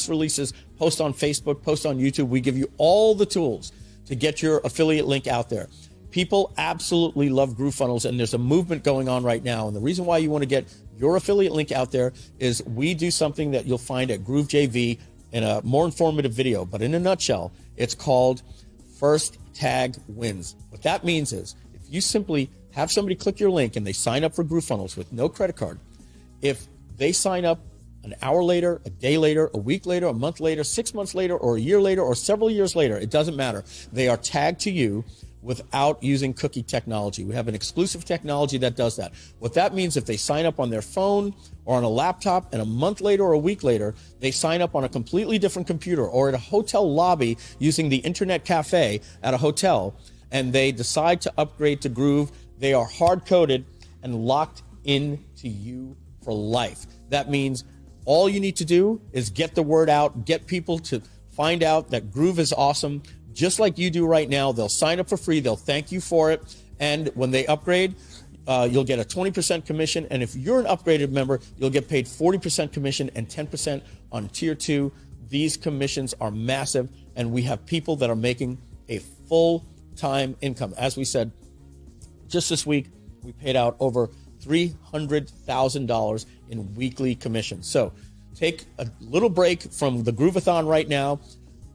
press releases, post on Facebook, post on YouTube. We give you all the tools to get your affiliate link out there. People absolutely love GrooveFunnels, and there's a movement going on right now. And the reason why you want to get your affiliate link out there is we do something that you'll find at GrooveJV in a more informative video. But in a nutshell, it's called First Tag Wins. What that means is if you simply have somebody click your link and they sign up for GrooveFunnels with no credit card, if they sign up an hour later, a day later, a week later, a month later, 6 months later, or a year later, or several years later, it doesn't matter. They are tagged to you without using cookie technology. We have an exclusive technology that does that. What that means, if they sign up on their phone or on a laptop and a month later or a week later, they sign up on a completely different computer or at a hotel lobby using the internet cafe at a hotel, and they decide to upgrade to Groove, they are hard-coded and locked into you for life. That means all you need to do is get the word out, get people to find out that Groove is awesome, just like you do right now. They'll sign up for free. They'll thank you for it. And when they upgrade, you'll get a 20% commission. And if you're an upgraded member, you'll get paid 40% commission and 10% on tier 2. These commissions are massive. And we have people that are making a full-time income. As we said, just this week, we paid out over $300,000 in weekly commissions. So take a little break from the Grooveathon right now.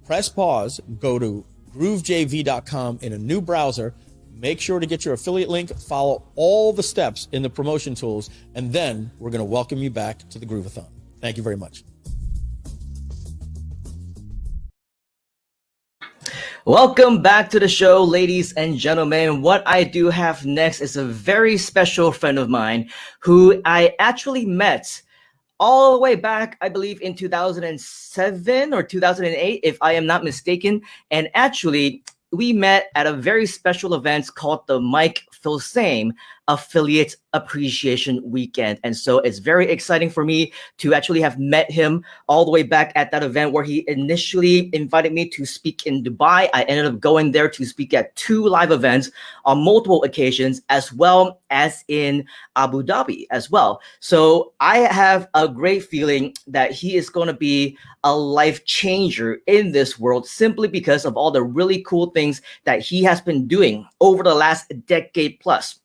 Press pause, go to groovejv.com in a new browser, make sure to get your affiliate link, follow all the steps in the promotion tools, and then we're going to welcome you back to the Grooveathon. Thank you very much. Welcome back to the show, ladies and gentlemen. What I do have next is a very special friend of mine who I actually met all the way back, I believe, in 2007 or 2008, if I am not mistaken. And actually, we met at a very special event called the Mike Filsaime Affiliate Appreciation Weekend. And so it's very exciting for me to actually have met him all the way back at that event where he initially invited me to speak in Dubai. I ended up going there to speak at 2 live events on multiple occasions, as well as in Abu Dhabi as well. So I have a great feeling that he is going to be a life changer in this world simply because of all the really cool things that he has been doing over the last decade plus.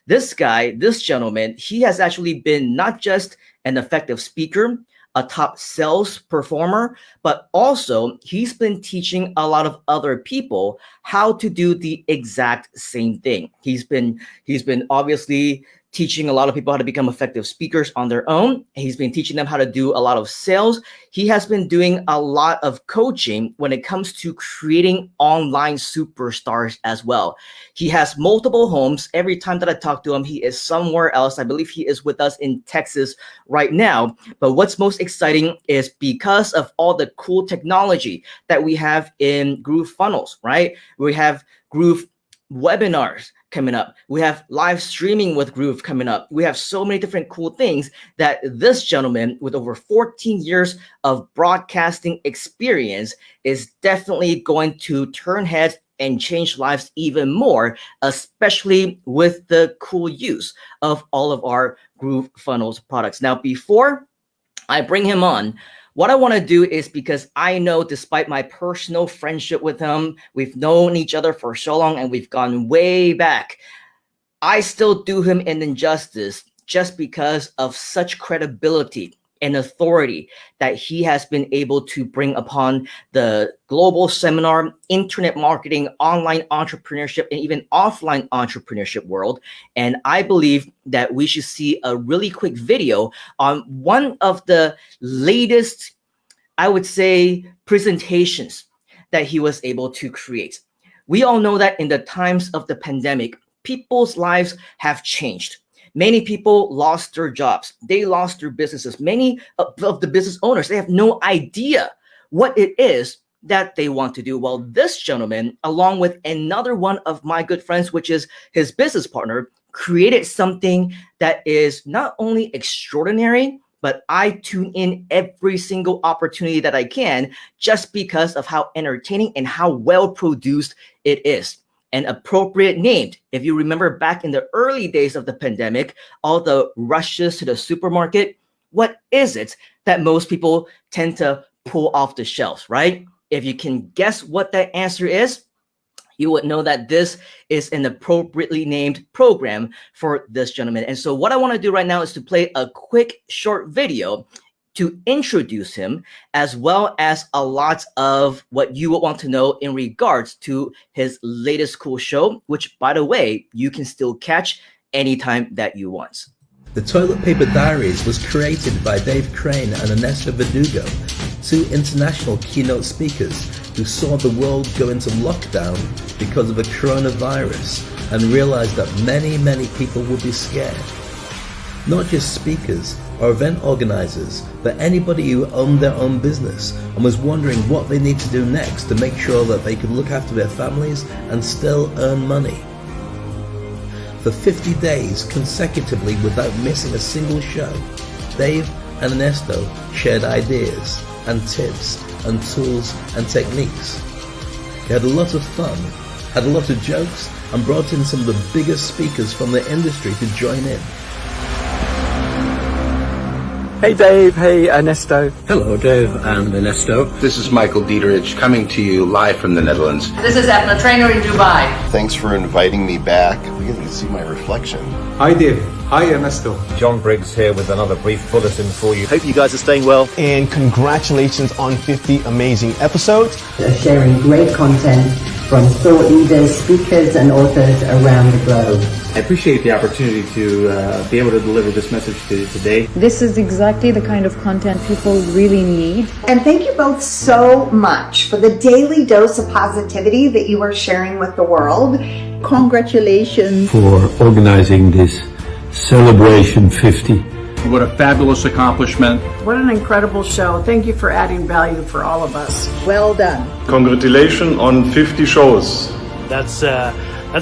This guy, this gentleman, he has actually been not just an effective speaker, a top sales performer, but also he's been teaching a lot of other people how to do the exact same thing. He's been obviously teaching a lot of people how to become effective speakers on their own. He's been teaching them how to do a lot of sales. He has been doing a lot of coaching when it comes to creating online superstars as well. He has multiple homes. Every time that I talk to him, he is somewhere else. I believe he is with us in Texas right now. But what's most exciting is because of all the cool technology that we have in GrooveFunnels, right? We have Groove webinars coming up. We have live streaming with Groove coming up. We have so many different cool things that this gentleman with over 14 years of broadcasting experience is definitely going to turn heads and change lives even more, especially with the cool use of all of our GrooveFunnels products. Now, before I bring him on, what I want to do is, because I know despite my personal friendship with him, we've known each other for so long and we've gone way back, I still do him an injustice just because of such credibility and authority that he has been able to bring upon the global seminar, internet marketing, online entrepreneurship, and even offline entrepreneurship world. And I believe that we should see a really quick video on one of the latest, I would say, presentations that he was able to create. We all know that in the times of the pandemic, people's lives have changed. Many people lost their jobs. They lost their businesses. Many of the business owners, they have no idea what it is that they want to do. Well, this gentleman, along with another one of my good friends, which is his business partner, created something that is not only extraordinary, but I tune in every single opportunity that I can just because of how entertaining and how well produced it is. And appropriate named. If you remember back in the early days of the pandemic, all the rushes to the supermarket, what is it that most people tend to pull off the shelves, right? If you can guess what that answer is, you would know that this is an appropriately named program for this gentleman. And so what I want to do right now is to play a quick short video to introduce him, as well as a lot of what you would want to know in regards to his latest cool show, which, by the way, you can still catch anytime that you want. The Toilet Paper Diaries was created by Dave Crane and Ernesto Verdugo, two international keynote speakers who saw the world go into lockdown because of a coronavirus and realized that many people would be scared. Not just speakers or event organizers, but anybody who owned their own business and was wondering what they need to do next to make sure that they could look after their families and still earn money. For 50 days consecutively without missing a single show, Dave and Ernesto shared ideas and tips and tools and techniques. They had a lot of fun, had a lot of jokes, and brought in some of the biggest speakers from the industry to join in. Hey Dave, hey Ernesto. Hello Dave and Ernesto. This is Michael Dieterich coming to you live from the Netherlands. This is Ethna Trainer in Dubai. Thanks for inviting me back. You can see my reflection. Hi Dave, hi Ernesto. John Briggs here with another brief bulletin for you. Hope you guys are staying well, and congratulations on 50 amazing episodes. They're sharing great content from thought leaders, speakers and authors around the globe. I appreciate the opportunity to be able to deliver this message to you today. This is exactly the kind of content people really need. And thank you both so much for the daily dose of positivity that you are sharing with the world. Congratulations for organizing this Celebration 50. What a fabulous accomplishment. What an incredible show. Thank you for adding value for all of us. Well done. Congratulations on 50 shows. That's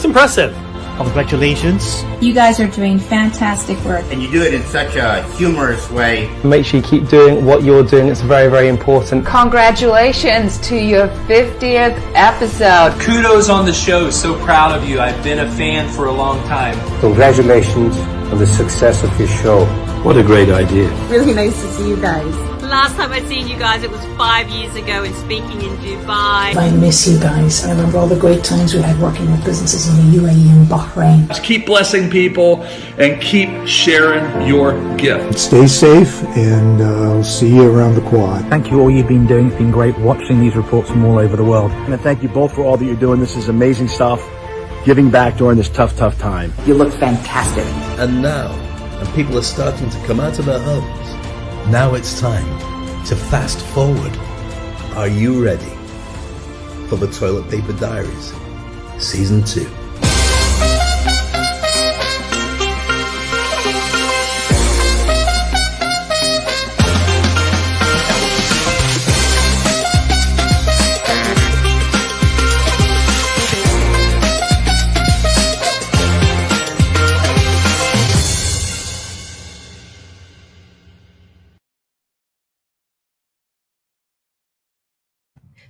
impressive. Congratulations. You guys are doing fantastic work. And you do it in such a humorous way. Make sure you keep doing what you're doing. It's very important. Congratulations to your 50th episode. Kudos on the show. So proud of you. I've been a fan for a long time. Congratulations on the success of your show. What a great idea. Really nice to see you guys. Last time I'd seen you guys, it was 5 years ago in speaking in Dubai. I miss you guys. I remember all the great times we had working with businesses in the UAE and Bahrain. Just keep blessing people and keep sharing your gift. Stay safe, and I'll see you around the quad. Thank you all you've been doing. It's been great watching these reports from all over the world. And thank you both for all that you're doing. This is amazing stuff. Giving back during this tough time. You look fantastic. And now, and people are starting to come out of their homes, now it's time to fast forward. Are you ready for the Toilet Paper Diaries Season 2?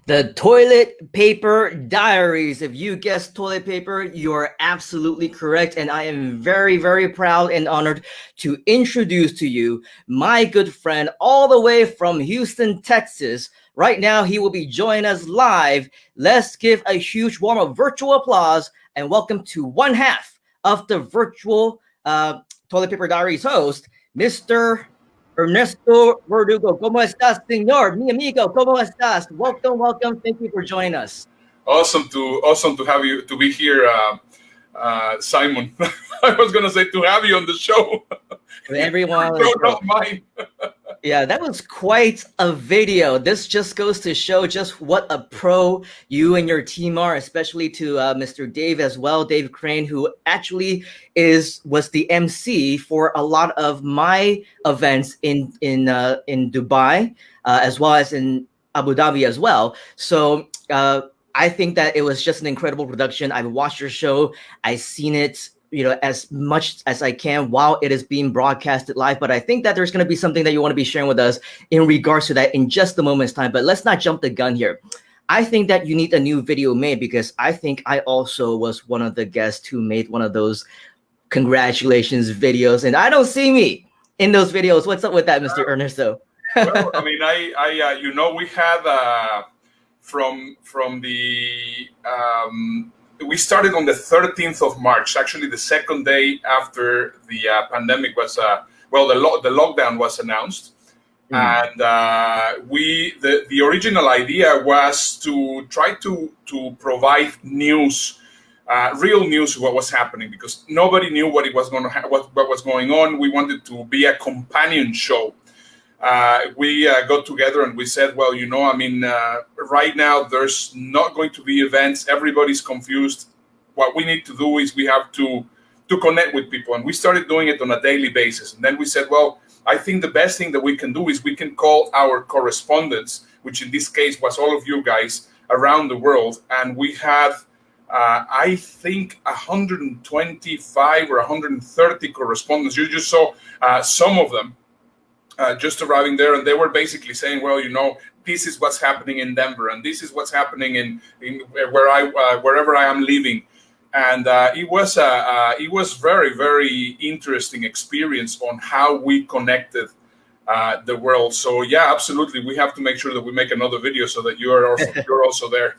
The Toilet Paper Diaries. If you guessed toilet paper, you're absolutely correct. And I am very proud and honored to introduce to you my good friend all the way from Houston, Texas. Right now, he will be joining us live. Let's give a huge warm of virtual applause and welcome to one half of the virtual Toilet Paper Diaries host, Mr. Ernesto Verdugo. ¿Cómo estás, señor? Mi amigo, ¿cómo estás? Welcome. Thank you for joining us. Awesome to have you, to be here, Simon. I was gonna say to have you on the show. Everyone, not mine. Yeah, that was quite a video. This just goes to show just what a pro you and your team are, especially to Mr. Dave as well, Dave Crane, who actually was the MC for a lot of my events in Dubai, as well as in Abu Dhabi as well. So I think that it was just an incredible production. I've watched your show. I've seen it, as much as I can while it is being broadcasted live. But I think that there's going to be something that you want to be sharing with us in regards to that in just a moment's time. But let's not jump the gun here. I think that you need a new video made, because I think I also was one of the guests who made one of those congratulations videos. And I don't see me in those videos. What's up with that, Mr. Ernesto? Well, I mean, we had from the we started on the 13th of March, actually the second day after the pandemic was the lockdown was announced. And the original idea was to try to provide news, real news of what was happening, because nobody knew what it was going to what was going on. We wanted to be a companion show. We got together and we said, well, right now there's not going to be events. Everybody's confused. What we need to do is we have to connect with people. And we started doing it on a daily basis. And then we said, well, I think the best thing that we can do is we can call our correspondents, which in this case was all of you guys around the world. And we had, I think, 125 or 130 correspondents. You just saw some of them just arriving there. And they were basically saying, well, this is what's happening in Denver. And this is what's happening in wherever I am living. And it was very, very interesting experience on how we connected the world. So yeah, absolutely, we have to make sure that we make another video so that you're also there.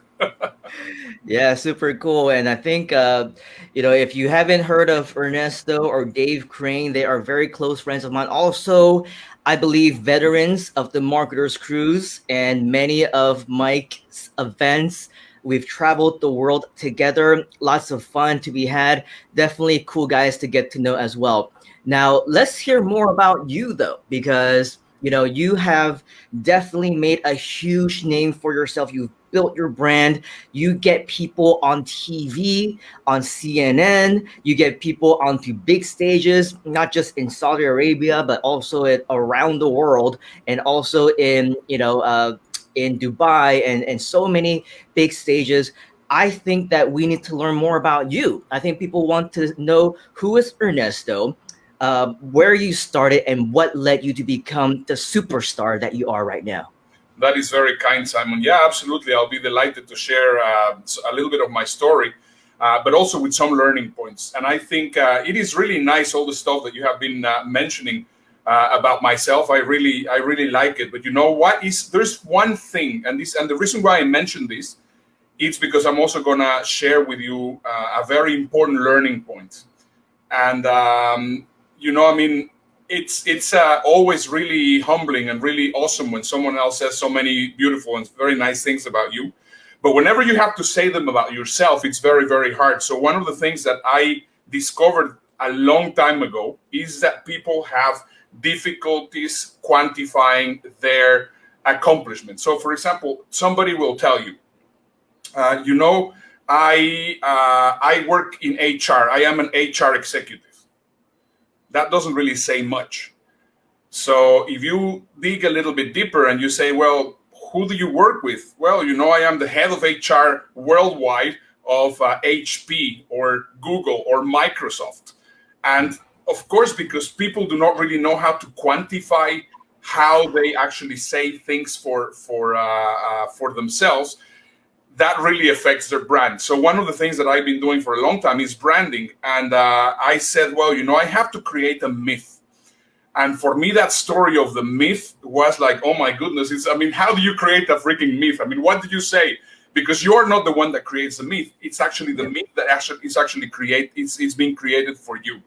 Yeah, super cool. And I think if you haven't heard of Ernesto or Dave Crane, they are very close friends of mine. Also, I believe veterans of the Marketers Cruise and many of Mike's events. We've traveled the world together. Lots of fun to be had. Definitely cool guys to get to know as well. Now, let's hear more about you, though, because, you have definitely made a huge name for yourself. You've built your brand. You get people on TV, on CNN. You get people onto big stages, not just in Saudi Arabia, but also around the world, and also in Dubai and so many big stages. I think that we need to learn more about you. I think people want to know, who is Ernesto, where you started, and what led you to become the superstar that you are right now. That is very kind, Simon. Yeah, absolutely. I'll be delighted to share a little bit of my story, but also with some learning points. And I think it is really nice, all the stuff that you have been mentioning about myself. I really like it. But you know what? There's one thing, and the reason why I mentioned this, it's because I'm also gonna share with you a very important learning point. And it's always really humbling and really awesome when someone else says so many beautiful and very nice things about you. But whenever you have to say them about yourself, it's very, very hard. So one of the things that I discovered a long time ago is that people have difficulties quantifying their accomplishments. So, for example, somebody will tell you, I work in HR. I am an HR executive. That doesn't really say much. So if you dig a little bit deeper and you say, well, who do you work with? Well, I am the head of HR worldwide of HP or Google or Microsoft. And of course, because people do not really know how to quantify how they actually say things for themselves, that really affects their brand. So one of the things that I've been doing for a long time is branding. And I said, well, I have to create a myth. And for me, that story of the myth was like, oh my goodness, how do you create a freaking myth? What did you say? Because you're not the one that creates the myth. It's actually the myth that it's being created for you.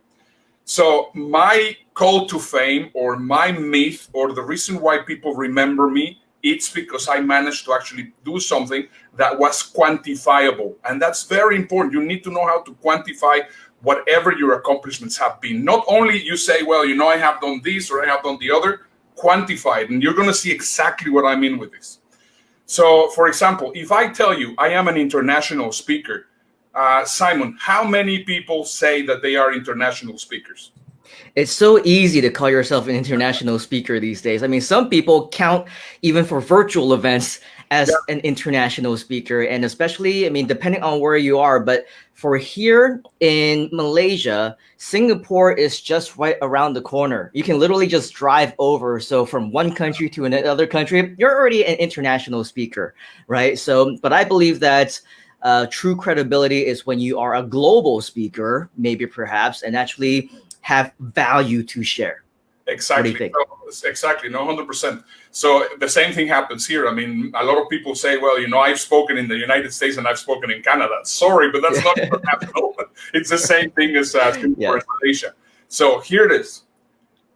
So my call to fame, or my myth, or the reason why people remember me, it's because I managed to actually do something that was quantifiable. And that's very important. You need to know how to quantify whatever your accomplishments have been. Not only you say, well, I have done this or I have done the other, quantify it. And you're going to see exactly what I mean with this. So, for example, if I tell you I am an international speaker, Simon, how many people say that they are international speakers? It's so easy to call yourself an international speaker these days. Some people count even for virtual events as an international speaker, and especially, depending on where you are. But for here in Malaysia, Singapore is just right around the corner. You can literally just drive over. So from one country to another country, you're already an international speaker, right? So, but I believe that true credibility is when you are a global speaker, maybe perhaps, and actually have value to share. Exactly. Exactly. No, 100%. So the same thing happens here. I mean, a lot of people say, well, I've spoken in the United States and I've spoken in Canada. Sorry, but that's not what happened. It's the same thing as Singapore and Malaysia. So here it is.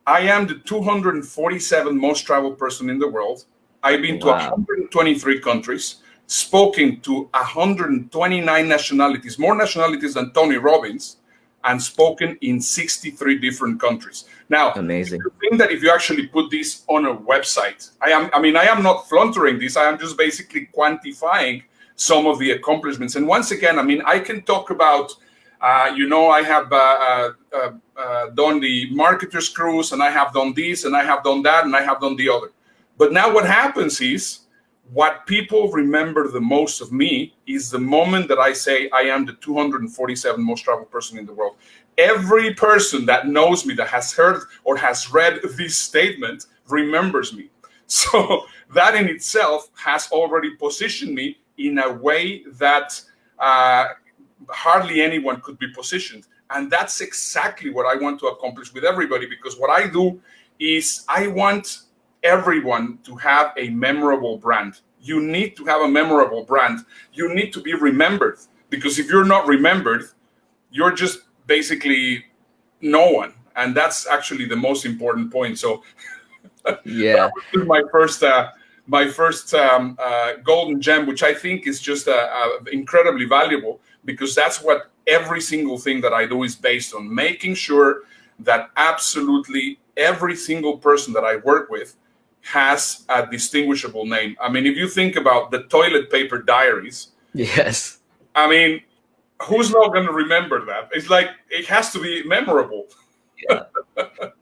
I am the 247th most traveled person in the world. I've been to 123 countries, spoken to 129 nationalities, more nationalities than Tony Robbins, and spoken in 63 different countries. Now, amazing. The thing that if you actually put this on a website, I am not fluttering this. I am just basically quantifying some of the accomplishments. And once again, I can talk about, I have done the marketers cruise, and I have done this, and I have done that, and I have done the other. But now what happens is, what people remember the most of me is the moment that I say I am the 247th most traveled person in the world. Every person that knows me, that has heard or has read this statement, remembers me. So that in itself has already positioned me in a way that hardly anyone could be positioned. And that's exactly what I want to accomplish with everybody, because what I do is I want everyone to have a memorable brand. You need to have a memorable brand. You need to be remembered, because if you're not remembered, you're just basically no one. And that's actually the most important point. So yeah, this is my first golden gem, which I think is just incredibly valuable, because that's what every single thing that I do is based on, making sure that absolutely every single person that I work with has a distinguishable name. If you think about the toilet paper diaries, yes, who's not going to remember that? It's like, it has to be memorable. Yeah.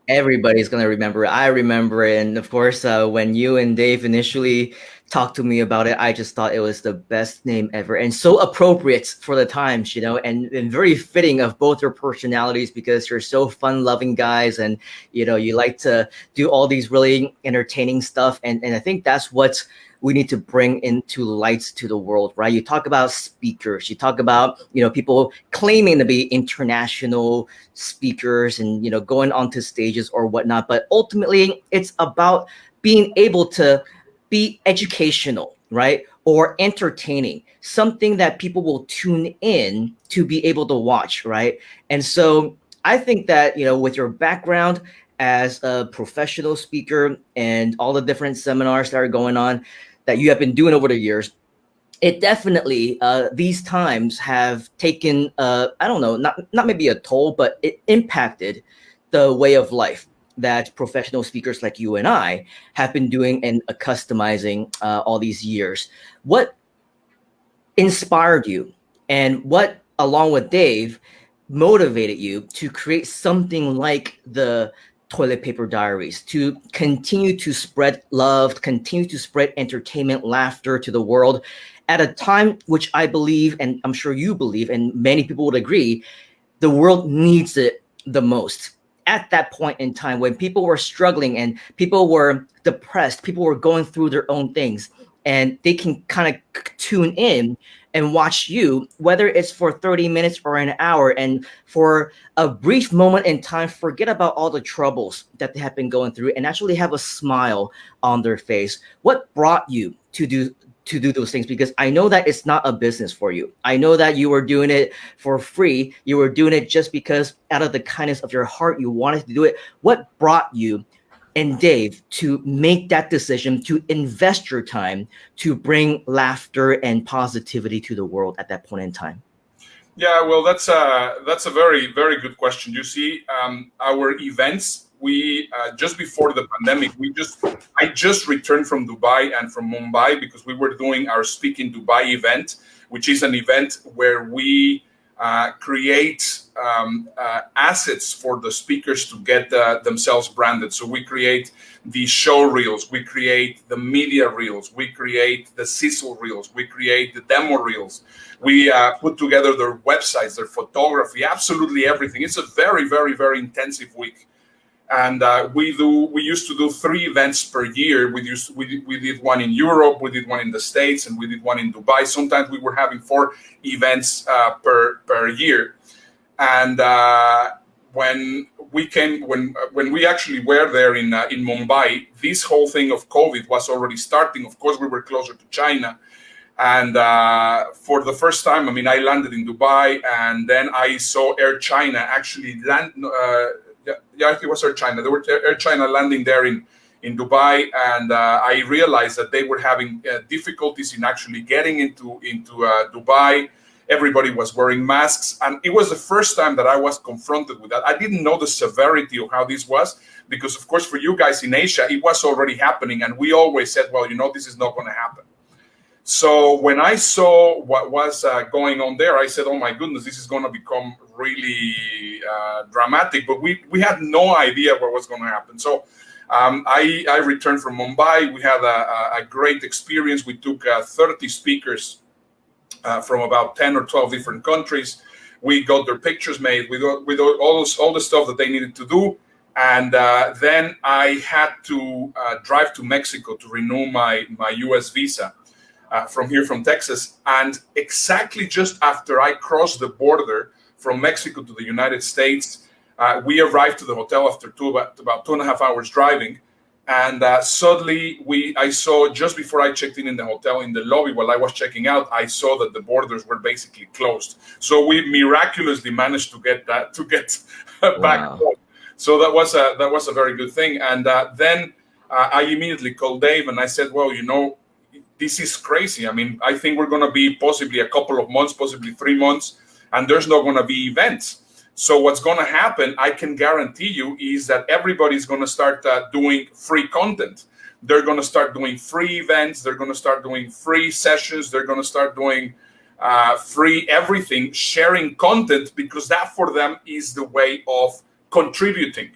Everybody's gonna remember it. I remember it, and of course, when you and Dave initially talked to me about it, I just thought it was the best name ever, and so appropriate for the times, and very fitting of both your personalities, because you're so fun-loving guys, and you like to do all these really entertaining stuff, and I think that's what we need to bring into lights to the world, right? You talk about speakers, you talk about, people claiming to be international speakers and, going onto stages or whatnot. But ultimately, it's about being able to be educational, right? Or entertaining, something that people will tune in to be able to watch, right? And so I think that, with your background as a professional speaker and all the different seminars that are going on that you have been doing over the years, it definitely, these times have taken, I don't know, not maybe a toll, but it impacted the way of life that professional speakers like you and I have been doing and customizing all these years. What inspired you, and what, along with Dave, motivated you to create something like the Toilet Paper Diaries, to continue to spread love, continue to spread entertainment, laughter to the world at a time which I believe, and I'm sure you believe, and many people would agree, the world needs it the most. At that point in time when people were struggling and people were depressed, people were going through their own things, and they can kind of tune in and watch you, whether it's for 30 minutes or an hour, and for a brief moment in time, forget about all the troubles that they have been going through and actually have a smile on their face. What brought you to do those things? Because I know that it's not a business for you. I know that you were doing it for free. You were doing it just because out of the kindness of your heart, you wanted to do it. What brought you and Dave to make that decision to invest your time to bring laughter and positivity to the world at that point in time? Yeah, well, that's a very, very good question. You see, our events, we just before the pandemic, I just returned from Dubai and from Mumbai, because we were doing our Speak in Dubai event, which is an event where we create assets for the speakers to get themselves branded. So we create the show reels, we create the media reels, we create the sizzle reels, we create the demo reels. We put together their websites, their photography, absolutely everything. It's a very, very, very intensive week. And we used to do 3 events per year. We did one in Europe, we did one in the States, and we did one in Dubai. Sometimes we were having 4 events per year. And when we came when we actually were there in Mumbai. This whole thing of COVID was already starting. Of course, we were closer to China, and for the first time, I mean, I landed in Dubai, and then I saw Air China actually land. Yeah, it was Air China. There were Air China landing there in Dubai, and I realized that they were having difficulties in actually getting into Dubai. Everybody was wearing masks, and it was the first time that I was confronted with that. I didn't know the severity of how this was, because of course for you guys in Asia, it was already happening, and we always said, well, you know, this is not going to happen. So when I saw what was going on there, I said, oh my goodness, this is going to become really dramatic, but we had no idea what was going to happen. So I returned from Mumbai. We had a great experience. We took 30 speakers from about 10 or 12 different countries. We got their pictures made with all the stuff that they needed to do. And then I had to drive to Mexico to renew my US visa from Texas. And exactly just after I crossed the border from Mexico to the United States, we arrived to the hotel after about 2.5 hours driving. And suddenly I saw, just before I checked in the hotel, in the lobby while I was checking out, I saw that the borders were basically closed. So we miraculously managed to get back home. So that was a very good thing. And then I immediately called Dave and I said, well, you know, this is crazy. I mean, I think we're going to be possibly a couple of months, possibly 3 months, and there's not going to be events. So what's going to happen, I can guarantee you, is that everybody's going to start doing free content. They're going to start doing free events. They're going to start doing free sessions. They're going to start doing free everything, sharing content, because that for them is the way of contributing.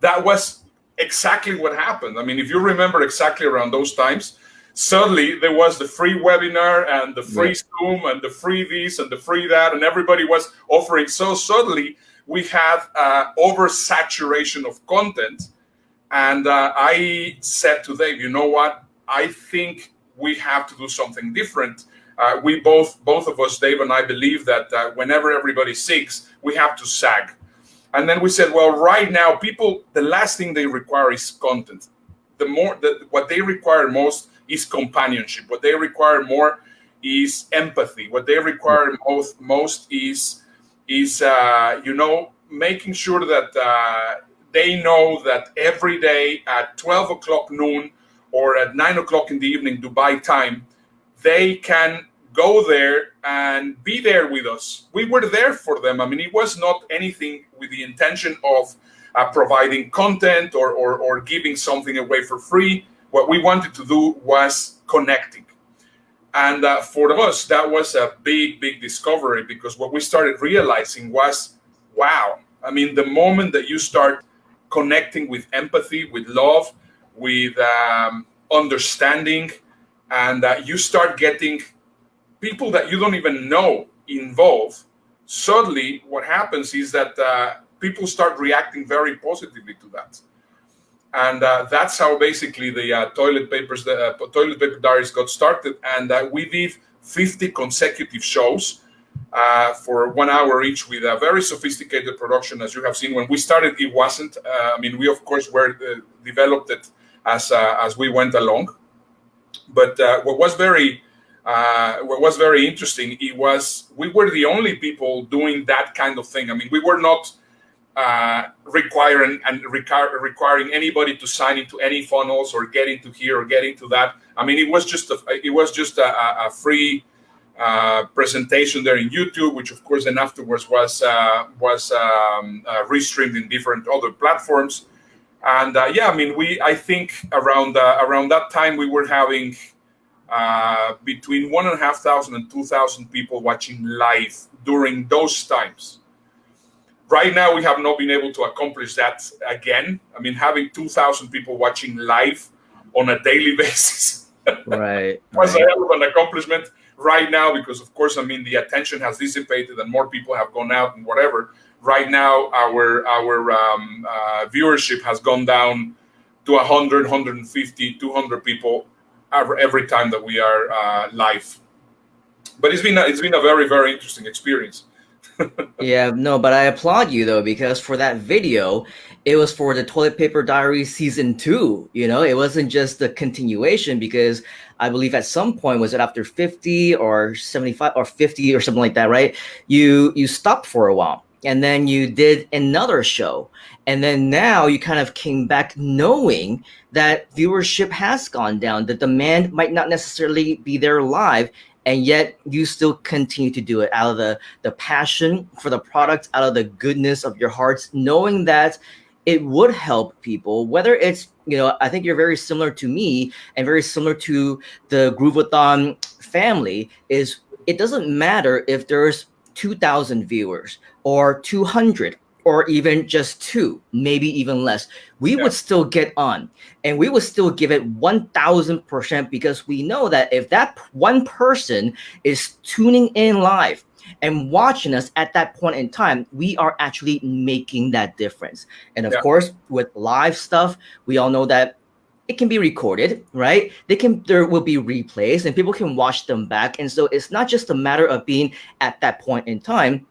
That was exactly what happened. I mean, if you remember exactly around those times, suddenly there was the free webinar and the free Zoom and the free this and the free that, and everybody was offering. So suddenly we had oversaturation of content. And I said to Dave, you know what? I think we have to do something different. We both of us, Dave and I, believe that whenever everybody seeks, we have to sag. And then we said, well, right now, people, the last thing they require is content. What they require most is companionship. What they require more is empathy. What they require most is you know, making sure that they know that every day at 12 o'clock noon or at 9 o'clock in the evening Dubai time, they can go there and be there with us. We were there for them. I mean, it was not anything with the intention of providing content or giving something away for free. What we wanted to do was connecting. And for us, that was a big, big discovery, because what we started realizing was, wow, I mean, the moment that you start connecting with empathy, with love, with understanding, and you start getting people that you don't even know involved, suddenly what happens is that people start reacting very positively to that. And that's how basically the Toilet Paper Diaries got started. And we did 50 consecutive shows for 1 hour each, with a very sophisticated production. As you have seen, when we started, it wasn't. I mean, we of course developed it as we went along. But what was very interesting, we were the only people doing that kind of thing. I mean, we were not requiring anybody to sign into any funnels or get into here or get into that. I mean, it was just a free presentation there in YouTube, which of course then afterwards was restreamed in different other platforms. And yeah, I mean, I think around that time we were having between 1,500 and 2,000 people watching live during those times. Right now, we have not been able to accomplish that again. I mean, having 2,000 people watching live on a daily basis was a hell of an accomplishment right now, because, of course, I mean, the attention has dissipated and more people have gone out and whatever. Right now, our viewership has gone down to 100, 150, 200 people every time that we are live. But it's been a very, very interesting experience. Yeah, no, but I applaud you though, because for that video, it was for the Toilet Paper Diaries season 2. You know, it wasn't just the continuation, because I believe at some point, was it after 50 or 75 or 50 or something like that, right? You stopped for a while, and then you did another show, and then now you kind of came back knowing that viewership has gone down. The demand might not necessarily be there live, and yet you still continue to do it out of the passion for the product, out of the goodness of your hearts, knowing that it would help people. Whether it's, you know, I think you're very similar to me and very similar to the Grooveathon family, is it doesn't matter if there's 2,000 viewers or 200 or even just 2, maybe even less. We would still get on and we would still give it 1,000%, because we know that if that one person is tuning in live and watching us at that point in time, we are actually making that difference. And of course, with live stuff, we all know that it can be recorded, right? There will be replays and people can watch them back. And so it's not just a matter of being at that point in time.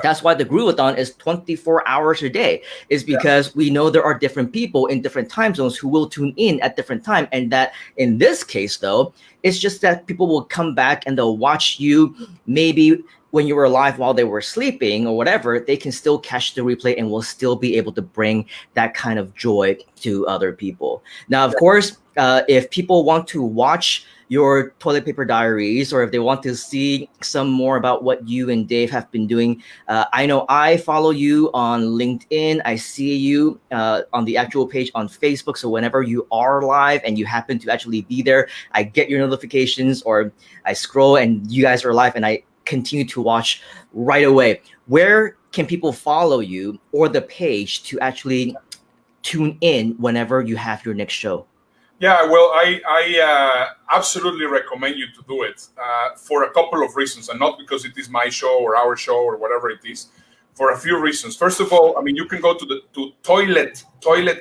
That's why the Grooveathon is 24 hours a day, is because we know there are different people in different time zones who will tune in at different time. And that in this case, though, it's just that people will come back and they'll watch you maybe when you were live while they were sleeping or whatever. They can still catch the replay and will still be able to bring that kind of joy to other people. Now, of course, if people want to watch your Toilet Paper Diaries, or if they want to see some more about what you and Dave have been doing, I know I follow you on LinkedIn. I see you on the actual page on Facebook. So whenever you are live and you happen to actually be there, I get your notifications, or I scroll and you guys are live and I continue to watch right away. Where can people follow you or the page to actually tune in whenever you have your next show? Yeah, well, I absolutely recommend you to do it for a couple of reasons, and not because it is my show or our show or whatever it is. For a few reasons. First of all, I mean, you can go to Toilet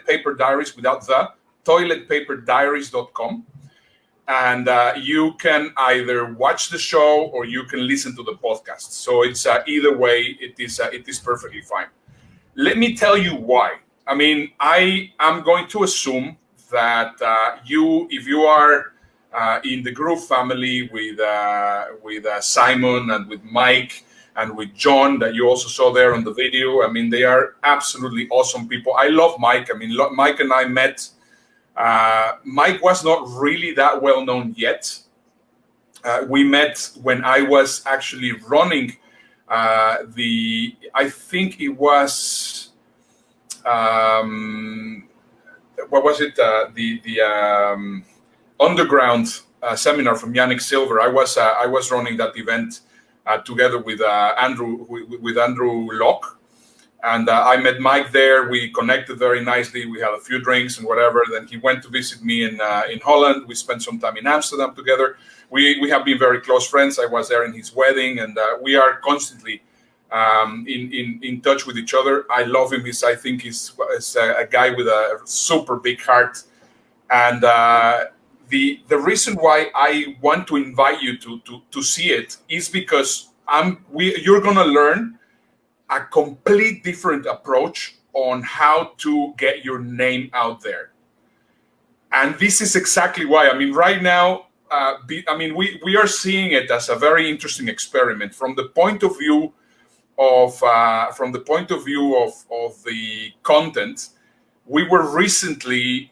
Paper Diaries without the toiletpaperdiaries.com, and you can either watch the show or you can listen to the podcast. So it's either way, it is perfectly fine. Let me tell you why. I mean, I am going to assume that if you are in the Groove family with Simon and with Mike and with John, that you also saw there on the video, I mean, they are absolutely awesome people. I love Mike. I mean, Mike and I met. Mike was not really that well known yet. We met when I was actually running I think it was. What was it? The underground seminar from Yannick Silver. I was running that event together with Andrew Locke, and I met Mike there. We connected very nicely. We had a few drinks and whatever. Then he went to visit me in Holland. We spent some time in Amsterdam together. We have been very close friends. I was there in his wedding, and we are constantly in touch with each other. I love him. I think he's a guy with a super big heart. And the reason why I want to invite you to see it is because you're gonna learn a complete different approach on how to get your name out there. And this is exactly why. I mean, right now, we are seeing it as a very interesting experiment from the point of view of the content. We were recently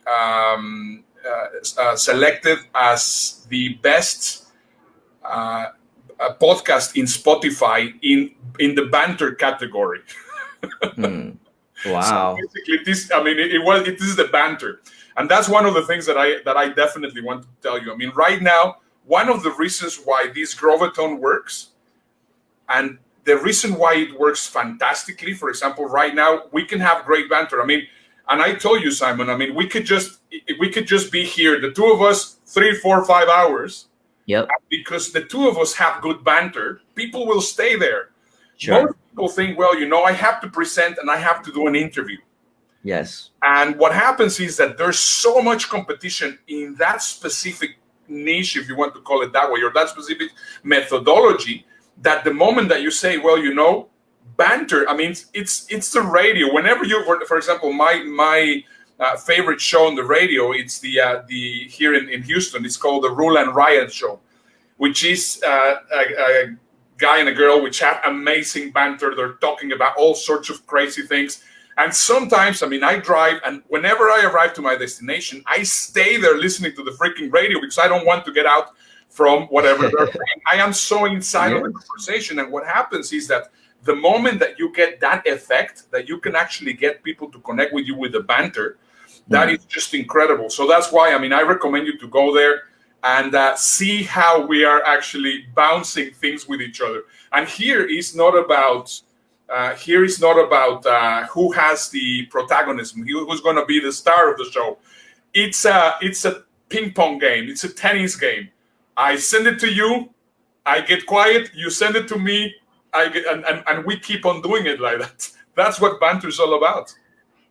selected as the best podcast in Spotify in the banter category. Wow! So basically, it is the banter, and that's one of the things that I definitely want to tell you. I mean, right now, one of the reasons why this Grooveathon works, and the reason why it works fantastically, for example, right now, we can have great banter. I mean, and I told you, Simon, I mean, we could just be here, the two of us, 3, 4, 5 hours. Yep. Because the two of us have good banter, people will stay there. Sure. Most people think, well, I have to present and I have to do an interview. Yes. And what happens is that there's so much competition in that specific niche, if you want to call it that way, or that specific methodology, that the moment that you say, well, banter, I mean, it's the radio. Whenever you, for example, my favorite show on the radio, it's the here in Houston, it's called the Rule and Riot Show, which is a guy and a girl which have amazing banter. They're talking about all sorts of crazy things. And sometimes, I mean, I drive, and whenever I arrive to my destination, I stay there listening to the freaking radio because I don't want to get out from whatever they're saying. I am so inside of the conversation. And what happens is that the moment that you get that effect, that you can actually get people to connect with you with the banter, that is just incredible. So that's why, I mean, I recommend you to go there and see how we are actually bouncing things with each other. And here is not about who has the protagonism, who's going to be the star of the show. It's a ping pong game. It's a tennis game. I send it to you, I get quiet, you send it to me, I get, and we keep on doing it like that. That's what banter is all about.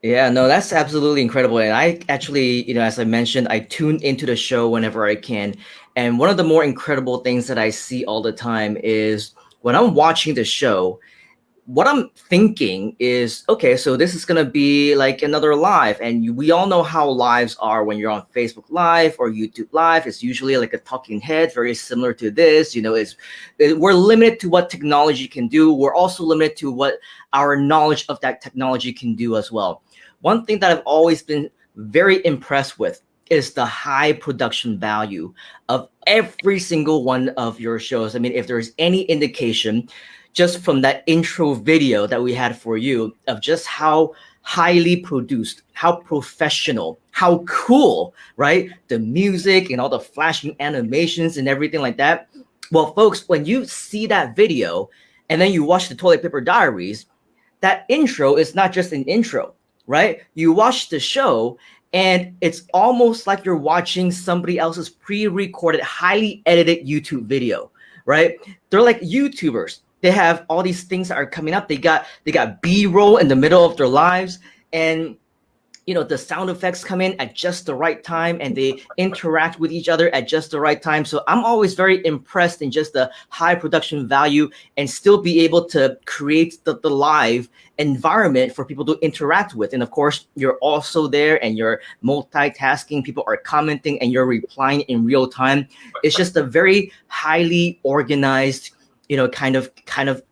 Yeah, no, that's absolutely incredible. And I actually, as I mentioned, I tune into the show whenever I can. And one of the more incredible things that I see all the time is when I'm watching the show, what I'm thinking is, okay, so this is going to be like another live. And we all know how lives are when you're on Facebook Live or YouTube Live. It's usually like a talking head, very similar to this. We're limited to what technology can do. We're also limited to what our knowledge of that technology can do as well. One thing that I've always been very impressed with is the high production value of every single one of your shows. I mean, if there's any indication, just from that intro video that we had for you of just how highly produced, how professional, how cool, right? The music and all the flashing animations and everything like that. Well, folks, when you see that video and then you watch the Toilet Paper Diaries, that intro is not just an intro, right? You watch the show and it's almost like you're watching somebody else's pre-recorded, highly edited YouTube video, right? They're like YouTubers. They have all these things that are coming up. They got B-roll in the middle of their lives, and the sound effects come in at just the right time, and they interact with each other at just the right time. So I'm always very impressed in just the high production value and still be able to create the live environment for people to interact with. And of course, you're also there and you're multitasking. People are commenting and you're replying in real time. It's just a very highly organized, kind of,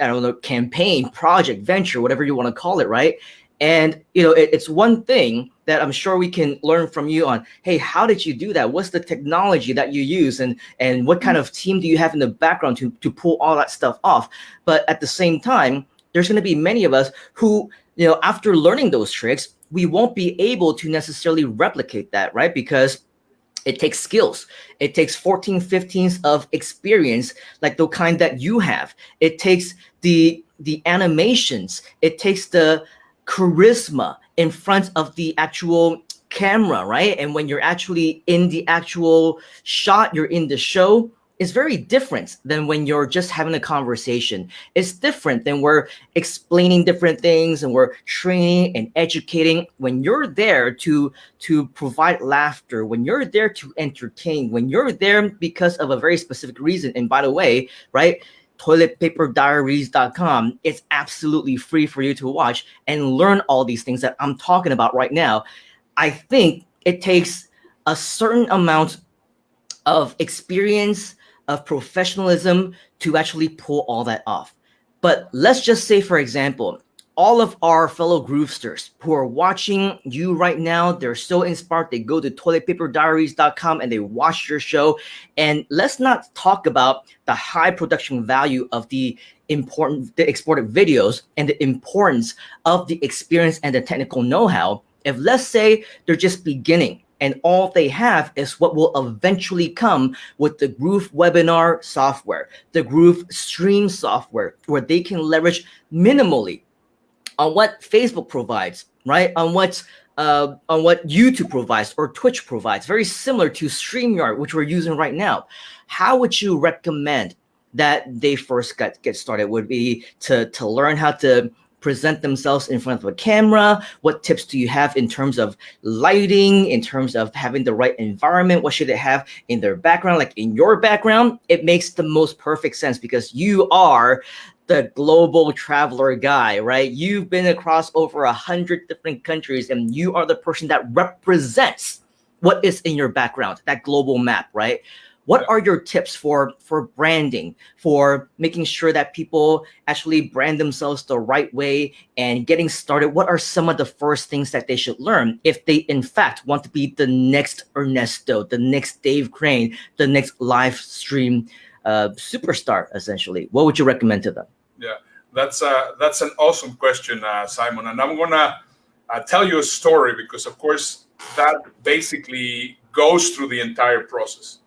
I don't know, campaign, project, venture, whatever you want to call it, right? And, it's one thing that I'm sure we can learn from you on, hey, how did you do that? What's the technology that you use? And what kind of team do you have in the background to pull all that stuff off? But at the same time, there's going to be many of us who, after learning those tricks, we won't be able to necessarily replicate that, right? Because it takes skills. It takes 14, 15s of experience, like the kind that you have. It takes the animations. It takes the charisma in front of the actual camera, right? And when you're actually in the actual shot, you're in the show, it's very different than when you're just having a conversation. It's different than we're explaining different things and we're training and educating. When you're there to provide laughter, when you're there to entertain, when you're there because of a very specific reason. And by the way, right, toiletpaperdiaries.com, it's absolutely free for you to watch and learn all these things that I'm talking about right now. I think it takes a certain amount of experience, of professionalism to actually pull all that off. But let's just say, for example, all of our fellow Groovesters who are watching you right now, they're so inspired, they go to toiletpaperdiaries.com and they watch your show. And let's not talk about the high production value of the exported videos and the importance of the experience and the technical know-how. If, let's say, they're just beginning and all they have is what will eventually come with the Groove webinar software, the Groove Stream software, where they can leverage minimally on what Facebook provides, right? On what YouTube provides or Twitch provides, very similar to StreamYard, which we're using right now. How would you recommend that they first get started? Would be to learn how to present themselves in front of a camera? What tips do you have in terms of lighting, in terms of having the right environment? What should they have in their background? Like in your background, it makes the most perfect sense because you are the global traveler guy, right? You've been across over 100 different countries, and you are the person that represents what is in your background, that global map, right? What are your tips for branding, for making sure that people actually brand themselves the right way and getting started? What are some of the first things that they should learn if they, in fact, want to be the next Ernesto, the next Dave Crane, the next live stream superstar, essentially? What would you recommend to them? Yeah, that's an awesome question, Simon. And I'm going to tell you a story because, of course, that basically goes through the entire process.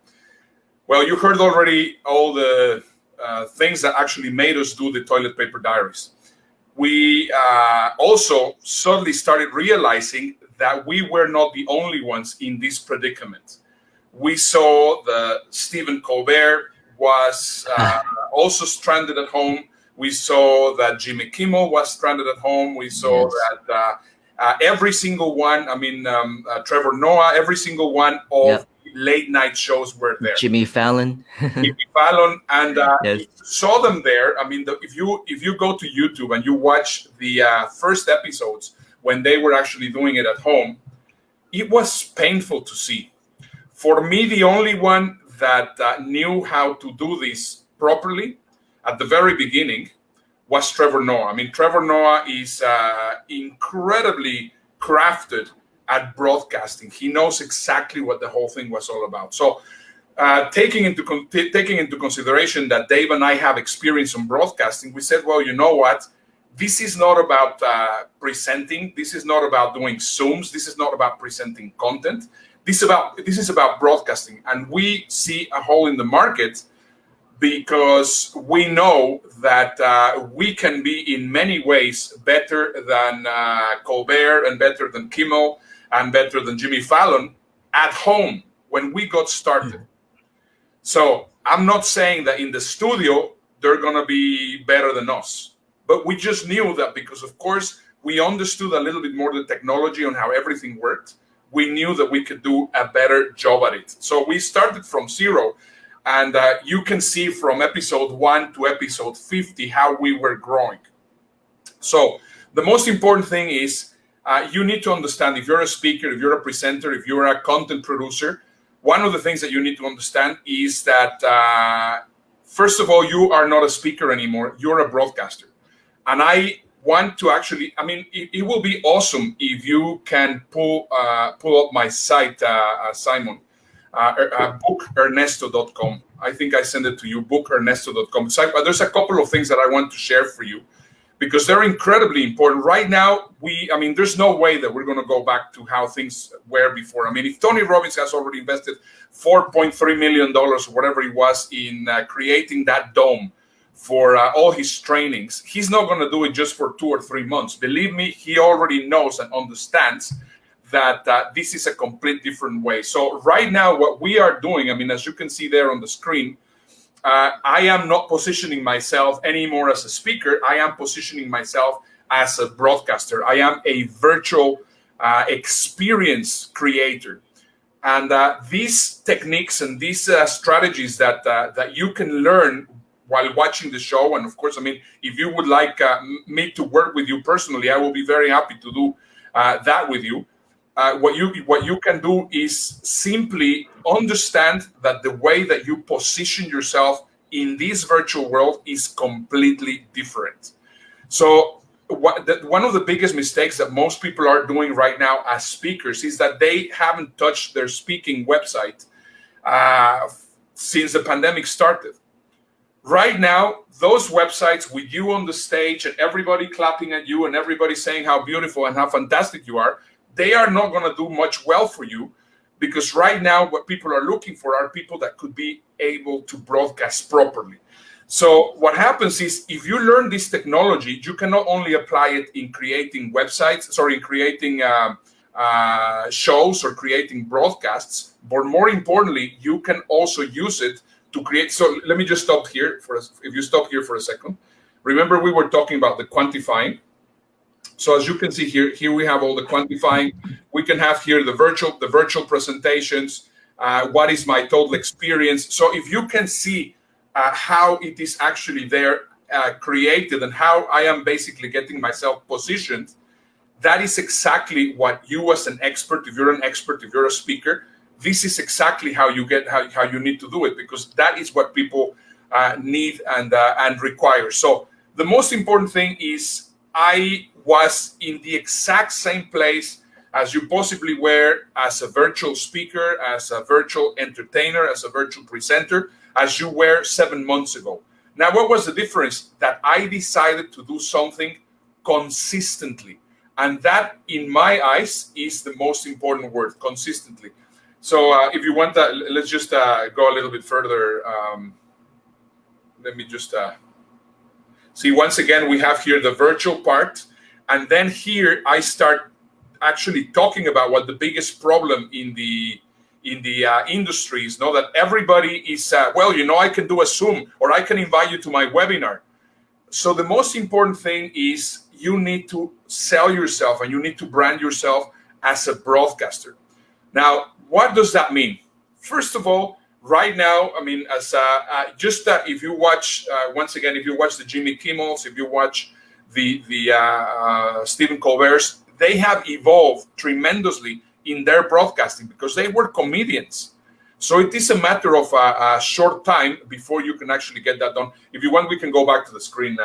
Well, you heard already all the things that actually made us do the toilet paper diaries. We also suddenly started realizing that we were not the only ones in this predicament. We saw that Stephen Colbert was also stranded at home. We saw that Jimmy Kimmel was stranded at home. We saw that every single one, Trevor Noah, every single one of late night shows were there. Jimmy Fallon. Jimmy Fallon, and you saw them there. I mean, if you go to YouTube and you watch the first episodes when they were actually doing it at home, it was painful to see. For me, the only one that knew how to do this properly at the very beginning was Trevor Noah. I mean, Trevor Noah is incredibly crafted at broadcasting. He knows exactly what the whole thing was all about. So taking into consideration that Dave and I have experience in broadcasting, we said, well, you know what? This is not about presenting. This is not about doing Zooms. This is not about presenting content. This is about broadcasting. And we see a hole in the market because we know that we can be in many ways better than Colbert and better than Kimmel and better than Jimmy Fallon at home when we got started. So I'm not saying that in the studio they're going to be better than us, but we just knew that because, of course, we understood a little bit more the technology on how everything worked. We knew that we could do a better job at it. So we started from zero, and you can see from episode 1 to episode 50 how we were growing. So the most important thing is you need to understand, if you're a speaker, if you're a presenter, if you're a content producer, one of the things that you need to understand is that, first of all, you are not a speaker anymore. You're a broadcaster. And I want to actually, it will be awesome if you can pull up my site, Simon, bookernesto.com. I think I sent it to you, bookernesto.com. But there's a couple of things that I want to share for you, because they're incredibly important. Right now, there's no way that we're going to go back to how things were before. If Tony Robbins has already invested $4.3 million, or whatever it was, in creating that dome for all his trainings, he's not going to do it just for 2 or 3 months. Believe me, he already knows and understands that this is a complete different way. So right now, what we are doing, as you can see there on the screen, I am not positioning myself anymore as a speaker. I am positioning myself as a broadcaster. I am a virtual experience creator. And these techniques and these strategies that you can learn while watching the show, and of course, if you would like me to work with you personally, I will be very happy to do that with you. What you can do is simply understand that the way that you position yourself in this virtual world is completely different. So one of the biggest mistakes that most people are doing right now as speakers is that they haven't touched their speaking website since the pandemic started. Right now, those websites with you on the stage and everybody clapping at you and everybody saying how beautiful and how fantastic you are, they are not going to do much well for you, because right now what people are looking for are people that could be able to broadcast properly. So what happens is, if you learn this technology, you can not only apply it in creating creating shows or creating broadcasts, but more importantly, you can also use it to create. So let me just stop here if you stop here for a second. Remember, we were talking about the quantifying. So as you can see here we have all the quantifying. We can have here the virtual presentations. What is my total experience? So if you can see how it is actually there created and how I am basically getting myself positioned, that is exactly what you as an expert, if you're an expert, if you're a speaker, this is exactly how you get how you need to do it, because that is what people need and require. So the most important thing is I was in the exact same place as you possibly were as a virtual speaker, as a virtual entertainer, as a virtual presenter, as you were 7 months ago. Now, what was the difference? That I decided to do something consistently. And that, in my eyes, is the most important word, consistently. So if you want that, let's just go a little bit further. Let me just see. Once again, we have here the virtual part. And then here I start actually talking about what the biggest problem in the industry is. Know that everybody is, well, you know, I can do a Zoom or I can invite you to my webinar. So the most important thing is you need to sell yourself and you need to brand yourself as a broadcaster. Now, what does that mean? First of all, right now, I mean, as if you watch, once again, if you watch the Jimmy Kimmels, if you watch the Stephen Colbert's, they have evolved tremendously in their broadcasting because they were comedians. So it is a matter of a short time before you can actually get that done. If you want, we can go back to the screen,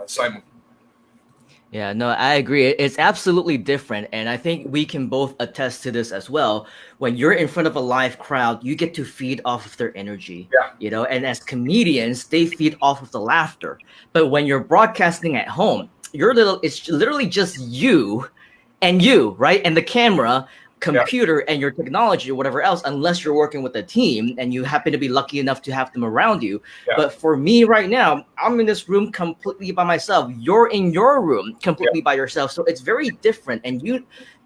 Simon. Yeah, no, I agree. It's absolutely different. And I think we can both attest to this as well. When you're in front of a live crowd, you get to feed off of their energy, you know, and as comedians, they feed off of the laughter. But when you're broadcasting at home, it's literally just you and you, right? And the camera, computer, and your technology or whatever else, unless you're working with a team and you happen to be lucky enough to have them around you. But for me right now, I'm in this room completely by myself. You're in your room completely by yourself. So it's very different. And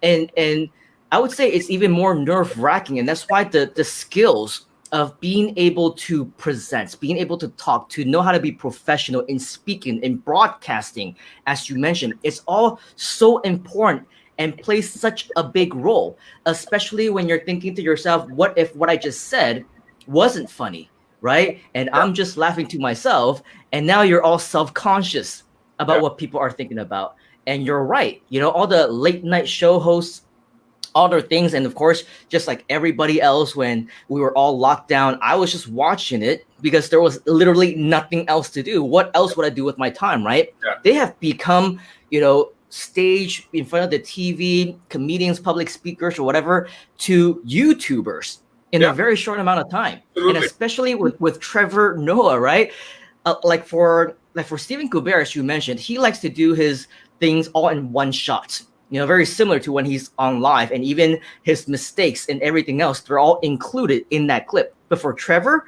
and I would say it's even more nerve-wracking. And that's why the skills of being able to present, being able to talk, to know how to be professional in speaking, in broadcasting, as you mentioned, it's all so important and plays such a big role, especially when you're thinking to yourself, what if what I just said wasn't funny, right? And I'm just laughing to myself, and now you're all self-conscious about what people are thinking about. And you're right, you know, all the late night show hosts, all their things, and of course, just like everybody else, when we were all locked down, I was just watching it because there was literally nothing else to do. What else would I do with my time, right? They have become, you know, stage in front of the TV, comedians, public speakers, or whatever, to YouTubers in a very short amount of time. And especially with Trevor Noah, right? Like for Stephen Colbert, as you mentioned, he likes to do his things all in one shot. You know, very similar to when he's on live, and even his mistakes and everything else, they're all included in that clip. But for Trevor,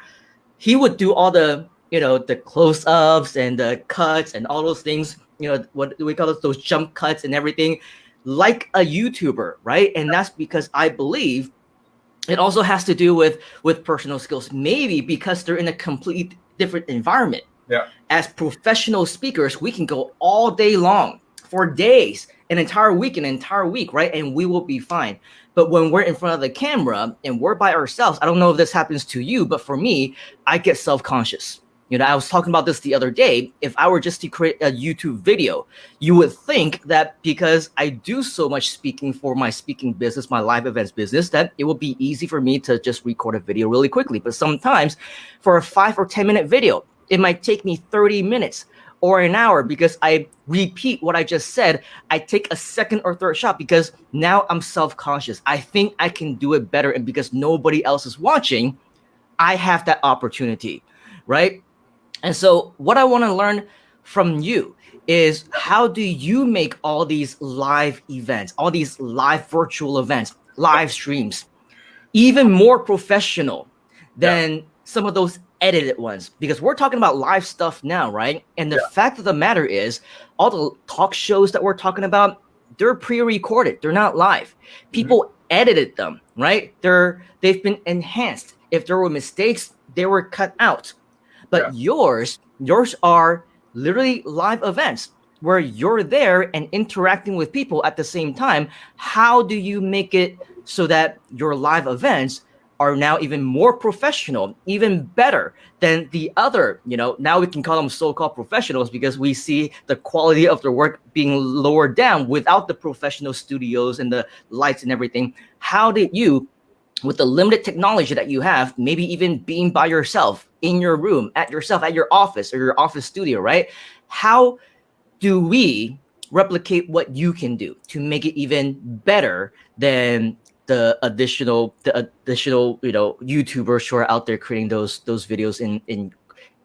he would do all the, you know, the close-ups and the cuts and all those things, you know, what do we call those jump cuts and everything, like a YouTuber, right? And that's because I believe it also has to do with personal skills, maybe because they're in a completely different environment. As professional speakers, we can go all day long, for days, an entire week, right? And we will be fine. But when we're in front of the camera and we're by ourselves, I don't know if this happens to you, but for me, I get self-conscious. You know, I was talking about this the other day. If I were just to create a YouTube video, you would think that because I do so much speaking for my speaking business, my live events business, that it would be easy for me to just record a video really quickly. But sometimes for a 5 or 10 minute video, it might take me 30 minutes or an hour because I repeat what I just said. I take a second or third shot because now I'm self-conscious. I think I can do it better. And because nobody else is watching, I have that opportunity, right? And so what I want to learn from you is, how do you make all these live events, all these live virtual events, live streams, even more professional than some of those edited ones? Because we're talking about live stuff now, right? And the fact of the matter is, all the talk shows that we're talking about, they're pre-recorded. They're not live. People edited them, right? They've been enhanced. If there were mistakes, they were cut out. But yours are literally live events where you're there and interacting with people at the same time. How do you make it so that your live events are now even more professional, even better than the other, now we can call them so-called professionals because we see the quality of their work being lowered down without the professional studios and the lights and everything. How did you, with the limited technology that you have, maybe even being by yourself in your room, at your office or your office studio, right? How do we replicate what you can do to make it even better than the additional YouTubers who are out there creating those videos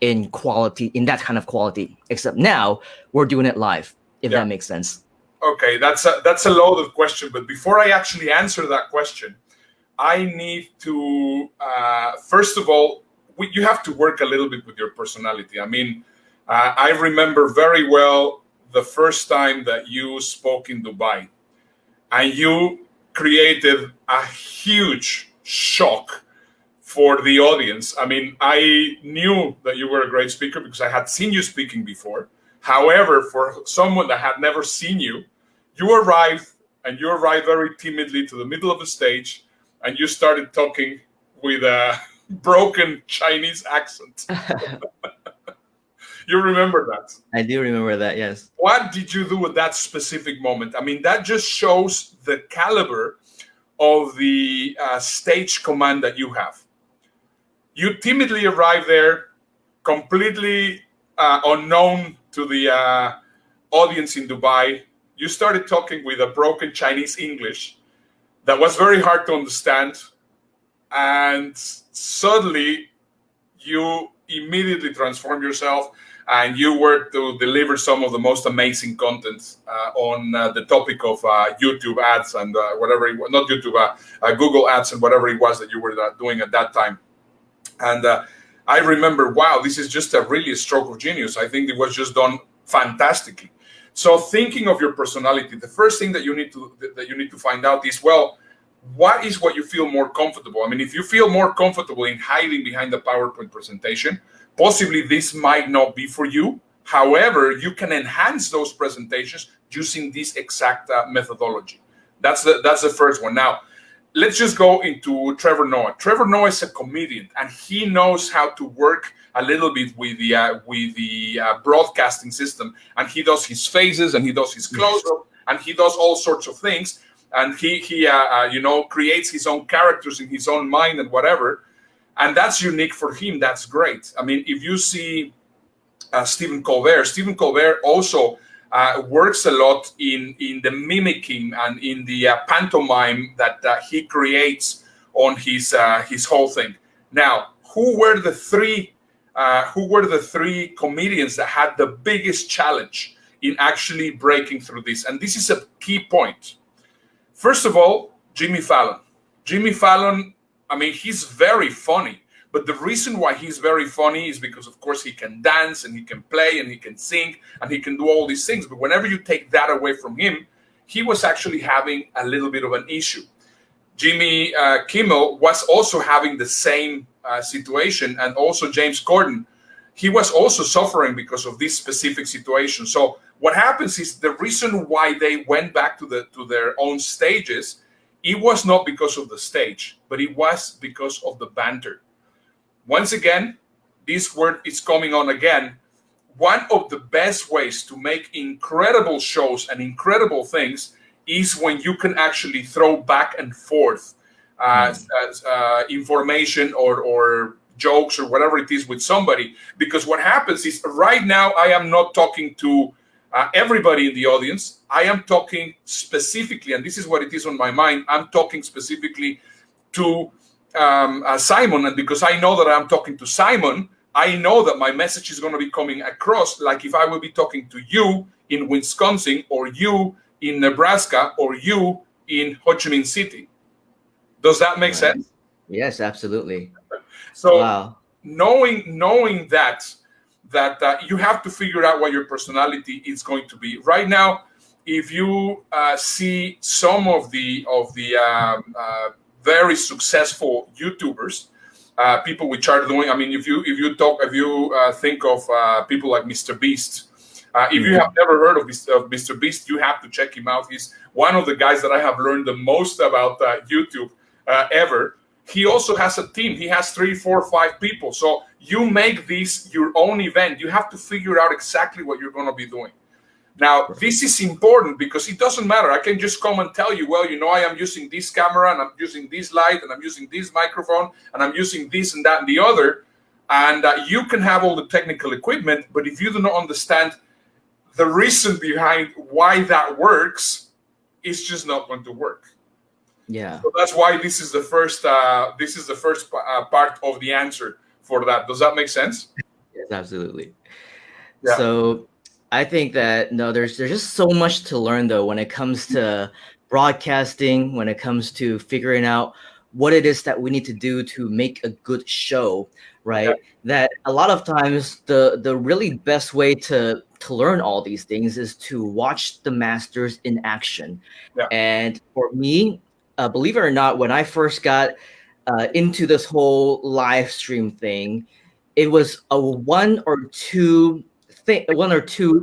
in quality, in that kind of quality? Except now we're doing it live, if that makes sense. Okay, that's a loaded question, but before I actually answer that question, I need to first of all, you have to work a little bit with your personality. I mean, I remember very well the first time that you spoke in Dubai, and you created a huge shock for the audience. I mean, I knew that you were a great speaker because I had seen you speaking before. However, for someone that had never seen you, you arrived very timidly to the middle of the stage, and you started talking with a broken Chinese accent. You remember that? I do remember that, yes. What did you do at that specific moment? I mean, that just shows the caliber of the stage command that you have. You timidly arrived there, completely unknown to the audience in Dubai. You started talking with a broken Chinese English that was very hard to understand. And suddenly, you immediately transformed yourself, and you were to deliver some of the most amazing content on the topic of YouTube ads and whatever it was, not YouTube, Google ads and whatever it was that you were doing at that time. And I remember, wow, this is just really a stroke of genius. I think it was just done fantastically. So thinking of your personality, the first thing that you need to find out is, well, what is what you feel more comfortable? I mean, if you feel more comfortable in hiding behind the PowerPoint presentation, possibly this might not be for you. However, you can enhance those presentations using this exact methodology. That's the first one. Now, let's just go into Trevor Noah. Trevor Noah is a comedian, and he knows how to work a little bit with the broadcasting system. And he does his faces, and he does his close-up, and he does all sorts of things. And he creates his own characters in his own mind and whatever. And that's unique for him. That's great. I mean, if you see Stephen Colbert also works a lot in the mimicking and in the pantomime that he creates on his whole thing. Now, who were the three comedians that had the biggest challenge in actually breaking through this? And this is a key point. First of all, Jimmy Fallon. Jimmy Fallon, I mean, he's very funny. But the reason why he's very funny is because, of course, he can dance and he can play and he can sing and he can do all these things. But whenever you take that away from him, he was actually having a little bit of an issue. Jimmy Kimmel was also having the same situation, and also James Corden. He was also suffering because of this specific situation. So what happens is the reason why they went back to their own stages, it was not because of the stage, but it was because of the banter. Once again, this word is coming on again. One of the best ways to make incredible shows and incredible things is when you can actually throw back and forth information or jokes or whatever it is with somebody. Because what happens is right now I am not talking to everybody in the audience. I am talking specifically, and this is what it is on my mind, I'm talking specifically to Simon, and because I know that I'm talking to Simon, I know that my message is going to be coming across like if I will be talking to you in Wisconsin, or you in Nebraska, or you in Ho Chi Minh City. Does that make sense? Yes, absolutely. So wow. knowing that you have to figure out what your personality is going to be. Right now, if you see some of the very successful YouTubers, people which are doing, I mean, if you think of people like Mr. Beast, if you have never heard of Mr. Beast, you have to check him out. He's one of the guys that I have learned the most about YouTube ever. he also has a team. He has 3, 4, 5 people. So you make this your own event. You have to figure out exactly what you're going to be doing. Now, this is important because it doesn't matter. I can just come and tell you, well, you know, I am using this camera and I'm using this light and I'm using this microphone and I'm using this and that and the other. And you can have all the technical equipment, but if you do not understand the reason behind why that works, it's just not going to work. Yeah. So that's why this is the first part of the answer for that. Does that make sense? Yes, absolutely. Yeah. So I think that there's just so much to learn though when it comes to broadcasting, when it comes to figuring out what it is that we need to do to make a good show, right? Yeah. That a lot of times the really best way to learn all these things is to watch the masters in action. Yeah. And for me, believe it or not, when I first got into this whole live stream thing, it was a one or two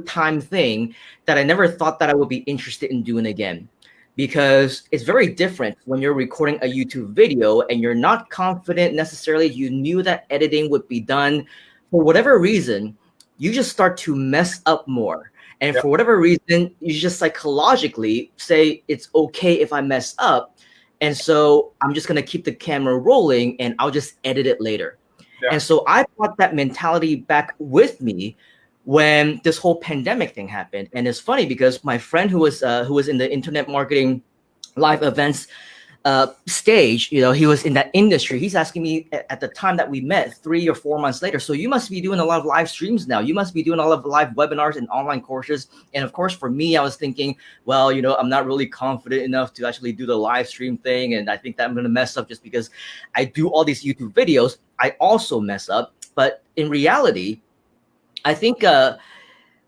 time thing that I never thought that I would be interested in doing again, because it's very different when you're recording a YouTube video and you're not confident necessarily. You knew that editing would be done. For whatever reason, you just start to mess up more. And for whatever reason, you just psychologically say it's okay if I mess up. And so I'm just going to keep the camera rolling and I'll just edit it later. Yeah. And so I brought that mentality back with me when this whole pandemic thing happened. And it's funny because my friend who was in the internet marketing live events stage, you know, he was in that industry. He's asking me at the time that we met 3 or 4 months later, so you must be doing a lot of live streams now. You must be doing a lot of live webinars and online courses. And of course, for me, I was thinking, well, you know, I'm not really confident enough to actually do the live stream thing. And I think that I'm going to mess up just because I do all these YouTube videos. I also mess up. But in reality, I think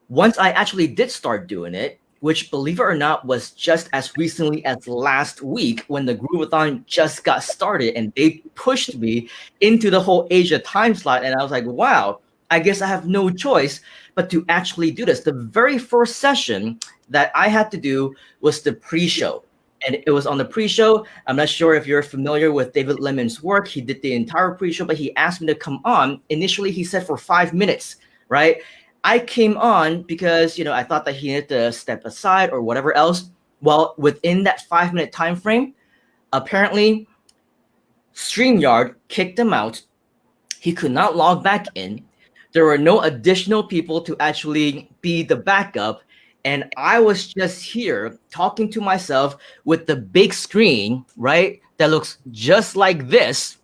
once I actually did start doing it, which, believe it or not, was just as recently as last week when the Grooveathon just got started and they pushed me into the whole Asia time slot. And I was like, wow, I guess I have no choice but to actually do this. The very first session that I had to do was the pre-show. And it was on the pre-show. I'm not sure if you're familiar with David Lemon's work. He did the entire pre-show, but he asked me to come on. Initially, he said for 5 minutes, right? I came on because, you know, I thought that he needed to step aside or whatever else. Well, within that 5-minute time frame, apparently StreamYard kicked him out. He could not log back in. There were no additional people to actually be the backup. And I was just here talking to myself with the big screen, right? That looks just like this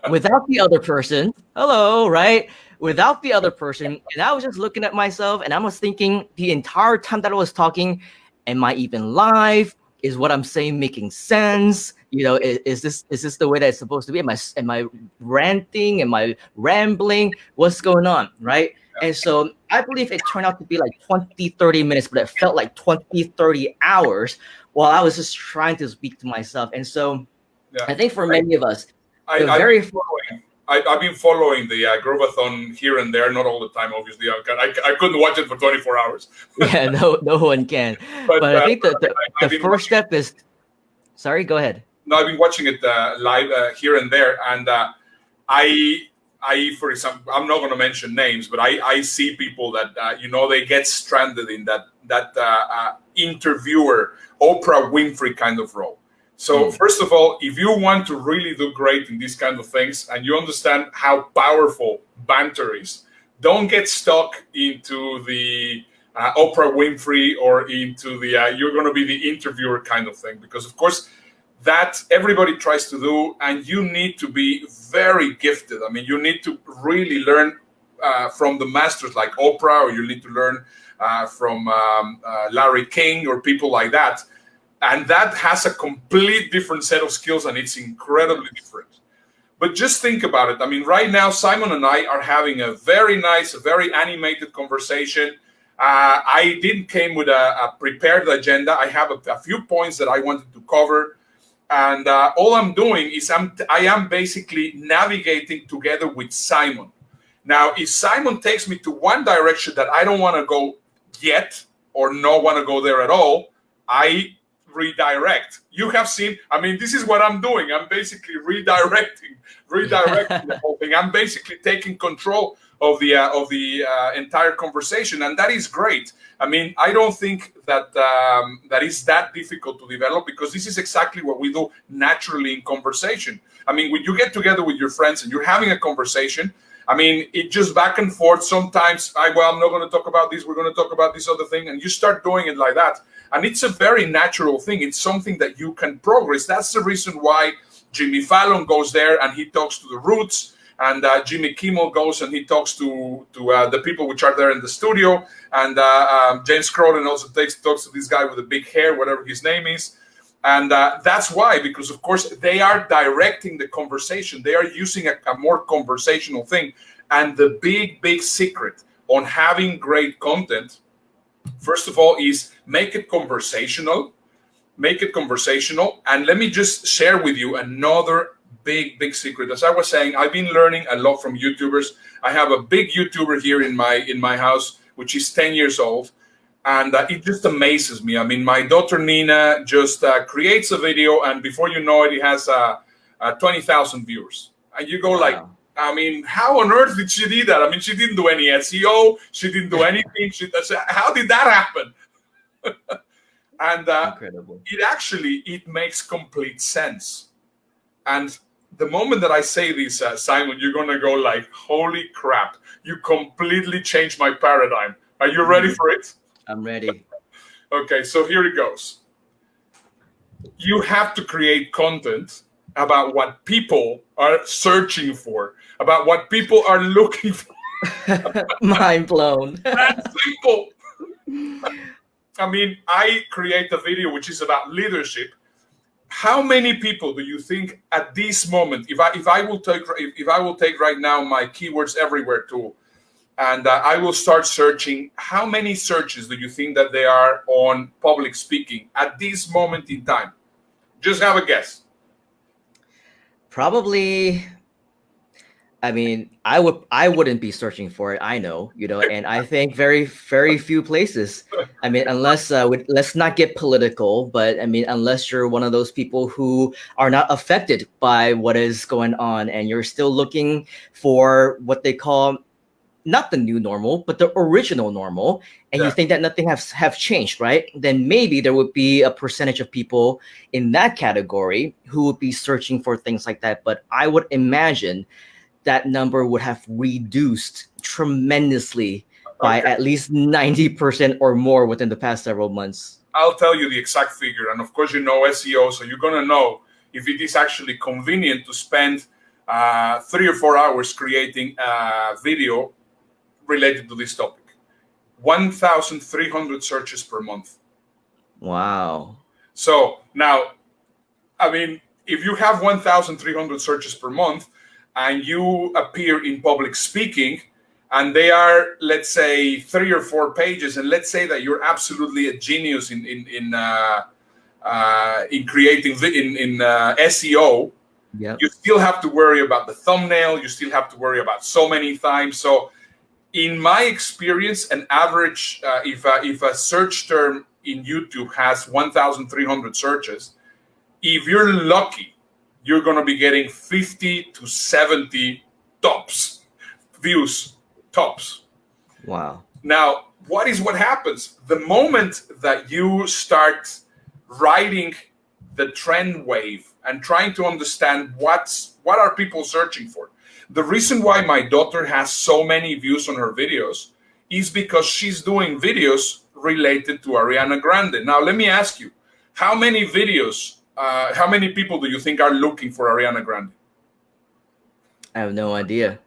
without the other person. Hello, right? Without the other person. And I was just looking at myself and I was thinking the entire time that I was talking, am I even live? Is what I'm saying making sense? You know, is this the way that it's supposed to be? Am I ranting? Am I rambling? What's going on, right? And so I believe it turned out to be like 20, 30 minutes, but it felt like 20, 30 hours while I was just trying to speak to myself. And so I think for many of us, I've been following the Grooveathon here and there, not all the time, obviously. I couldn't watch it for 24 hours. Yeah, no one can. But I think the first step is, sorry, go ahead. No, I've been watching it live here and there. And I, for example, I'm not going to mention names, but I see people that, you know, they get stranded in that interviewer, Oprah Winfrey kind of role. So first of all, if you want to really do great in these kind of things and you understand how powerful banter is, don't get stuck into the Oprah Winfrey or into the you're going to be the interviewer kind of thing, because of course that everybody tries to do, and you need to be very gifted. I mean, you need to really learn from the masters like Oprah, or you need to learn from Larry King or people like that. And that has a complete different set of skills, and it's incredibly different. But just think about it. I mean, right now, Simon and I are having a very nice, very animated conversation. I didn't came with a prepared agenda. I have a few points that I wanted to cover. And all I'm doing is I am basically navigating together with Simon. Now, if Simon takes me to one direction that I don't want to go yet or not want to go there at all, I redirect. You have seen, I mean, this is what I'm doing. I'm basically redirecting the whole thing. I'm basically taking control of the entire conversation, and that is great. I mean, I don't think that that is that difficult to develop, because this is exactly what we do naturally in conversation. I mean, when you get together with your friends and you're having a conversation, I mean, it just back and forth. Sometimes, well, I'm not going to talk about this. We're going to talk about this other thing. And you start doing it like that. And it's a very natural thing. It's something that you can progress. That's the reason why Jimmy Fallon goes there and he talks to the Roots. And Jimmy Kimmel goes and he talks to the people which are there in the studio. And James Corden also talks to this guy with the big hair, whatever his name is. And that's why, because of course they are directing the conversation. They are using a more conversational thing. And the big secret on having great content, first of all, is make it conversational. Make it conversational. And let me just share with you another big secret. As I was saying, I've been learning a lot from YouTubers. I have a big YouTuber here in my house, which is 10 years old. And it just amazes me. I mean, my daughter Nina just creates a video, and before you know it, it has 20,000 viewers. And you go like, I mean, how on earth did she do that? I mean, she didn't do any SEO. She didn't do anything. How did that happen? And incredible. It makes complete sense. And the moment that I say this, Simon, you're going to go like, holy crap. You completely changed my paradigm. Are you ready for it? I'm ready. Okay, so here it goes. You have to create content about what people are searching for, about what people are looking for. Mind blown. That's simple. I mean, I create a video which is about leadership. How many people do you think at this moment, if I will take right now my keywords everywhere tool, and I will start searching, how many searches do you think that they are on public speaking at this moment in time? Just have a guess. Probably, I mean, I wouldn't be searching for it. I know, and I think very few places. I mean, unless let's not get political, but I mean, unless you're one of those people who are not affected by what is going on, and you're still looking for what they call not the new normal, but the original normal, and you think that nothing have changed, right? Then maybe there would be a percentage of people in that category who would be searching for things like that. But I would imagine that number would have reduced tremendously by at least 90% or more within the past several months. I'll tell you the exact figure. And of course, you know SEO, so you're going to know if it is actually convenient to spend 3 or 4 hours creating a video related to this topic. 1,300 searches per month. Wow. So now, I mean, if you have 1,300 searches per month and you appear in public speaking, and they are, let's say, 3 or 4 pages, and let's say that you're absolutely a genius in creating SEO, you still have to worry about the thumbnail. You still have to worry about so many times. So in my experience, an average, if a search term in YouTube has 1,300 searches, if you're lucky, you're going to be getting 50 to 70 tops, views, tops. Wow. Now, what happens? The moment that you start riding the trend wave and trying to understand what are people searching for. The reason why my daughter has so many views on her videos is because she's doing videos related to Ariana Grande. Now, let me ask you, how many videos, how many people do you think are looking for Ariana Grande? I have no idea.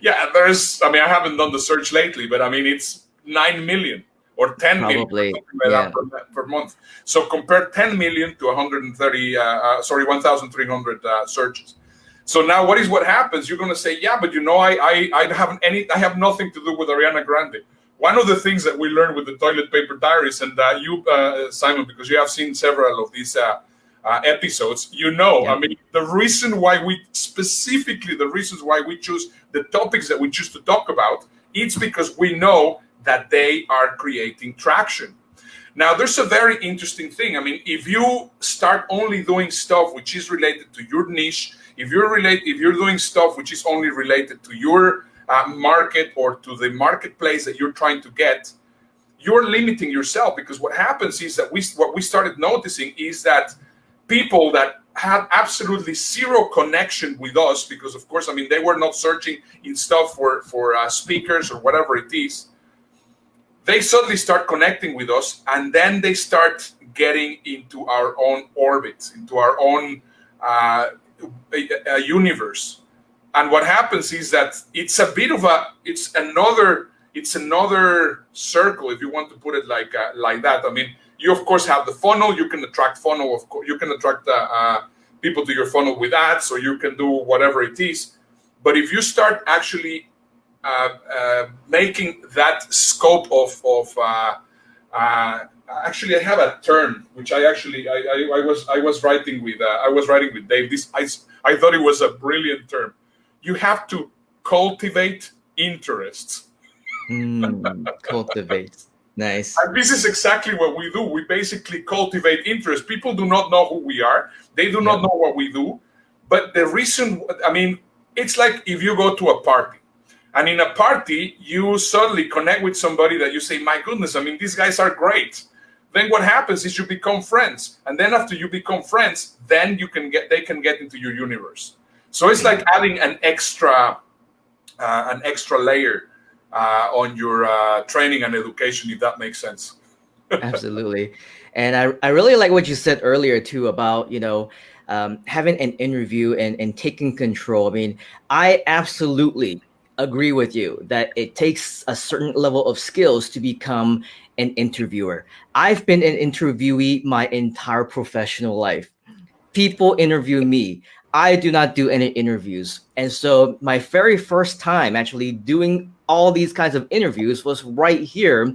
Yeah, I haven't done the search lately, but I mean, it's 9 million or 10 Probably, million per month. So compare 10 million to 1,300 searches. So now what happens? You're going to say, yeah, but I have nothing to do with Ariana Grande. One of the things that we learned with the Toilet Paper Diaries, and you, Simon, because you have seen several of these episodes, I mean, the reasons why we choose the topics that we choose to talk about, it's because we know that they are creating traction. Now, there's a very interesting thing. I mean, if you start only doing stuff which is related to your niche, if you're doing stuff which is only related to your market or to the marketplace that you're trying to get, you're limiting yourself, because what happens is that what we started noticing is that people that had absolutely zero connection with us, because of course, I mean, they were not searching in stuff for speakers or whatever it is, they suddenly start connecting with us, and then they start getting into our own orbit, into our own universe. And what happens is that it's another circle, if you want to put it like that. I mean, you of course have the funnel. You can attract funnel. Of course, you can attract people to your funnel with ads, or you can do whatever it is. But if you start actually making that scope of actually, I have a term which I was writing with Dave. I thought it was a brilliant term. You have to cultivate interests. Cultivate. Nice. And this is exactly what we do. We basically cultivate interest. People do not know who we are. They do not know what we do. But the reason, I mean, it's like if you go to a party, and in a party, you suddenly connect with somebody that you say, my goodness, I mean, these guys are great. Then what happens is you become friends. And then after you become friends, then they can get into your universe. So it's like adding an extra layer on your training and education, if that makes sense. Absolutely. And I really like what you said earlier too about, having an interview and taking control. I mean, I absolutely agree with you that it takes a certain level of skills to become an interviewer. I've been an interviewee my entire professional life. People interview me. I do not do any interviews. And so my very first time actually doing all these kinds of interviews was right here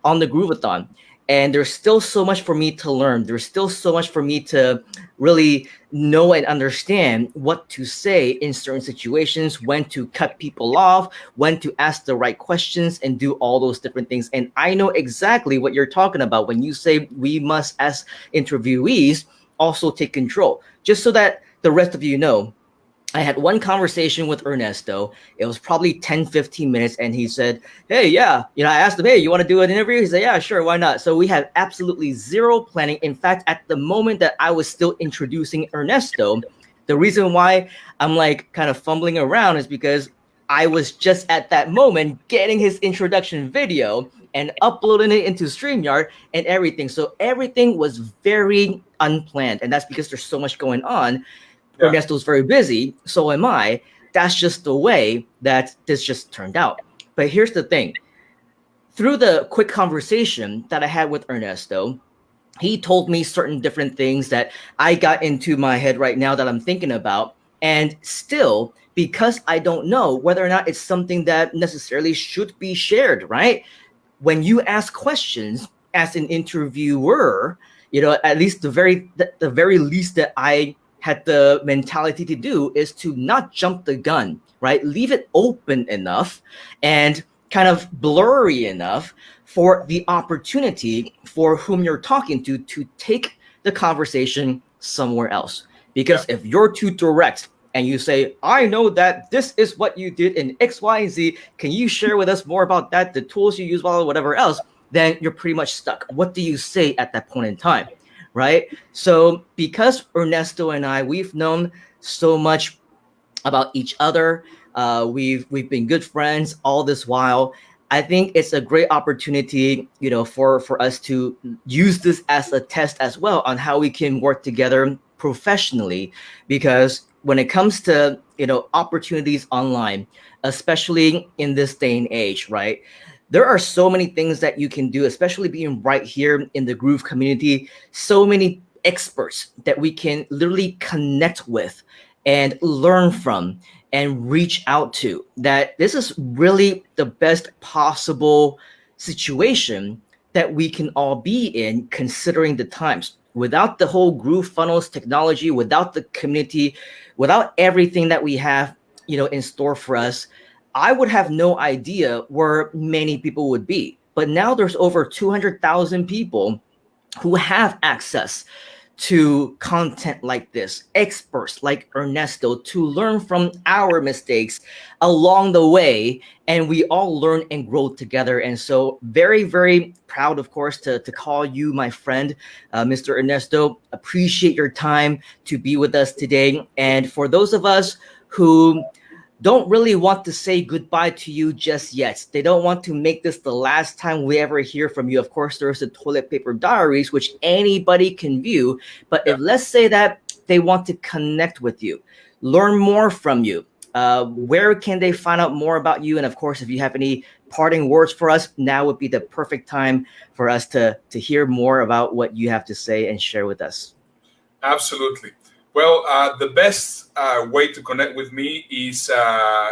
on the Grooveathon. And there's still so much for me to learn. There's still so much for me to really know and understand what to say in certain situations, when to cut people off, when to ask the right questions and do all those different things. And I know exactly what you're talking about when you say we must, as interviewees, also take control. Just so that the rest of you know, I had one conversation with Ernesto. It was probably 10, 15 minutes. And he said, hey, yeah, I asked him, hey, you want to do an interview? He said, yeah, sure. Why not? So we had absolutely zero planning. In fact, at the moment that I was still introducing Ernesto, the reason why I'm like kind of fumbling around is because I was just at that moment getting his introduction video and uploading it into StreamYard and everything. So everything was very unplanned. And that's because there's so much going on. Yeah. Ernesto's very busy, so am I. That's just the way that this just turned out. But here's the thing. Through the quick conversation that I had with Ernesto, he told me certain different things that I got into my head right now that I'm thinking about. And still, because I don't know whether or not it's something that necessarily should be shared, right? When you ask questions as an interviewer, at least the very least that I had the mentality to do is to not jump the gun, right? Leave it open enough and kind of blurry enough for the opportunity for whom you're talking to take the conversation somewhere else. Because if you're too direct and you say, I know that this is what you did in X, Y, and Z, can you share with us more about that, the tools you use, whatever else, then you're pretty much stuck. What do you say at that point in time? Right? So because Ernesto and I, we've known so much about each other. We've been good friends all this while. I think it's a great opportunity, for us to use this as a test as well on how we can work together professionally. Because when it comes to, opportunities online, especially in this day and age, right? There are so many things that you can do, especially being right here in the Groove community. So many experts that we can literally connect with and learn from and reach out to. That this is really the best possible situation that we can all be in, considering the times. Without the whole GrooveFunnels technology, without the community, without everything that we have, in store for us, I would have no idea where many people would be. But now there's over 200,000 people who have access to content like this, experts like Ernesto, to learn from our mistakes along the way, and we all learn and grow together. And so very, very proud, of course, to call you my friend, Mr. Ernesto. Appreciate your time to be with us today. And for those of us who don't really want to say goodbye to you just yet, they don't want to make this the last time we ever hear from you. Of course, there's the toilet paper diaries, which anybody can view. But if, let's say that they want to connect with you, learn more from you, where can they find out more about you? And of course, if you have any parting words for us, now would be the perfect time for us to hear more about what you have to say and share with us. Absolutely. Well, the best way to connect with me is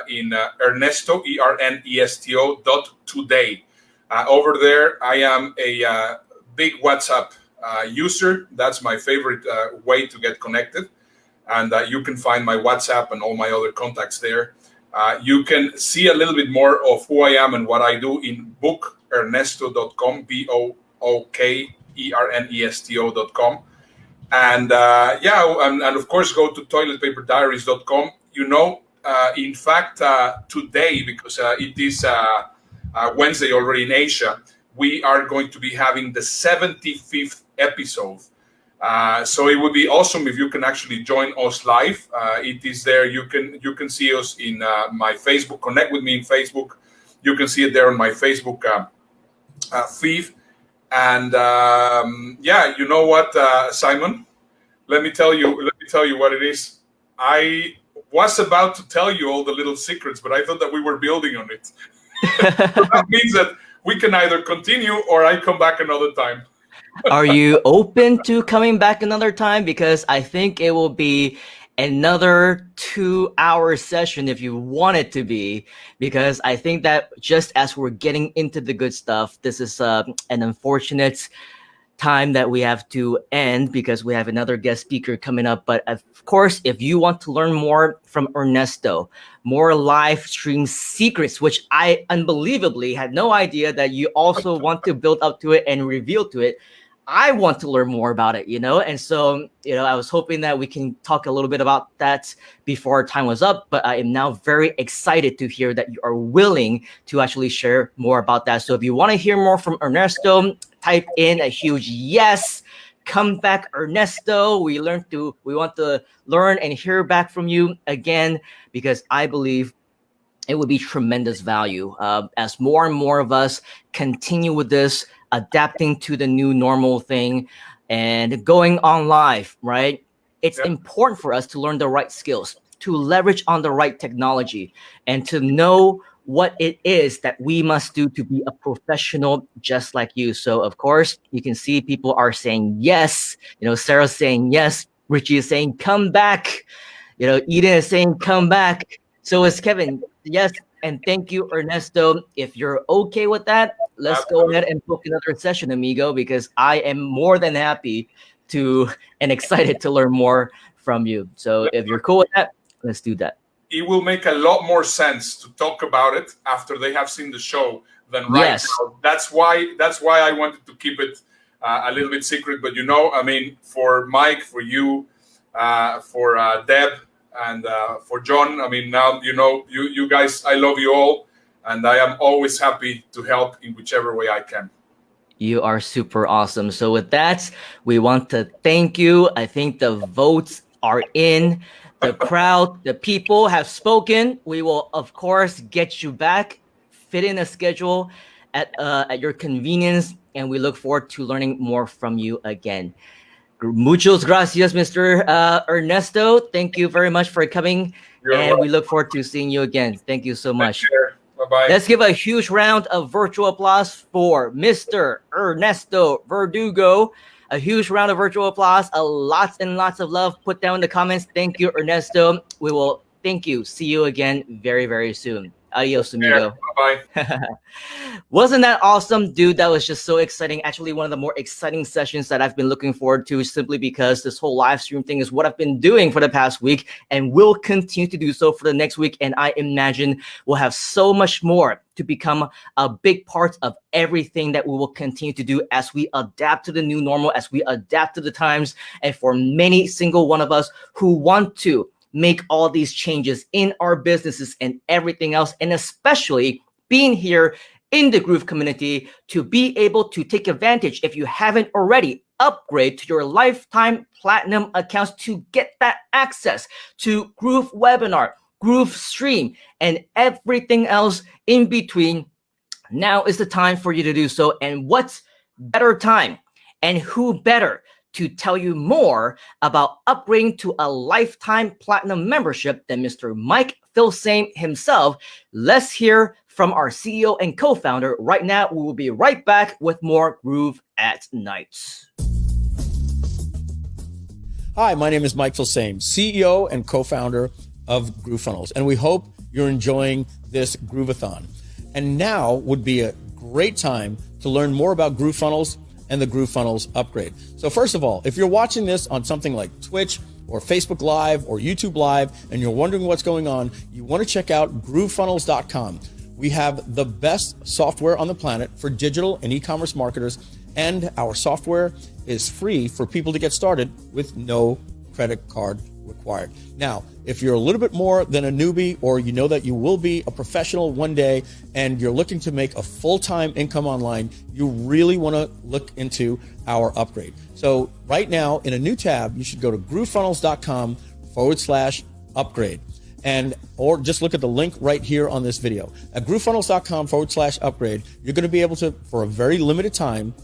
in Ernesto, ERNESTO.today. Over there, I am a big WhatsApp user. That's my favorite way to get connected. And you can find my WhatsApp and all my other contacts there. You can see a little bit more of who I am and what I do in bookernesto.com, BOOKERNESTO.com. And and of course, go to toiletpaperdiaries.com. In fact, today, because it is Wednesday already in Asia, we are going to be having the 75th episode. So it would be awesome if you can actually join us live. It is there. You can see us in my Facebook. Connect with me in Facebook. You can see it there on my Facebook feed. And you know what, Simon? Let me tell you what it is. I was about to tell you all the little secrets, but I thought that we were building on it. So that means that we can either continue or I come back another time. Are you open to coming back another time? Because I think it will be another 2-hour session if you want it to be, because I think that just as we're getting into the good stuff, this is an unfortunate time that we have to end because we have another guest speaker coming up. But of course, if you want to learn more from Ernesto, more live stream secrets, which I unbelievably had no idea that you also want to build up to it and reveal to it, I want to learn more about it, and so, I was hoping that we can talk a little bit about that before our time was up, but I am now very excited to hear that you are willing to actually share more about that. So if you want to hear more from Ernesto, type in a huge yes. Come back, Ernesto. We want to learn and hear back from you again, because I believe it would be tremendous value as more and more of us continue with this, adapting to the new normal thing and going on live, right? It's important for us to learn the right skills, to leverage on the right technology, and to know what it is that we must do to be a professional just like you. So, of course, you can see people are saying yes. Sarah's saying yes. Richie is saying, come back. Eden is saying, come back. So is Kevin. Yes. And thank you, Ernesto. If you're okay with that, let's go ahead and book another session, amigo, because I am more than happy to and excited to learn more from you. So if you're cool with that, let's do that. It will make a lot more sense to talk about it after they have seen the show than right now. That's why I wanted to keep it a little bit secret. But for Mike, for you, for Deb, and for John, now you guys, I love you all, and I am always happy to help in whichever way I can. You are super awesome. So with that, we want to thank you. I think the votes are in. The crowd, the people have spoken. We will, of course, get you back, fit in a schedule at your convenience, and we look forward to learning more from you again. Muchas gracias, Mr. Ernesto. Thank you very much for coming, and we look forward to seeing you again. Thank you so much. Bye-bye. Let's give a huge round of virtual applause for Mr. Ernesto Verdugo. A huge round of virtual applause. Lots and lots of love. Put down in the comments. Thank you, Ernesto. We will thank you. See you again very, very soon. Adios, amigo. Bye-bye. Wasn't that awesome, dude? That was just so exciting. Actually, one of the more exciting sessions that I've been looking forward to, simply because this whole live stream thing is what I've been doing for the past week and will continue to do so for the next week. And I imagine we'll have so much more to become a big part of everything that we will continue to do as we adapt to the new normal, as we adapt to the times. And for many single one of us who want to make all these changes in our businesses and everything else, and especially being here in the Groove community to be able to take advantage, if you haven't already, upgrade to your lifetime platinum accounts to get that access to Groove Webinar, Groove Stream, and everything else in between. Now is the time for you to do so. And what's better time and who better to tell you more about upgrading to a lifetime platinum membership than Mr. Mike Filsaime himself. Let's hear from our CEO and co-founder. Right now, we will be right back with more Groove at Night. Hi, my name is Mike Filsaime, CEO and co-founder of GrooveFunnels, and we hope you're enjoying this Grooveathon. And now would be a great time to learn more about GrooveFunnels and the GrooveFunnels upgrade. So first of all, if you're watching this on something like Twitch or Facebook Live or YouTube Live, and you're wondering what's going on, you want to check out GrooveFunnels.com. We have the best software on the planet for digital and e-commerce marketers, and our software is free for people to get started with no credit card required. Now, if you're a little bit more than a newbie, or you know that you will be a professional one day and you're looking to make a full-time income online, you really want to look into our upgrade. So right now in a new tab, you should go to groovefunnels.com/upgrade. Or just look at the link right here on this video. At groovefunnels.com/upgrade, you're going to be able to, for a very limited time,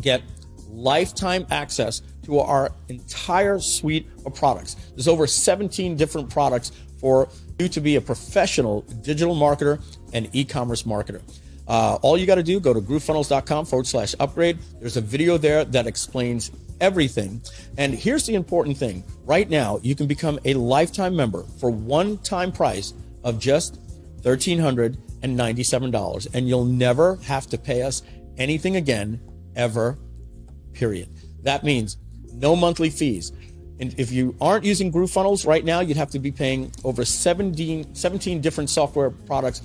get lifetime access to our entire suite of products. There's over 17 different products for you to be a professional digital marketer and e-commerce marketer. All you got to do, go to groovefunnels.com/upgrade. There's a video there that explains everything. And here's the important thing. Right now, you can become a lifetime member for one-time price of just $1,397, and you'll never have to pay us anything again, ever, period. That means no monthly fees. And if you aren't using GrooveFunnels right now, you'd have to be paying over 17 different software products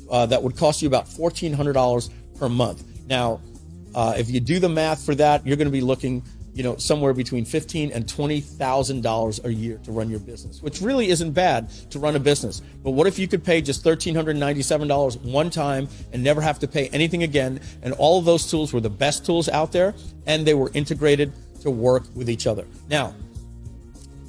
that would cost you about $1,400 per month. Now, if you do the math for that, you're going to be looking, somewhere between $15,000 and $20,000 a year to run your business, which really isn't bad to run a business. But what if you could pay just $1,397 one time and never have to pay anything again? And all of those tools were the best tools out there, and they were integrated to work with each other. Now,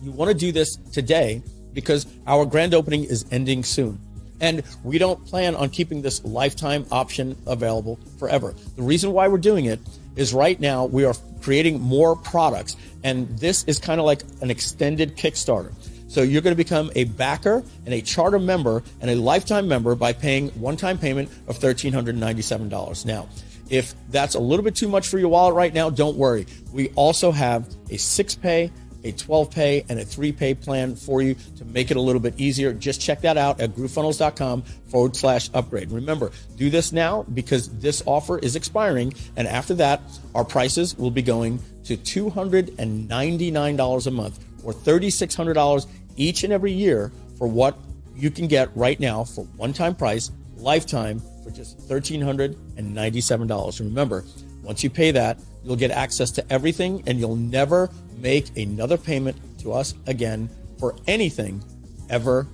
you want to do this today because our grand opening is ending soon. And we don't plan on keeping this lifetime option available forever. The reason why we're doing it is right now we are creating more products, and this is kind of like an extended Kickstarter. So you're going to become a backer and a charter member and a lifetime member by paying one-time payment of $1,397. Now, if that's a little bit too much for your wallet right now, don't worry. We also have a 6-pay, a 12-pay, and a 3-pay plan for you to make it a little bit easier. Just check that out at groovefunnels.com/upgrade. Remember, do this now because this offer is expiring, and after that, our prices will be going to $299 a month, or $3,600 each and every year for what you can get right now for one-time price, lifetime, for just $1,397. Remember, once you pay that, you'll get access to everything, and you'll never make another payment to us again for anything ever,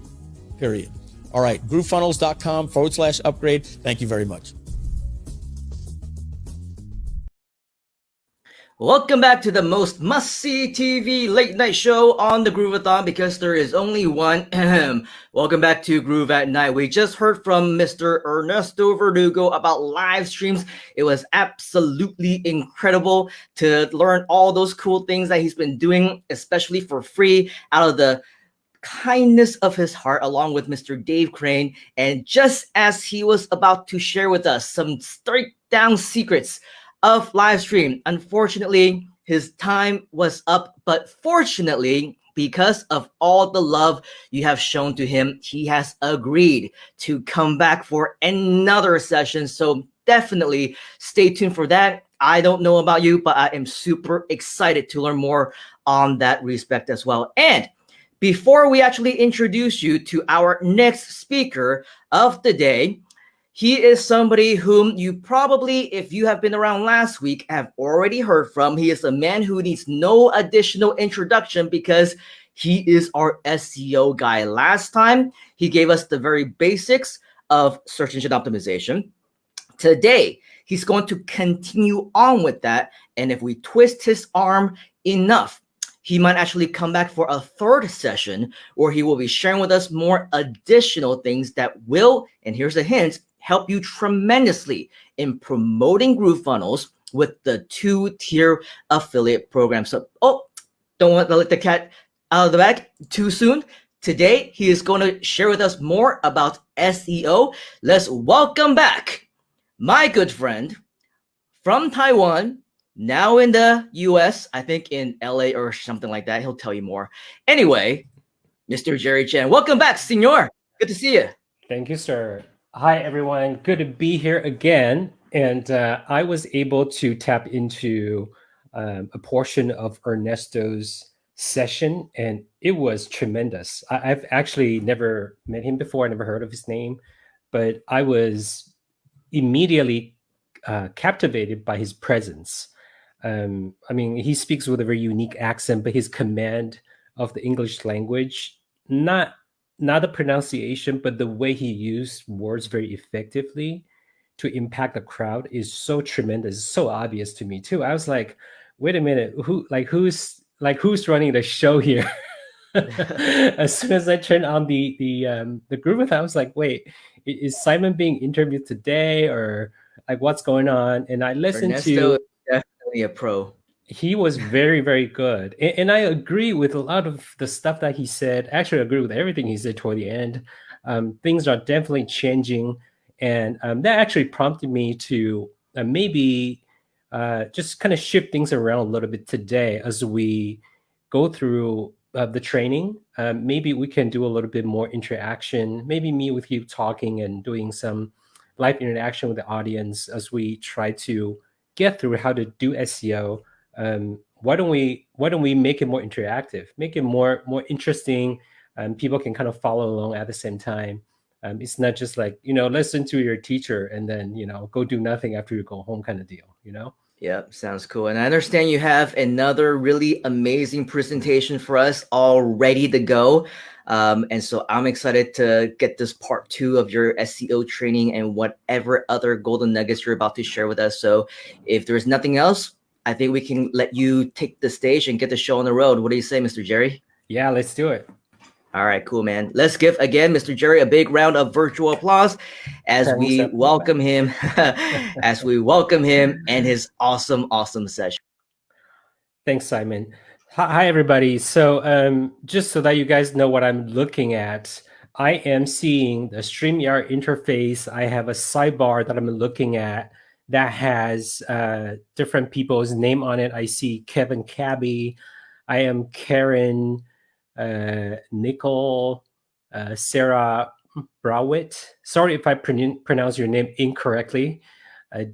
period. All right, groovefunnels.com/upgrade. Thank you very much. Welcome back to the most must-see TV late night show on the Grooveathon, because there is only one. Welcome back to Groove at Night. We just heard from Mr. Ernesto Verdugo about live streams. It was absolutely incredible to learn all those cool things that he's been doing, especially for free, out of the kindness of his heart, along with Mr. Dave Crane. And just as he was about to share with us some straight down secrets of live stream, unfortunately his time was up, but fortunately, because of all the love you have shown to him, he has agreed to come back for another session. So definitely stay tuned for that. I don't know about you, but I am super excited to learn more on that respect as well. And before we actually introduce you to our next speaker of the day, he is somebody whom you probably, if you have been around last week, have already heard from. He is a man who needs no additional introduction because he is our SEO guy. Last time, he gave us the very basics of search engine optimization. Today, he's going to continue on with that. And if we twist his arm enough, he might actually come back for a third session where he will be sharing with us more additional things that will, and here's a hint, help you tremendously in promoting GrooveFunnels with the 2-tier affiliate program. So, don't want to let the cat out of the bag too soon. Today, he is going to share with us more about SEO. Let's welcome back my good friend from Taiwan, now in the US, I think in LA or something like that. He'll tell you more. Anyway, Mr. Jerry Chen, welcome back, senor. Good to see you. Thank you, sir. Hi, everyone. Good to be here again. And I was able to tap into a portion of Ernesto's session, and it was tremendous. I've actually never met him before. I never heard of his name, but I was immediately captivated by his presence. I mean, he speaks with a very unique accent, but his command of the English language, not the pronunciation, but the way he used words very effectively to impact the crowd is so tremendous. It's so obvious to me too. I was like, wait a minute, who's running the show here? As soon as I turned on the Grooveathon, I was like, wait, is Simon being interviewed today, or like what's going on? And I listened Ernesto to. is definitely a pro. He was very, very good. And I agree with a lot of the stuff that he said. Actually, I agree with everything he said toward the end. Things are definitely changing. And that actually prompted me to maybe just kind of shift things around a little bit today as we go through the training. Maybe we can do a little bit more interaction, maybe me with you talking and doing some live interaction with the audience as we try to get through how to do SEO. Why don't we make it more interactive, make it more interesting? People can kind of follow along at the same time. It's not just like, listen to your teacher and then, go do nothing after you go home kind of deal, Yep, sounds cool. And I understand you have another really amazing presentation for us all ready to go. And so I'm excited to get this part 2 of your SEO training and whatever other golden nuggets you're about to share with us. So if there's nothing else, I think we can let you take the stage and get the show on the road. What do you say, Mr. Jerry? Yeah, let's do it. All right, cool, man. Let's give, again, Mr. Jerry a big round of virtual applause as we welcome him, and his awesome session. Thanks, Simon. Hi, everybody. So just so that you guys know what I'm looking at, I am seeing the StreamYard interface. I have a sidebar that I'm looking at that has different people's name on it. I see Kevin Cabby. I am Karen Nicole, Sarah Browit. Sorry if I pronounce your name incorrectly.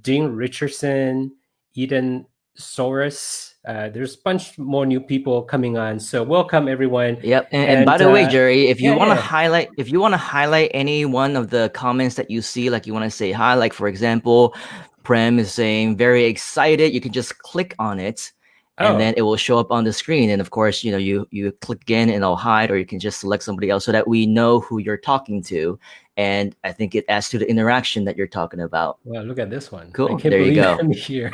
Dean Richardson, Eden Soros. There's a bunch more new people coming on. So welcome everyone. Yep. And by the way, Jerry, if you want to highlight any one of the comments that you see, like you want to say hi, like for example, Prem is saying very excited. You can just click on it. And then it will show up on the screen. And of course, you click again and it'll hide, or you can just select somebody else so that we know who you're talking to. And I think it adds to the interaction that you're talking about. Well, look at this one. Cool. There you go. I'm here.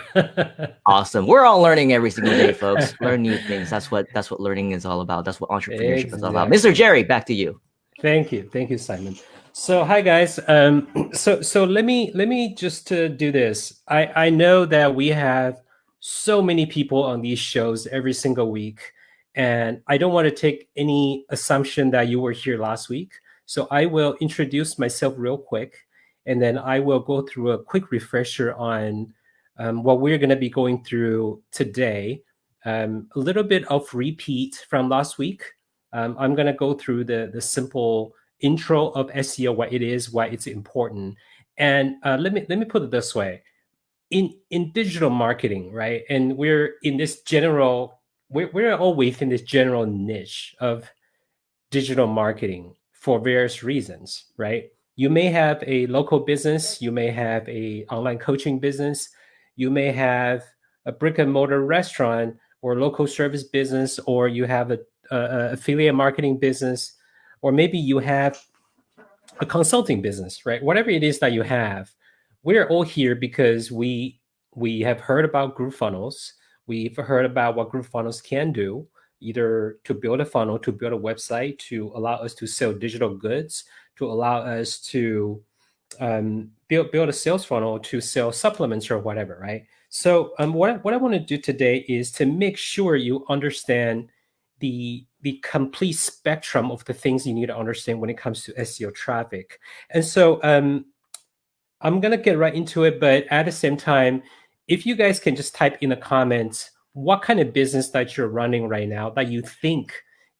Awesome. We're all learning every single day, folks. Learn new things. That's what learning is all about. That's what entrepreneurship is all about. Mr. Jerry, back to you. Thank you, Simon. So hi guys. So let me just do this. I know that we have so many people on these shows every single week, and I don't want to take any assumption that you were here last week. So I will introduce myself real quick, and then I will go through a quick refresher on what we're going to be going through today. A little bit of repeat from last week, I'm going to go through the simple intro of SEO, what it is, why it's important. And let me put it this way. In digital marketing, right? And we're in this general, we're all within this general niche of digital marketing for various reasons, right? You may have a local business, you may have a online coaching business, you may have a brick and mortar restaurant or local service business, or you have a affiliate marketing business, or maybe you have a consulting business, right? Whatever it is that you have, we're all here because we have heard about GrooveFunnels. We've heard about what GrooveFunnels can do, either to build a funnel, to build a website, to allow us to sell digital goods, to allow us to build a sales funnel to sell supplements or whatever, right? So what I want to do today is to make sure you understand the complete spectrum of the things you need to understand when it comes to SEO traffic. And so I'm going to get right into it, but at the same time, if you guys can just type in the comments what kind of business that you're running right now that you think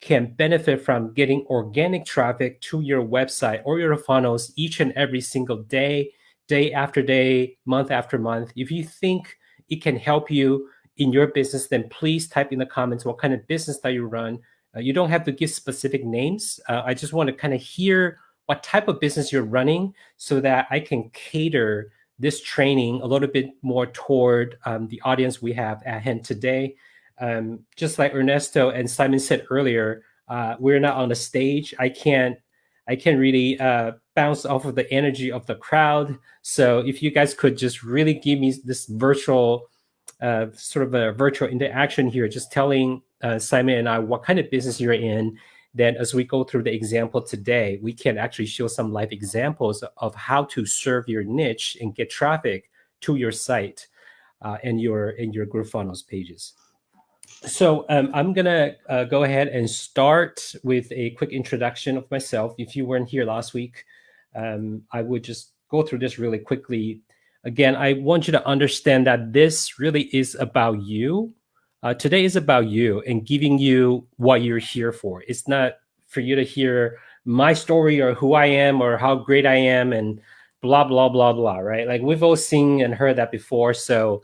can benefit from getting organic traffic to your website or your funnels each and every single day, day after day, month after month. If you think it can help you in your business, then please type in the comments what kind of business that you run. You don't have to give specific names. I just want to kind of hear what type of business you're running so that I can cater this training a little bit more toward the audience we have at hand today. Just like Ernesto and Simon said earlier, we're not on the stage. I can't really bounce off of the energy of the crowd. So if you guys could just really give me this virtual, sort of a virtual interaction here, just telling Simon and I what kind of business you're in, then as we go through the example today, we can actually show some live examples of how to serve your niche and get traffic to your site and your GrooveFunnels pages. So I'm gonna go ahead and start with a quick introduction of myself. If you weren't here last week, I would just go through this really quickly. Again, I want you to understand that this really is about you. Today is about you and giving you what you're here for. It's not for you to hear my story or who I am or how great I am and blah, blah, blah, blah, right? Like we've all seen and heard that before. So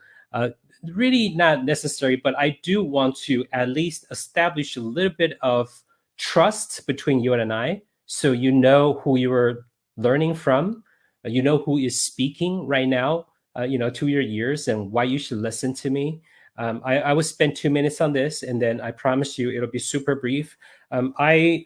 really not necessary, but I do want to at least establish a little bit of trust between you and I. So you know who you are learning from, you know who is speaking right now, to your ears and why you should listen to me. I will spend 2 minutes on this, and then I promise you it'll be super brief. I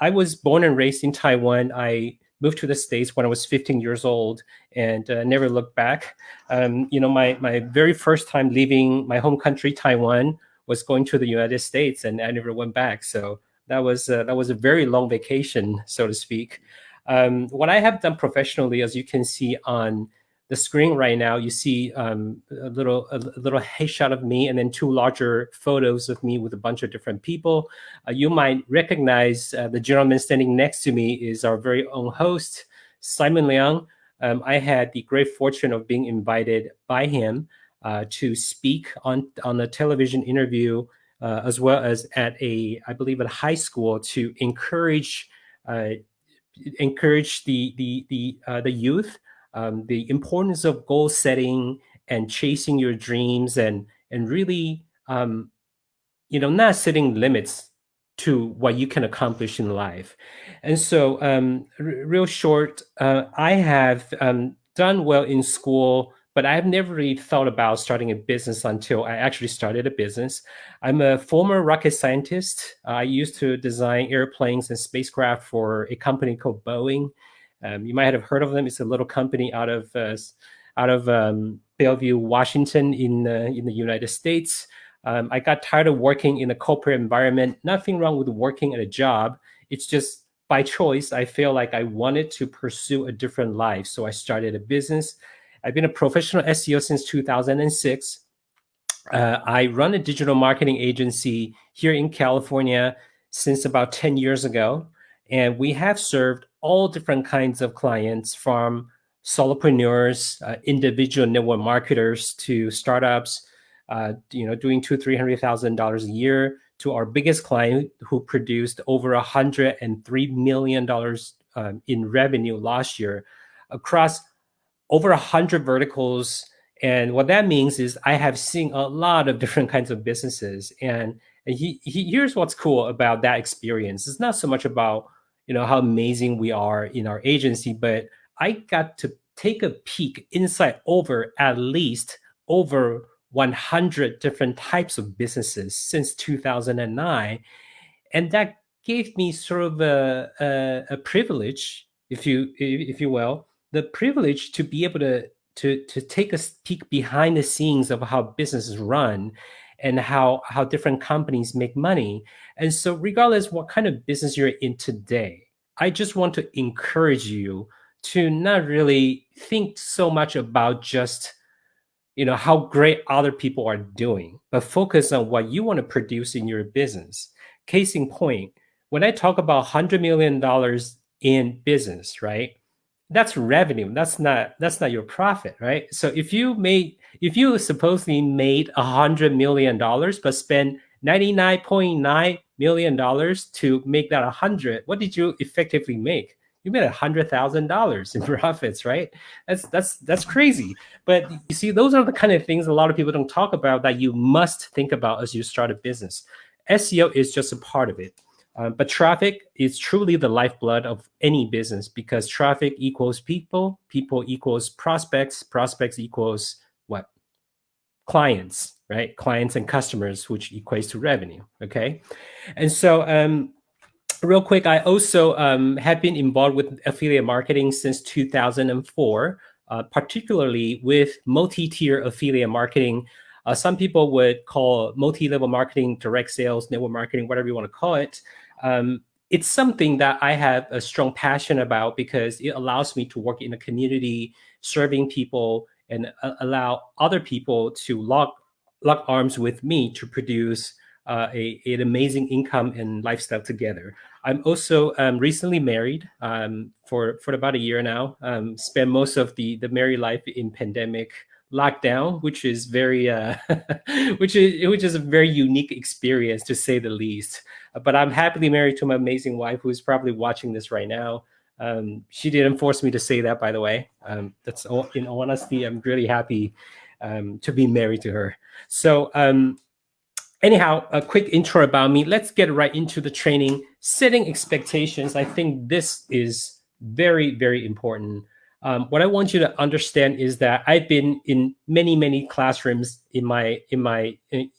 was born and raised in Taiwan. I moved to the States when I was 15 years old and never looked back. My very first time leaving my home country, Taiwan, was going to the United States, and I never went back. So that was a very long vacation, so to speak. What I have done professionally, as you can see on the screen right now, you see a little headshot of me and then two larger photos of me with a bunch of different people. You might recognize the gentleman standing next to me is our very own host, Simon Liang. I had the great fortune of being invited by him to speak on a television interview, as well as at I believe at a high school, to encourage the youth. The importance of goal setting and chasing your dreams and really, not setting limits to what you can accomplish in life. And so real short, I have done well in school, but I've never really thought about starting a business until I actually started a business. I'm a former rocket scientist. I used to design airplanes and spacecraft for a company called Boeing. You might have heard of them. It's a little company out of Bellevue, Washington, in the United States. I got tired of working in a corporate environment. Nothing wrong with working at a job. It's just by choice. I feel like I wanted to pursue a different life, so I started a business. I've been a professional SEO since 2006. I run a digital marketing agency here in California since about 10 years ago. And we have served all different kinds of clients, from solopreneurs, individual network marketers, to startups, doing $200,000-$300,000 a year, to our biggest client who produced over $103 million in revenue last year across over 100 verticals. And what that means is I have seen a lot of different kinds of businesses. And here's what's cool about that experience. It's not so much about, you know, how amazing we are in our agency, but I got to take a peek inside over at least over 100 different types of businesses since 2009. And that gave me sort of a privilege, if you will, the privilege to be able to take a peek behind the scenes of how businesses run and how different companies make money. And so regardless what kind of business you're in today, I just want to encourage you to not really think so much about just, you know, how great other people are doing, but focus on what you want to produce in your business. Case in point, when I talk about $100 million in business, right? That's revenue. That's not your profit, right? So if you supposedly made $100 million, but spend $99.9 million to make that 100, what did you effectively make? You made $100,000 in profits, right? That's crazy. But you see, those are the kind of things a lot of people don't talk about that you must think about as you start a business. SEO is just a part of it. But traffic is truly the lifeblood of any business, because traffic equals people, people equals prospects, prospects equals what? Clients, right? Clients and customers, which equates to revenue, okay? And so real quick, I also have been involved with affiliate marketing since 2004, particularly with multi-tier affiliate marketing. Some people would call multi-level marketing, direct sales, network marketing, whatever you want to call it. It's something that I have a strong passion about because it allows me to work in a community, serving people, and allow other people to lock arms with me to produce an amazing income and lifestyle together. I'm also recently married for about a year now. Spent most of the married life in pandemic lockdown, which is very which is a very unique experience, to say the least. But I'm happily married to my amazing wife, who's probably watching this right now. She didn't force me to say that, by the way. That's all, in all honesty, I'm really happy to be married to her. So anyhow, a quick intro about me. Let's get right into the training. Setting expectations. I think this is very, very important. What I want you to understand is that I've been in many classrooms in my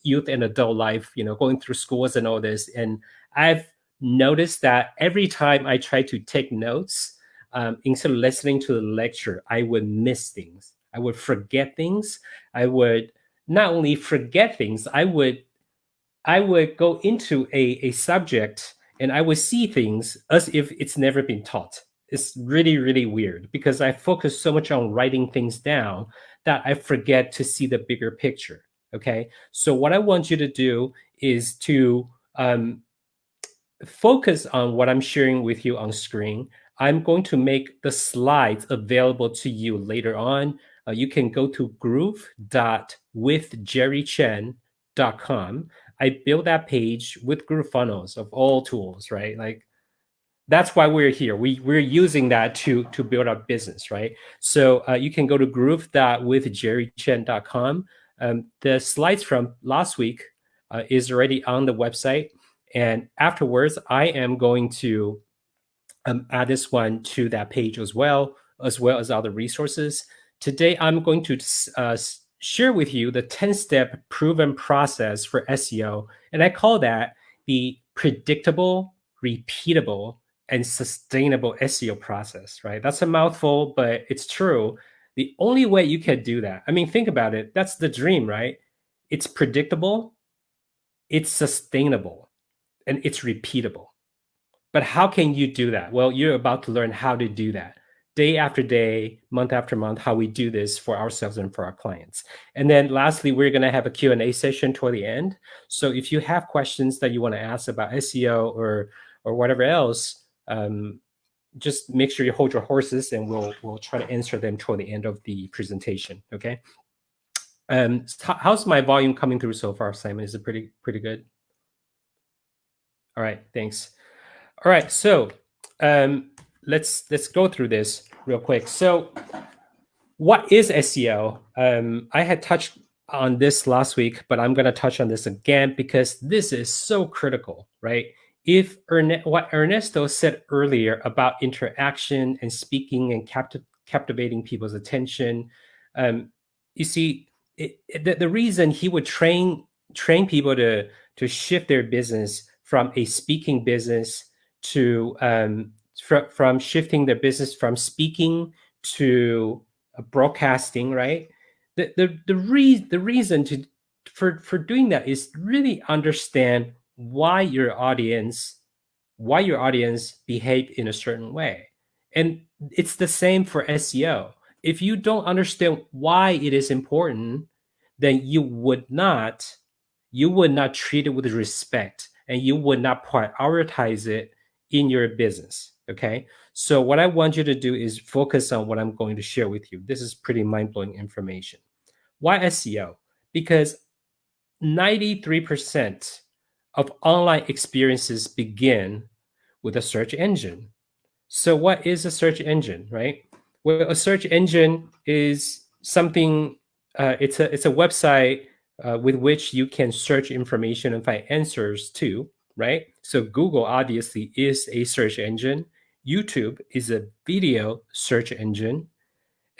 youth and adult life, you know, going through schools and all this. And I've noticed that every time I try to take notes, instead of listening to the lecture, I would miss things. I would forget things. I would not only forget things, I would go into a subject and I would see things as if it's never been taught. It's really, really weird because I focus so much on writing things down that I forget to see the bigger picture. Okay. So what I want you to do is to focus on what I'm sharing with you on screen. I'm going to make the slides available to you later on. You can go to groove.withjerrychen.com. I built that page with GrooveFunnels of all tools, right? Like, that's why we're here. We're using that to build our business, right? So you can go to groove.withjerrychen.com. The slides from last week is already on the website. And afterwards, I am going to add this one to that page as well as other resources. Today, I'm going to share with you the 10-step proven process for SEO. And I call that the predictable, repeatable, and sustainable SEO process, right? That's a mouthful, but it's true. The only way you can do that, I mean, think about it. That's the dream, right? It's predictable, it's sustainable, and it's repeatable. But how can you do that? Well, you're about to learn how to do that day after day, month after month, how we do this for ourselves and for our clients. And then lastly, we're going to have a Q&A session toward the end. So if you have questions that you want to ask about SEO or whatever else, just make sure you hold your horses and we'll try to answer them toward the end of the presentation. Okay. How's my volume coming through so far, Simon? Is it pretty good? All right, thanks. All right, so let's go through this real quick. So, what is SEO? I had touched on this last week, but I'm going to touch on this again because this is so critical, right? If what Ernesto said earlier about interaction and speaking and captivating people's attention, you see, the reason he would train people to shift their business from a speaking business to from shifting their business from speaking to broadcasting, right? The reason for doing that is really understand why your audience behave in a certain way. And it's the same for SEO. If you don't understand why it is important, then you would not treat it with respect, and you would not prioritize it in your business. Okay. So what I want you to do is focus on what I'm going to share with you. This is pretty mind-blowing information. Why SEO? Because 93% of online experiences begin with a search engine. So what is a search engine, right? Well, a search engine is something, it's a website with which you can search information and find answers to, right? So Google obviously is a search engine. YouTube is a video search engine.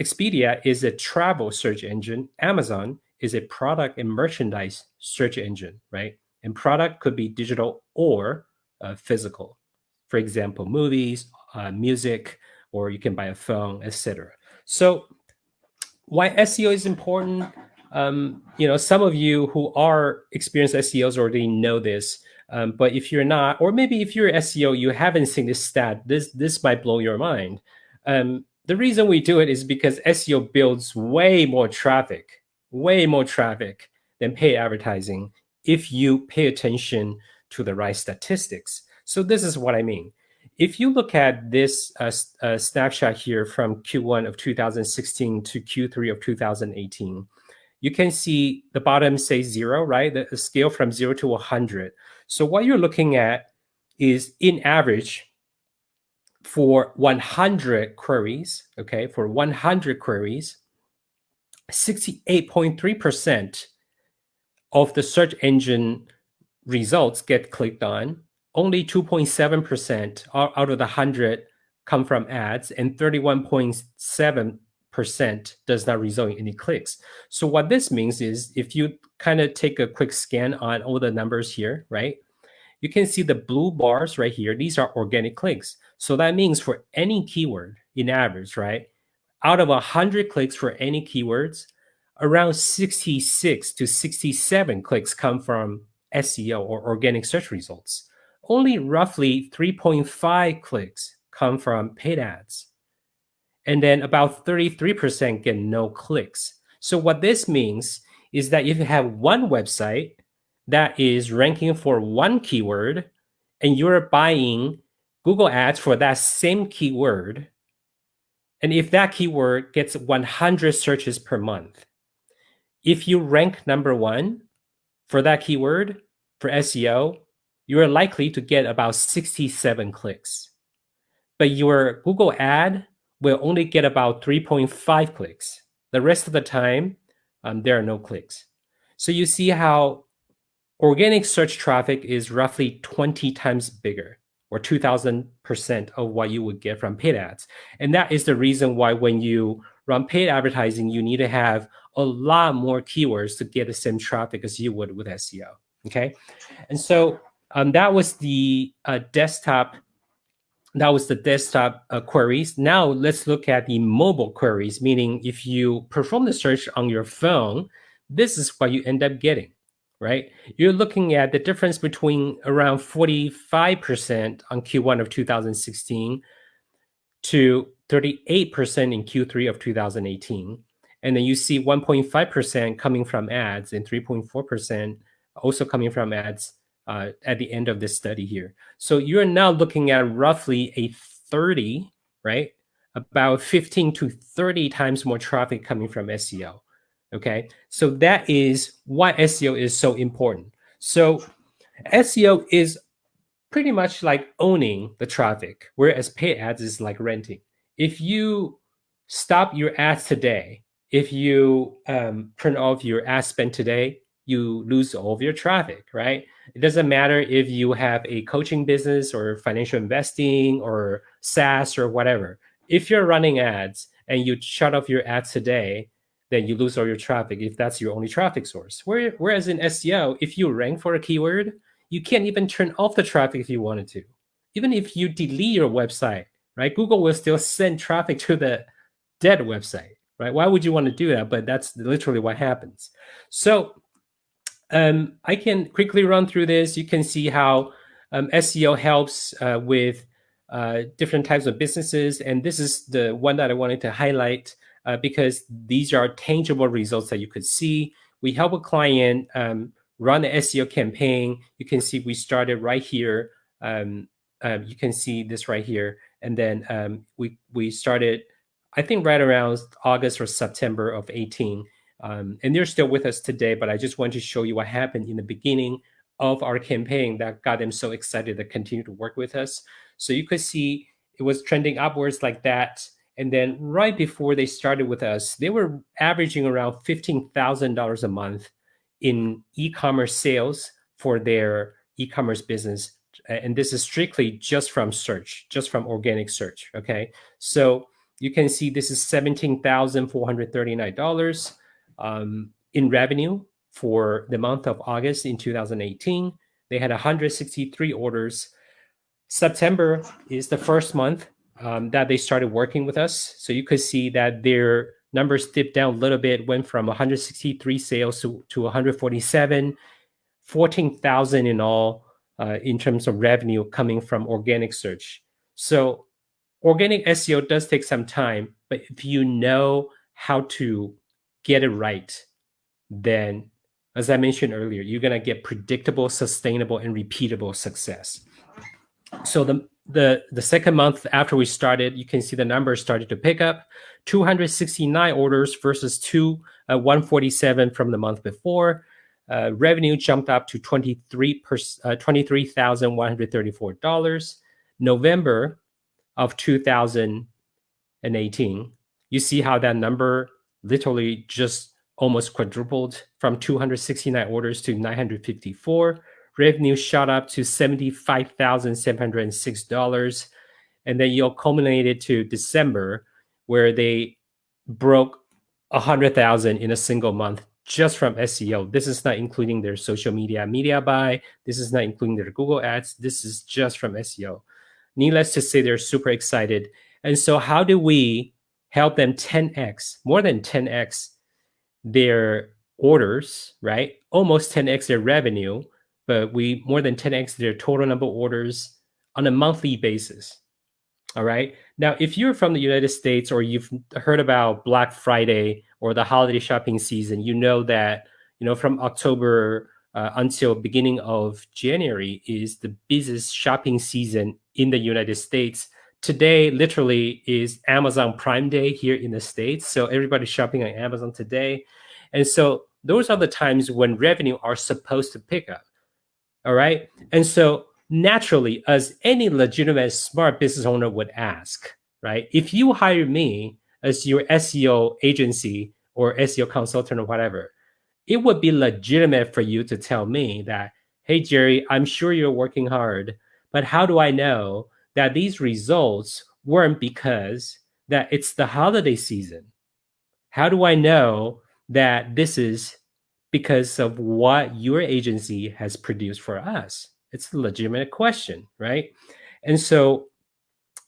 Expedia is a travel search engine. Amazon is a product and merchandise search engine, right? And product could be digital or physical. For example, movies, music, or you can buy a phone, etc. So why SEO is important? Some of you who are experienced SEOs already know this. But if you're not, or maybe if you're SEO, you haven't seen this stat, this might blow your mind. The reason we do it is because SEO builds way more traffic than paid advertising if you pay attention to the right statistics. So this is what I mean. If you look at this snapshot here from Q1 of 2016 to Q3 of 2018, you can see the bottom says 0, right? The scale from 0 to 100. So what you're looking at is, in average, for 100 queries, okay, for 100 queries, 68.3% of the search engine results get clicked on. Only 2.7% out of the 100 come from ads, and 31.7% does not result in any clicks. So what this means is, if you kind of take a quick scan on all the numbers here, right, you can see the blue bars right here. These are organic clicks. So that means for any keyword, in average, right, out of 100 clicks for any keywords, around 66 to 67 clicks come from SEO or organic search results. Only roughly 3.5 clicks come from paid ads. And then about 33% get no clicks. So what this means is that if you have one website that is ranking for one keyword and you're buying Google ads for that same keyword, and if that keyword gets 100 searches per month, if you rank number one for that keyword for SEO, you are likely to get about 67 clicks. But your Google ad will only get about 3.5 clicks. The rest of the time, there are no clicks. So you see how organic search traffic is roughly 20 times bigger, or 2,000% of what you would get from paid ads. And that is the reason why when you run paid advertising, you need to have a lot more keywords to get the same traffic as you would with SEO. Okay, and so that was the desktop. That was the desktop queries. Now let's look at the mobile queries, meaning if you perform the search on your phone, this is what you end up getting, right? You're looking at the difference between around 45% on Q1 of 2016 to 38% in Q3 of 2018. And then you see 1.5% coming from ads and 3.4% also coming from ads at the end of this study here. So you're now looking at roughly a 30, right? About 15 to 30 times more traffic coming from SEO. Okay, so that is why SEO is so important. So SEO is pretty much like owning the traffic, whereas paid ads is like renting. If you stop your ads today, if you turn off your ad spend today, you lose all of your traffic, right? It doesn't matter if you have a coaching business or financial investing or SaaS or whatever. If you're running ads and you shut off your ads today, then you lose all your traffic if that's your only traffic source. Whereas in SEO, if you rank for a keyword, you can't even turn off the traffic if you wanted to. Even if you delete your website, right? Google will still send traffic to the dead website, right? Why would you want to do that? But that's literally what happens. So I can quickly run through this. You can see how SEO helps with different types of businesses. And this is the one that I wanted to highlight because these are tangible results that you could see. We help a client run an SEO campaign. You can see we started right here. You can see this right here. And then we started, I think, right around August or September of 18. And they're still with us today, but I just want to show you what happened in the beginning of our campaign that got them so excited to continue to work with us. So you could see it was trending upwards like that. And then right before they started with us, they were averaging around $15,000 a month in e-commerce sales for their e-commerce business. And this is strictly just from search, just from organic search, okay? So you can see this is $17,439 in revenue for the month of August in 2018. They had 163 orders. September is the first month that they started working with us. So you could see that their numbers dipped down a little bit, went from 163 sales to 147, 14,000 in all in terms of revenue coming from organic search. So organic SEO does take some time, but if you know how to get it right, then, as I mentioned earlier, you're going to get predictable, sustainable, and repeatable success. So the second month after we started, you can see the numbers started to pick up. 269 orders versus 147 from the month before. Revenue jumped up to $23,134. November of 2018, you see how that number literally just almost quadrupled from 269 orders to 954. Revenue shot up to $75,706. And then you'll culminate it to December, where they broke 100,000 in a single month just from SEO. This is not including their social media buy. This is not including their Google ads. This is just from SEO. Needless to say, they're super excited. And so how do we help them 10x, more than 10x their orders, right? Almost 10x their revenue, but we more than 10x their total number of orders on a monthly basis. All right. Now, if you're from the United States or you've heard about Black Friday or the holiday shopping season, you know that, from October until beginning of January is the busiest shopping season in the United States. Today, literally, is Amazon Prime Day here in the States. So everybody's shopping on Amazon today. And so those are the times when revenue are supposed to pick up. All right. And so naturally, as any legitimate smart business owner would ask, right? If you hire me as your SEO agency or SEO consultant or whatever, it would be legitimate for you to tell me that, hey, Jerry, I'm sure you're working hard, but how do I know that these results weren't because that it's the holiday season? How do I know that this is because of what your agency has produced for us? It's a legitimate question, right? And so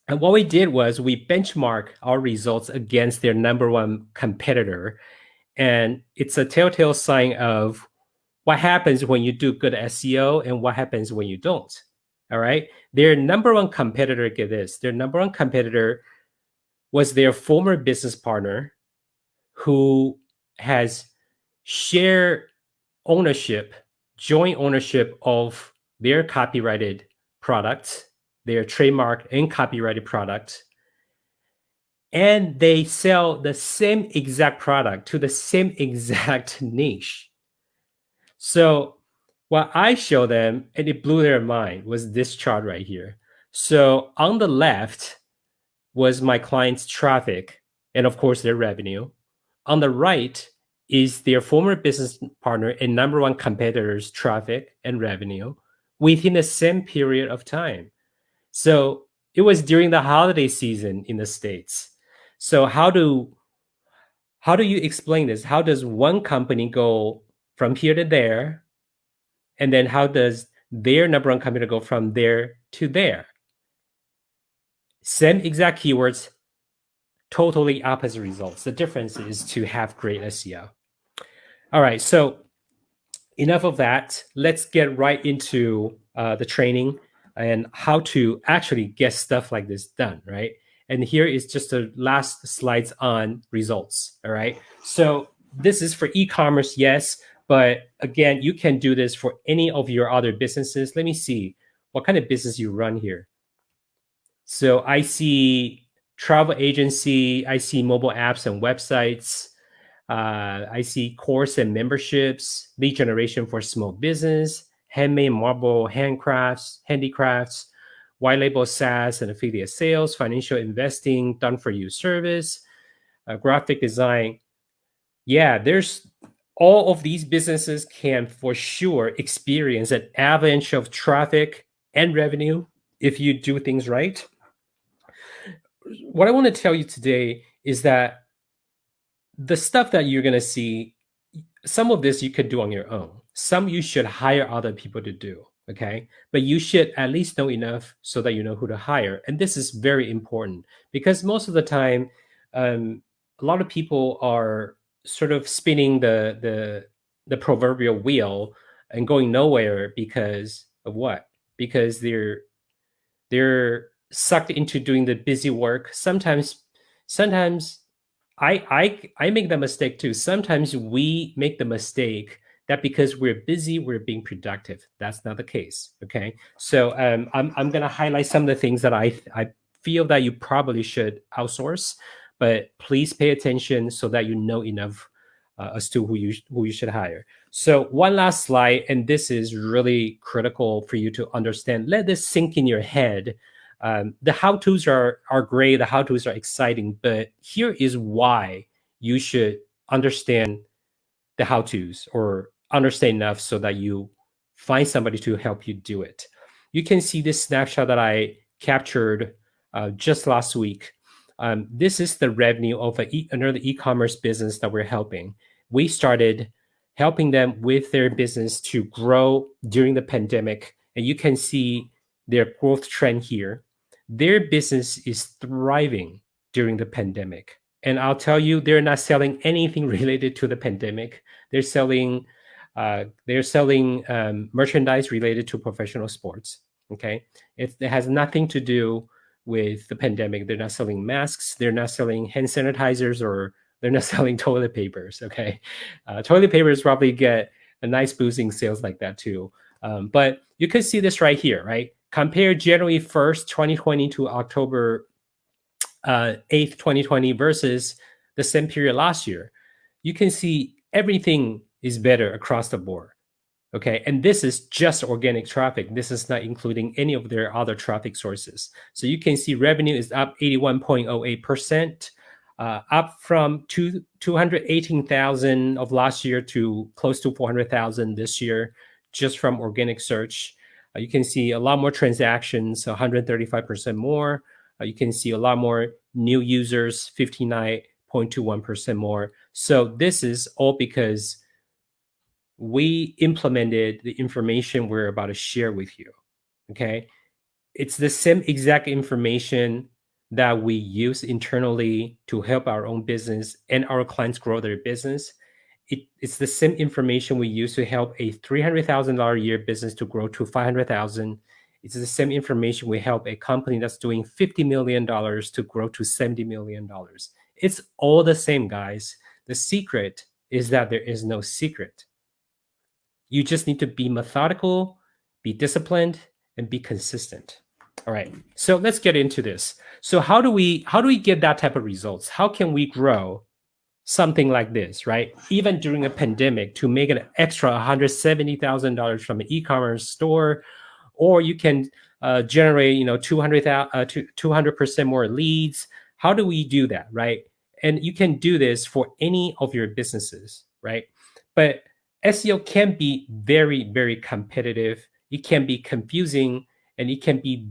what we did was we benchmarked our results against their number one competitor. And it's a telltale sign of what happens when you do good SEO and what happens when you don't. All right. Their number one competitor, get this, their number one competitor was their former business partner who has shared ownership, joint ownership of their copyrighted products, their trademark and copyrighted products, and they sell the same exact product to the same exact niche. So what I show them, and it blew their mind, was this chart right here. So on the left was my client's traffic and, of course, their revenue. On the right is their former business partner and number one competitor's traffic and revenue within the same period of time. So it was during the holiday season in the States. So how do you explain this? How does one company go from here to there? And then how does their number one competitor go from there to there? Same exact keywords, totally opposite results. The difference is to have great SEO. All right, so enough of that. Let's get right into the training and how to actually get stuff like this done, right? And here is just the last slides on results, all right? So this is for e-commerce, yes, but again, you can do this for any of your other businesses. Let me see what kind of business you run here. So I see travel agency, I see mobile apps and websites, I see course and memberships, lead generation for small business, handmade marble handicrafts, white label SaaS and affiliate sales, financial investing, done for you service, graphic design. Yeah, there's all of these businesses can for sure experience an avalanche of traffic and revenue if you do things right. What I want to tell you today is that the stuff that you're going to see, some of this you could do on your own. Some you should hire other people to do, okay? But you should at least know enough so that you know who to hire. And this is very important because most of the time, a lot of people are sort of spinning the proverbial wheel and going nowhere because of what? Because they're sucked into doing the busy work. Sometimes I make the mistake too. Sometimes we make the mistake that because we're busy, we're being productive. That's not the case. Okay. So I'm going to highlight some of the things that I feel that you probably should outsource, but please pay attention so that you know enough as to who you should hire. So one last slide, and this is really critical for you to understand. Let this sink in your head. The how-tos are great, the how-tos are exciting, but here is why you should understand the how-tos or understand enough so that you find somebody to help you do it. You can see this snapshot that I captured just last week. This is the revenue of another e-commerce business that we're helping. We started helping them with their business to grow during the pandemic, and you can see their growth trend here. Their business is thriving during the pandemic. And I'll tell you, they're not selling anything related to the pandemic. They're selling merchandise related to professional sports. Okay, it has nothing to do with the pandemic. They're not selling masks. They're not selling hand sanitizers, or they're not selling toilet papers. Okay, toilet papers probably get a nice boosting sales like that too. But you can see this right here, right? Compare January 1st, 2020 to October 8th, 2020 versus the same period last year. You can see everything is better across the board. Okay, and this is just organic traffic. This is not including any of their other traffic sources. So you can see revenue is up 81.08%, up from 218,000 of last year to close to 400,000 this year, just from organic search. You can see a lot more transactions, 135% more. You can see a lot more new users, 59.21% more. So this is all because we implemented the information we're about to share with you, okay? It's the same exact information that we use internally to help our own business and our clients grow their business. It's the same information we use to help a $300,000 a year business to grow to $500,000. It's the same information we help a company that's doing $50 million to grow to $70 million. It's all the same, guys. The secret is that there is no secret. You just need to be methodical, be disciplined, and be consistent. All right, so let's get into this. So how do we get that type of results? How can we grow something like this, right? Even during a pandemic, to make an extra $170,000 from an e-commerce store, or you can generate 200% more leads. How do we do that, right? And you can do this for any of your businesses, right? But SEO can be very, very competitive. It can be confusing, and it can be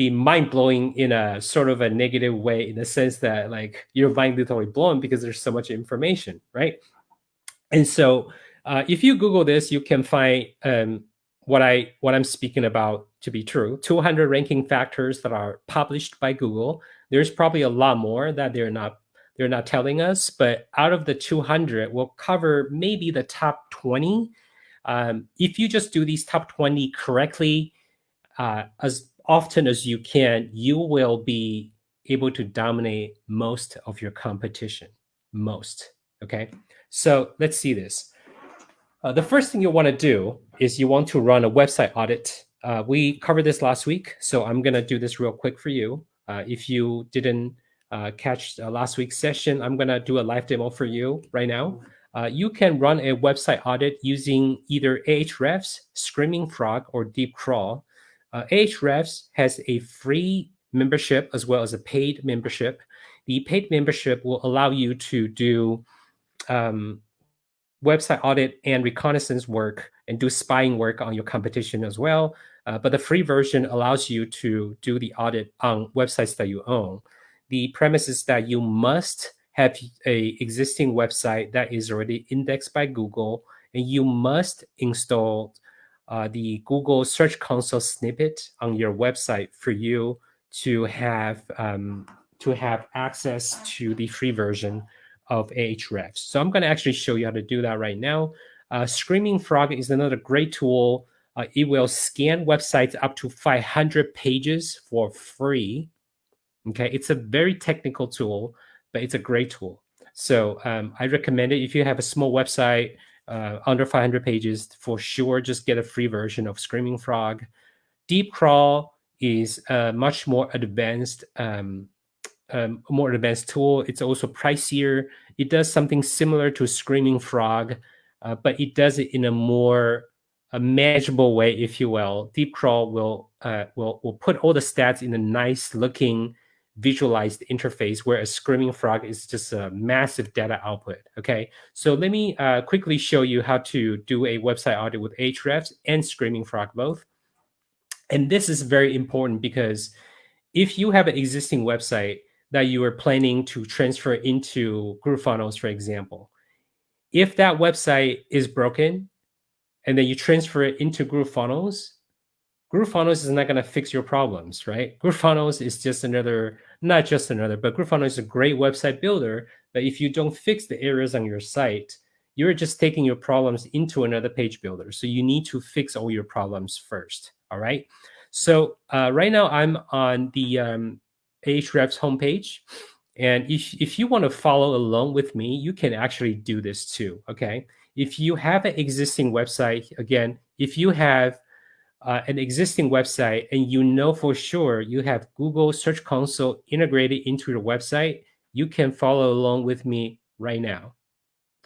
mind-blowing in a sort of a negative way, in the sense that like your mind literally blown because there's so much information, right? And so if you Google this, you can find what I'm speaking about to be true. 200 ranking factors that are published by Google. There's probably a lot more that they're not telling us, but out of the 200, we'll cover maybe the top 20. If you just do these top 20 correctly, as often as you can, you will be able to dominate most of your competition. Most. Okay. So let's see this. The first thing you want to do is you want to run a website audit. We covered this last week, so I'm going to do this real quick for you. If you didn't catch last week's session, I'm going to do a live demo for you right now. You can run a website audit using either Ahrefs, Screaming Frog, or Deep Crawl. Ahrefs has a free membership as well as a paid membership. The paid membership will allow you to do website audit and reconnaissance work and do spying work on your competition as well. But the free version allows you to do the audit on websites that you own. The premise is that you must have a existing website that is already indexed by Google, and you must install the Google Search Console snippet on your website for you to have access to the free version of Ahrefs. So I'm going to actually show you how to do that right now. Screaming Frog is another great tool. It will scan websites up to 500 pages for free. Okay, it's a very technical tool, but it's a great tool. So I recommend it if you have a small website under 500 pages. For sure, just get a free version of Screaming Frog. Deep Crawl is a much more advanced tool. It's also pricier. It does something similar to Screaming Frog, but it does it in a more manageable way, if you will. Deep Crawl will put all the stats in a nice looking visualized interface, whereas Screaming Frog is just a massive data output. Okay, so let me quickly show you how to do a website audit with Ahrefs and Screaming Frog both. And this is very important because if you have an existing website that you are planning to transfer into GrooveFunnels, for example, if that website is broken and then you transfer it into GrooveFunnels, GrooveFunnels is not going to fix your problems, right? GrooveFunnels is just not just another, but GrooveFunnels is a great website builder. But if you don't fix the errors on your site, you're just taking your problems into another page builder. So you need to fix all your problems first, all right? So right now I'm on the Ahrefs homepage. And if you want to follow along with me, you can actually do this too, okay? If you have an existing website, again, if you have an existing website and you know for sure you have Google Search Console integrated into your website, you can follow along with me right now.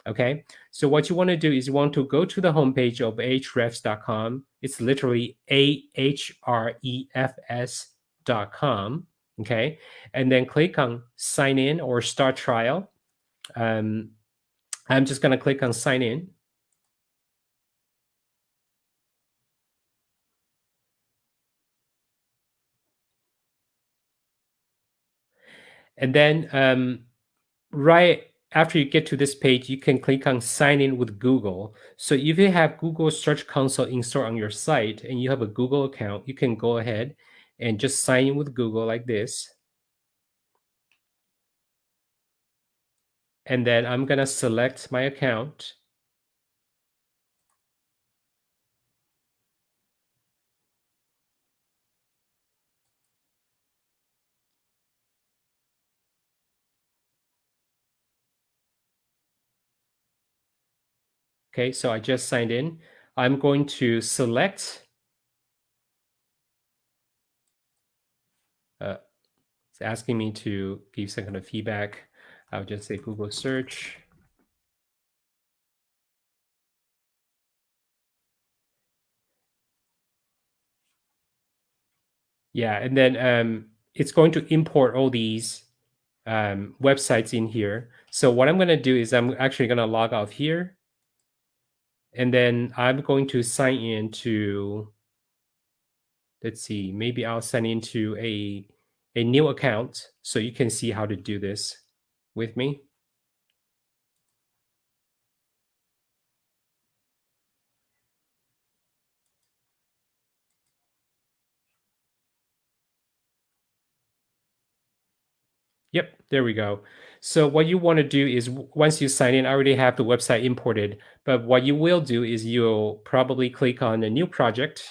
Okay, so what you want to do is you want to go to the homepage of ahrefs.com. It's literally ahrefs.com. Okay, and then click on sign in or start trial. I'm just going to click on sign in. And then right after you get to this page, you can click on sign in with Google. So if you have Google Search Console installed on your site and you have a Google account, you can go ahead and just sign in with Google like this. And then I'm going to select my account. Okay, so I just signed in. I'm going to select it's asking me to give some kind of feedback. I'll just say Google search. Yeah, and then it's going to import all these websites in here. So what I'm going to do is I'm actually going to log off here. And then I'm going to sign in to, let's see, maybe I'll sign into a new account so you can see how to do this with me. Yep, there we go. So what you want to do is once you sign in, I already have the website imported, but what you will do is you'll probably click on a new project.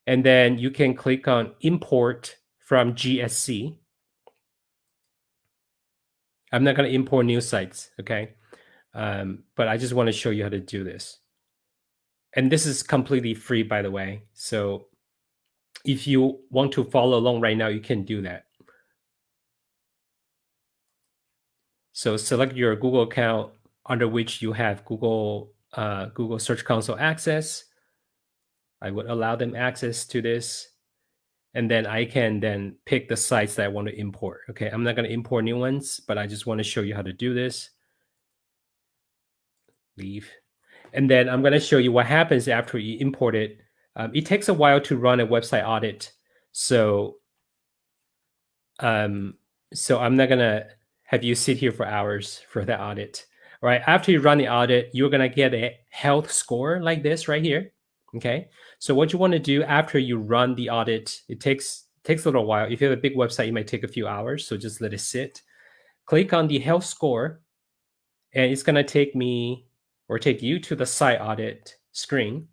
And then you can click on import from GSC. I'm not going to import new sites, okay? But I just want to show you how to do this. And this is completely free, by the way. So if you want to follow along right now, you can do that. So select your Google account under which you have Google Search Console access. I would allow them access to this. And then I can then pick the sites that I want to import. Okay, I'm not going to import new ones, but I just want to show you how to do this. Leave. And then I'm going to show you what happens after you import it. It takes a while to run a website audit. So I'm not going to have you sit here for hours for the audit. All right, after you run the audit, you're going to get a health score like this right here. Okay, so what you want to do after you run the audit, it takes a little while. If you have a big website, it might take a few hours, so just let it sit. Click on the health score, and it's going to take me or take you to the site audit screen.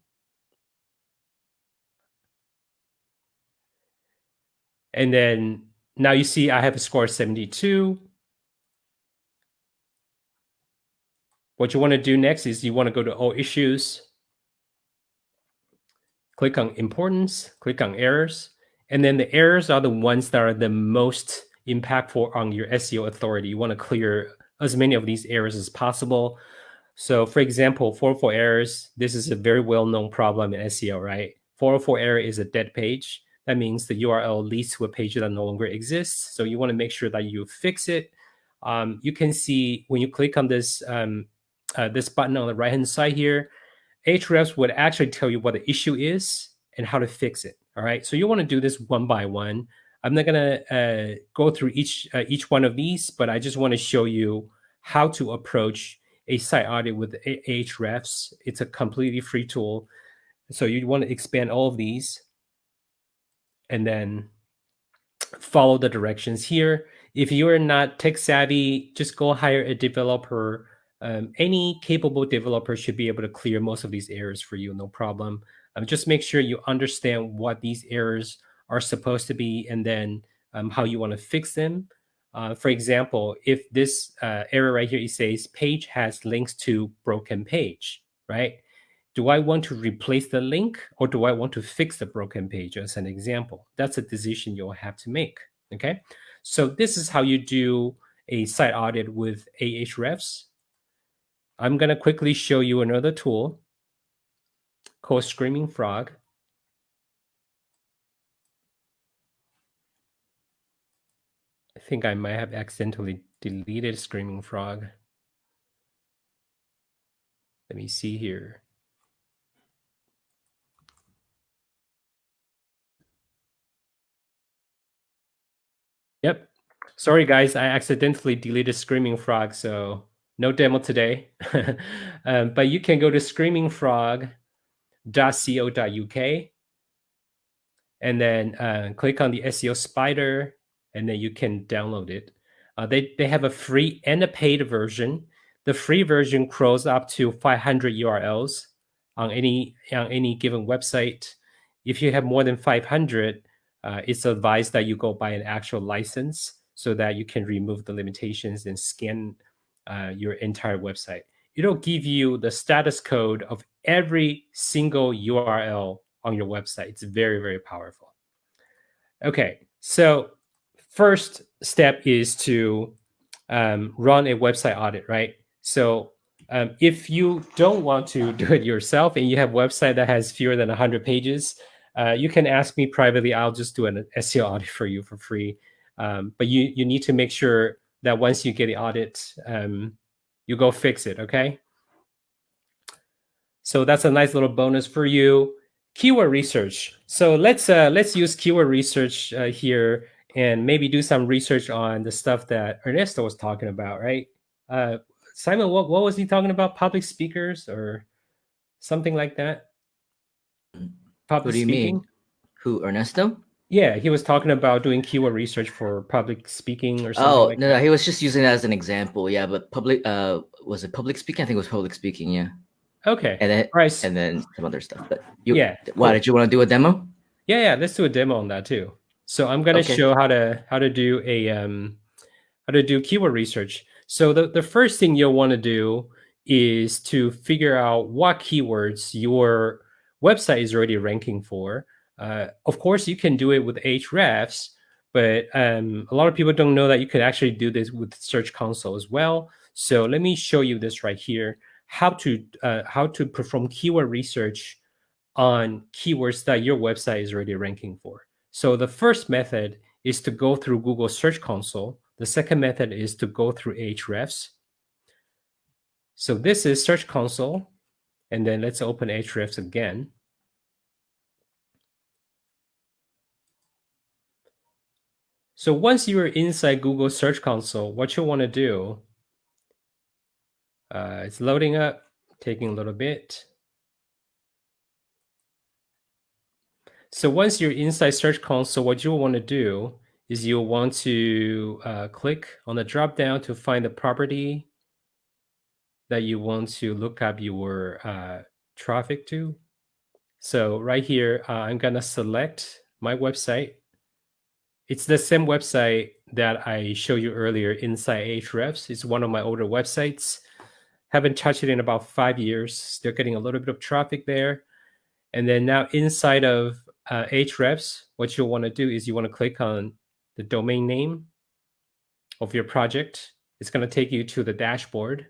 And then now you see I have a score of 72. What you want to do next is you want to go to all issues, click on importance, click on errors, and then the errors are the ones that are the most impactful on your SEO authority. You want to clear as many of these errors as possible. So for example, 404 errors, this is a very well-known problem in SEO, right? 404 error is a dead page. That means the URL leads to a page that no longer exists. So you want to make sure that you fix it. You can see when you click on this this button on the right-hand side here, Ahrefs would actually tell you what the issue is and how to fix it. All right, so you want to do this one by one. I'm not going to go through each one of these, but I just want to show you how to approach a site audit with Ahrefs. It's a completely free tool. So you want to expand all of these and then follow the directions here. If you are not tech savvy, just go hire a developer. Any capable developer should be able to clear most of these errors for you, no problem. Just make sure you understand what these errors are supposed to be and then how you want to fix them. For example, if this error right here, it says page has links to broken page, right? Do I want to replace the link or do I want to fix the broken page as an example? That's a decision you'll have to make, okay? So this is how you do a site audit with Ahrefs. I'm going to quickly show you another tool called Screaming Frog. I think I might have accidentally deleted Screaming Frog. Let me see here. Yep. Sorry, guys. I accidentally deleted Screaming Frog, so no demo today. But you can go to screamingfrog.co.uk and then click on the SEO spider, and then you can download it. They have a free and a paid version. The free version crawls up to 500 URLs on any given website. If you have more than 500, it's advised that you go buy an actual license so that you can remove the limitations and scan your entire website. It'll give you the status code of every single URL on your website. It's very, very powerful. Okay, so first step is to run a website audit, right? So if you don't want to do it yourself and you have a website that has fewer than 100 pages, you can ask me privately. I'll just do an SEO audit for you for free. But you need to make sure that once you get the audit, you go fix it, okay? So that's a nice little bonus for you. Keyword research. So let's use keyword research here and maybe do some research on the stuff that Ernesto was talking about, right? Simon, what was he talking about? Public speakers or something like that? Public What do you speaking? mean? Who, Ernesto? Yeah, he was talking about doing keyword research for public speaking or something like that. No, he was just using that as an example. Yeah, but public, was it public speaking? I think it was public speaking. Yeah. Okay. And then, right. and then some other stuff. But yeah. Why did you want to do a demo? Yeah, let's do a demo on that too. So I'm going to show how to do a keyword research. So the first thing you'll want to do is to figure out what keywords your website is already ranking for. Of course, you can do it with Ahrefs, but a lot of people don't know that you can actually do this with Search Console as well. So let me show you this right here, how to perform keyword research on keywords that your website is already ranking for. So the first method is to go through Google Search Console. The second method is to go through Ahrefs. So this is Search Console, and then let's open Ahrefs again. So once you're inside Google Search Console, what you want to do, it's loading up, taking a little bit. So once you're inside Search Console, what you want to do is you'll want to click on the drop down to find the property that you want to look up your traffic to. So right here, I'm going to select my website. It's the same website that I showed you earlier inside Ahrefs. It's one of my older websites. Haven't touched it in about 5 years. Still getting a little bit of traffic there. And then now inside of Ahrefs, what you'll want to do is you want to click on the domain name of your project. It's going to take you to the dashboard.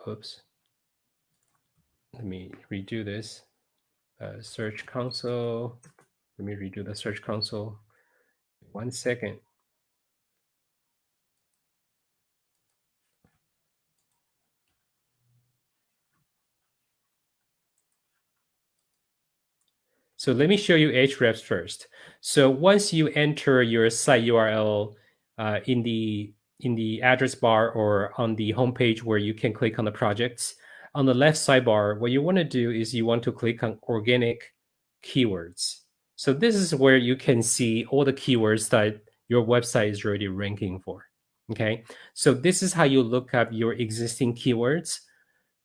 Oops. Let me redo this. Search Console. Let me redo the Search Console. 1 second. So let me show you Ahrefs first. So once you enter your site URL in the address bar or on the homepage where you can click on the projects, on the left sidebar, what you want to do is you want to click on organic keywords. So this is where you can see all the keywords that your website is already ranking for. Okay, so this is how you look up your existing keywords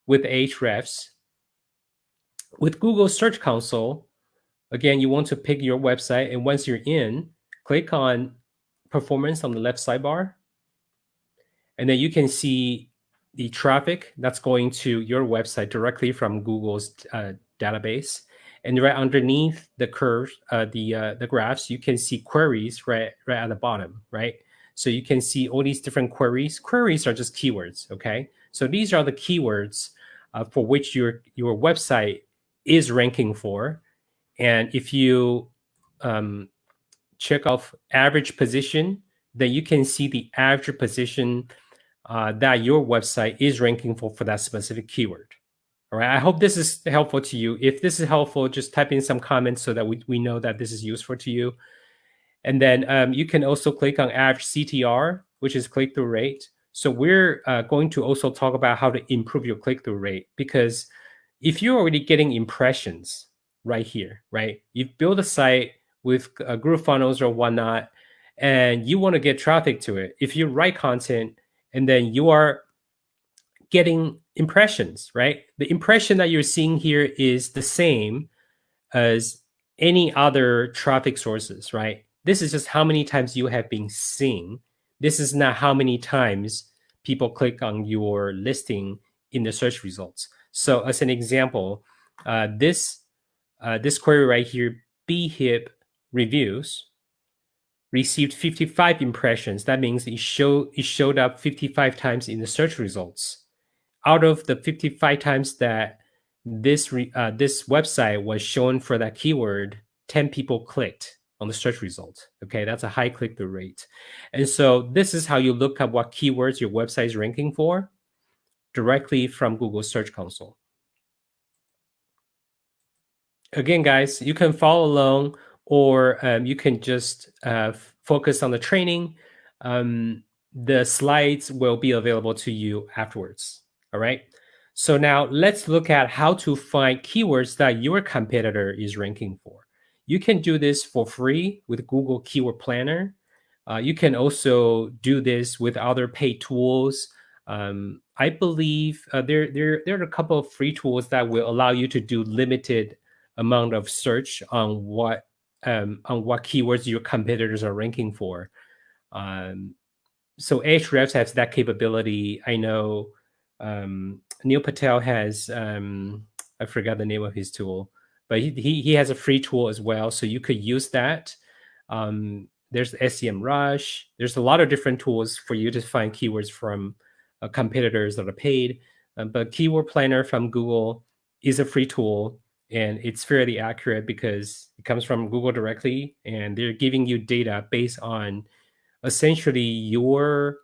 with Ahrefs. With Google Search Console, again, you want to pick your website, and once you're in, click on performance on the left sidebar, and then you can see the traffic that's going to your website directly from Google's database. And right underneath the curves, the graphs, you can see queries right at the bottom, right? So you can see all these different queries. Queries are just keywords, okay? So these are the keywords for which your website is ranking for. And if you check off average position, then you can see the average position that your website is ranking for that specific keyword. All right, I hope this is helpful to you. If this is helpful, just type in some comments so that we know that this is useful to you. And then you can also click on average CTR, which is click-through rate. So we're going to also talk about how to improve your click-through rate, because if you're already getting impressions right here, right? You've built a site with GrooveFunnels or whatnot, and you want to get traffic to it. If you write content and then you are getting impressions, right? The impression that you're seeing here is the same as any other traffic sources, right? This is just how many times you have been seen. This is not how many times people click on your listing in the search results. So as an example, this query right here, bhip reviews, received 55 impressions. That means it showed up 55 times in the search results. Out of the 55 times that this website was shown for that keyword, 10 people clicked on the search result. Okay, that's a high click-through rate. And so this is how you look up what keywords your website is ranking for directly from Google Search Console. Again, guys, you can follow along, or you can just focus on the training. The slides will be available to you afterwards. All right. So now let's look at how to find keywords that your competitor is ranking for. You can do this for free with Google Keyword Planner. You can also do this with other paid tools. I believe there are a couple of free tools that will allow you to do limited amount of search on what keywords your competitors are ranking for. So Ahrefs has that capability. I know Neil Patel has I forgot the name of his tool, but he has a free tool as well, so you could use that. There's SEMrush. There's a lot of different tools for you to find keywords from competitors that are paid. But Keyword Planner from Google is a free tool, and it's fairly accurate because it comes from Google directly, and they're giving you data based on essentially your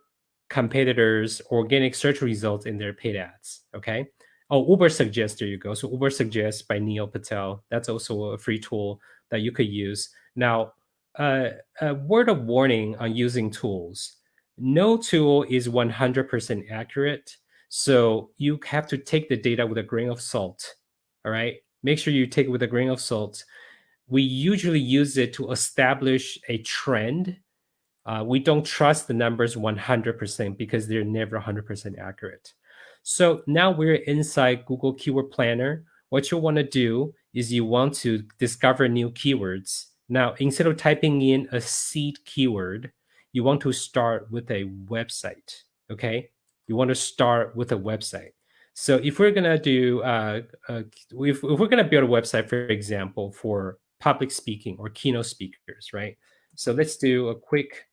competitors' organic search results in their paid ads. Okay. Oh, Uber Suggest, there you go. So Uber Suggest by Neil Patel. That's also a free tool that you could use. Now, a word of warning on using tools. No tool is 100% accurate. So you have to take the data with a grain of salt. All right. Make sure you take it with a grain of salt. We usually use it to establish a trend. We don't trust the numbers 100% because they're never 100% accurate. So now we're inside Google Keyword Planner. What you want to do is you want to discover new keywords. Now, instead of typing in a seed keyword, you want to start with a website, okay? You want to start with a website. So if we're going to do, if we're going to build a website, for example, for public speaking or keynote speakers, right? So let's do a quick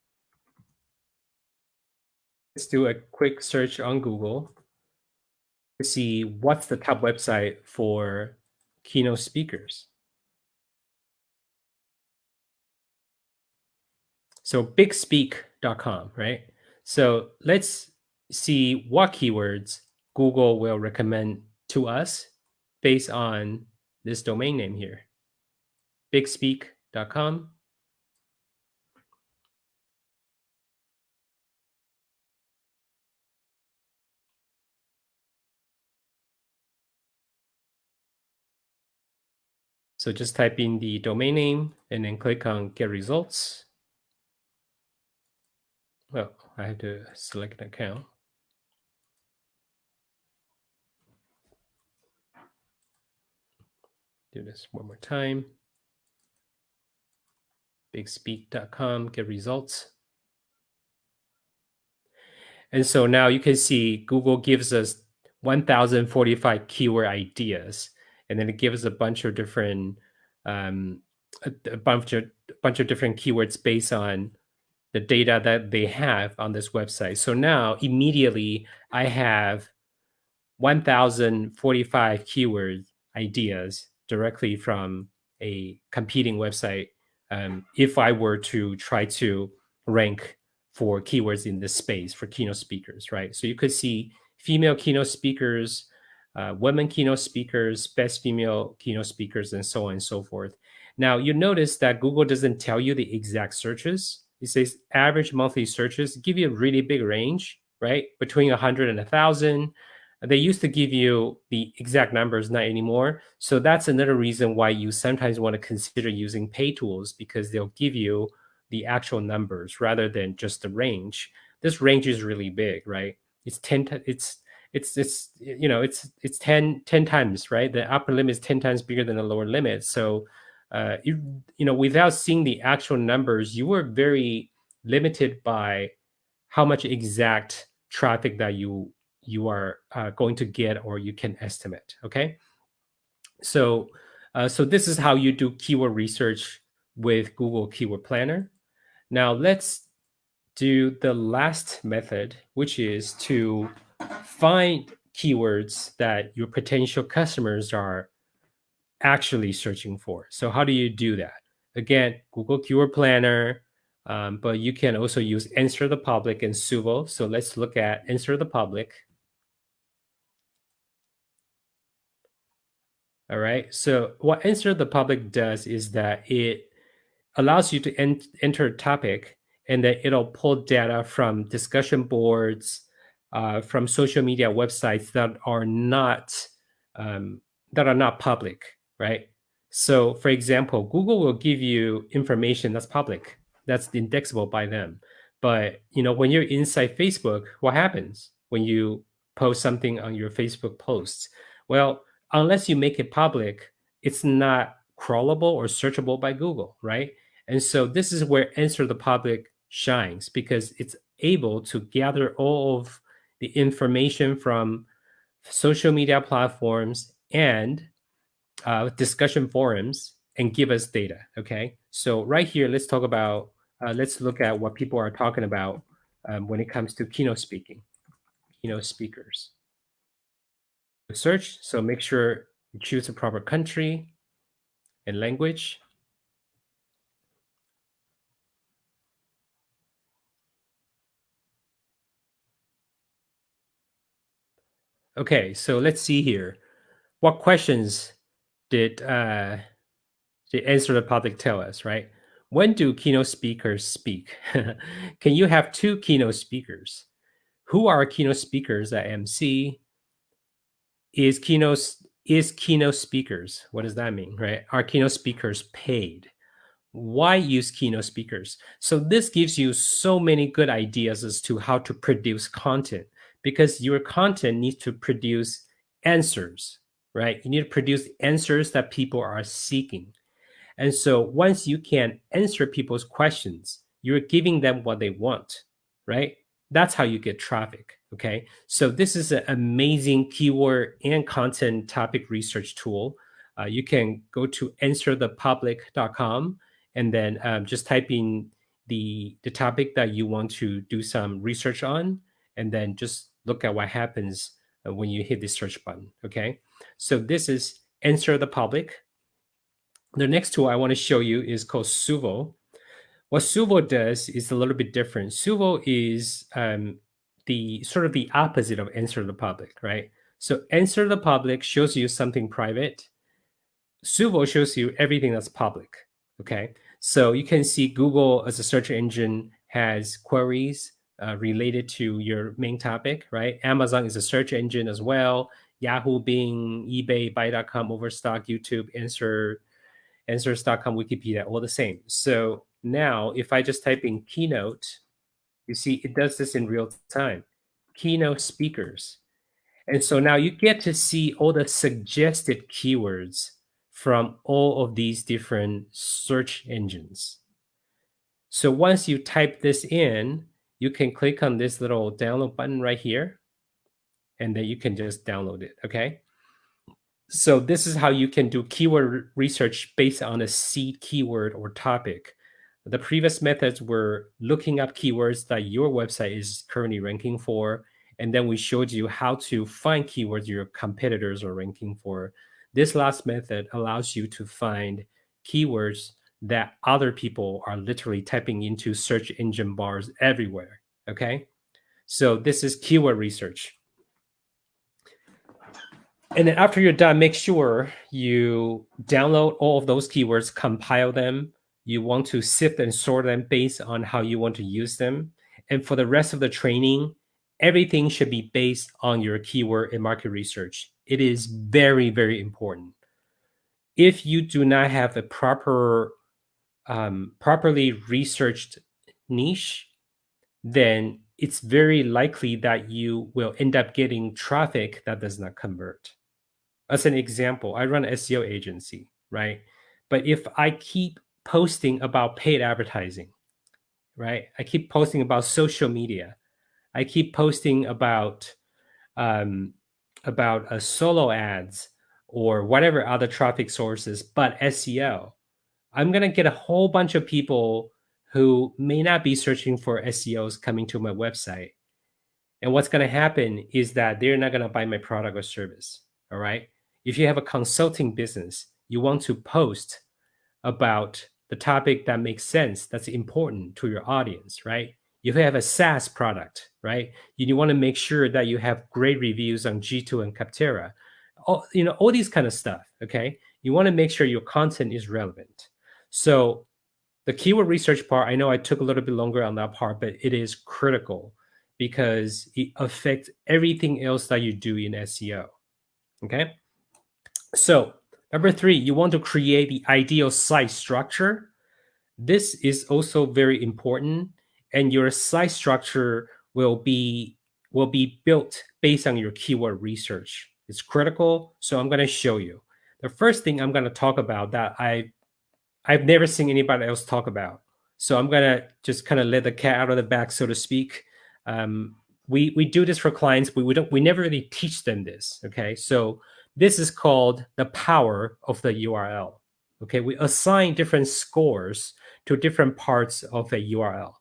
search on Google to see what's the top website for keynote speakers. So bigspeak.com, right? So let's see what keywords Google will recommend to us based on this domain name here, bigspeak.com. So just type in the domain name and then click on Get Results. Well, I have to select an account. Do this one more time. Bigspeak.com, Get Results. And so now you can see Google gives us 1,045 keyword ideas, and then it gives a bunch of different a bunch of different keywords based on the data that they have on this website. So now immediately I have 1,045 keyword ideas directly from a competing website. If I were to try to rank for keywords in this space for keynote speakers, right? So you could see female keynote speakers, women keynote speakers, best female keynote speakers, and so on and so forth. Now you notice that Google doesn't tell you the exact searches. It says average monthly searches, give you a really big range, right? Between 100 and 1,000. They used to give you the exact numbers, not anymore. So that's another reason why you sometimes want to consider using paid tools, because they'll give you the actual numbers rather than just the range. This range is really big, right? It's 10 times, right? The upper limit is 10 times bigger than the lower limit. So without seeing the actual numbers, you were very limited by how much exact traffic that you are going to get or you can estimate. Okay, so this is how you do keyword research with Google Keyword Planner. Now let's do the last method, which is to find keywords that your potential customers are actually searching for. So how do you do that? Again, Google Keyword Planner, but you can also use Answer the Public and Suvo. So let's look at Answer the Public. All right. So what Answer the Public does is that it allows you to enter a topic, and then it'll pull data from discussion boards, from social media websites that are not public, right? So, for example, Google will give you information that's public, that's indexable by them. But when you're inside Facebook, what happens when you post something on your Facebook posts? Well, unless you make it public, it's not crawlable or searchable by Google, right? And so this is where Answer the Public shines, because it's able to gather all of the information from social media platforms and discussion forums and give us data. Okay, so right here, let's look at what people are talking about when it comes to keynote speakers. Search, so make sure you choose the proper country and language. Okay, so let's see here. What questions did Answer the Public tell us, right? When do keynote speakers speak? Can you have two keynote speakers? Who are keynote speakers at MC? Is keynote speakers, what does that mean, right? Are keynote speakers paid? Why use keynote speakers? So this gives you so many good ideas as to how to produce content, because your content needs to produce answers, right? You need to produce answers that people are seeking. And so once you can answer people's questions, you're giving them what they want, right? That's how you get traffic, okay? So this is an amazing keyword and content topic research tool. You can go to answerthepublic.com and then just type in the topic that you want to do some research on, and then just look at what happens when you hit the search button, okay? So this is Answer the Public. The next tool I want to show you is called Suvo. What Suvo does is a little bit different. Suvo is the sort of the opposite of Answer the Public, right? So Answer the Public shows you something private. Suvo shows you everything that's public, okay? So you can see Google as a search engine has queries related to your main topic, right? Amazon is a search engine as well. Yahoo, Bing, eBay, Buy.com, Overstock, YouTube, Answers.com, Wikipedia, all the same. So now if I just type in keynote, you see it does this in real time. Keynote speakers. And so now you get to see all the suggested keywords from all of these different search engines. So once you type this in, you can click on this little download button right here, and then you can just download it, okay? So this is how you can do keyword research based on a seed keyword or topic. The previous methods were looking up keywords that your website is currently ranking for, and then we showed you how to find keywords your competitors are ranking for. This last method allows you to find keywords that other people are literally typing into search engine bars everywhere, okay? So this is keyword research. And then after you're done, make sure you download all of those keywords, compile them. You want to sift and sort them based on how you want to use them. And for the rest of the training, everything should be based on your keyword and market research. It is very, very important. If you do not have a properly researched niche, then it's very likely that you will end up getting traffic that does not convert. As an example, I run an SEO agency, right? But if I keep posting about paid advertising, right? I keep posting about social media. I keep posting about solo ads or whatever other traffic sources, but SEO. I'm going to get a whole bunch of people who may not be searching for SEOs coming to my website. And what's going to happen is that they're not going to buy my product or service. All right. If you have a consulting business, you want to post about the topic that makes sense, that's important to your audience, right? If you have a SaaS product, right, you want to make sure that you have great reviews on G2 and Capterra, all these kind of stuff, okay? You want to make sure your content is relevant. So the keyword research part, I know I took a little bit longer on that part, but it is critical because it affects everything else that you do in SEO, okay? So number 3, you want to create the ideal site structure. This is also very important, and your site structure will be built based on your keyword research. It's critical, so I'm going to show you. The first thing I'm going to talk about that I've never seen anybody else talk about. So I'm going to just kind of let the cat out of the bag, so to speak. We do this for clients. We never really teach them this. Okay, so this is called the power of the URL. Okay, we assign different scores to different parts of a URL.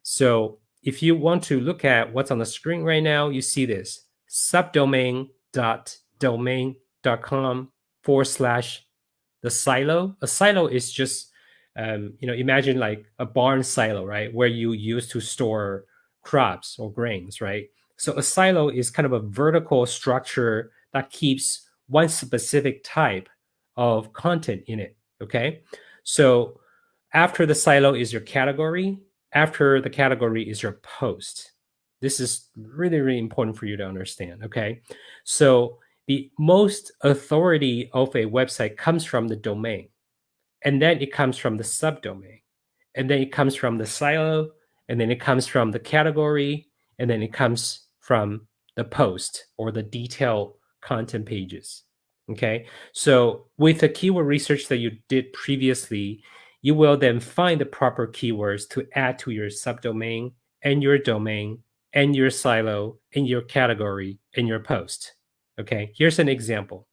So if you want to look at what's on the screen right now, you see this subdomain.domain.com/ the silo. A silo is just, imagine like a barn silo, right? Where you use to store crops or grains, right? So a silo is kind of a vertical structure that keeps one specific type of content in it, okay? So after the silo is your category. After the category is your post. This is really, really important for you to understand, okay? So the most authority of a website comes from the domain, and then it comes from the subdomain, and then it comes from the silo, and then it comes from the category, and then it comes from the post or the detailed content pages, okay? So with the keyword research that you did previously, you will then find the proper keywords to add to your subdomain and your domain and your silo and your category and your post. Okay, here's an example.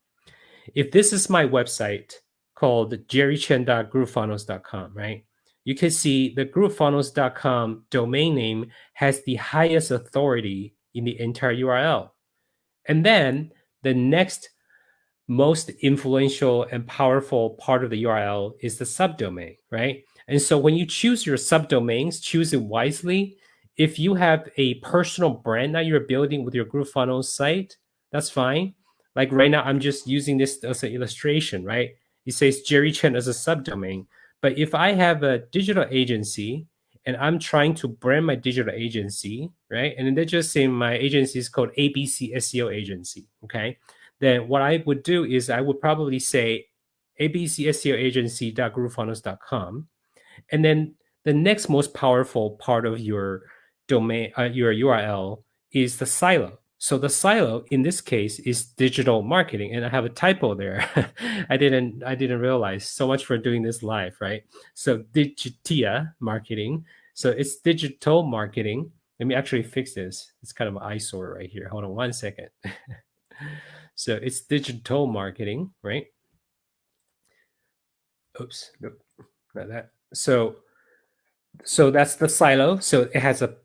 If this is my website called jerrychen.groovefunnels.com, right? You can see the groovefunnels.com domain name has the highest authority in the entire URL. And then the next most influential and powerful part of the URL is the subdomain, right? And so when you choose your subdomains, choose it wisely. If you have a personal brand that you're building with your GrooveFunnels site, that's fine. Like right now, I'm just using this as an illustration, right? It says Jerry Chen as a subdomain. But if I have a digital agency and I'm trying to brand my digital agency, right? And then they're just saying my agency is called ABC SEO Agency, okay? Then what I would do is I would probably say abcseoagency.groovefunnels.com. And then the next most powerful part of your domain, your URL is the silo. So the silo in this case is digital marketing, and I have a typo there. I didn't realize. So much for doing this live, right? So digitia marketing. So it's digital marketing. Let me actually fix this. It's kind of an eyesore right here. Hold on one second. So it's digital marketing, right? Oops, nope, not that. So that's the silo. So it has a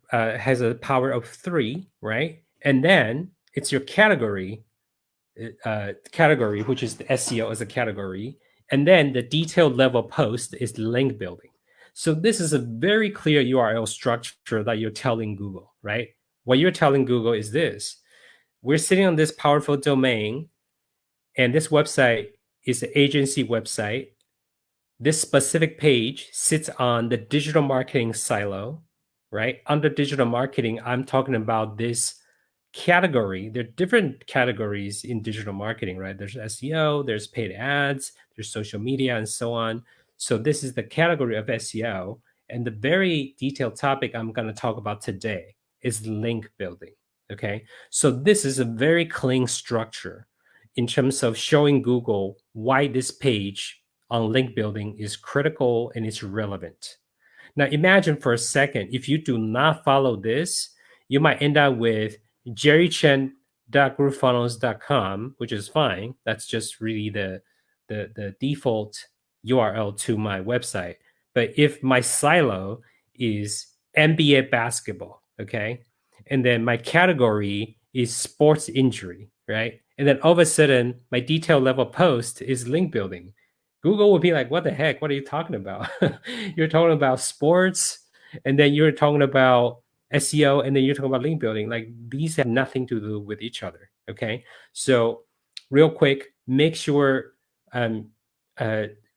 power of 3, right? And then it's your category, which is the SEO as a category. And then the detailed level post is link building. So this is a very clear URL structure that you're telling Google, right? What you're telling Google is this. We're sitting on this powerful domain, and this website is an agency website. This specific page sits on the digital marketing silo, right? Under digital marketing, I'm talking about this category. There are different categories in digital marketing, right? There's SEO, there's paid ads, there's social media, and so on. So this is the category of SEO. And the very detailed topic I'm going to talk about today is link building, okay? So this is a very clean structure in terms of showing Google why this page on link building is critical and it's relevant. Now imagine for a second, if you do not follow this, you might end up with jerrychen.groovefunnels.com, which is fine. That's just really the default URL to my website. But if my silo is NBA basketball, okay, and then my category is sports injury, right? And then all of a sudden, my detail level post is link building. Google would be like, what the heck? What are you talking about? You're talking about sports, and then you're talking about SEO, and then you're talking about link building. Like, these have nothing to do with each other, okay? So real quick, make sure when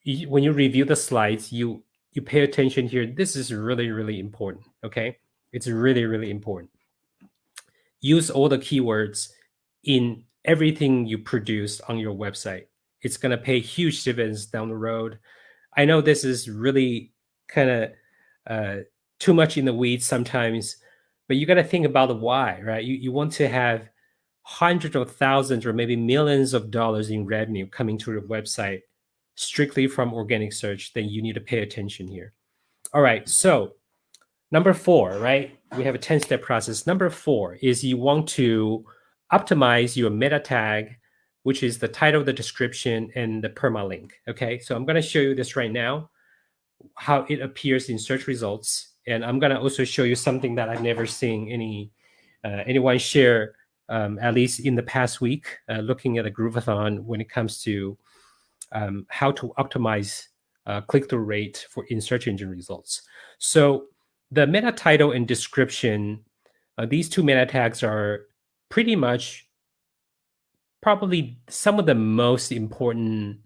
you review the slides, you pay attention here. This is really, really important, okay? It's really, really important. Use all the keywords in everything you produce on your website. It's going to pay huge dividends down the road. I know this is really kind of too much in the weeds sometimes, but you got to think about the why, right? You want to have hundreds of thousands or maybe millions of dollars in revenue coming to your website strictly from organic search. Then you need to pay attention here. All right, so number 4, right? We have a 10-step process. Number 4 is you want to optimize your meta tag, which is the title, the description, and the permalink. Okay, so I'm going to show you this right now, how it appears in search results. And I'm going to also show you something that I've never seen anyone share, at least in the past week, looking at a Grooveathon when it comes to how to optimize click-through rate in search engine results. So the meta title and description, these two meta tags are pretty much probably some of the most important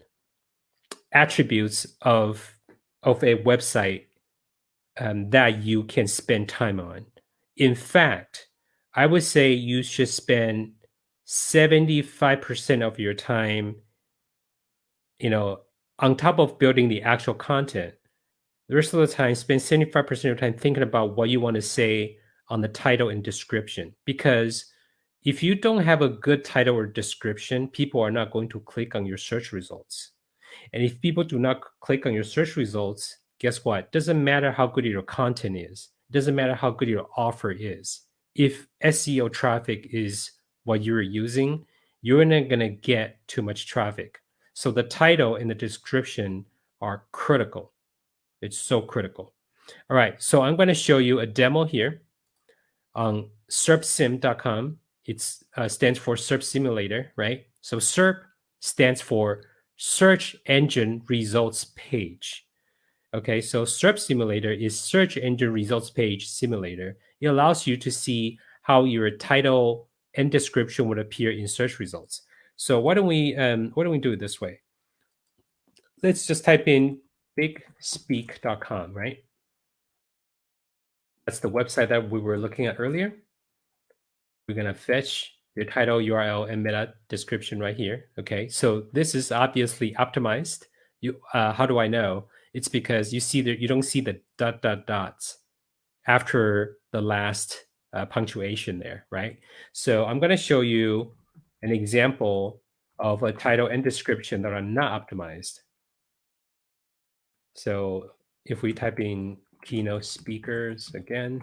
attributes of a website that you can spend time on. In fact, I would say you should spend 75% of your time, on top of building the actual content. The rest of the time, spend 75% of your time thinking about what you want to say on the title and description. Because if you don't have a good title or description, people are not going to click on your search results. And if people do not click on your search results, guess what? Doesn't matter how good your content is. Doesn't matter how good your offer is. If SEO traffic is what you're using, you're not going to get too much traffic. So the title and the description are critical. It's so critical. All right, so I'm going to show you a demo here on SERPsim.com. It stands for SERP Simulator, right? So SERP stands for Search Engine Results Page. Okay, so SERP Simulator is Search Engine Results Page Simulator. It allows you to see how your title and description would appear in search results. So why don't we do it this way? Let's just type in bigspeak.com, right? That's the website that we were looking at earlier. We're going to fetch your title, URL, and meta description right here. Okay, so this is obviously optimized. How do I know? It's because you don't see the ... dots after the last punctuation there, right? So I'm going to show you an example of a title and description that are not optimized. So if we type in keynote speakers again,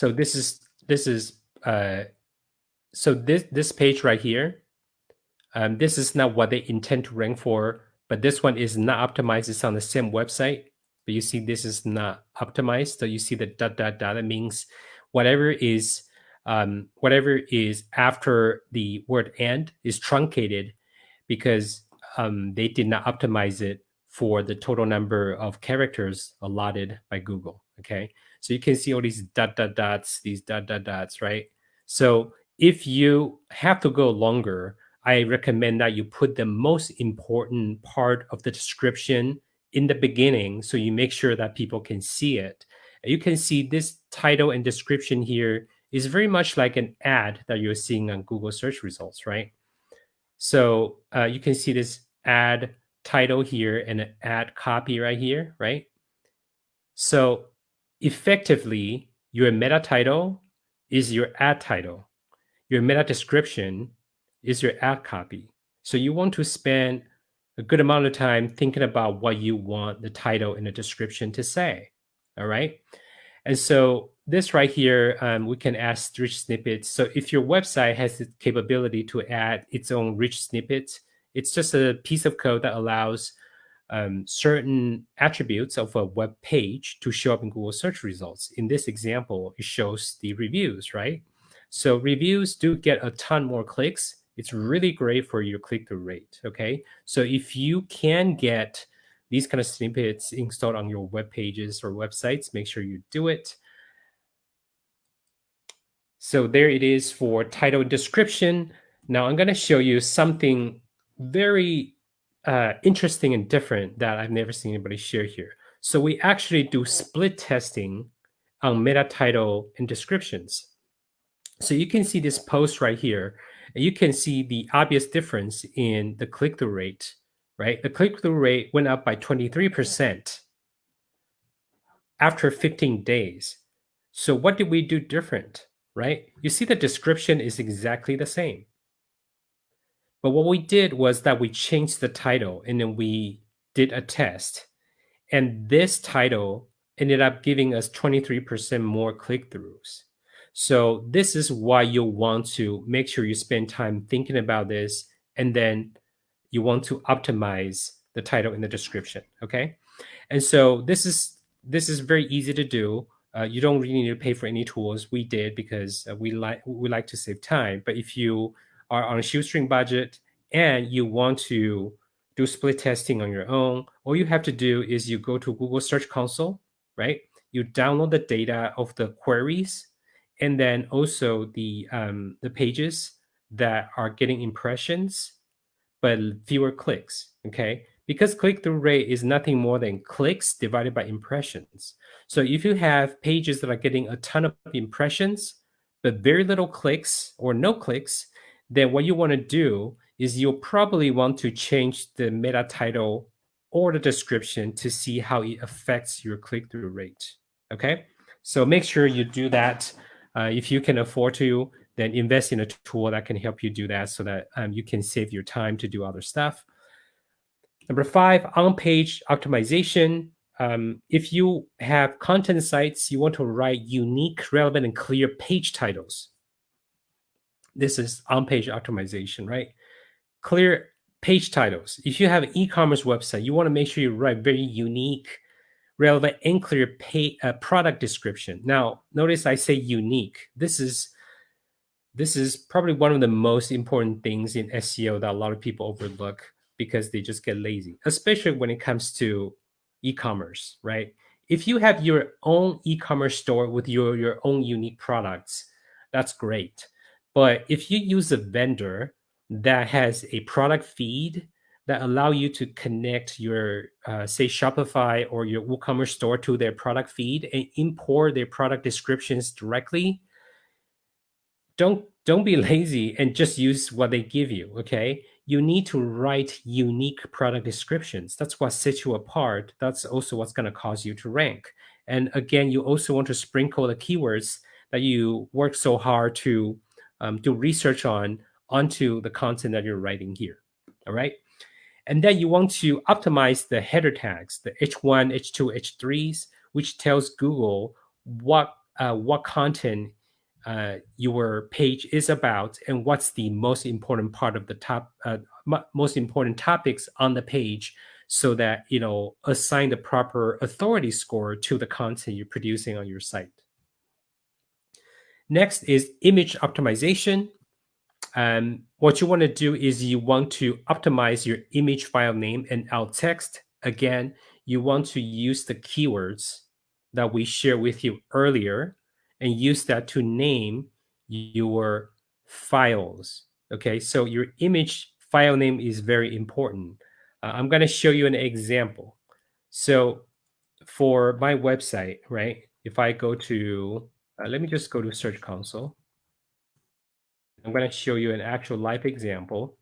so this page right here, this is not what they intend to rank for, but this one is not optimized. It's on the same website, but you see this is not optimized. So you see the ... That means whatever is after the word "and" is truncated because they did not optimize it for the total number of characters allotted by Google. Okay, so you can see all these ... dots, these ... dots, right? So if you have to go longer, I recommend that you put the most important part of the description in the beginning so you make sure that people can see it. You can see this title and description here is very much like an ad that you're seeing on Google search results, right? So you can see this ad title here and an ad copy right here, right? So effectively, your meta title is your ad title. Your meta description is your ad copy. So you want to spend a good amount of time thinking about what you want the title and the description to say, all right? And so this right here, we can add rich snippets. So if your website has the capability to add its own rich snippets, It's just a piece of code that allows certain attributes of a web page to show up in Google search results. In this example, it shows the reviews, right? So reviews do get a ton more clicks. It's really great for your click-through rate, okay? So if you can get these kind of snippets installed on your web pages or websites, make sure you do it. So there it is for title and description. Now I'm going to show you something very interesting and different that I've never seen anybody share here. So we actually do split testing on meta title and descriptions. So you can see this post right here, and you can see the obvious difference in the click-through rate, right? The click-through rate went up by 23% after 15 days. So what did we do different, right? You see the description is exactly the same. But what we did was that we changed the title and then we did a test. And this title ended up giving us 23% more click-throughs. So this is why you'll want to make sure you spend time thinking about this, and then you want to optimize the title and the description, okay? And so this is very easy to do. You don't really need to pay for any tools. We did because we like to save time. But if you are on a shoestring budget and you want to do split testing on your own, all you have to do is you go to Google Search Console, right? You download the data of the queries, and then also the pages that are getting impressions but fewer clicks, okay? Because click-through rate is nothing more than clicks divided by impressions. So if you have pages that are getting a ton of impressions, but very little clicks or no clicks, then what you want to do is you'll probably want to change the meta title or the description to see how it affects your click-through rate, okay? So make sure you do that. If you can afford to, then invest in a tool that can help you do that so that you can save your time to do other stuff. Number 5, on-page optimization. If you have content sites, you want to write unique, relevant, and clear page titles. This is on-page optimization, right? Clear page titles. If you have an e-commerce website, you want to make sure you write very unique, relevant, and clear product description. Now, notice I say unique. This is probably one of the most important things in SEO that a lot of people overlook because they just get lazy, especially when it comes to e-commerce, right? If you have your own e-commerce store with your own unique products, that's great. But if you use a vendor that has a product feed that allow you to connect your, say, Shopify or your WooCommerce store to their product feed and import their product descriptions directly, don't be lazy and just use what they give you, okay? You need to write unique product descriptions. That's what sets you apart. That's also what's going to cause you to rank. And again, you also want to sprinkle the keywords that you work so hard to do research onto the content that you're writing here, all right? And then you want to optimize the header tags, the H1, H2, H3s, which tells Google what content your page is about and what's the most important part of the most important topics on the page, so that assign the proper authority score to the content you're producing on your site. Next is image optimization. What you want to do is you want to optimize your image file name and alt text. Again, you want to use the keywords that we shared with you earlier and use that to name your files. Okay, so your image file name is very important. I'm going to show you an example. So for my website, right, if I go to, let me just go to Search Console. I'm going to show you an actual live example.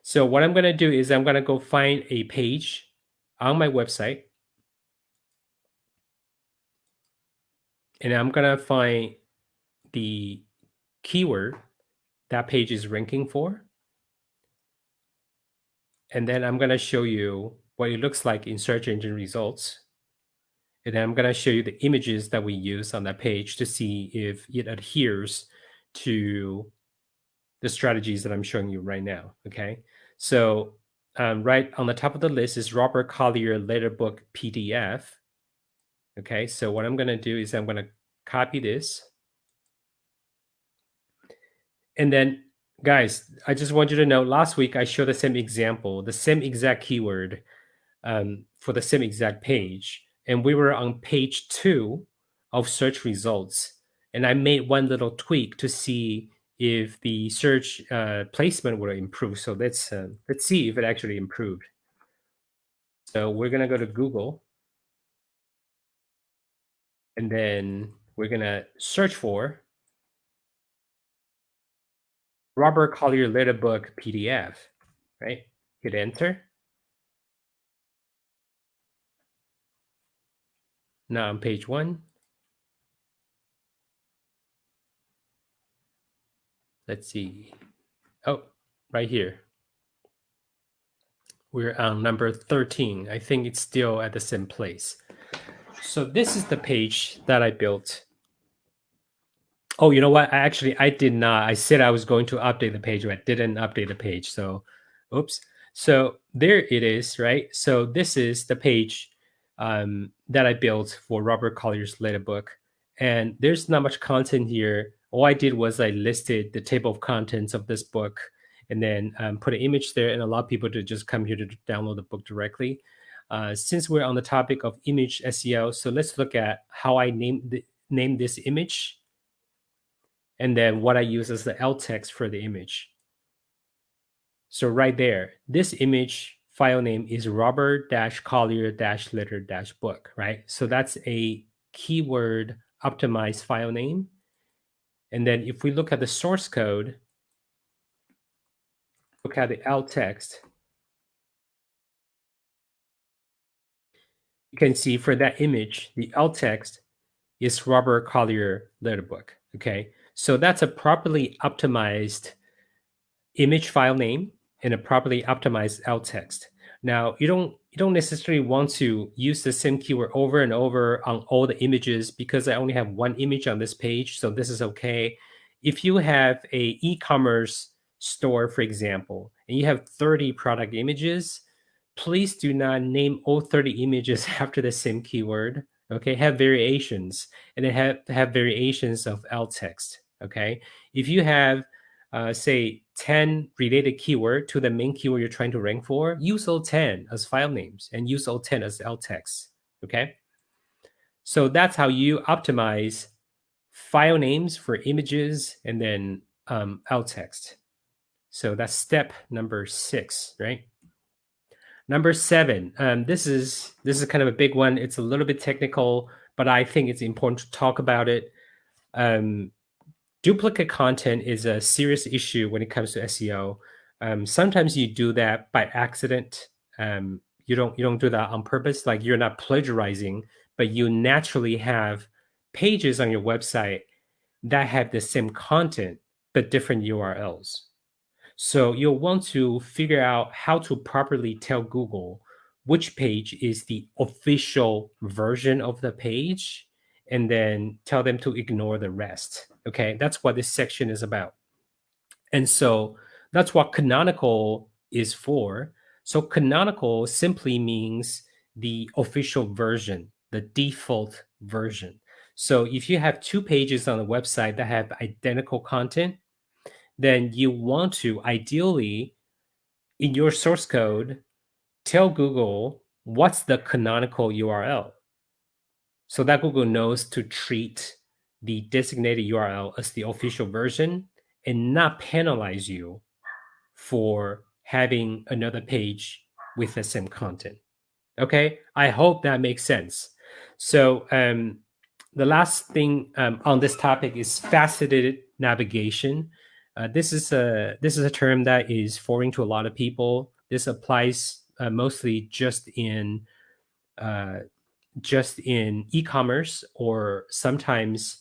So what I'm going to do is I'm going to go find a page on my website. And I'm going to find the keyword that page is ranking for. And then I'm going to show you what it looks like in search engine results. And then I'm going to show you the images that we use on that page to see if it adheres to the strategies that I'm showing you right now. Okay, so right on the top of the list is Robert Collier Letterbook PDF. Okay, so what I'm going to do is I'm going to copy this. And then, guys, I just want you to know, last week I showed the same example, the same exact keyword for the same exact page. And we were on page 2 of search results. And I made one little tweak to see if the search placement would improve. So let's see if it actually improved. So we're going to go to Google. And then we're going to search for Robert Collier Letterbook PDF, right? Hit enter. Now on page 1. Let's see. Oh, right here. We're on number 13. I think it's still at the same place. So this is the page that I built. Oh, you know what? I did not. I said I was going to update the page, but I didn't update the page. So, oops. So there it is, right? So this is the page that I built for Robert Collier's Letterbook. And there's not much content here. All I did was I listed the table of contents of this book and then put an image there and allow people to just come here to download the book directly. Since we're on the topic of image SEO, so let's look at how I name this image and then what I use as the alt text for the image. So right there, this image file name is Robert-Collier-Letter-Book, right? So that's a keyword optimized file name. And then if we look at the source code, look at the alt text, you can see for that image, the alt text is Robert Collier Letterbook. Okay, so that's a properly optimized image file name and a properly optimized alt text. Now, you don't necessarily want to use the same keyword over and over on all the images because I only have one image on this page, so this is okay. If you have a e-commerce store, for example, and you have 30 product images, please do not name all 30 images after the same keyword. Okay, have variations, and then have variations of alt text. Okay, if you have say 10 related keyword to the main keyword you're trying to rank for, use all 10 as file names and use all 10 as alt text. Okay, so that's how you optimize file names for images and then alt text. So that's step number 6, right? Number 7, this is kind of a big one. It's a little bit technical, but I think it's important to talk about it. Duplicate content is a serious issue when it comes to SEO. Sometimes you do that by accident. You don't do that on purpose. Like you're not plagiarizing, but you naturally have pages on your website that have the same content but different URLs. So you'll want to figure out how to properly tell Google which page is the official version of the page, and then tell them to ignore the rest. Okay, that's what this section is about. And so that's what canonical is for. So canonical simply means the official version, the default version. So if you have 2 pages on the website that have identical content, then you want to ideally, in your source code, tell Google what's the canonical URL so that Google knows to treat the designated URL as the official version and not penalize you for having another page with the same content. Okay, I hope that makes sense. So the last thing on this topic is faceted navigation. This is a term that is foreign to a lot of people. This applies mostly just in e-commerce or sometimes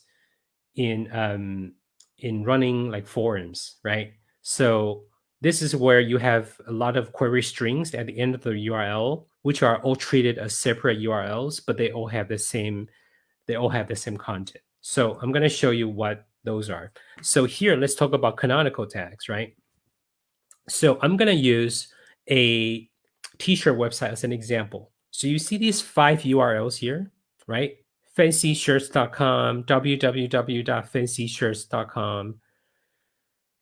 in running like forums, right? So this is where you have a lot of query strings at the end of the URL, which are all treated as separate URLs, but they all have the same content. So I'm going to show you what those are. So here, let's talk about canonical tags, right? So I'm going to use a t-shirt website as an example. So you see these 5 URLs here, right? fancyshirts.com, www.fancyshirts.com,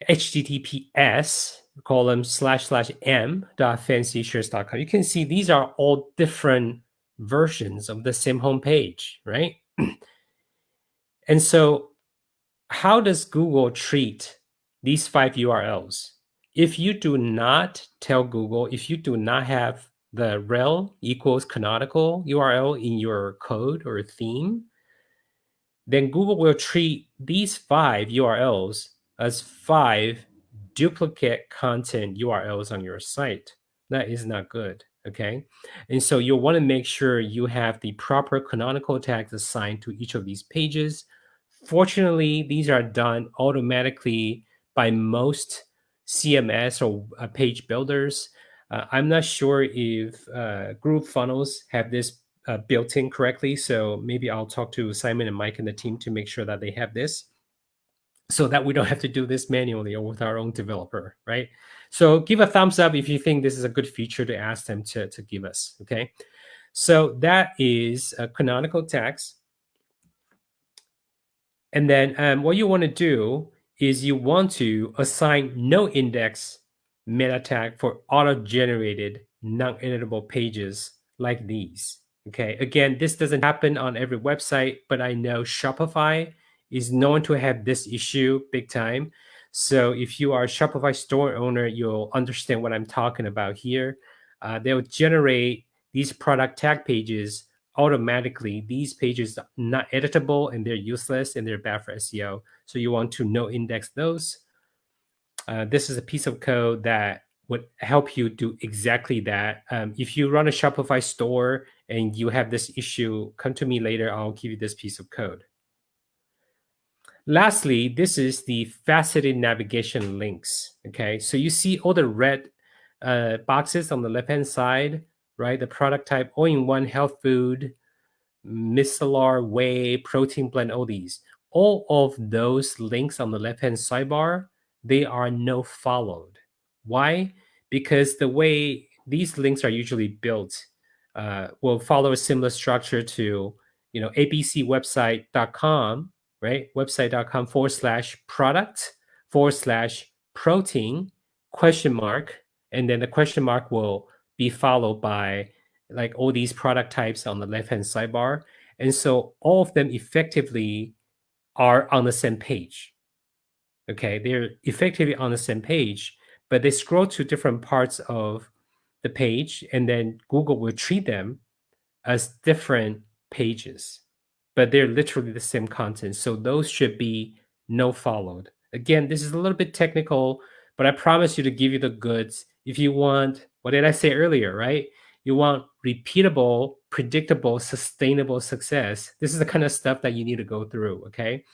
https://m.fancyshirts.com. You can see these are all different versions of the same homepage, right? And so how does Google treat these 5 URLs? If you do not tell Google, if you do not have the rel equals canonical URL in your code or theme, then Google will treat these 5 URLs as 5 duplicate content URLs on your site. That is not good, okay? And so you'll want to make sure you have the proper canonical tags assigned to each of these pages. Fortunately, these are done automatically by most CMS or page builders. I'm not sure if GrooveFunnels have this built in correctly. So maybe I'll talk to Simon and Mike and the team to make sure that they have this so that we don't have to do this manually or with our own developer, right? So give a thumbs up if you think this is a good feature to ask them to give us, okay? So that is canonical tags. And then what you want to do is you want to assign no index meta tag for auto-generated non-editable pages like these. Okay, again, this doesn't happen on every website, but I know Shopify is known to have this issue big time. So if you are a Shopify store owner, you'll understand what I'm talking about here. They'll generate these product tag pages automatically. These pages are not editable and they're useless and they're bad for SEO. So you want to no index those. This is a piece of code that would help you do exactly that. If you run a Shopify store and you have this issue, come to me later. I'll give you this piece of code. Lastly, this is the faceted navigation links. Okay, so you see all the red boxes on the left-hand side, right? The product type, all-in-one health food, micellar, whey, protein blend, all these. All of those links on the left-hand sidebar, they are no followed. Why? Because the way these links are usually built will follow a similar structure to, abcwebsite.com, right? website.com/product/protein ? And then the question mark will be followed by like all these product types on the left-hand sidebar. And so all of them effectively are on the same page. Okay, they're effectively on the same page, but they scroll to different parts of the page, and then Google will treat them as different pages, but they're literally the same content. So those should be no followed. Again, this is a little bit technical, but I promise you to give you the goods. If you want, what did I say earlier, right? You want repeatable, predictable, sustainable success. This is the kind of stuff that you need to go through, okay?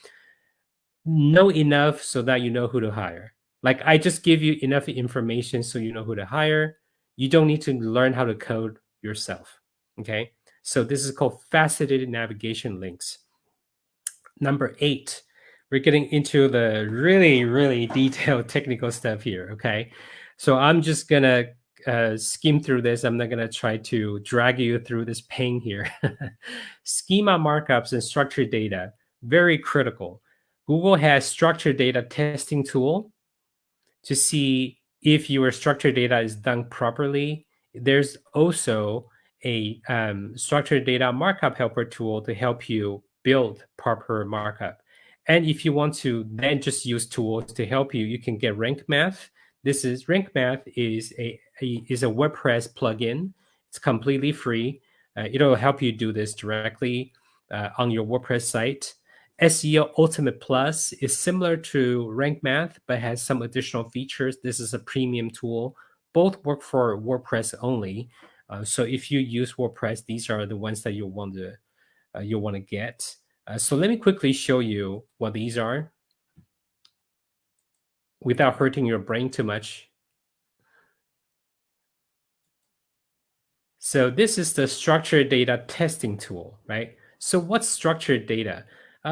Know enough so that you know who to hire. Like I just give you enough information so you know who to hire. You don't need to learn how to code yourself, okay? So this is called faceted navigation links. Number 8, we're getting into the really, really detailed technical stuff here, okay? So I'm just gonna skim through this. I'm not gonna try to drag you through this pain here. Schema markups and structured data, very critical. Google has structured data testing tool to see if your structured data is done properly. There's also a structured data markup helper tool to help you build proper markup. And if you want to then just use tools to help you, you can get Rank Math. Rank Math is a WordPress plugin. It's completely free. It'll help you do this directly on your WordPress site. SEO Ultimate Plus is similar to Rank Math, but has some additional features. This is a premium tool. Both work for WordPress only. So if you use WordPress, these are the ones that you'll want to get. So let me quickly show you what these are without hurting your brain too much. So this is the structured data testing tool, right? So what's structured data?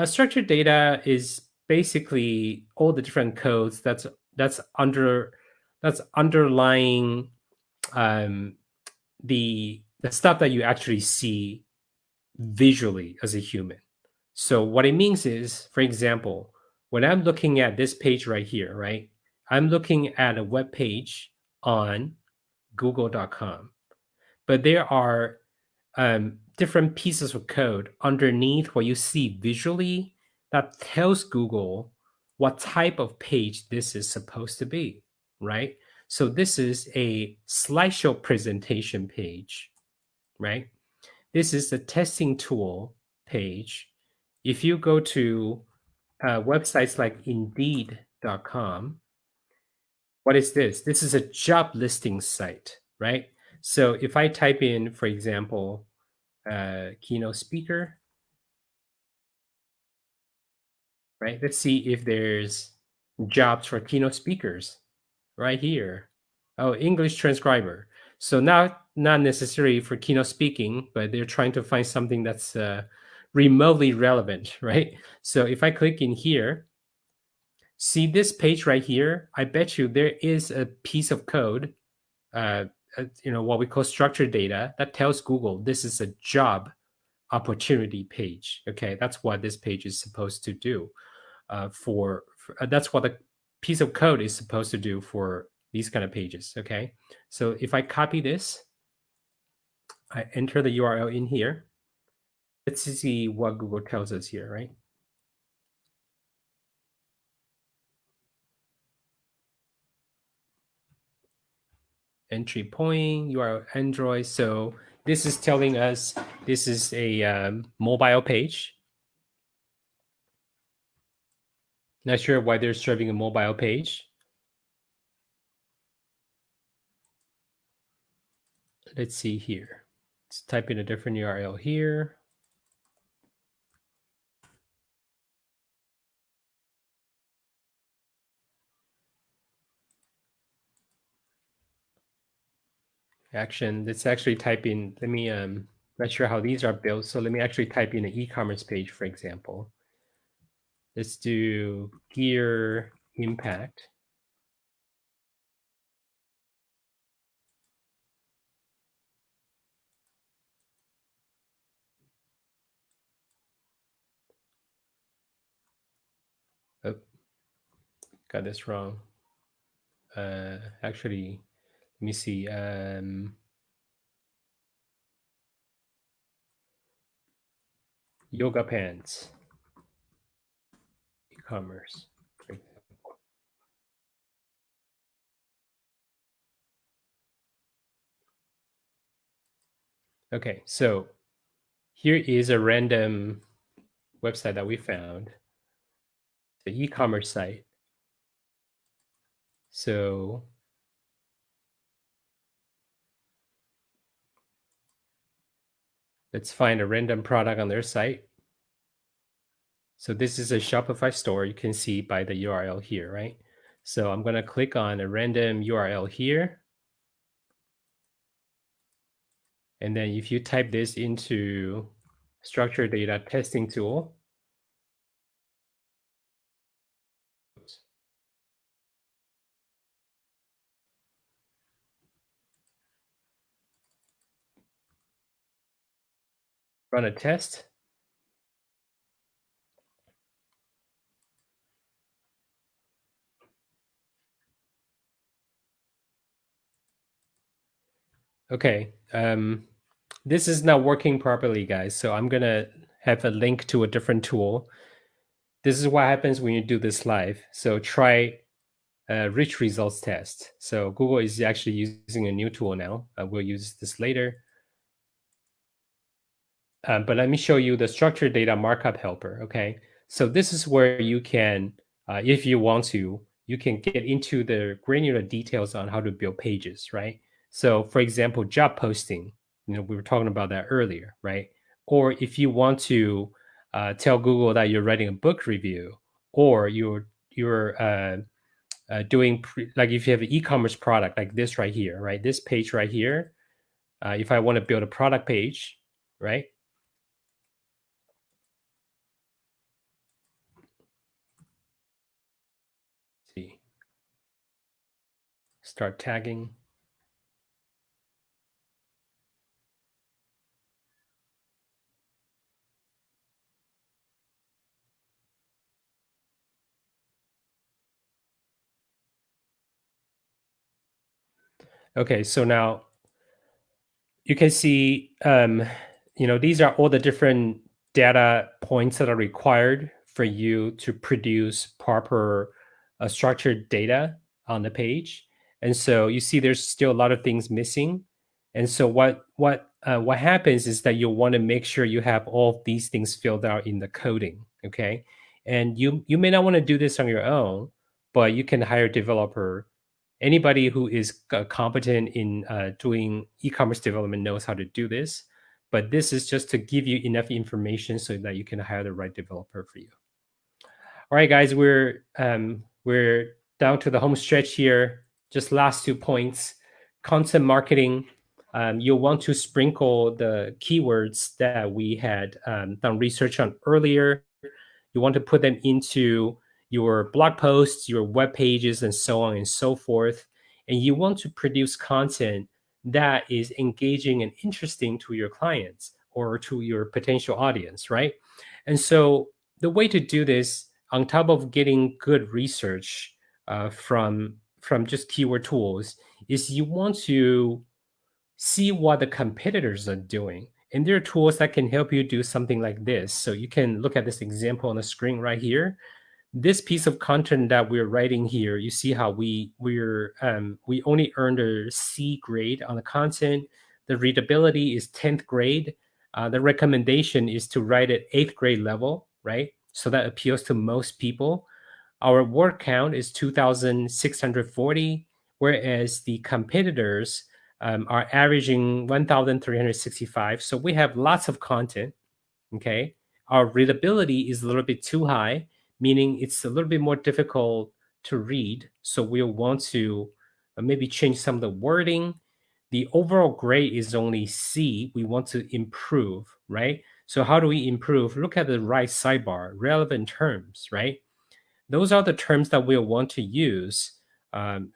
Structured data is basically all the different codes that's underlying the stuff that you actually see visually as a human. So what it means is, for example, when I'm looking at this page right here, right, I'm looking at a web page on google.com, but there are different pieces of code underneath what you see visually that tells Google what type of page this is supposed to be, right? So this is a slideshow presentation page, right? This is the testing tool page. If you go to websites like indeed.com, what is this? This is a job listing site, right? So if I type in, for example, keynote speaker, right? Let's see if there's jobs for keynote speakers right here. Oh, English transcriber. So not necessarily for keynote speaking, but they're trying to find something that's remotely relevant, right? So if I click in here, see this page right here, I bet you there is a piece of code, what we call structured data, that tells Google this is a job opportunity page. Okay, that's what this page is supposed to do. That's what the piece of code is supposed to do for these kind of pages. Okay, so if I copy this, I enter the URL in here. Let's see what Google tells us here, right? Entry point, URL Android. So this is telling us this is a mobile page. Not sure why they're serving a mobile page. Let's see here. Let's type in a different URL here. Action. Let's actually type in, let me, not sure how these are built. So let me actually type in an e-commerce page, for example. Let's do gear impact. Oh, got this wrong. Actually, let me see. Yoga pants. E-commerce, for example. Okay, so here is a random website that we found. The e-commerce site. So let's find a random product on their site. So this is a Shopify store. You can see by the URL here, right? So I'm going to click on a random URL here. And then if you type this into structured data testing tool, run a test. Okay, this is not working properly, guys. So I'm gonna have a link to a different tool. This is what happens when you do this live. So try rich results test. So Google is actually using a new tool now. We'll use this later. But let me show you the structured data markup helper, okay? So this is where you can, if you want to, you can get into the granular details on how to build pages, right? So for example, job posting, we were talking about that earlier, right? Or if you want to tell Google that you're writing a book review, or you're doing, like if you have an e-commerce product like this right here, right? This page right here, if I want to build a product page, right? start tagging. Okay, so now you can see, these are all the different data points that are required for you to produce proper structured data on the page. And so you see there's still a lot of things missing. And so what happens is that you'll want to make sure you have all of these things filled out in the coding, okay? And you may not want to do this on your own, but you can hire a developer. Anybody who is competent in doing e-commerce development knows how to do this, but this is just to give you enough information so that you can hire the right developer for you. All right, guys, we're down to the home stretch here. Just last 2 points. Content marketing. You'll want to sprinkle the keywords that we had done research on earlier. You want to put them into your blog posts, your web pages, and so on and so forth. And you want to produce content that is engaging and interesting to your clients or to your potential audience, right? And so the way to do this, on top of getting good research from just keyword tools, is you want to see what the competitors are doing. And there are tools that can help you do something like this. So you can look at this example on the screen right here. This piece of content that we're writing here, you see how we only earned a C grade on the content. The readability is 10th grade. The recommendation is to write at 8th grade level, right? So that appeals to most people. Our word count is 2,640, whereas the competitors are averaging 1,365. So we have lots of content, okay? Our readability is a little bit too high, meaning it's a little bit more difficult to read. So we'll want to maybe change some of the wording. The overall grade is only C. We want to improve, right? So how do we improve? Look at the right sidebar, relevant terms, right? Those are the terms that we'll want to use.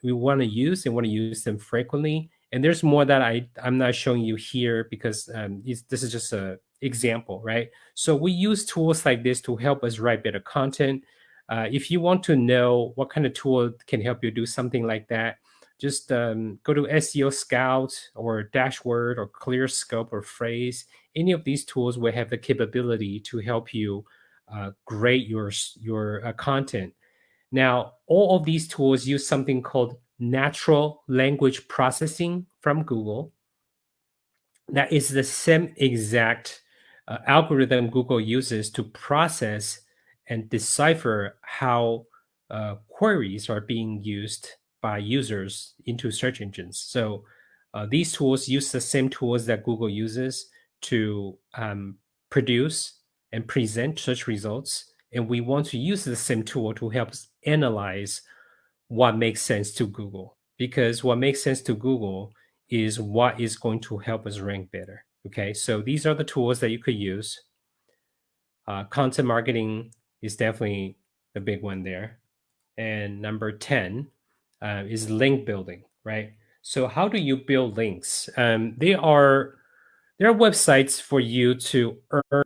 We want to use and want to use them frequently. And there's more that I'm not showing you here because this is just an example, right? So we use tools like this to help us write better content. If you want to know what kind of tool can help you do something like that, just go to SEO Scout or Dashboard or ClearScope or Phrase. Any of these tools will have the capability to help you grade your content. Now, all of these tools use something called natural language processing from Google. That is the same exact algorithm Google uses to process and decipher how queries are being used by users into search engines. So these tools use the same tools that Google uses to produce and present search results. And we want to use the same tool to help us analyze what makes sense to Google, because what makes sense to Google is what is going to help us rank better. Okay, so these are the tools that you could use. Content marketing is definitely the big one there. And number 10 is link building, right? So how do you build links? There are websites for you to earn.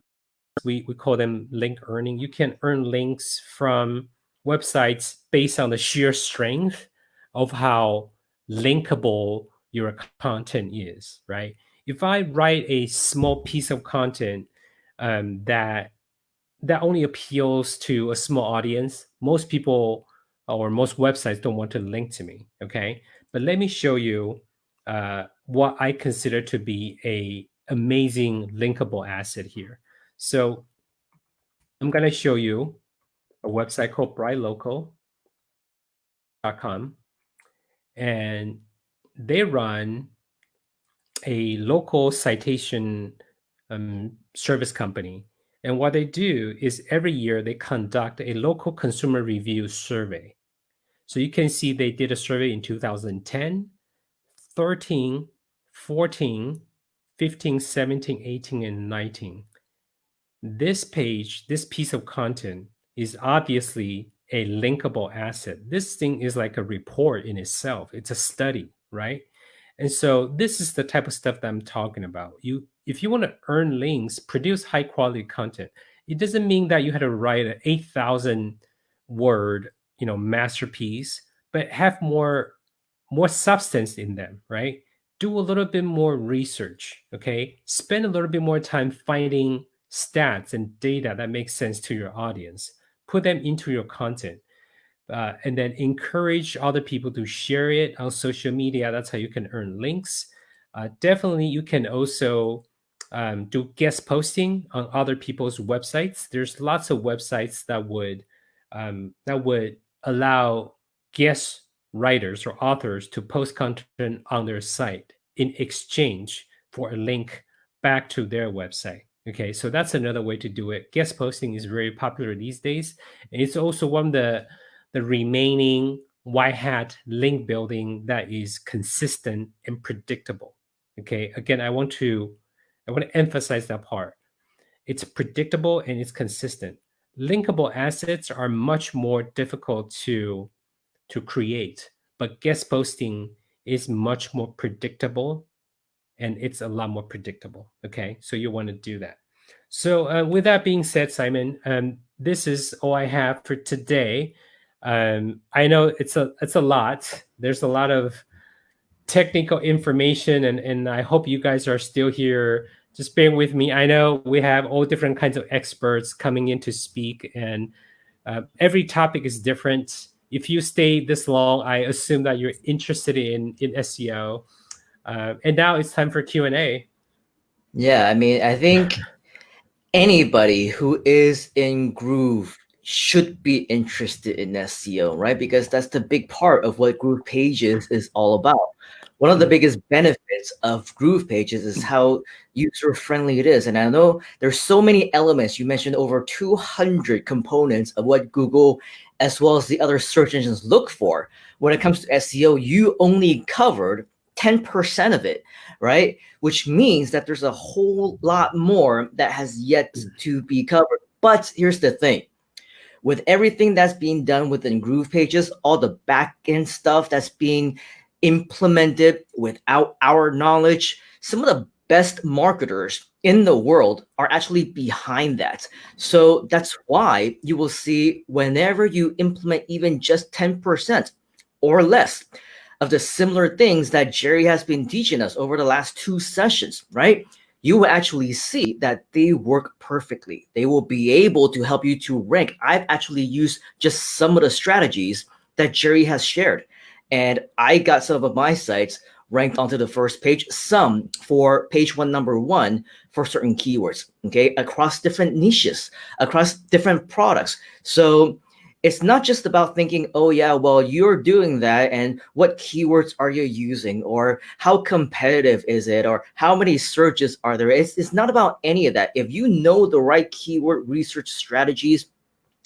We call them link earning. You can earn links from websites based on the sheer strength of how linkable your content is, right? If I write a small piece of content that only appeals to a small audience, most people or most websites don't want to link to me, okay? But let me show you what I consider to be a amazing linkable asset here. So I'm going to show you a website called brightlocal.com, and they run a local citation service company. And what they do is every year they conduct a local consumer review survey. So you can see they did a survey in 2010, 13, 14, 15, 17, 18, and 19. This page, this piece of content is obviously a linkable asset. This thing is like a report in itself. It's a study, right? And so this is the type of stuff that I'm talking about. If you want to earn links, produce high quality content. It doesn't mean that you had to write an 8,000 word, masterpiece, but have more substance in them, right? Do a little bit more research, okay? Spend a little bit more time finding stats and data that makes sense to your audience. Put them into your content. And then encourage other people to share it on social media. That's how you can earn links. Definitely, you can also do guest posting on other people's websites. There's lots of websites that would allow guest writers or authors to post content on their site in exchange for a link back to their website. Okay, so that's another way to do it. Guest posting is very popular these days, and it's also one of the remaining white hat link building that is consistent and predictable. Okay, again, I want to emphasize that part. It's predictable and it's consistent. Linkable assets are much more difficult to create, but guest posting is much more predictable, and it's a lot more predictable. Okay, so you want to do that. So with that being said, Simon, this is all I have for today. I know it's a lot. There's a lot of technical information, and I hope you guys are still here. Just bear with me. I know we have all different kinds of experts coming in to speak, and every topic is different. If you stay this long, I assume that you're interested in SEO. And now it's time for Q&A. Yeah, I mean, I think anybody who is in Groove should be interested in SEO, right? Because that's the big part of what GroovePages is all about. One of the biggest benefits of GroovePages is how user-friendly it is. And I know there's so many elements. You mentioned over 200 components of what Google as well as the other search engines look for. When it comes to SEO, you only covered 10% of it, right? Which means that there's a whole lot more that has yet to be covered. But here's the thing. With everything that's being done within GroovePages, all the back-end stuff that's being implemented without our knowledge, some of the best marketers in the world are actually behind that. So that's why you will see whenever you implement even just 10% or less of the similar things that Jerry has been teaching us over the last 2 sessions, right? You will actually see that they work perfectly. They will be able to help you to rank. I've actually used just some of the strategies that Jerry has shared. And I got some of my sites ranked onto the first page, some for page 1, number 1 for certain keywords, okay, across different niches, across different products. So it's not just about thinking, oh yeah, well, you're doing that and what keywords are you using, or how competitive is it, or how many searches are there. It's not about any of that. If you know the right keyword research strategies,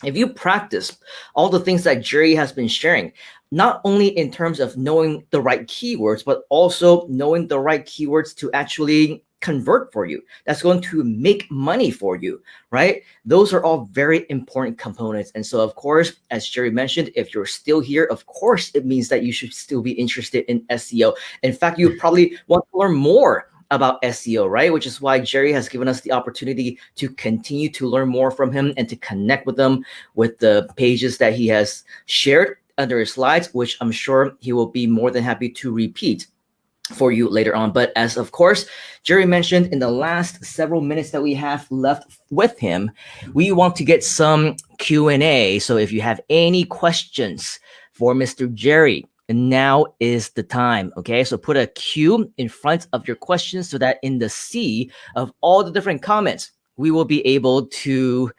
if you practice all the things that Jerry has been sharing, not only in terms of knowing the right keywords, but also knowing the right keywords to actually convert for you, that's going to make money for you, right? Those are all very important components. And so, of course, as Jerry mentioned, if you're still here, of course, it means that you should still be interested in SEO. In fact, you probably want to learn more about SEO, right? Which is why Jerry has given us the opportunity to continue to learn more from him and to connect with them with the pages that he has shared under his slides, which I'm sure he will be more than happy to repeat for you later on. But as of course, Jerry mentioned in the last several minutes that we have left with him, we want to get some Q&A. So if you have any questions for Mr. Jerry, now is the time. Okay, so put a Q in front of your questions so that in the sea of all the different comments, we will be able to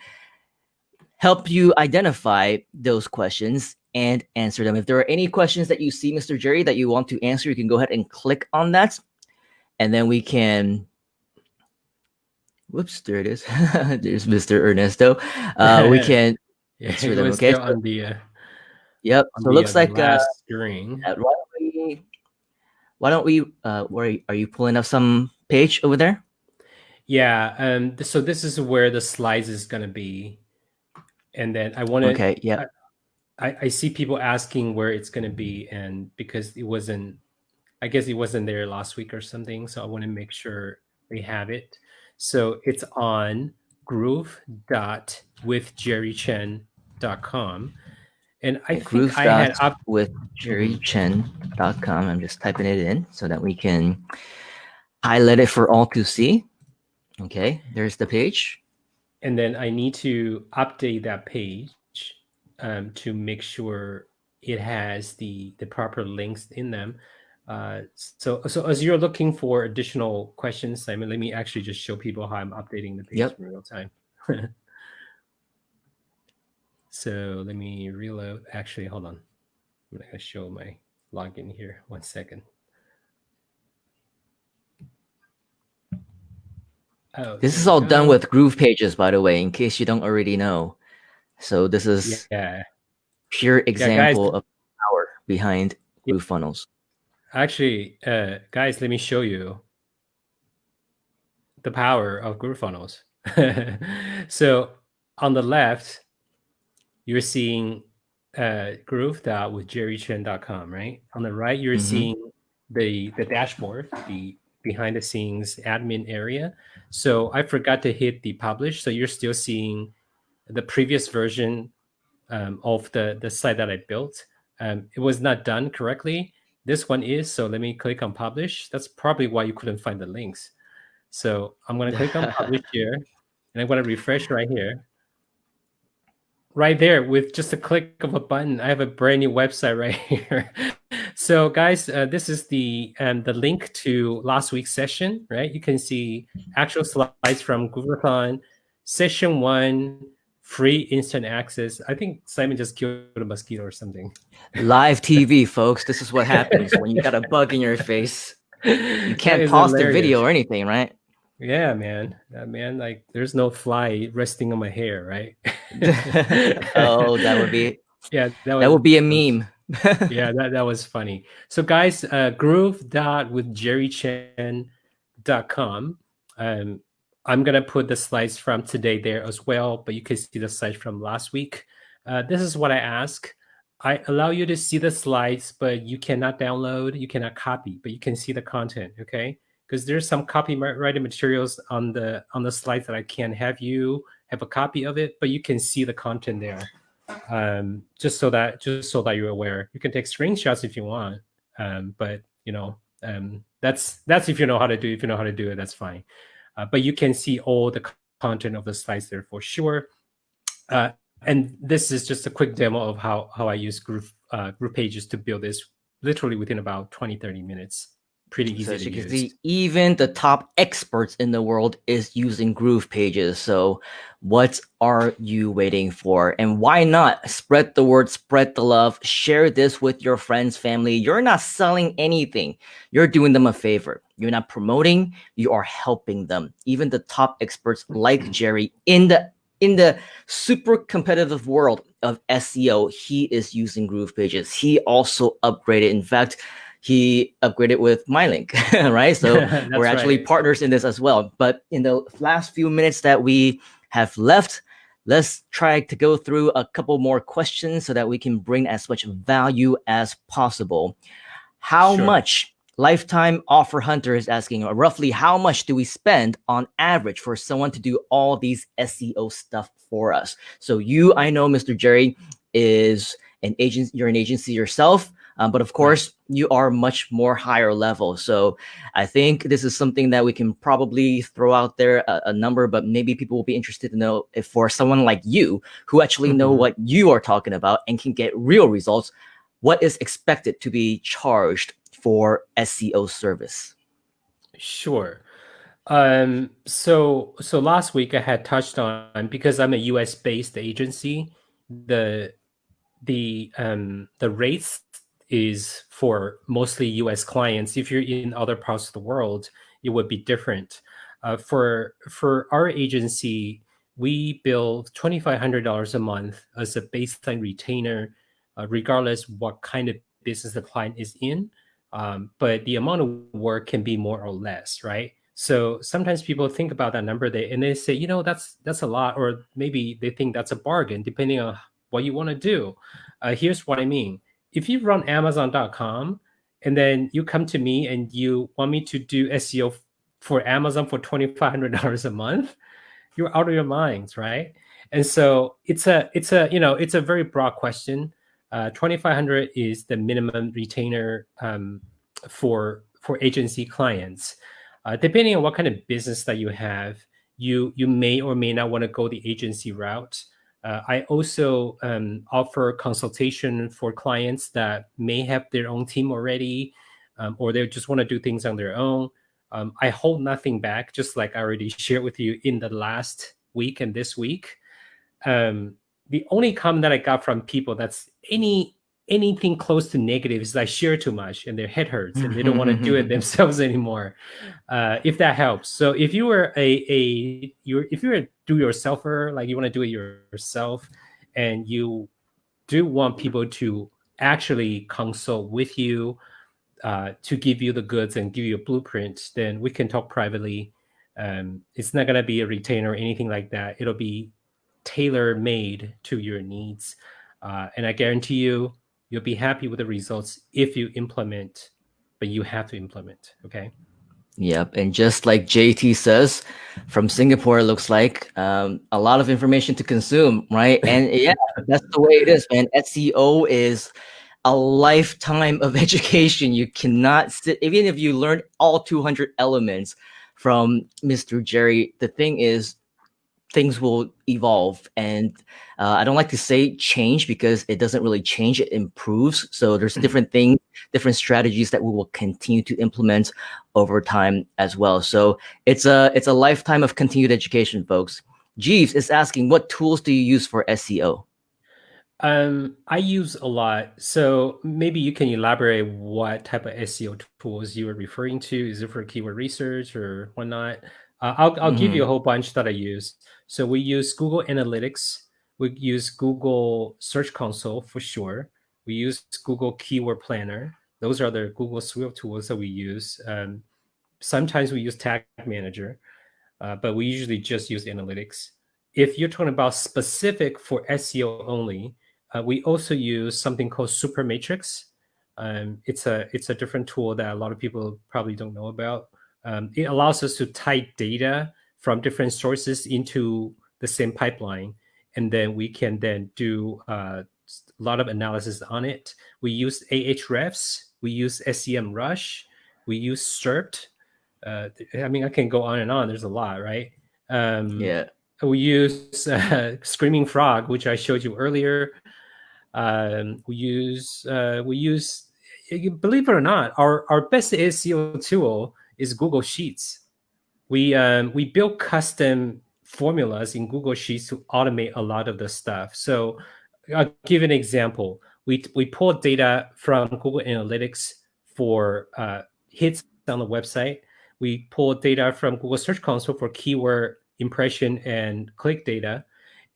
help you identify those questions and answer them. If there are any questions that you see, Mr. Jerry, that you want to answer, you can go ahead and click on that. And then we can, whoops, there it is. There's Mr. Ernesto. We can answer them, okay? So, on the, yep, so it looks like, screen. why don't we, where are you pulling up some page over there? Yeah, so this is where the slides is going to be. And then I want to, okay, yeah. I see people asking where it's going to be, and because it wasn't, I guess it wasn't there last week or something, so I want to make sure we have it. So it's on groove.withjerrychen.com. And I think I had up with jerrychen.com. I'm just typing it in so that we can highlight it for all to see. Okay, there's the page. And then I need to update that page to make sure it has the proper links in them. So as you're looking for additional questions, Simon, let me actually just show people how I'm updating the page in real time. So let me reload. Actually, hold on. I'm going to show my login here. 1 second. Oh, this is all done with GroovePages, by the way, in case you don't already know. So this is pure example of power behind GrooveFunnels. Actually, guys, let me show you the power of GrooveFunnels. So on the left, you're seeing groove.withjerrychen.com, right? On the right, you're seeing the dashboard, the behind the scenes admin area. So I forgot to hit the publish. So you're still seeing the previous version of the site that I built. It was not done correctly. This one is. So let me click on publish. That's probably why you couldn't find the links. So I'm going to click on publish here, and I'm going to refresh right here. Right there, with just a click of a button, I have a brand new website right here. So guys, this is the link to last week's session, right? You can see actual slides from Grooveathon, session 1, free instant access. I think Simon just killed a mosquito or something. Live TV, folks. This is what happens when you got a bug in your face. You can't pause the video or anything, right? Yeah, man. Man, like there's no fly resting on my hair, right? Oh, that would be that would be a meme. Yeah, that was funny. So guys, groove.withjerrychen.com. I'm gonna put the slides from today there as well, but you can see the slides from last week. This is what I ask. I allow you to see the slides, but you cannot download, you cannot copy, but you can see the content, okay? Because there's some copyrighted materials on the slides that I can't have you have a copy of it, but you can see the content there. Just so that you're aware. You can take screenshots if you want, but you know, that's if you know how to do it. If you know how to do it, that's fine. But you can see all the content of the slides there for sure. And this is just a quick demo of how I use GroovePages to build this literally within about 20-30 minutes. Pretty easy to use. Even the top experts in the world is using GroovePages. So what are you waiting for? And why not spread the word, spread the love, share this with your friends, family. You're not selling anything. You're doing them a favor. You're not promoting, you are helping them. Even the top experts like Jerry in the super competitive world of SEO, he is using GroovePages. He also upgraded. In fact, he upgraded with MyLink, right? So we're actually partners in this as well. But in the last few minutes that we have left, let's try to go through a couple more questions so that we can bring as much value as possible. How much Lifetime Offer Hunter is asking, roughly how much do we spend on average for someone to do all these SEO stuff for us? So you, I know, Mr. Jerry, is an agent. You're an agency yourself. But of course, you are much more higher level. So I think this is something that we can probably throw out there a number, but maybe people will be interested to know if for someone like you who actually know what you are talking about and can get real results, what is expected to be charged for SEO service? Sure. So last week I had touched on, because I'm a US based agency, the rates is for mostly US clients. If you're in other parts of the world, it would be different. For our agency, we bill $2,500 a month as a baseline retainer, regardless what kind of business the client is in. But the amount of work can be more or less, right? So sometimes people think about that number and they say, you know, that's a lot, or maybe they think that's a bargain, depending on what you want to do. Here's what I mean. If you run Amazon.com and then you come to me and you want me to do SEO for Amazon for $2,500 a month, you're out of your minds, right? And so it's a very broad question. 2,500 is the minimum retainer for agency clients. Depending on what kind of business that you have, you may or may not want to go the agency route. I also offer consultation for clients that may have their own team already, or they just want to do things on their own. I hold nothing back, just like I already shared with you in the last week and this week. The only comment that I got from people that's anything close to negative is I share too much and their head hurts and they don't want to do it themselves anymore. If that helps. So if you were if you're a do-yourselfer, like you want to do it yourself, and you do want people to actually consult with you to give you the goods and give you a blueprint, then we can talk privately. It's not going to be a retainer or anything like that. It'll be tailor-made to your needs. And I guarantee you'll be happy with the results if you implement, but you have to implement, okay? Yep, and just like JT says, from Singapore, it looks like a lot of information to consume, right? And yeah, that's the way it is, man. SEO is a lifetime of education. You cannot sit, even if you learn all 200 elements from Mr. Jerry, the thing is, things will evolve. And I don't like to say change because it doesn't really change, it improves. So there's different things, different strategies that we will continue to implement over time as well. So it's a lifetime of continued education, folks. Jeeves is asking, what tools do you use for SEO? I use a lot. So maybe you can elaborate what type of SEO tools you are referring to. Is it for keyword research or whatnot? I'll give you a whole bunch that I use. So we use Google Analytics. We use Google Search Console for sure. We use Google Keyword Planner. Those are the Google suite of tools that we use. Sometimes we use Tag Manager, but we usually just use Analytics. If you're talking about specific for SEO only, we also use something called Super Matrix. It's a different tool that a lot of people probably don't know about. It allows us to tie data from different sources into the same pipeline, and then we can then do a lot of analysis on it. We use Ahrefs, we use SEMrush, we use SERPT. I mean, I can go on and on. There's a lot, right? Yeah. We use Screaming Frog, which I showed you earlier. We use, believe it or not, our best SEO tool is Google Sheets. We built custom formulas in Google Sheets to automate a lot of the stuff. So I'll give an example. We pull data from Google Analytics for hits on the website. We pull data from Google Search Console for keyword impression and click data.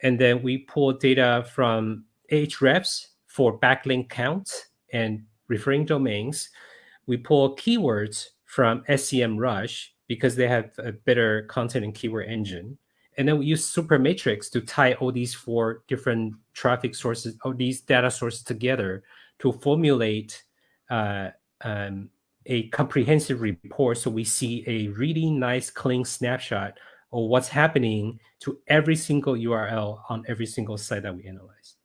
And then we pull data from Ahrefs for backlink count and referring domains. We pull keywords from SEMrush because they have a better content and keyword engine. And then we use Super Matrix to tie all these 4 different traffic sources, or these data sources together to formulate a comprehensive report. So we see a really nice, clean snapshot of what's happening to every single URL on every single site that we analyze.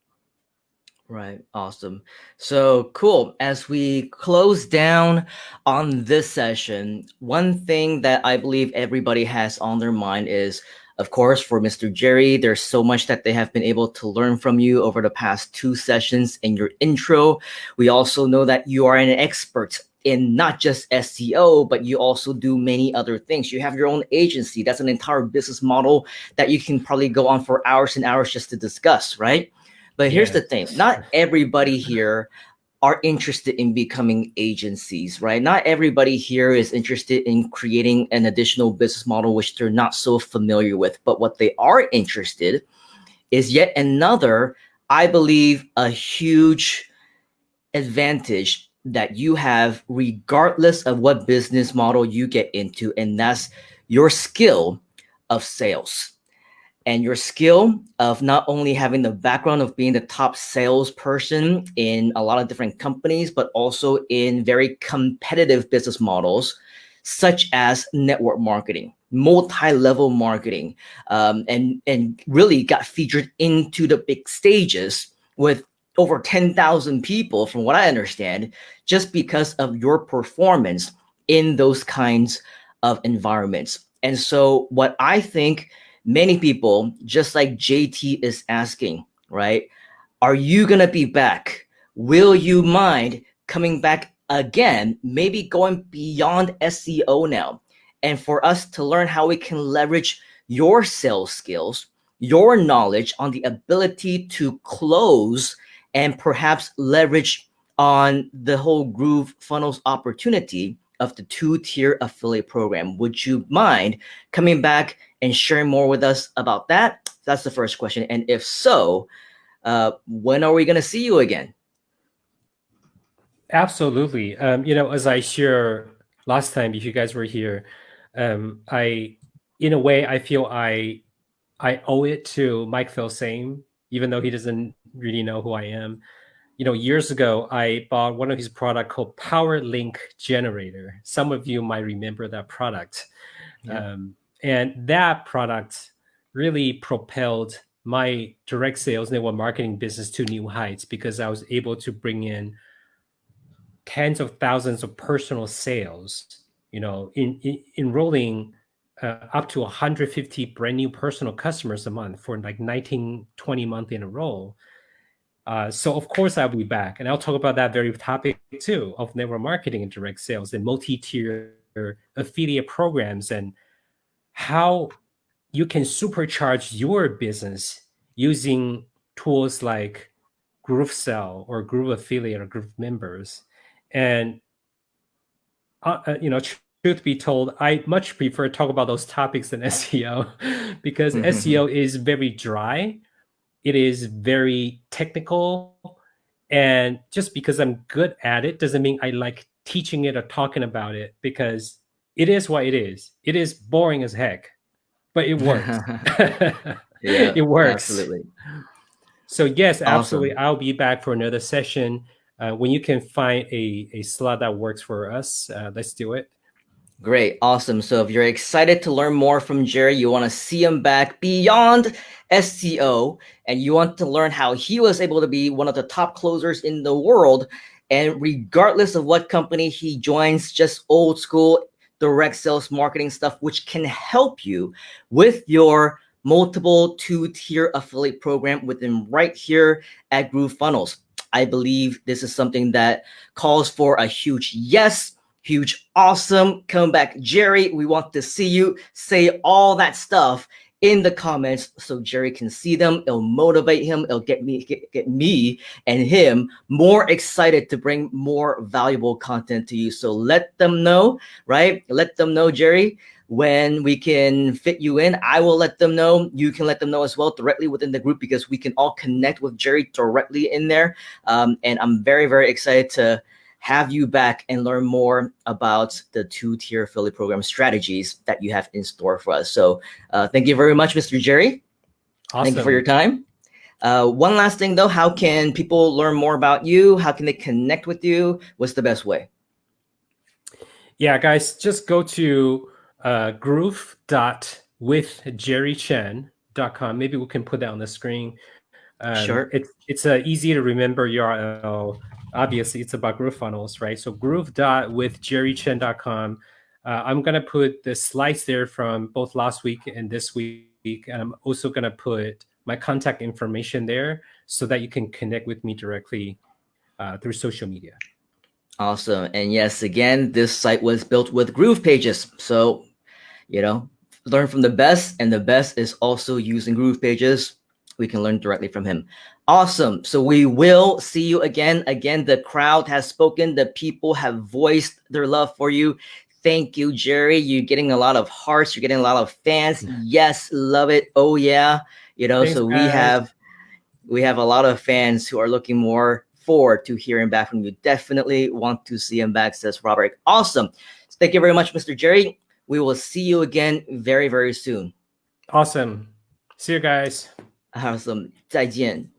Right. Awesome. So cool. As we close down on this session, one thing that I believe everybody has on their mind is, of course, for Mr. Jerry, there's so much that they have been able to learn from you over the past 2 sessions in your intro. We also know that you are an expert in not just SEO, but you also do many other things. You have your own agency. That's an entire business model that you can probably go on for hours and hours just to discuss, right? But here's the thing, not everybody here are interested in becoming agencies, right? Not everybody here is interested in creating an additional business model, which they're not so familiar with. But what they are interested is yet another, I believe, a huge advantage that you have regardless of what business model you get into, and that's your skill of sales. and your skill of not only having the background of being the top salesperson in a lot of different companies, but also in very competitive business models, such as network marketing, multi-level marketing, and really got featured into the big stages with over 10,000 people, from what I understand, just because of your performance in those kinds of environments. And so what I think many people, just like JT is asking, right? Are you going to be back? Will you mind coming back again, maybe going beyond SEO now? And for us to learn how we can leverage your sales skills, your knowledge on the ability to close, and perhaps leverage on the whole GrooveFunnels opportunity of the 2-tier affiliate program. Would you mind coming back and sharing more with us about that? That's the first question. And if so, when are we going to see you again? Absolutely. As I shared last time, if you guys were here, in a way, I feel I owe it to Mike Filsaime, even though he doesn't really know who I am. Years ago, I bought one of his product called Power Link Generator. Some of you might remember that product. Yeah. And that product really propelled my direct sales network marketing business to new heights, because I was able to bring in tens of thousands of personal sales, enrolling up to 150 brand new personal customers a month for like 19, 20 months in a row. So of course I'll be back, and I'll talk about that very topic too, of network marketing and direct sales and multi-tier affiliate programs, and how you can supercharge your business using tools like GrooveSell or Groove Affiliate or Groove Members. And truth be told, I much prefer to talk about those topics than SEO, because SEO is very dry. It is very technical. And just because I'm good at it doesn't mean I like teaching it or talking about it, because it is what it is. It is boring as heck, but it works. Yeah, it works. Absolutely. So yes, Awesome. absolutely. I'll be back for another session. When you can find a slot that works for us, let's do it. Great. Awesome. So if you're excited to learn more from Jerry, you want to see him back beyond SEO, and you want to learn how he was able to be one of the top closers in the world, and regardless of what company he joins, just old school direct sales marketing stuff, which can help you with your multiple 2-tier affiliate program within right here at GrooveFunnels. I believe this is something that calls for a huge yes. Huge, awesome, come back, Jerry. We want to see you. Say all that stuff in the comments so Jerry can see them. It'll motivate him. It'll get me and him more excited to bring more valuable content to you. So let them know, right? Let them know, Jerry, when we can fit you in. I will let them know. You can let them know as well directly within the group, because we can all connect with Jerry directly in there. And I'm very, very excited to have you back and learn more about the 2-tier affiliate program strategies that you have in store for us. So thank you very much, Mr. Jerry. Awesome. Thank you for your time. One last thing though, how can people learn more about you? How can they connect with you? What's the best way? Yeah, guys, just go to groove.withjerrychen.com. Maybe we can put that on the screen. Sure. It's a easy to remember URL. Obviously, it's about GrooveFunnels, right? So groove.withjerrychen.com. I'm going to put the slides there from both last week and this week. And I'm also going to put my contact information there so that you can connect with me directly through social media. Awesome. And yes, again, this site was built with GroovePages. So, learn from the best, and the best is also using GroovePages. We can learn directly from him. Awesome. So we will see you again. Again, the crowd has spoken. The people have voiced their love for you. Thank you, Jerry. You're getting a lot of hearts. You're getting a lot of fans. Yes, love it. Oh yeah. Thanks, so guys. we have a lot of fans who are looking more forward to hearing back from you. Definitely want to see him back, says Robert. Awesome. Thank you very much, Mr. Jerry. We will see you again very, very soon. Awesome. See you guys. Awesome. 再见.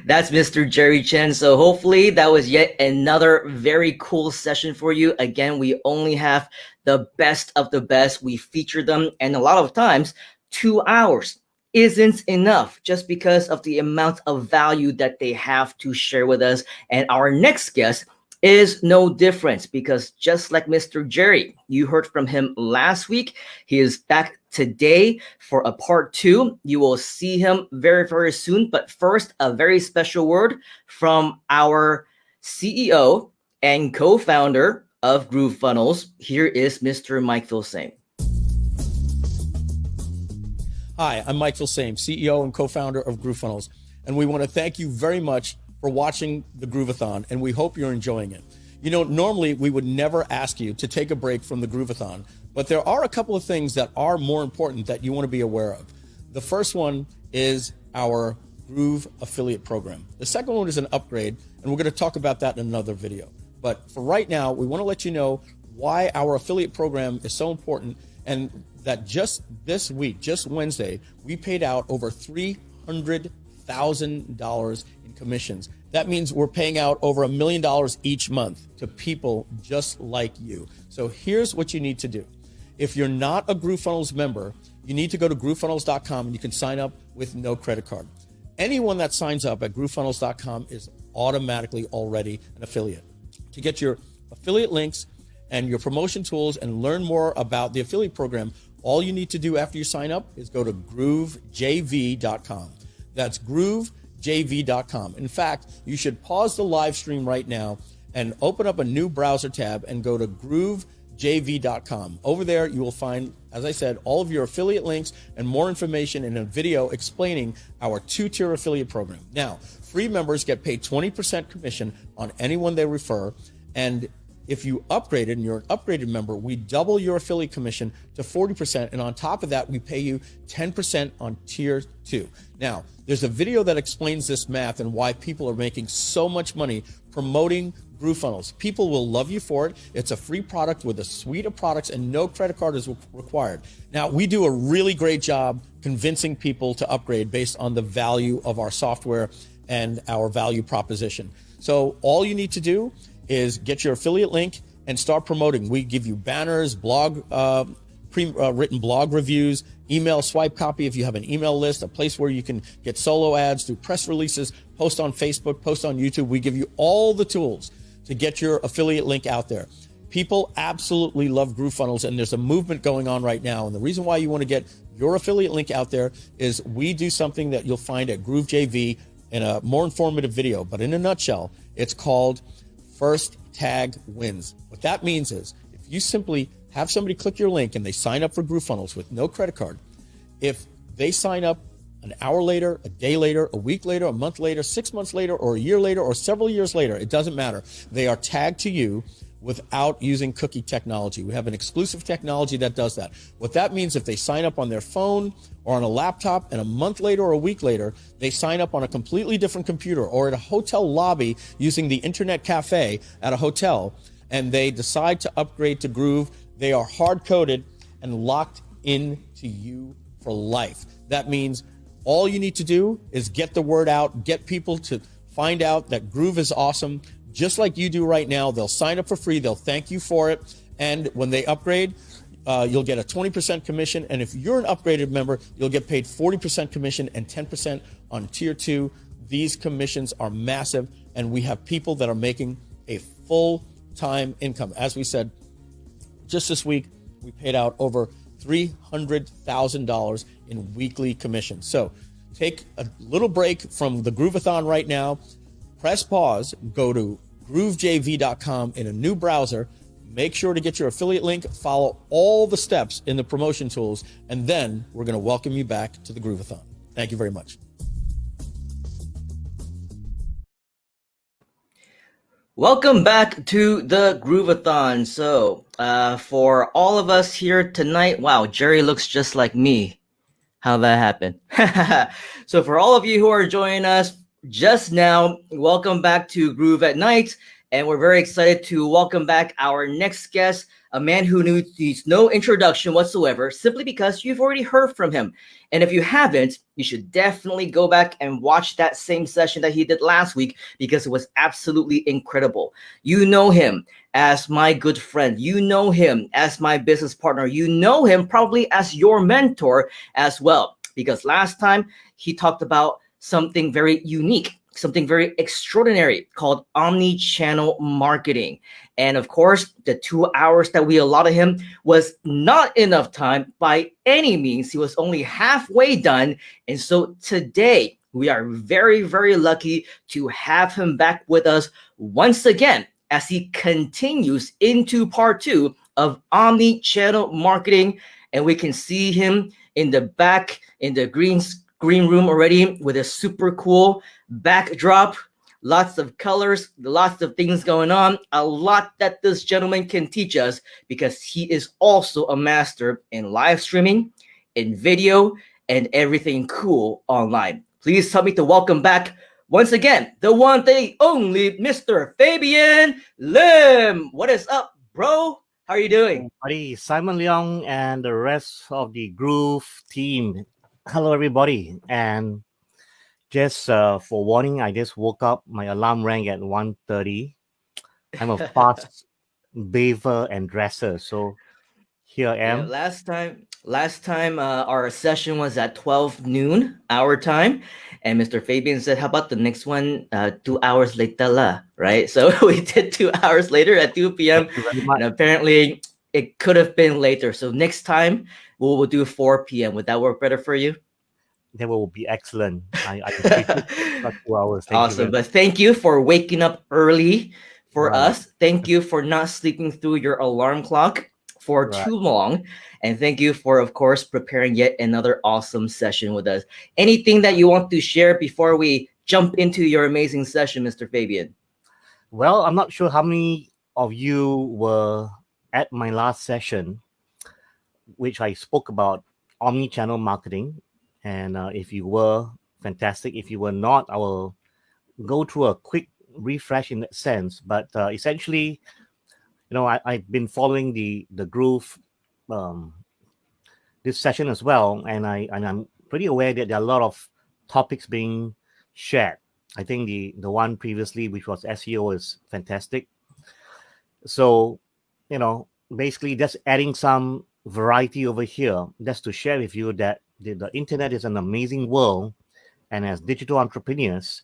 That's Mr. Jerry Chen. So hopefully that was yet another very cool session for you. Again, we only have the best of the best. We feature them, and a lot of times 2 hours isn't enough just because of the amount of value that they have to share with us. And our next guest is no different, because just like Mr. Jerry, you heard from him last week, he is back today for a part 2. You will see him very, very soon. But first, a very special word from our CEO and co-founder of GrooveFunnels. Here is Mr. Mike Filsaime. Hi, I'm Mike Filsaime, CEO and co-founder of GrooveFunnels, and we want to thank you very much for watching the Grooveathon, and we hope you're enjoying it. You know, normally we would never ask you to take a break from the Grooveathon, but there are a couple of things that are more important that you want to be aware of. The first one is our Groove affiliate program. The second one is an upgrade, and we're going to talk about that in another video. But for right now, we want to let you know why our affiliate program is so important, and that just this week, just Wednesday, we paid out over $300,000 in commissions. That means we're paying out over $1 million each month to people just like you. So here's what you need to do. If you're not a GrooveFunnels member, you need to go to groovefunnels.com and you can sign up with no credit card. Anyone that signs up at groovefunnels.com is automatically already an affiliate. To get your affiliate links and your promotion tools and learn more about the affiliate program, all you need to do after you sign up is go to groovejv.com. That's groovejv.com. In fact, you should pause the live stream right now and open up a new browser tab and go to groovejv.com. Over there, you will find, as I said, all of your affiliate links and more information in a video explaining our 2-tier affiliate program. Now, free members get paid 20% commission on anyone they refer, and if you upgraded and you're an upgraded member, we double your affiliate commission to 40%. And on top of that, we pay you 10% on tier 2. Now, there's a video that explains this math and why people are making so much money promoting GrooveFunnels. People will love you for it. It's a free product with a suite of products and no credit card is required. Now, we do a really great job convincing people to upgrade based on the value of our software and our value proposition. So all you need to do is get your affiliate link and start promoting. We give you banners, blog, written blog reviews, email swipe copy if you have an email list, a place where you can get solo ads, do press releases, post on Facebook, post on YouTube. We give you all the tools to get your affiliate link out there. People absolutely love GrooveFunnels, and there's a movement going on right now. And the reason why you want to get your affiliate link out there is we do something that you'll find at GrooveJV in a more informative video. But in a nutshell, it's called First Tag Wins. What that means is if you simply have somebody click your link and they sign up for GrooveFunnels with no credit card, if they sign up an hour later, a day later, a week later, a month later, 6 months later, or a year later, or several years later, it doesn't matter. They are tagged to you without using cookie technology. We have an exclusive technology that does that. What that means, if they sign up on their phone or on a laptop and a month later or a week later, they sign up on a completely different computer or at a hotel lobby using the internet cafe at a hotel, and they decide to upgrade to Groove, they are hard-coded and locked into you for life. That means all you need to do is get the word out, get people to find out that Groove is awesome, just like you do right now. They'll sign up for free. They'll thank you for it. And when they upgrade, you'll get a 20% commission. And if you're an upgraded member, you'll get paid 40% commission and 10% on tier 2. These commissions are massive. And we have people that are making a full-time income. As we said, just this week, we paid out over $300,000 in weekly commissions. So take a little break from the Grooveathon right now. Press pause, go to groovejv.com in a new browser, make sure to get your affiliate link, follow all the steps in the promotion tools, and then we're going to welcome you back to the Grooveathon. Thank you very much. Welcome back to the Grooveathon. So for all of us here tonight, wow, Jerry looks just like me. How'd that happen? So for all of you who are joining us just now, welcome back to Groove at Night, and we're very excited to welcome back our next guest, a man who needs no introduction whatsoever, simply because you've already heard from him. And if you haven't, you should definitely go back and watch that same session that he did last week, because it was absolutely incredible. You know him as my good friend. You know him as my business partner. You know him probably as your mentor as well, because last time he talked about something very unique, something very extraordinary called omni-channel marketing. And of course, the 2 hours that we allotted him was not enough time by any means. He was only halfway done. And so today we are very, very lucky to have him back with us once again as he continues into part 2 of omni-channel marketing. And we can see him in the back in the green room already with a super cool backdrop, lots of colors, lots of things going on, a lot that this gentleman can teach us, because he is also a master in live streaming, in video, and everything cool online. Please help me to welcome back once again the one, the only Mr. Fabian Lim. What is up, bro? How are you doing? Buddy, Simon Leong and the rest of the Groove team. Hello, everybody. And just for warning, I just woke up. My alarm rang at 1:30. I'm a fast bather and dresser. So here I am. Yeah, last time our session was at 12 noon our time. And Mr. Fabian said, how about the next one 2 hours later, right? So we did 2 hours later at 2 p.m. And apparently it could have been later. So next time we'll do 4 p.m. Would that work better for you? That will be excellent. I appreciate 2 hours. Awesome. But thank you for waking up early for us. Thank you for not sleeping through your alarm clock for too long. And thank you for, of course, preparing yet another awesome session with us. Anything that you want to share before we jump into your amazing session, Mr. Fabian? Well, I'm not sure how many of you were at my last session, which I spoke about omni-channel marketing. And if you were, fantastic. If you were not, I will go through a quick refresh in that sense. But essentially, you know, I've been following the Groove this session as well, and I'm pretty aware that there are a lot of topics being shared. I think the one previously, which was SEO, is fantastic. So, you know, basically just adding some variety over here, just to share with you that the internet is an amazing world, and as digital entrepreneurs,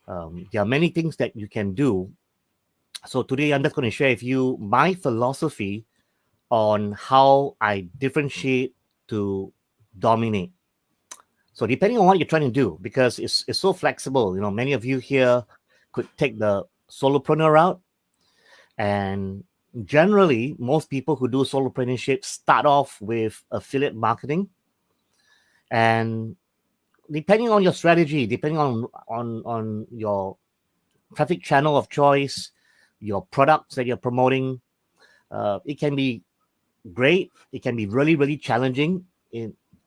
there are many things that you can do. So today I'm just going to share with you my philosophy on how I differentiate to dominate. So depending on what you're trying to do, because it's so flexible, you know, many of you here could take the solopreneur route, and generally most people who do solopreneurship start off with affiliate marketing. And depending on your strategy, depending on your traffic channel of choice, your products that you're promoting, it can be great. It can be really, really challenging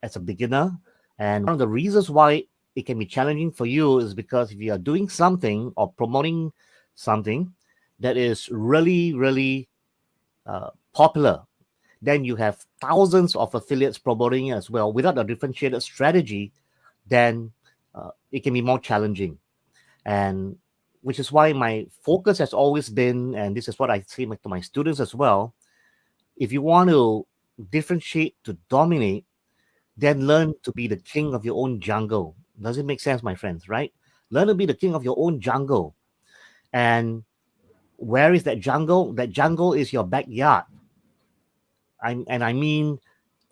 as a beginner. And one of the reasons why it can be challenging for you is because if you are doing something or promoting something that is really, really popular, then you have thousands of affiliates promoting it as well. Without a differentiated strategy, then it can be more challenging. And which is why my focus has always been, and this is what I say to my students as well, if you want to differentiate to dominate, then learn to be the king of your own jungle. Does it make sense, my friends, right? Learn to be the king of your own jungle. And where is that jungle? That jungle is your backyard. I mean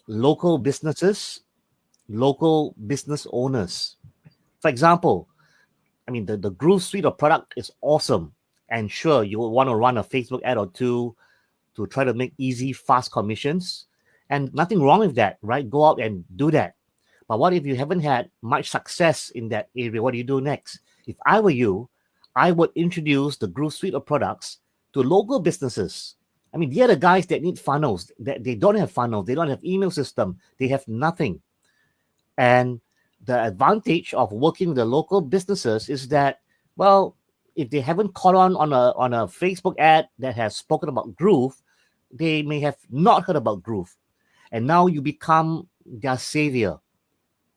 local businesses, local business owners. For example, I mean, the Groove suite of product is awesome. And sure, you will want to run a Facebook ad or two to try to make easy, fast commissions. And nothing wrong with that, right? Go out and do that. But what if you haven't had much success in that area? What do you do next? If I were you, I would introduce the Groove suite of products to local businesses. I mean, they are the guys that need funnels. They don't have funnels. They don't have email system. They have nothing. And the advantage of working with the local businesses is that, well, if they haven't caught on a Facebook ad that has spoken about Groove, they may have not heard about Groove, and now you become their savior.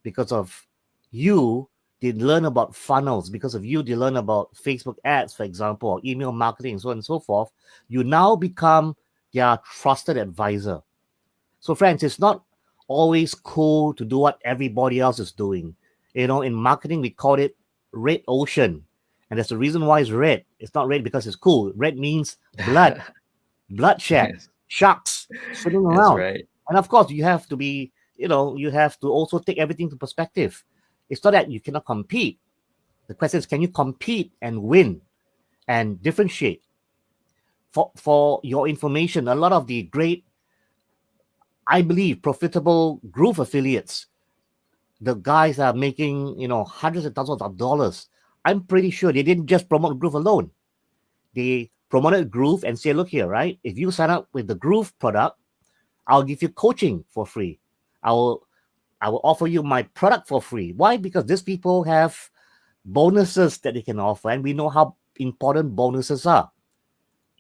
Because of you, they learn about funnels. Because of you, they learn about Facebook ads, for example, or email marketing, so on and so forth. You now become their trusted advisor. So friends, it's not always cool to do what everybody else is doing. You know, in marketing, we call it red ocean. And that's the reason why it's red. It's not red because it's cool. Red means blood, bloodshed, Yes. sharks swimming That's around. right. And of course, you have to be, you have to also take everything to perspective. It's not that you cannot compete. The question is, can you compete and win and differentiate? For your information, a lot of the great, I believe, profitable Groove affiliates, the guys are making, hundreds of thousands of dollars. I'm pretty sure they didn't just promote Groove alone. They promoted Groove and say, look here, right? If you sign up with the Groove product, I'll give you coaching for free. I will offer you my product for free. Why? Because these people have bonuses that they can offer, and we know how important bonuses are.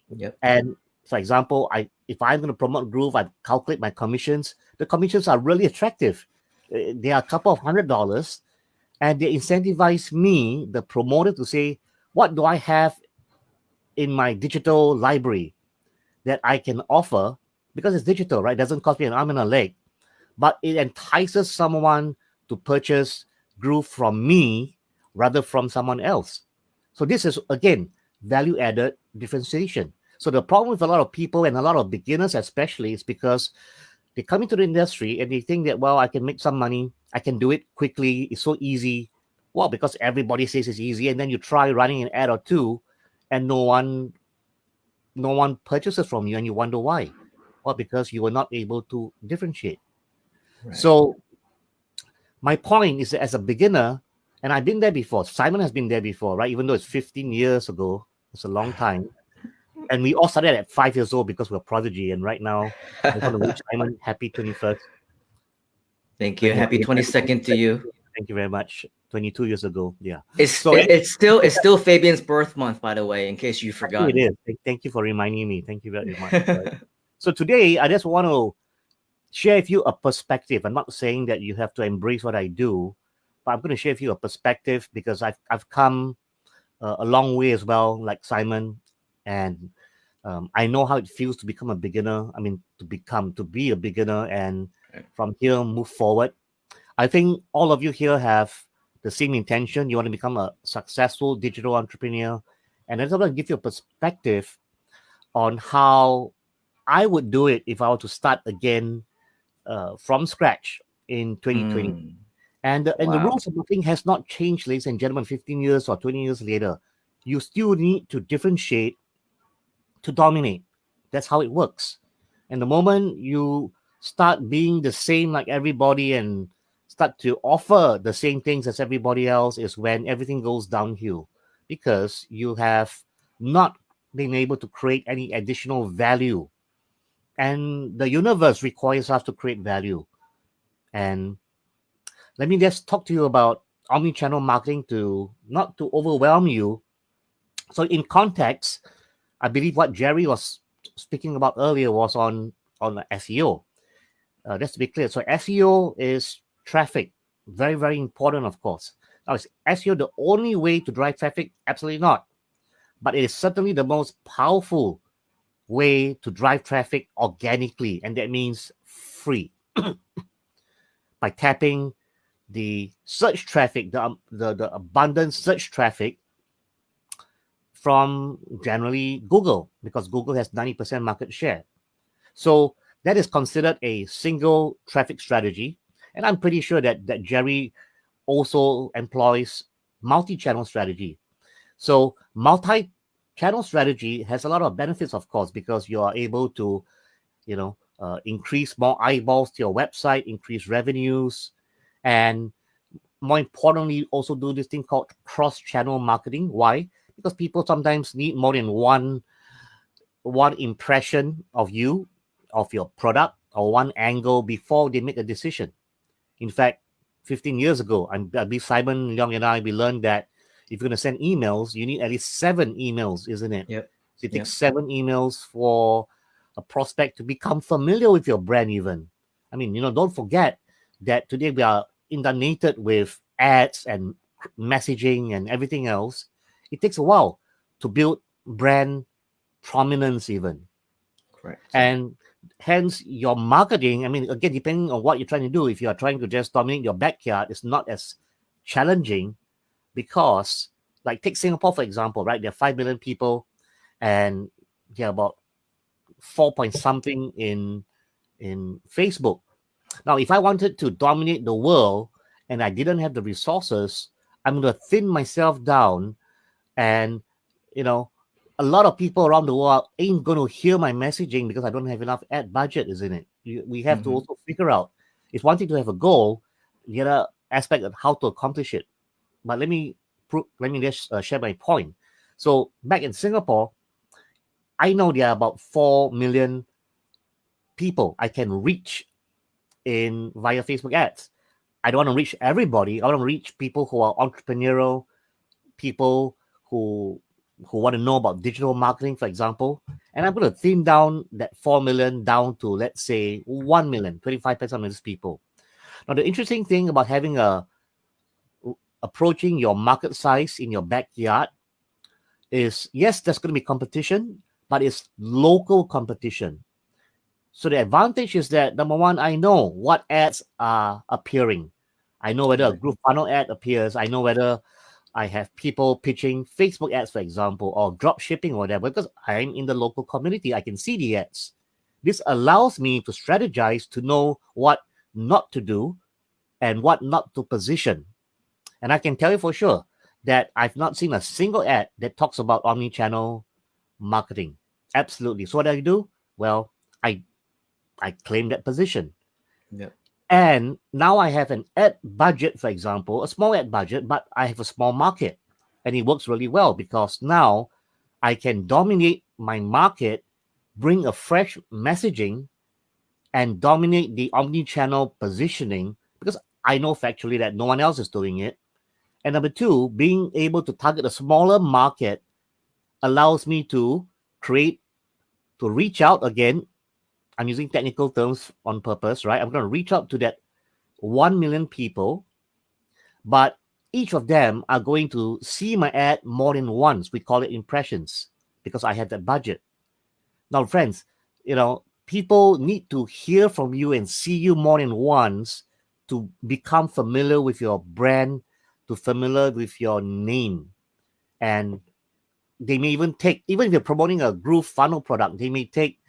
Yep. And for example, if I'm going to promote Groove, I calculate my commissions. The commissions are really attractive. They are a couple of $100, and they incentivize me, the promoter, to say, what do I have in my digital library that I can offer? Because it's digital, right? It doesn't cost me an arm and a leg, but it entices someone to purchase Groove from me rather from someone else. So this is, again, value-added differentiation. So the problem with a lot of people, and a lot of beginners especially, is because they come into the industry and they think that, well, I can make some money, I can do it quickly, it's so easy. Well, because everybody says it's easy, and then you try running an ad or two, and no one purchases from you, and you wonder why. Well, because you were not able to differentiate. Right. So my point is that as a beginner, and I've been there before, Simon has been there before, right? Even though it's 15 years ago, it's a long time. And we all started at 5 years old because we're prodigy. And right now, I just want to wish Simon happy 21st. Thank you. Happy 22nd to you. Thank you very much. 22 years ago. Yeah. It's still Fabian's birth month, by the way, in case you forgot. It is. Thank you for reminding me. Thank you very much. Right. So today, I just want to share with you a perspective. I'm not saying that you have to embrace what I do, but I'm going to share with you a perspective because I've come a long way as well, like Simon, and I know how it feels to become a beginner. I mean, to be a beginner, and from here move forward. I think all of you here have the same intention. You want to become a successful digital entrepreneur, and I'm going to give you a perspective on how I would do it if I were to start again from scratch in 2020. And the rules of marketing has not changed, ladies and gentlemen, 15 years or 20 years later. You still need to differentiate to dominate. That's how it works. And the moment you start being the same like everybody and start to offer the same things as everybody else is when everything goes downhill, because you have not been able to create any additional value. And the universe requires us to create value. And let me just talk to you about omni-channel marketing to not to overwhelm you. So in context, I believe what Jerry was speaking about earlier was on SEO. Just to be clear, so SEO is traffic. Very, very important, of course. Now, is SEO the only way to drive traffic? Absolutely not. But it is certainly the most powerful way to drive traffic organically, and that means free. By tapping the search traffic, the abundant search traffic from generally Google, because Google has 90% market share. So that is considered a single traffic strategy. And I'm pretty sure that Jerry also employs multi-channel strategy. So multi-channel strategy has a lot of benefits, of course, because you are able to, increase more eyeballs to your website, increase revenues, and more importantly, also do this thing called cross-channel marketing. Why? Because people sometimes need more than one impression of you, of your product, or one angle before they make a decision. In fact, 15 years ago, I believe Simon Leong and we learned that if you're going to send emails, you need at least 7 emails, isn't it? Yep. So it takes 7 emails for a prospect to become familiar with your brand even. I mean, don't forget that today we are inundated with ads and messaging and everything else. It takes a while to build brand prominence even. Correct. And hence your marketing, I mean, again, depending on what you're trying to do, if you are trying to just dominate your backyard, it's not as challenging because, like, take Singapore, for example, right? There are 5 million people and there are about 4 point something in Facebook. Now, if I wanted to dominate the world and I didn't have the resources, I'm going to thin myself down, and a lot of people around the world ain't going to hear my messaging because I don't have enough ad budget, isn't it? We have to also figure out, it's one thing to have a goal, the other aspect of how to accomplish it. But let me just share my point. So back in Singapore, I know there are about 4 million people I can reach via Facebook ads. I don't want to reach everybody. I want to reach people who are entrepreneurial, people who want to know about digital marketing, for example. And I'm going to thin down that 4 million down to, let's say, 1 million, 25% of these people. Now, the interesting thing about having approaching your market size in your backyard is, yes, there's going to be competition, but it's local competition. So the advantage is that, number one, I know what ads are appearing. I know whether a GrooveFunnel ad appears. I know whether I have people pitching Facebook ads, for example, or drop shipping or whatever, because I'm in the local community. I can see the ads. This allows me to strategize, to know what not to do and what not to position. And I can tell you for sure that I've not seen a single ad that talks about omni-channel marketing. Absolutely. So what do? Well, I claim that position. Yeah. And now I have an ad budget, for example, a small ad budget, but I have a small market. And it works really well because now I can dominate my market, bring a fresh messaging, and dominate the omni-channel positioning because I know factually that no one else is doing it. And number two, being able to target a smaller market allows me to reach out again. I'm using technical terms on purpose, right? I'm going to reach out to that 1 million people, but each of them are going to see my ad more than once. We call it impressions because I have that budget. Now, friends, people need to hear from you and see you more than once to become familiar with your brand, to familiar with your name. And they may even take, even if you're promoting a GrooveFunnel product, they may take,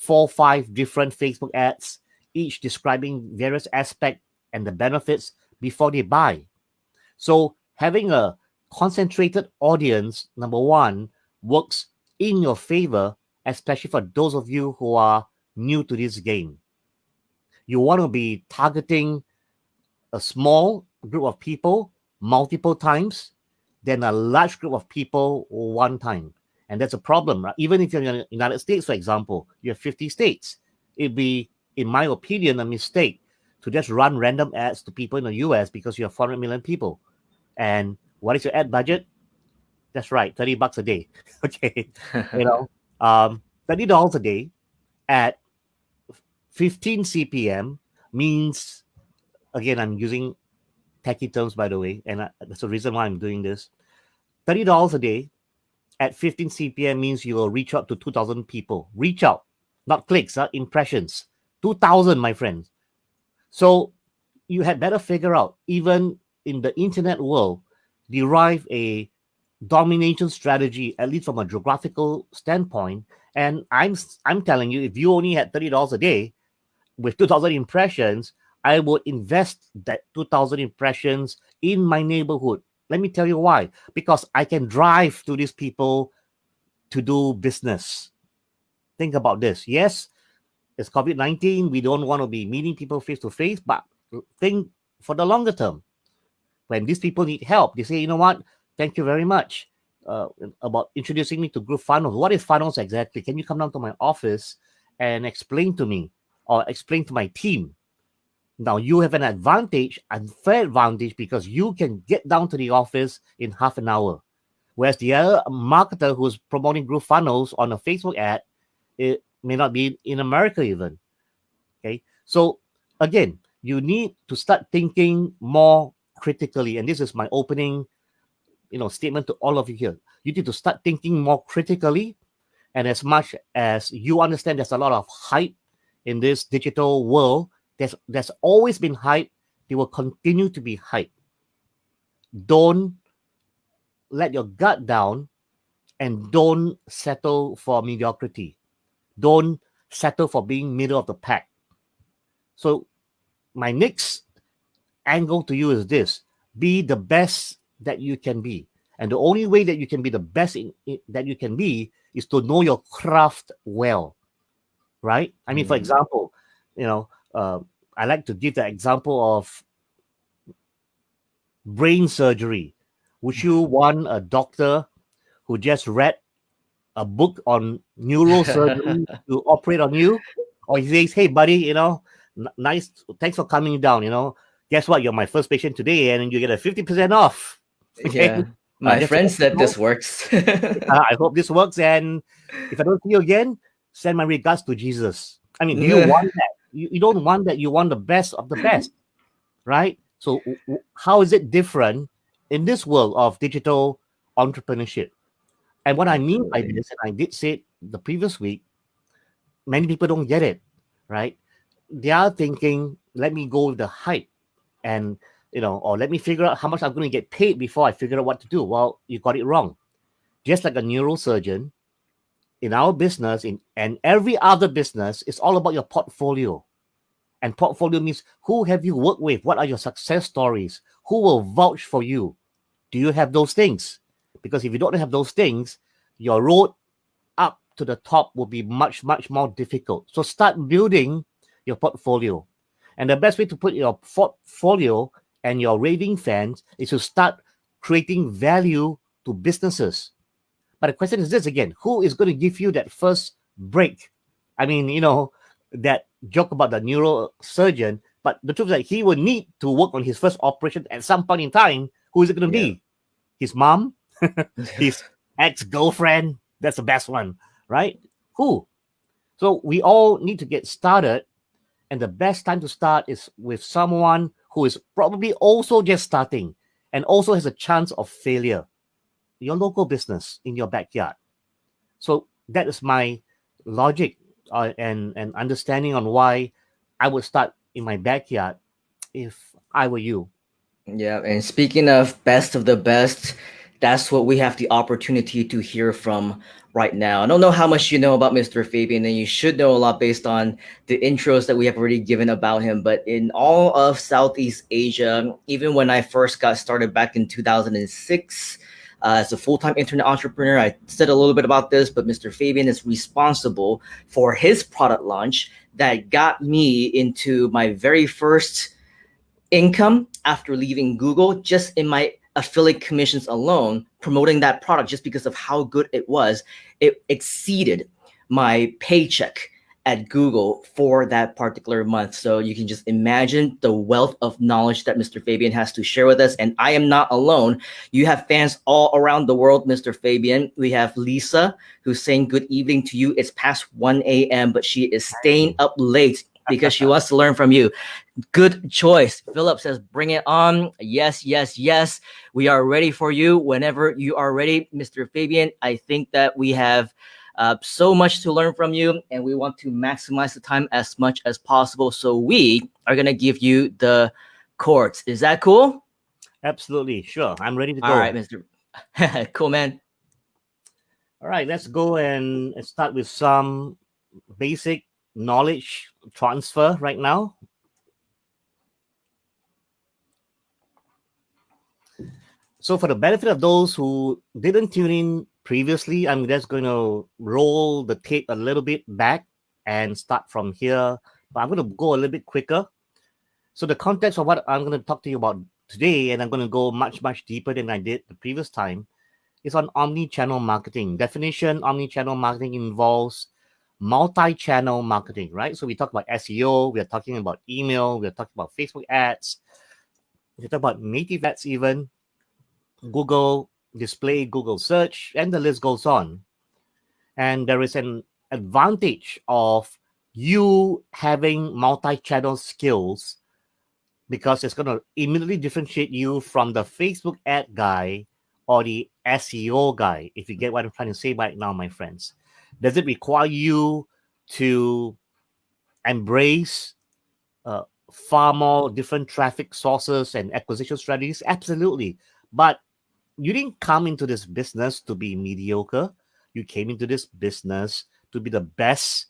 4 or 5 different Facebook ads, each describing various aspects and the benefits before they buy. So having a concentrated audience, number one, works in your favor, especially for those of you who are new to this game. You want to be targeting a small group of people multiple times than a large group of people one time. And that's a problem, right? Even if you're in the United States, for example, you have 50 states. It'd be, in my opinion, a mistake to just run random ads to people in the US because you have 400 million people. And what is your ad budget? That's right, $30 a day. Okay. $30 a day at 15 CPM means, again, I'm using techie terms, by the way, and that's the reason why I'm doing this. $30 a day at 15 CPM means you will reach out to 2,000 people. Reach out, not clicks, impressions. 2,000, my friends. So you had better figure out, even in the internet world, derive a domination strategy, at least from a geographical standpoint. And I'm telling you, if you only had $30 a day with 2,000 impressions, I would invest that 2,000 impressions in my neighborhood. Let me tell you why. Because I can drive to these people to do business. Think about this. Yes, it's COVID-19. We don't want to be meeting people face to face, but think for the longer term. When these people need help, they say, you know what? Thank you very much about introducing me to GrooveFunnels. What is funnels exactly? Can you come down to my office and explain to me or explain to my team? Now you have an advantage, unfair advantage, because you can get down to the office in half an hour. Whereas the other marketer who's promoting GrooveFunnels on a Facebook ad, may not be in America even. Okay, so again, you need to start thinking more critically, and this is my opening, statement to all of you here. You need to start thinking more critically, and as much as you understand, there's a lot of hype in this digital world. There's always been hype. There will continue to be hype. Don't let your gut down, and don't settle for mediocrity. Don't settle for being middle of the pack. So my next angle to you is this: be the best that you can be. And the only way that you can be the best that you can be is to know your craft well, right? I mean, for example, I like to give the example of brain surgery. Would you want a doctor who just read a book on neurosurgery to operate on you? Or he says, hey, buddy, nice, thanks for coming down, guess what? You're my first patient today, and you get a 50% off. Okay? Yeah. My friend said this works. I hope this works. And if I don't see you again, send my regards to Jesus. I mean, do you want that? You don't want that. You want the best of the best, right? So how is it different in this world of digital entrepreneurship? And what I mean by this, and I did say it the previous week, many people don't get it, right? They are thinking, let me go with the hype, and or let me figure out how much I'm going to get paid before I figure out what to do. Well, you got it wrong. Just like a neurosurgeon, in our business, and every other business, it's all about your portfolio. And portfolio means, who have you worked with? What are your success stories? Who will vouch for you? Do you have those things? Because if you don't have those things, your road up to the top will be much, much more difficult. So start building your portfolio. And the best way to put your portfolio and your raving fans is to start creating value to businesses. But the question is this again: who is going to give you that first break? I mean, that joke about the neurosurgeon, but the truth is that he will need to work on his first operation at some point in time. Who is it going to be? His mom? His ex-girlfriend? That's the best one, right? Who? So we all need to get started, and the best time to start is with someone who is probably also just starting and also has a chance of failure. Your local business in your backyard. So that is my logic and understanding on why I would start in my backyard if I were you. Yeah, and speaking of best of the best, that's what we have the opportunity to hear from right now. I don't know how much you know about Mr. Fabian, and you should know a lot based on the intros that we have already given about him. But in all of Southeast Asia, even when I first got started back in 2006, as a full-time internet entrepreneur, I said a little bit about this, but Mr. Fabian is responsible for his product launch that got me into my very first income after leaving Google, just in my affiliate commissions alone, promoting that product just because of how good it was. It exceeded my paycheck at Google for that particular month. So you can just imagine the wealth of knowledge that Mr. Fabian has to share with us. And I am not alone. You have fans all around the world, Mr. Fabian. We have Lisa, who's saying good evening to you. It's past 1 a.m., but she is staying up late because she wants to learn from you. Good choice. Philip says, bring it on. Yes, yes, yes. We are ready for you whenever you are ready, Mr. Fabian. I think that we have so much to learn from you, and we want to maximize the time as much as possible. So we are going to give you the chords. Is that cool? Absolutely. Sure. I'm ready to go. All right, Mr. Cool, man. All right, let's go and start with some basic knowledge transfer right now. So for the benefit of those who didn't tune in previously, I'm just going to roll the tape a little bit back and start from here, but I'm going to go a little bit quicker. So the context of what I'm going to talk to you about today, and I'm going to go much, much deeper than I did the previous time, is on omni-channel marketing. Definition: omni-channel marketing involves multi-channel marketing, right? So we talk about SEO, we are talking about email, we are talking about Facebook ads, we talk about native ads even, Google display, Google search, and the list goes on. And there is an advantage of you having multi-channel skills, because it's going to immediately differentiate you from the Facebook ad guy or the SEO guy, if you get what I'm trying to say right now, my friends. Does it require you to embrace far more different traffic sources and acquisition strategies? Absolutely. But you didn't come into this business to be mediocre. You came into this business to be the best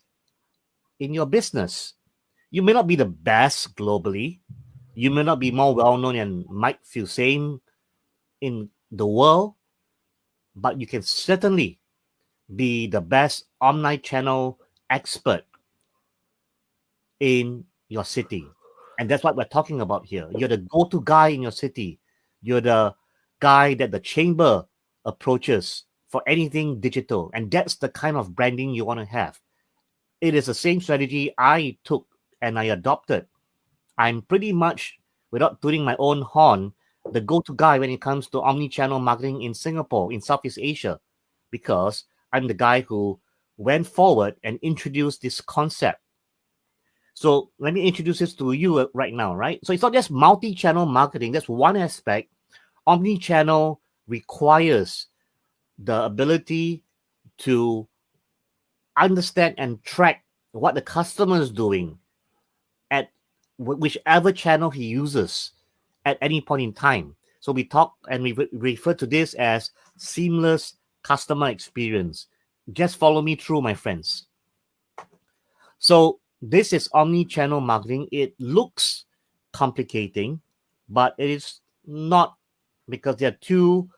in your business. You may not be the best globally. You may not be more well-known than Mike Filsaime in the world, but you can certainly be the best omni-channel expert in your city. And that's what we're talking about here. You're the go-to guy in your city. You're the guy that the chamber approaches for anything digital. And that's the kind of branding you want to have. It is the same strategy I took and I adopted. I'm pretty much, without tooting my own horn, the go-to guy when it comes to omni-channel marketing in Singapore, in Southeast Asia, because I'm the guy who went forward and introduced this concept. So let me introduce this to you right now, right? So it's not just multi-channel marketing. That's one aspect. Omni-channel requires the ability to understand and track what the customer is doing at whichever channel he uses at any point in time. So we talk and we refer to this as seamless customer experience. Just follow me through, my friends. So this is omni-channel marketing. It looks complicating, but it is not, because there are two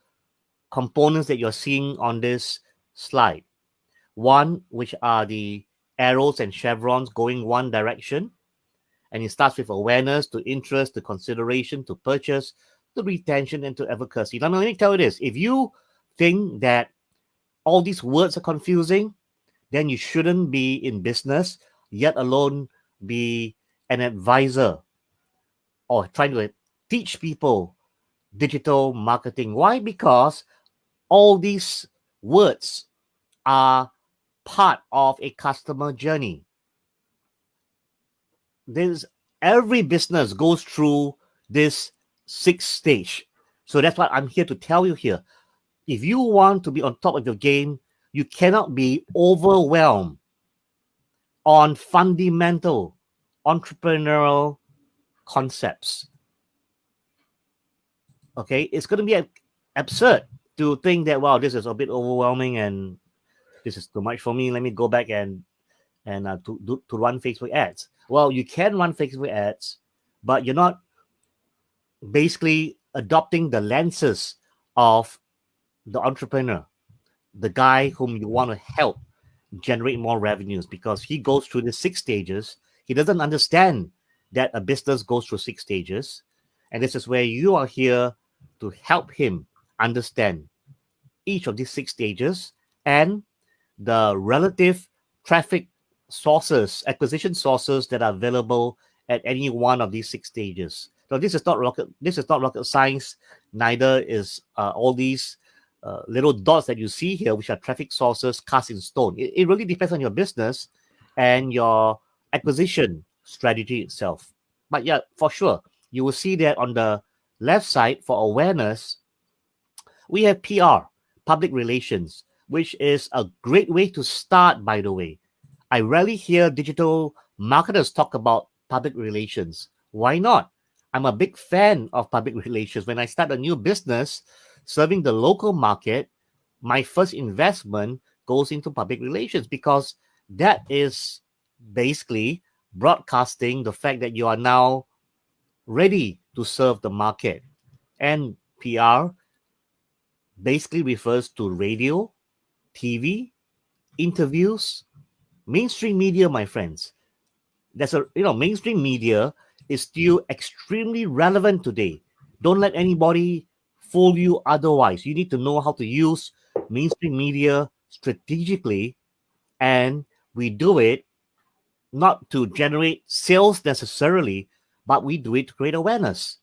components that you're seeing on this slide. One, which are the arrows and chevrons going one direction. And it starts with awareness, to interest, to consideration, to purchase, to retention, and to advocacy. Now, let me tell you this. If you think that all these words are confusing, then you shouldn't be in business, yet alone be an advisor or trying to teach people digital marketing. Why? Because all these words are part of a customer journey. Every business goes through this 6 stage. So that's what I'm here to tell you here. If you want to be on top of your game, you cannot be overwhelmed on fundamental entrepreneurial concepts. Okay, it's going to be absurd to think that, wow, this is a bit overwhelming and this is too much for me. Let me go back and to run Facebook ads. Well, you can run Facebook ads, but you're not basically adopting the lenses of the entrepreneur, the guy whom you want to help generate more revenues, because he goes through the 6 stages. He doesn't understand that a business goes through 6 stages. And this is where you are here to help him understand each of these 6 stages and the relative traffic sources, acquisition sources that are available at any one of these 6 stages. So this is not rocket science. Neither is all these little dots that you see here, which are traffic sources cast in stone. It really depends on your business and your acquisition strategy itself. But yeah, for sure, you will see that on the left side for awareness, we have PR, public relations, which is a great way to start, by the way. I rarely hear digital marketers talk about public relations. Why not? I'm a big fan of public relations. When I start a new business serving the local market, my first investment goes into public relations, because that is basically broadcasting the fact that you are now ready to serve the market. And PR basically refers to radio, TV, interviews, mainstream media, my friends. Mainstream media is still extremely relevant today. Don't let anybody fool you otherwise. You need to know how to use mainstream media strategically, and we do it not to generate sales necessarily, but we do it to create awareness.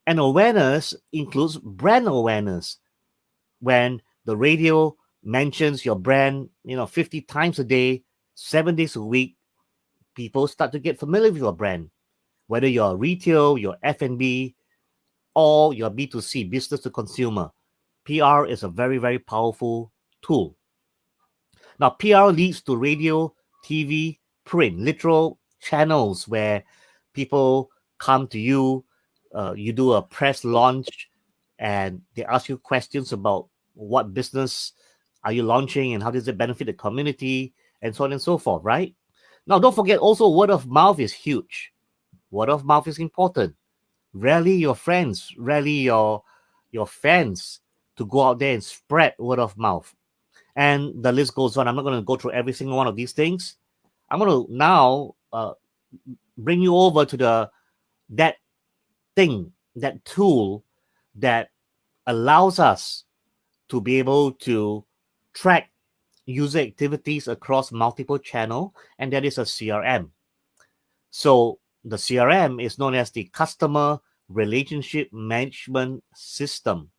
And awareness includes brand awareness. When the radio mentions your brand, 50 times a day, 7 days a week, people start to get familiar with your brand. Whether you're retail, you're F&B, or your B2C, business to consumer, PR is a very, very powerful tool. Now, PR leads to radio, TV, print, literal channels where people come to you, you do a press launch, and they ask you questions about what business are you launching and how does it benefit the community, and so on and so forth, right? Now, don't forget also word of mouth is huge. Word of mouth is important. Rally your friends, rally your fans to go out there and spread word of mouth. And the list goes on. I'm not going to go through every single one of these things. I'm going to now bring you over to that tool that allows us to be able to track user activities across multiple channels, and that is a CRM. So the CRM is known as the Customer Relationship Management System.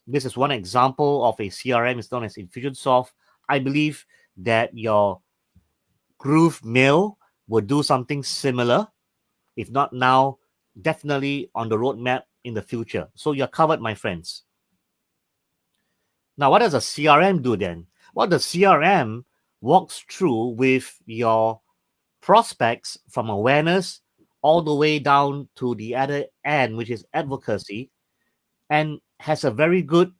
This is one example of a CRM. It's known as Infusionsoft. I believe that your GrooveMail will do something similar. If not now, definitely on the roadmap in the future. So you're covered, my friends. Now, what does a CRM do then? Well, the CRM walks through with your prospects from awareness all the way down to the other end, which is advocacy, and has a very good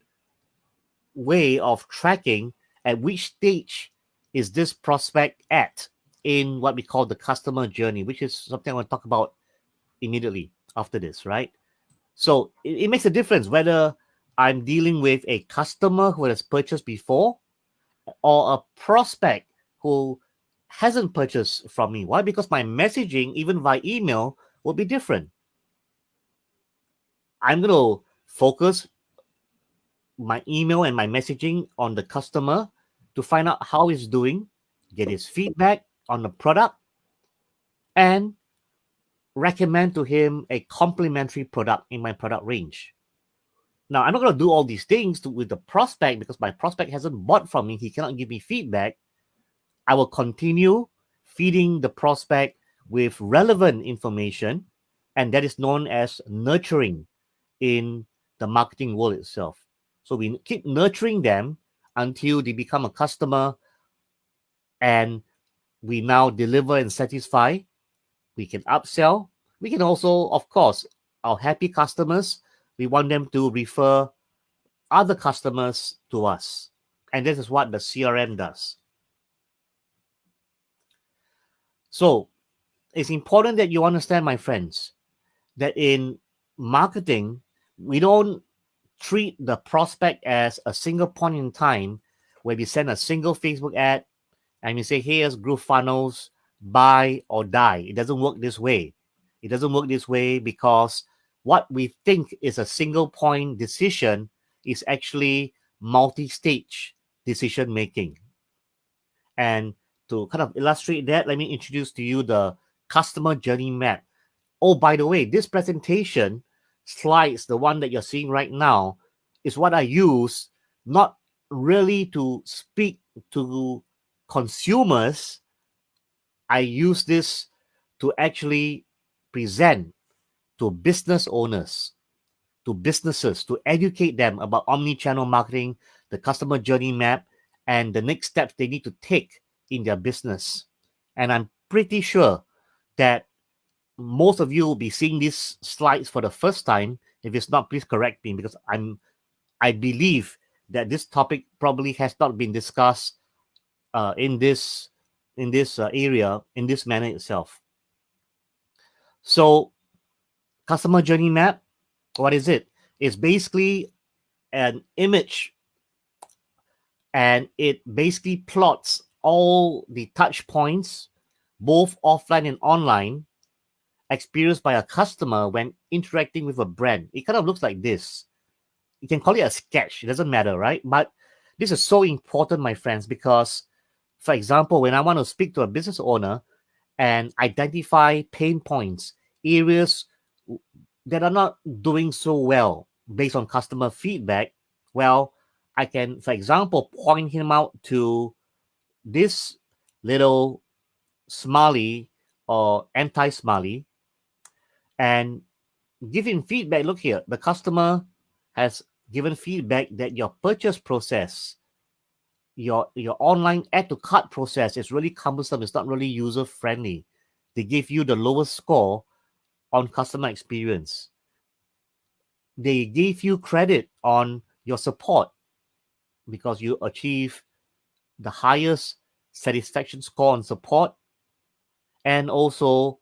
way of tracking at which stage is this prospect at in what we call the customer journey, which is something I want to talk about immediately after this, right? So it makes a difference whether I'm dealing with a customer who has purchased before or a prospect who hasn't purchased from me. Why? Because my messaging, even via email, will be different. I'm going to focus my email and my messaging on the customer to find out how he's doing, get his feedback on the product, and recommend to him a complementary product in my product range. Now, I'm not going to do all these things with the prospect because my prospect hasn't bought from me. He cannot give me feedback. I will continue feeding the prospect with relevant information, and that is known as nurturing in the marketing world itself. So we keep nurturing them until they become a customer, and we now deliver and satisfy. We can upsell. We can also, of course, our happy customers, we want them to refer other customers to us. And this is what the CRM does. So it's important that you understand, my friends, that in marketing, we don't treat the prospect as a single point in time where we send a single Facebook ad and we say, here's GrooveFunnels, buy or die. It doesn't work this way. It doesn't work this way because what we think is a single point decision is actually multi-stage decision making. And to kind of illustrate that, let me introduce to you the customer journey map. Oh, by the way, this presentation slides, the one that you're seeing right now, is what I use not really to speak to consumers. I use this to actually present to business owners, to businesses, to educate them about omni-channel marketing, the customer journey map, and the next steps they need to take in their business. And I'm pretty sure that most of you will be seeing these slides for the first time. If it's not, please correct me, because I believe that this topic probably has not been discussed in this area in this manner itself. So, customer journey map, what is it? It's basically an image, and it basically plots all the touch points, both offline and online, experienced by a customer when interacting with a brand. It kind of looks like this. You can call it a sketch. It doesn't matter, right? But this is so important, my friends, because, for example, when I want to speak to a business owner and identify pain points, areas that are not doing so well based on customer feedback, well, I can, for example, point him out to this little smiley or anti-smiley and give him feedback. Look here, the customer has given feedback that your purchase process, your online add to cart process is really cumbersome. It's not really user friendly. They give you the lowest score on customer experience. They gave you credit on your support because you achieve the highest satisfaction score on support and also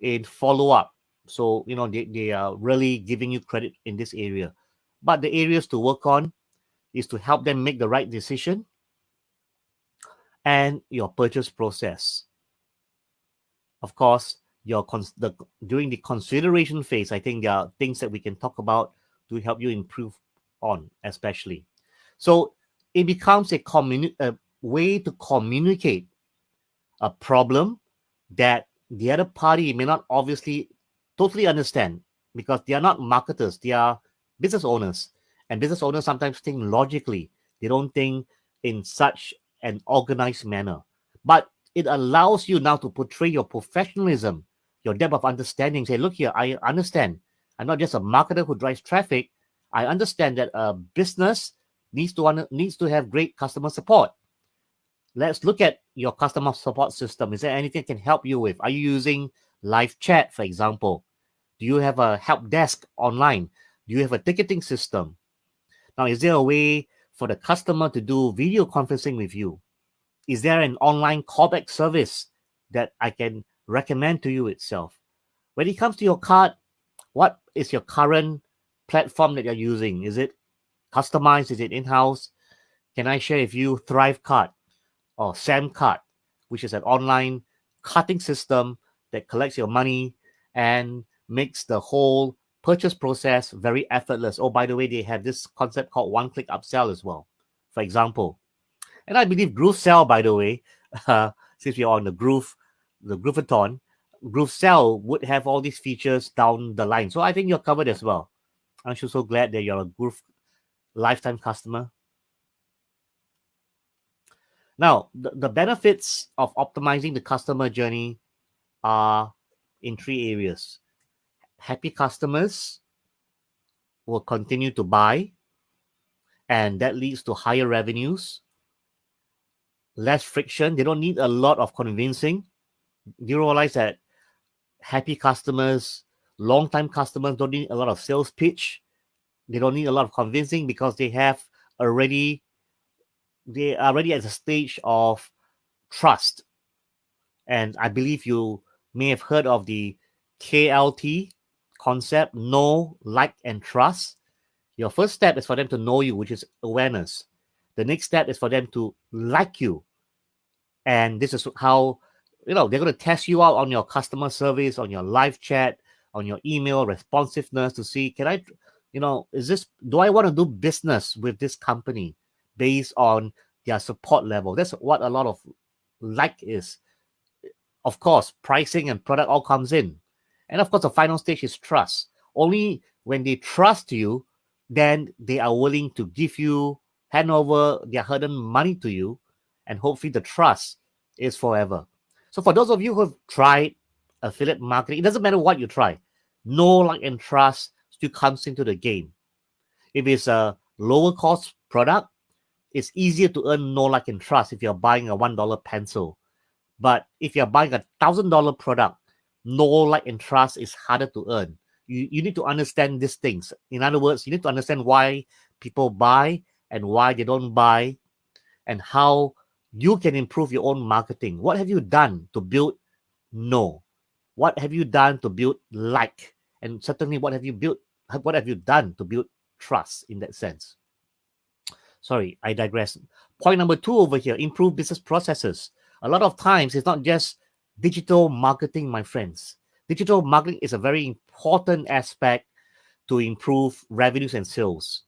in follow-up. So, they are really giving you credit in this area. But the areas to work on is to help them make the right decision and your purchase process. Of course, during the consideration phase, I think there are things that we can talk about to help you improve on, especially. So it becomes a way to communicate a problem that the other party may not obviously totally understand because they are not marketers, they are business owners. And business owners sometimes think logically. They don't think in such an organized manner. But it allows you now to portray your professionalism, your depth of understanding. Say, look here, I understand. I'm not just a marketer who drives traffic. I understand that a business needs to have great customer support. Let's look at your customer support system. Is there anything I can help you with? Are you using live chat, for example? Do you have a help desk online? Do you have a ticketing system? Now, is there a way for the customer to do video conferencing with you? Is there an online callback service that I can recommend to you itself? When it comes to your cart, what is your current platform that you're using? Is it customized? Is it in-house? Can I share with you Thrive Cart or Sam Cart, which is an online carting system that collects your money and makes the whole purchase process very effortless. Oh, by the way, they have this concept called one-click upsell as well, for example. And I believe GrooveSell, by the way, since we're on the Grooveathon, GrooveSell would have all these features down the line. So I think you're covered as well. Aren't you so glad that you're a Groove lifetime customer? Now, the benefits of optimizing the customer journey are in 3 areas. Happy customers will continue to buy, and that leads to higher revenues. Less friction. They don't need a lot of convincing. You realize that happy customers, long-time customers don't need a lot of sales pitch. They don't need a lot of convincing because they are already at the stage of trust. And I believe you may have heard of the KLT concept, know, like, and trust. Your first step is for them to know you, which is awareness. The next step is for them to like you. And this is how, they're going to test you out on your customer service, on your live chat, on your email responsiveness to see, do I want to do business with this company based on their support level? That's what a lot of like is. Of course, pricing and product all comes in. And of course, the final stage is trust. Only when they trust you, then they are willing to hand over their hard-earned money to you, and hopefully the trust is forever. So for those of you who have tried affiliate marketing, it doesn't matter what you try. Know, like, and trust still comes into the game. If it's a lower cost product, it's easier to earn know, like, and trust if you're buying a $1 pencil. But if you're buying a $1,000 product, know, like, and trust is harder to earn. You need to understand these things. In other words, you need to understand why people buy and why they don't buy, and how you can improve your own marketing. What have you done to build know? What have you done to build like? And certainly, what have you done to build trust in that sense? Sorry, I digress. Point number 2 over here, improve business processes. A lot of times, it's not just digital marketing, my friends. Digital marketing is a very important aspect to improve revenues and sales.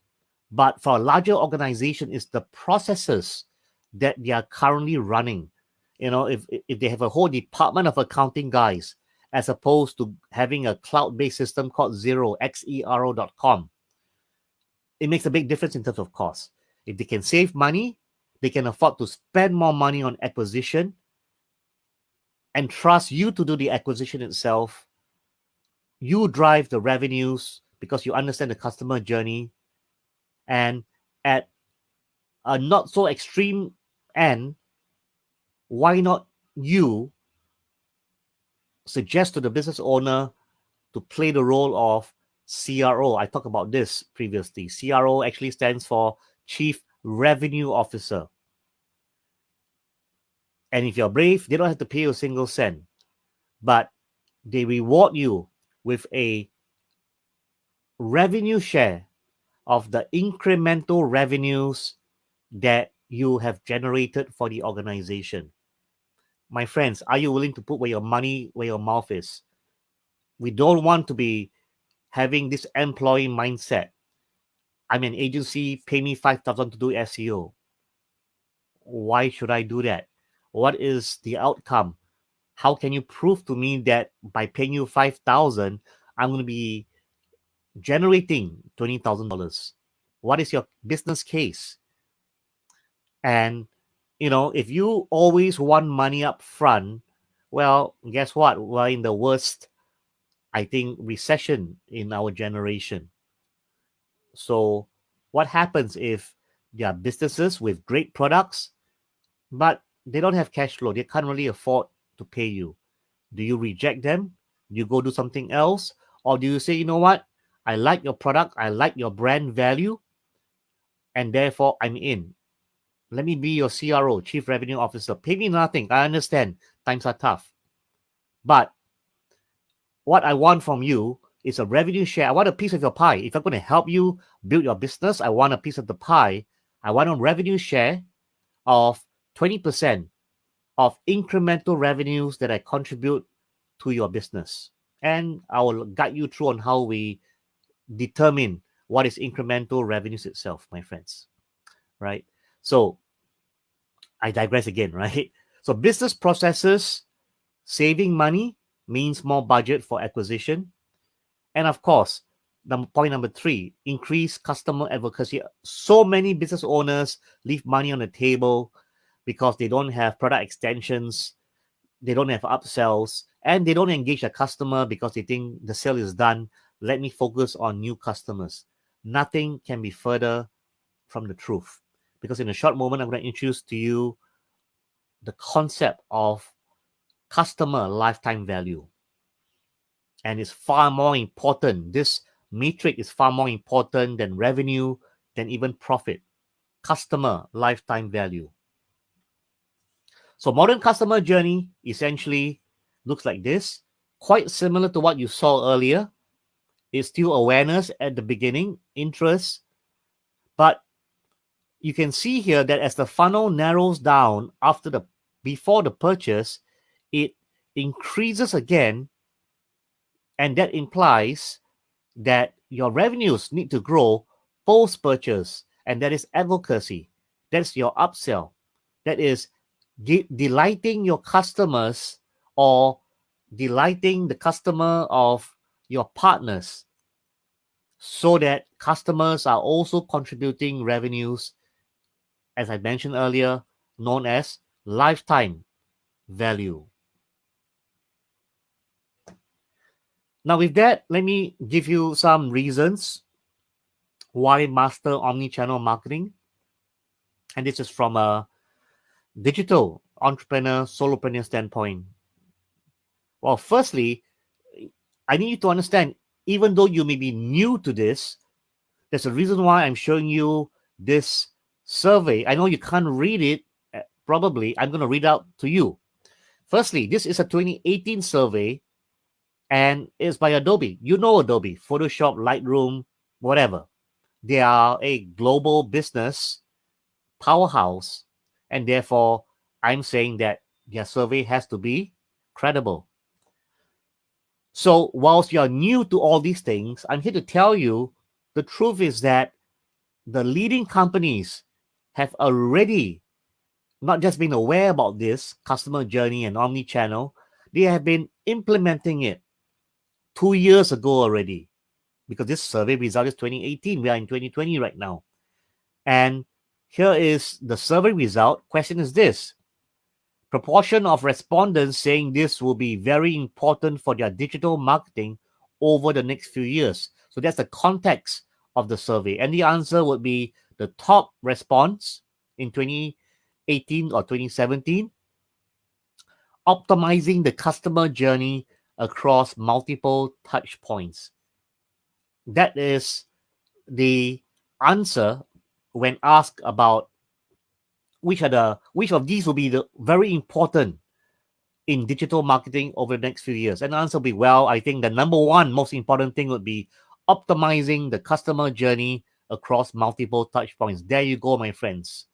But for a larger organization, it's the processes that they are currently running. If they have a whole department of accounting guys, as opposed to having a cloud-based system called Xero, Xero.com, it makes a big difference in terms of cost. If they can save money, they can afford to spend more money on acquisition and trust you to do the acquisition itself. You drive the revenues because you understand the customer journey. And at a not so extreme end, why not you suggest to the business owner to play the role of CRO? I talked about this previously. CRO actually stands for Chief Revenue Officer. And if you're brave, they don't have to pay you a single cent, but they reward you with a revenue share of the incremental revenues that you have generated for the organization. My friends, are you willing to put where your money, where your mouth is? We don't want to be having this employee mindset. I'm an agency, pay me $5,000 to do SEO. Why should I do that? What is the outcome? How can you prove to me that by paying you $5,000, I'm going to be generating $20,000? What is your business case? And, if you always want money up front, well, guess what? We're in the worst, I think, recession in our generation. So what happens if there are businesses with great products, but they don't have cash flow? They can't really afford to pay you. Do you reject them? Do you go do something else? Or do you say, you know what? I like your product. I like your brand value. And therefore, I'm in. Let me be your CRO, Chief Revenue Officer. Pay me nothing. I understand. Times are tough. But what I want from you is a revenue share. I want a piece of your pie. If I'm going to help you build your business, I want a piece of the pie. I want a revenue share of 20% of incremental revenues that I contribute to your business. And I will guide you through on how we determine what is incremental revenues itself, my friends. Right? So I digress again, right? So business processes, saving money means more budget for acquisition. And of course, point number 3, increase customer advocacy. So many business owners leave money on the table because they don't have product extensions, they don't have upsells, and they don't engage a customer because they think the sale is done. Let me focus on new customers. Nothing can be further from the truth. Because in a short moment, I'm going to introduce to you the concept of customer lifetime value. And it's far more important. This metric is far more important than revenue, than even profit. Customer lifetime value. So modern customer journey essentially looks like this. Quite similar to what you saw earlier. It's still awareness at the beginning, interest. But you can see here that as the funnel narrows down before the purchase, it increases again. And that implies that your revenues need to grow post-purchase. And that is advocacy. That's your upsell. That is delighting your customers or delighting the customer of your partners so that customers are also contributing revenues, as I mentioned earlier, known as lifetime value. Now, with that, let me give you some reasons why master omni-channel marketing. And this is from a digital entrepreneur, solopreneur standpoint. Well, firstly, I need you to understand, even though you may be new to this, there's a reason why I'm showing you this survey. I know you can't read it, probably. I'm going to read out to you. Firstly, this is a 2018 survey, and it's by Adobe. You know Adobe, Photoshop, Lightroom, whatever. They are a global business powerhouse, and therefore, I'm saying that their survey has to be credible. So, whilst you're new to all these things, I'm here to tell you the truth is that the leading companies have already not just been aware about this customer journey and omni-channel, they have been implementing it 2 years ago already. Because this survey result is 2018. We are in 2020 right now. And Here is the survey result. Question is this: proportion of respondents saying this will be very important for their digital marketing over the next few years. So that's the context of the survey. And the answer would be the top response in 2018 or 2017, optimizing the customer journey across multiple touch points. That is the answer when asked about which of these will be the very important in digital marketing over the next few years. And the answer will be, well, I think the number one most important thing would be optimizing the customer journey across multiple touch points. There you go, my friends.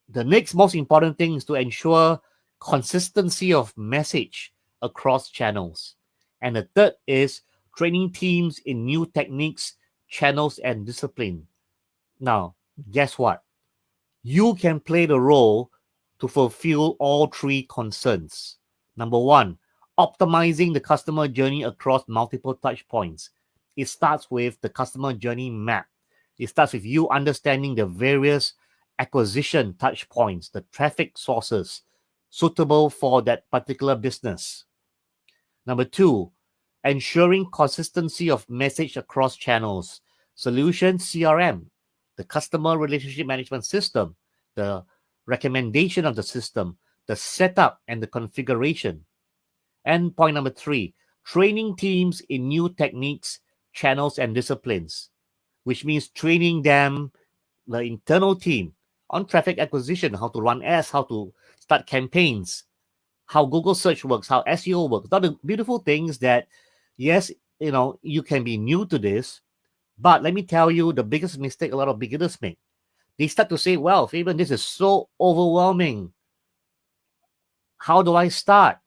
The next most important thing is to ensure consistency of message across channels. And the third is training teams in new techniques, channels, and discipline. Now, guess what? You can play the role to fulfill all three concerns. Number one, optimizing the customer journey across multiple touch points. It starts with the customer journey map. It starts with you understanding the various acquisition touch points, the traffic sources suitable for that particular business. Number two, ensuring consistency of message across channels. Solution CRM, the customer relationship management system, the recommendation of the system, the setup and the configuration. And point number three, training teams in new techniques, channels, and disciplines, which means training them, the internal team, on traffic acquisition, how to run ads, how to start campaigns, how Google search works, how SEO works. All the beautiful things that, yes, you can be new to this, but let me tell you the biggest mistake a lot of beginners make. They start to say, well, Fabian, this is so overwhelming. How do I start?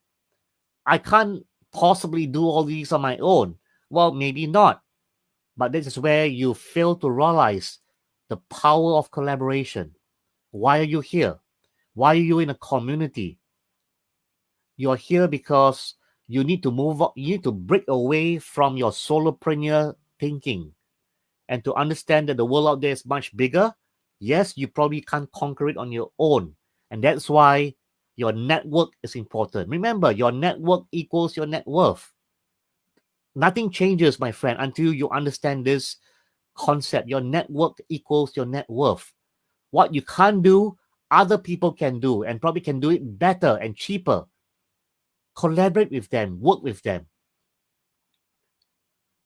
I can't possibly do all these on my own. Well, maybe not. But this is where you fail to realize the power of collaboration. Why are you here? Why are you in a community? You're here because you need to move up, you need to break away from your solopreneur thinking and to understand that the world out there is much bigger. Yes, you probably can't conquer it on your own. And that's why your network is important. Remember, your network equals your net worth. Nothing changes, my friend, until you understand this concept. Your network equals your net worth. What you can't do, other people can do, and probably can do it better and cheaper. Collaborate with them, work with them.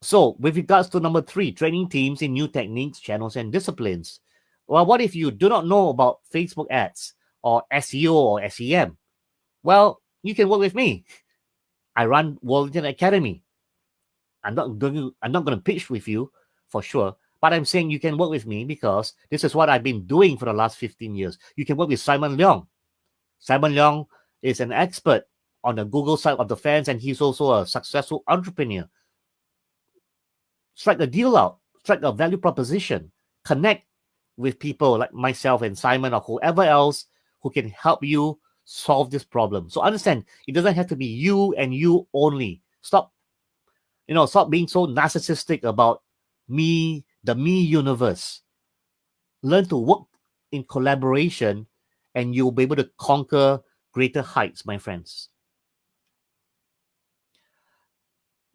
So, with regards to number three, training teams in new techniques, channels, and disciplines. Well, what if you do not know about Facebook ads or SEO or SEM? Well, you can work with me. I run Wellington Academy. I'm not going to pitch with you for sure, but I'm saying you can work with me because this is what I've been doing for the last 15 years. You can work with Simon Leong. Simon Leong is an expert on the Google side of the fence, and he's also a successful entrepreneur. Strike a deal out, strike a value proposition, connect with people like myself and Simon or whoever else who can help you solve this problem. So understand, it doesn't have to be you and you only. Stop being so narcissistic about me, the me universe. Learn to work in collaboration and you'll be able to conquer greater heights, my friends.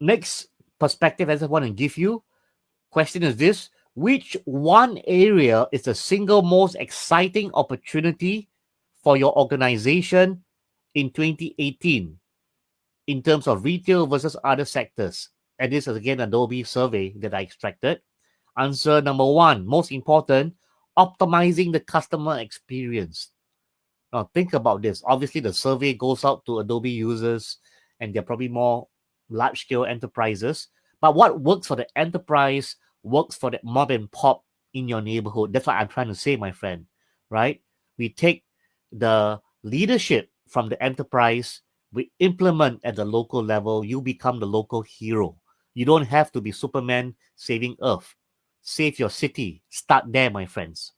Next perspective I want to give you, question is this: which one area is the single most exciting opportunity for your organization in 2018 in terms of retail versus other sectors? And this is again Adobe survey that I extracted. Answer number one, most important, optimizing the customer experience. Now think about this. Obviously, the survey goes out to Adobe users, and they're probably more large-scale enterprises. But what works for the enterprise works for the mom and pop in your neighborhood. That's what I'm trying to say, my friend. Right? We take the leadership from the enterprise, we implement at the local level. You become the local hero. You don't have to be Superman saving Earth. Save your city. Start there, my friends.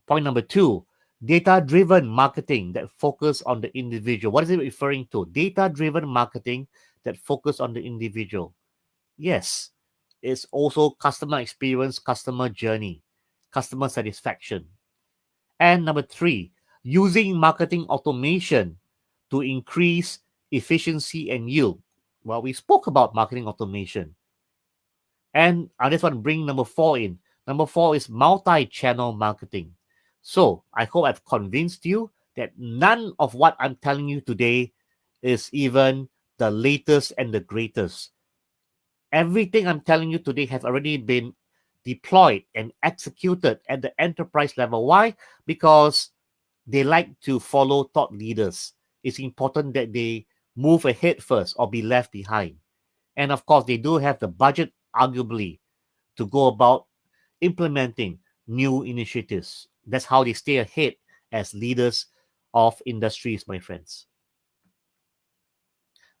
Point number two, data-driven marketing that focus on the individual. What is it referring to? Data-driven marketing that focus on the individual. Yes, it's also customer experience, customer journey. customer satisfaction. And number 3, using marketing automation to increase efficiency and yield. Well, we spoke about marketing automation. And I just want to bring number 4 in. Number 4 is multi-channel marketing. So I hope I've convinced you that none of what I'm telling you today is even the latest and the greatest. Everything I'm telling you today has already been deployed and executed at the enterprise level. Why? Because they like to follow thought leaders. It's important that they move ahead first or be left behind. And of course, they do have the budget, arguably, to go about implementing new initiatives. That's how they stay ahead as leaders of industries, my friends.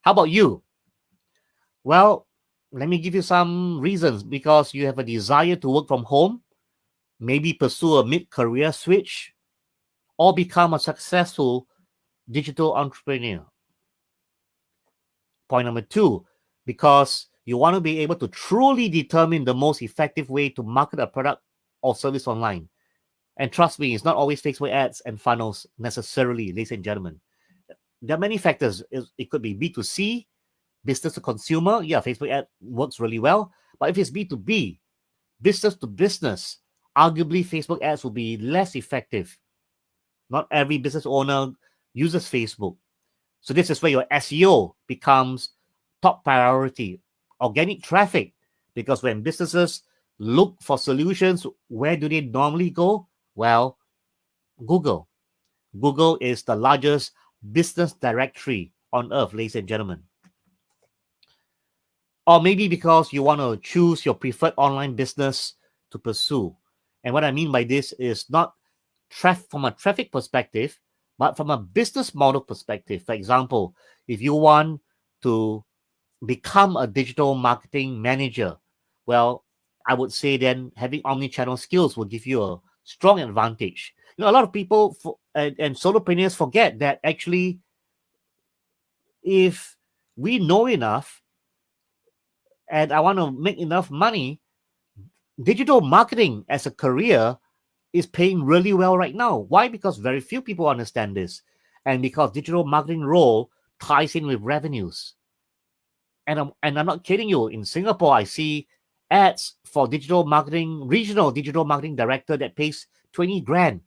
How about you? Well, let me give you some reasons. Because you have a desire to work from home, maybe pursue a mid-career switch, or become a successful digital entrepreneur. Point number 2, because you want to be able to truly determine the most effective way to market a product or service online. And trust me, it's not always Facebook ads and funnels necessarily, ladies and gentlemen. There are many factors. It could be B2C, business to consumer. Yeah, Facebook ad works really well. But if it's B2B, business to business, arguably Facebook ads will be less effective. Not every business owner uses Facebook. So this is where your SEO becomes top priority. Organic traffic, because when businesses look for solutions, where do they normally go? Well, Google. Google is the largest business directory on earth, ladies and gentlemen. Or maybe because you want to choose your preferred online business to pursue. And what I mean by this is not from a traffic perspective, but from a business model perspective. For example, if you want to become a digital marketing manager, well, I would say then having omni-channel skills will give you a strong advantage. A lot of people and solopreneurs forget that actually, if we know enough and I want to make enough money, digital marketing as a career is paying really well right now. Why? Because very few people understand this. And because digital marketing role ties in with revenues. And I'm not kidding you. In Singapore, I see ads for digital marketing, regional digital marketing director that pays 20 grand.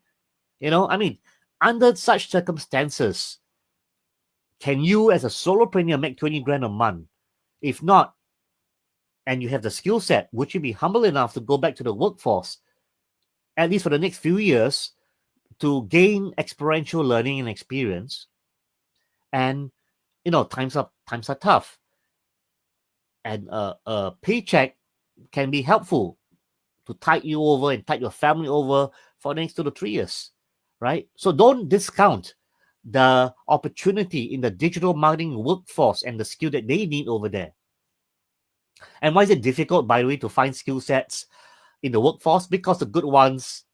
Under such circumstances, can you as a solopreneur make 20 grand a month? If not, and you have the skill set, would you be humble enough to go back to the workforce, at least for the next few years, to gain experiential learning and experience? And, times are tough. And a paycheck can be helpful to tide you over and tide your family over for the next 2 to 3 years, right? So don't discount the opportunity in the digital marketing workforce and the skill that they need over there. And why is it difficult, by the way, to find skill sets in the workforce? Because the good ones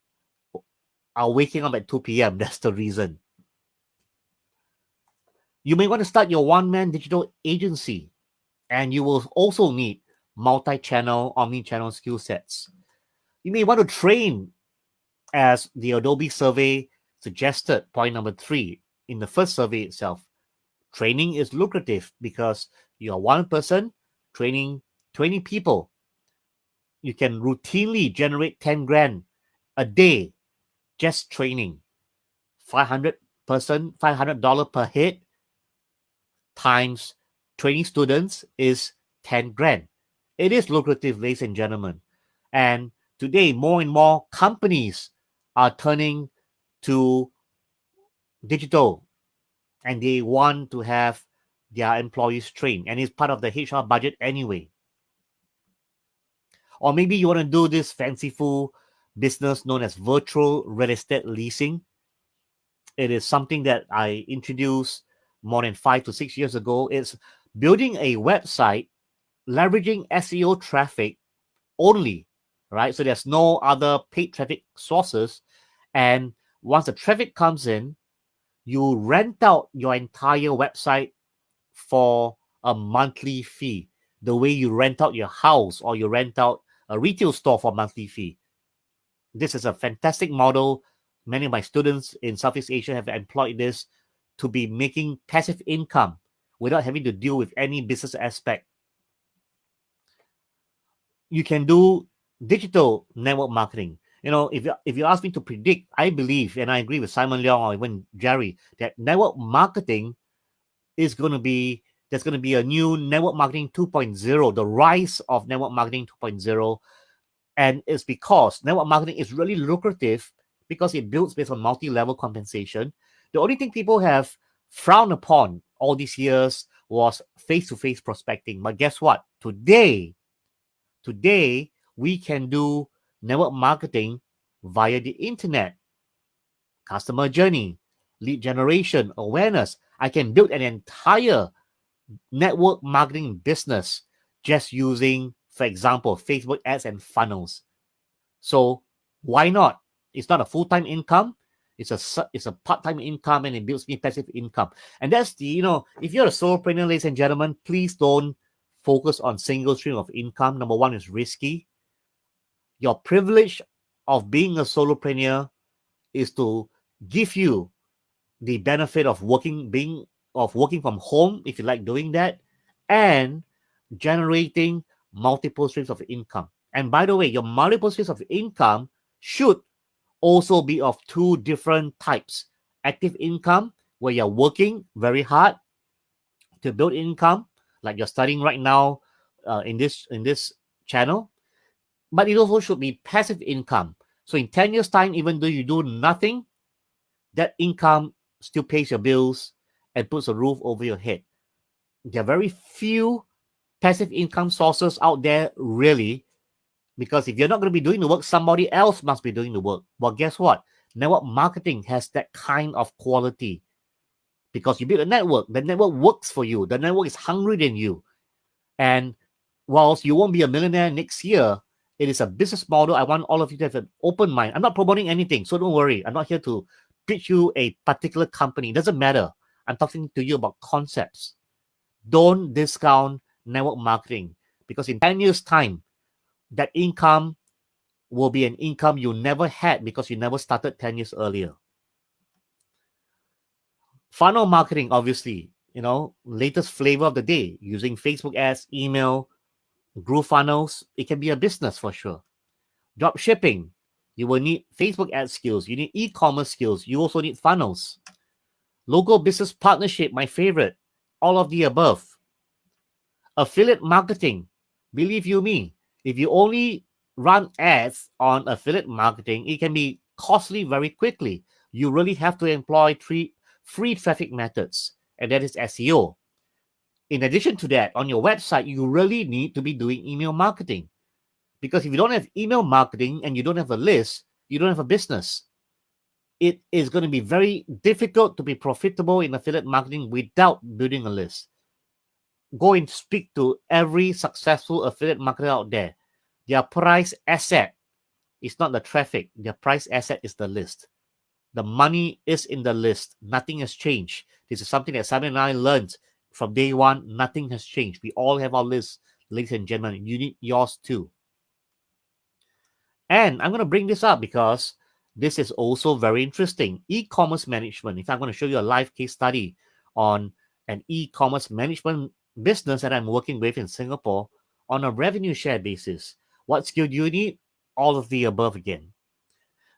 are waking up at 2 p.m. That's the reason. You may want to start your one-man digital agency, and you will also need multi-channel, omni-channel skill sets. You may want to train, as the Adobe survey suggested, point number 3, in the first survey itself. Training is lucrative because you are one person training 20 people. You can routinely generate 10 grand a day just training. $500 per head times 20 students is 10 grand. It is lucrative, ladies and gentlemen. And today, more and more companies are turning to digital, and they want to have their employees trained, and it's part of the HR budget anyway. Or maybe you want to do this fanciful business known as virtual real estate leasing. It is something that I introduced more than 5 to 6 years ago. It's building a website, leveraging SEO traffic only, right? So there's no other paid traffic sources. And once the traffic comes in, you rent out your entire website for a monthly fee, the way you rent out your house or you rent out a retail store for a monthly fee. This is a fantastic model. Many of my students in Southeast Asia have employed this to be making passive income without having to deal with any business aspect. You can do digital network marketing. If you ask me to predict, I believe, and I agree with Simon Leong or even Jerry, that network marketing is going to be, there's going to be a new network marketing 2.0, the rise of network marketing 2.0. And it's because network marketing is really lucrative because it builds based on multi-level compensation. The only thing people have frowned upon all these years was face-to-face prospecting. But guess what? Today, we can do network marketing via the internet, customer journey, lead generation, awareness. I can build an entire network marketing business just using, for example, Facebook ads and funnels. So why not? It's not a full-time income. It's a part-time income, and it builds me passive income. And that's the, if you're a solopreneur, ladies and gentlemen, please don't focus on single stream of income. Number one, is risky. Your privilege of being a solopreneur is to give you the benefit of working from home, if you like doing that, and generating multiple streams of income. And by the way, your multiple streams of income should also be of two different types. Active income, where you're working very hard to build income, like you're studying right now in this channel. But it also should be passive income. So in 10 years' time, even though you do nothing, that income still pays your bills and puts a roof over your head. There are very few passive income sources out there, really, because if you're not going to be doing the work, somebody else must be doing the work. Well, guess what? Network marketing has that kind of quality, because you build a network. The network works for you. The network is hungry than you. And whilst you won't be a millionaire next year, it is a business model. I want all of you to have an open mind. I'm not promoting anything, so don't worry. I'm not here to pitch you a particular company. It doesn't matter. I'm talking to you about concepts. Don't discount network marketing, because in 10 years' time, that income will be an income you never had because you never started 10 years earlier. Funnel marketing, obviously, latest flavor of the day, using Facebook ads, email, GrooveFunnels. It can be a business for sure. Drop shipping, you will need Facebook ad skills. You need e-commerce skills. You also need funnels. Local business partnership, my favorite. All of the above. Affiliate marketing, believe you me, if you only run ads on affiliate marketing, it can be costly very quickly. You really have to employ three free traffic methods, and that is SEO. In addition to that, on your website, you really need to be doing email marketing, because if you don't have email marketing and you don't have a list, you don't have a business. It is going to be very difficult to be profitable in affiliate marketing without building a list. Go and speak to every successful affiliate marketer out there. Their price asset is not the traffic. Their price asset is the list. The money is in the list. Nothing has changed. This is something that Simon and I learned from day one. Nothing has changed. We all have our list, ladies and gentlemen. You need yours too. And I'm going to bring this up because this is also very interesting. E-commerce management. In fact, I'm going to show you a live case study on an e-commerce management business that I'm working with in Singapore on a revenue share basis. What skill do you need? All of the above again.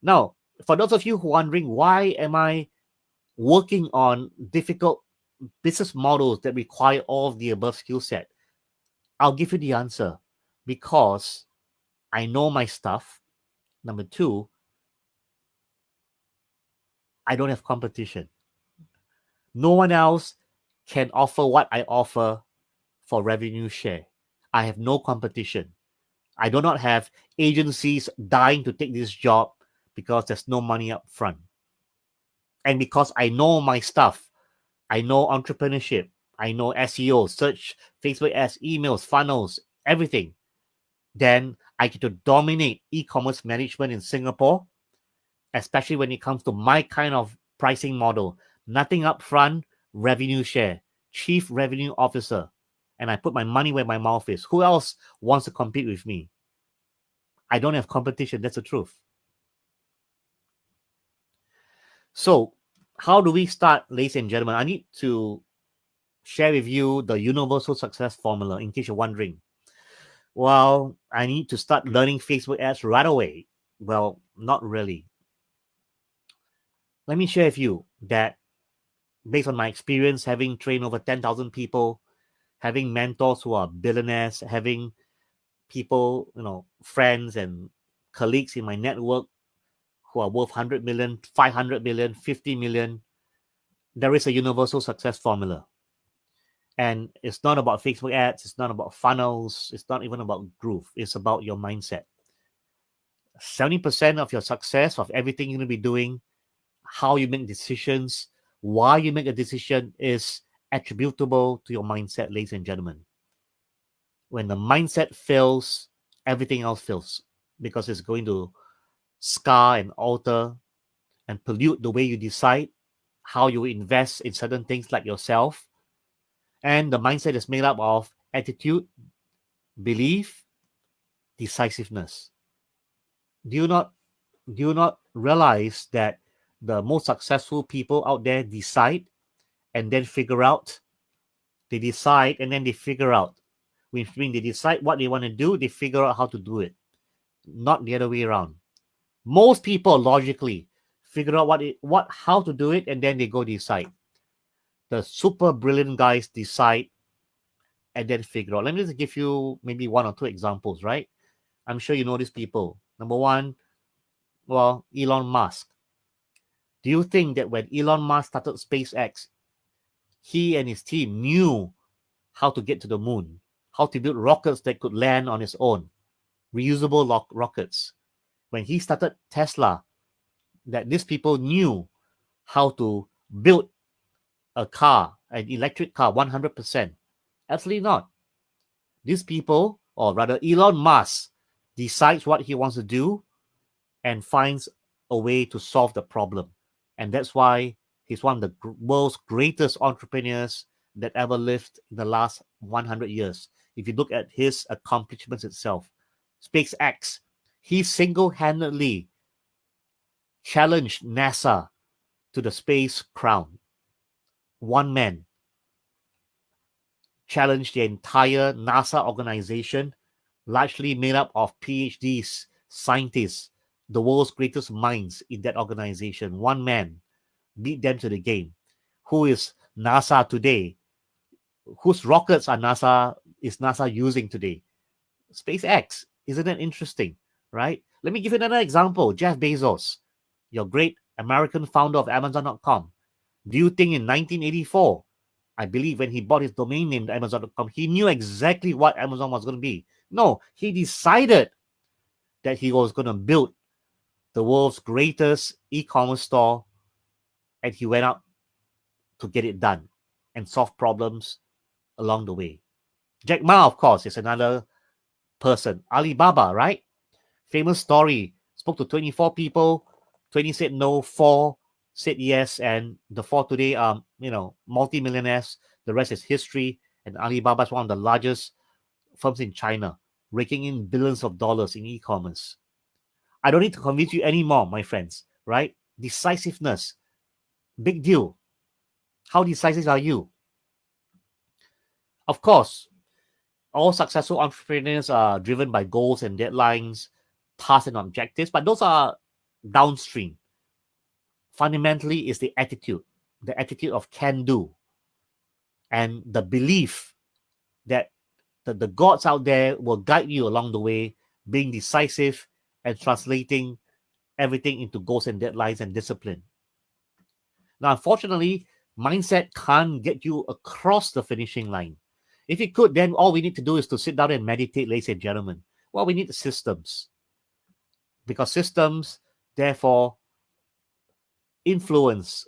Now, for those of you who are wondering, why am I working on difficult business models that require all of the above skill set? I'll give you the answer. Because I know my stuff. Number two, I don't have competition. No one else can offer what I offer for revenue share. I have no competition. I do not have agencies dying to take this job because there's no money up front. And because I know my stuff, I know entrepreneurship, I know SEO, search, Facebook ads, emails, funnels, everything, then I get to dominate e-commerce management in Singapore, especially when it comes to my kind of pricing model. Nothing up front, revenue share, chief revenue officer. And I put my money where my mouth is. Who else wants to compete with me? I don't have competition. That's the truth. So how do we start, ladies and gentlemen? I need to share with you the universal success formula in case you're wondering. Well, I need to start learning Facebook ads right away. Well, not really. Let me share with you that based on my experience, having trained over 10,000 people, having mentors who are billionaires, having people, friends and colleagues in my network who are worth 100 million, 500 million, 50 million, there is a universal success formula. And it's not about Facebook ads, it's not about funnels, it's not even about Groove, it's about your mindset. 70% of your success, of everything you're going to be doing, how you make decisions, why you make a decision, is attributable to your mindset, ladies and gentlemen. When the mindset fails, everything else fails, because it's going to scar and alter and pollute the way you decide, how you invest in certain things like yourself. And the mindset is made up of attitude, belief, decisiveness. Do you not realize that the most successful people out there decide and then figure out? They decide and then they figure out. When they decide what they want to do, they figure out how to do it. Not the other way around. Most people logically figure out how to do it, and then they go decide. The super brilliant guys decide and then figure out. Let me just give you maybe one or two examples, right? I'm sure you know these people. Number one, well, Elon Musk. Do you think that when Elon Musk started SpaceX, he and his team knew how to get to the moon, how to build rockets that could land on its own, reusable rockets? When he started Tesla, that these people knew how to build a car, an electric car, 100%. Absolutely not. These people, or rather Elon Musk, decides what he wants to do and finds a way to solve the problem. And that's why he's one of the world's greatest entrepreneurs that ever lived in the last 100 years. If you look at his accomplishments itself, SpaceX, he single-handedly challenged NASA to the space crown. One man challenged the entire NASA organization, largely made up of PhDs, scientists, the world's greatest minds in that organization. One man beat them to the game. Who is NASA today? Whose rockets is NASA using today? SpaceX. Isn't that interesting, right? Let me give you another example. Jeff Bezos, your great American founder of Amazon.com. Do you think in 1984, I believe when he bought his domain name, Amazon.com, he knew exactly what Amazon was going to be? No, he decided that he was going to build the world's greatest e-commerce store, and he went out to get it done and solve problems along the way. Jack Ma, of course, is another person. Alibaba, right? Famous story. Spoke to 24 people. 20 said no, 4 said yes, and the 4 today are, multi-millionaires. The rest is history. And Alibaba is one of the largest firms in China, raking in billions of dollars in e-commerce. I don't need to convince you anymore, my friends, right? Decisiveness, big deal. How decisive are you? Of course, all successful entrepreneurs are driven by goals and deadlines, tasks and objectives, but those are downstream. Fundamentally is the attitude of can-do, and the belief that the gods out there will guide you along the way, being decisive and translating everything into goals and deadlines and discipline. Now, unfortunately, mindset can't get you across the finishing line. If it could, then all we need to do is to sit down and meditate, ladies and gentlemen. Well, we need systems, because systems, therefore, influence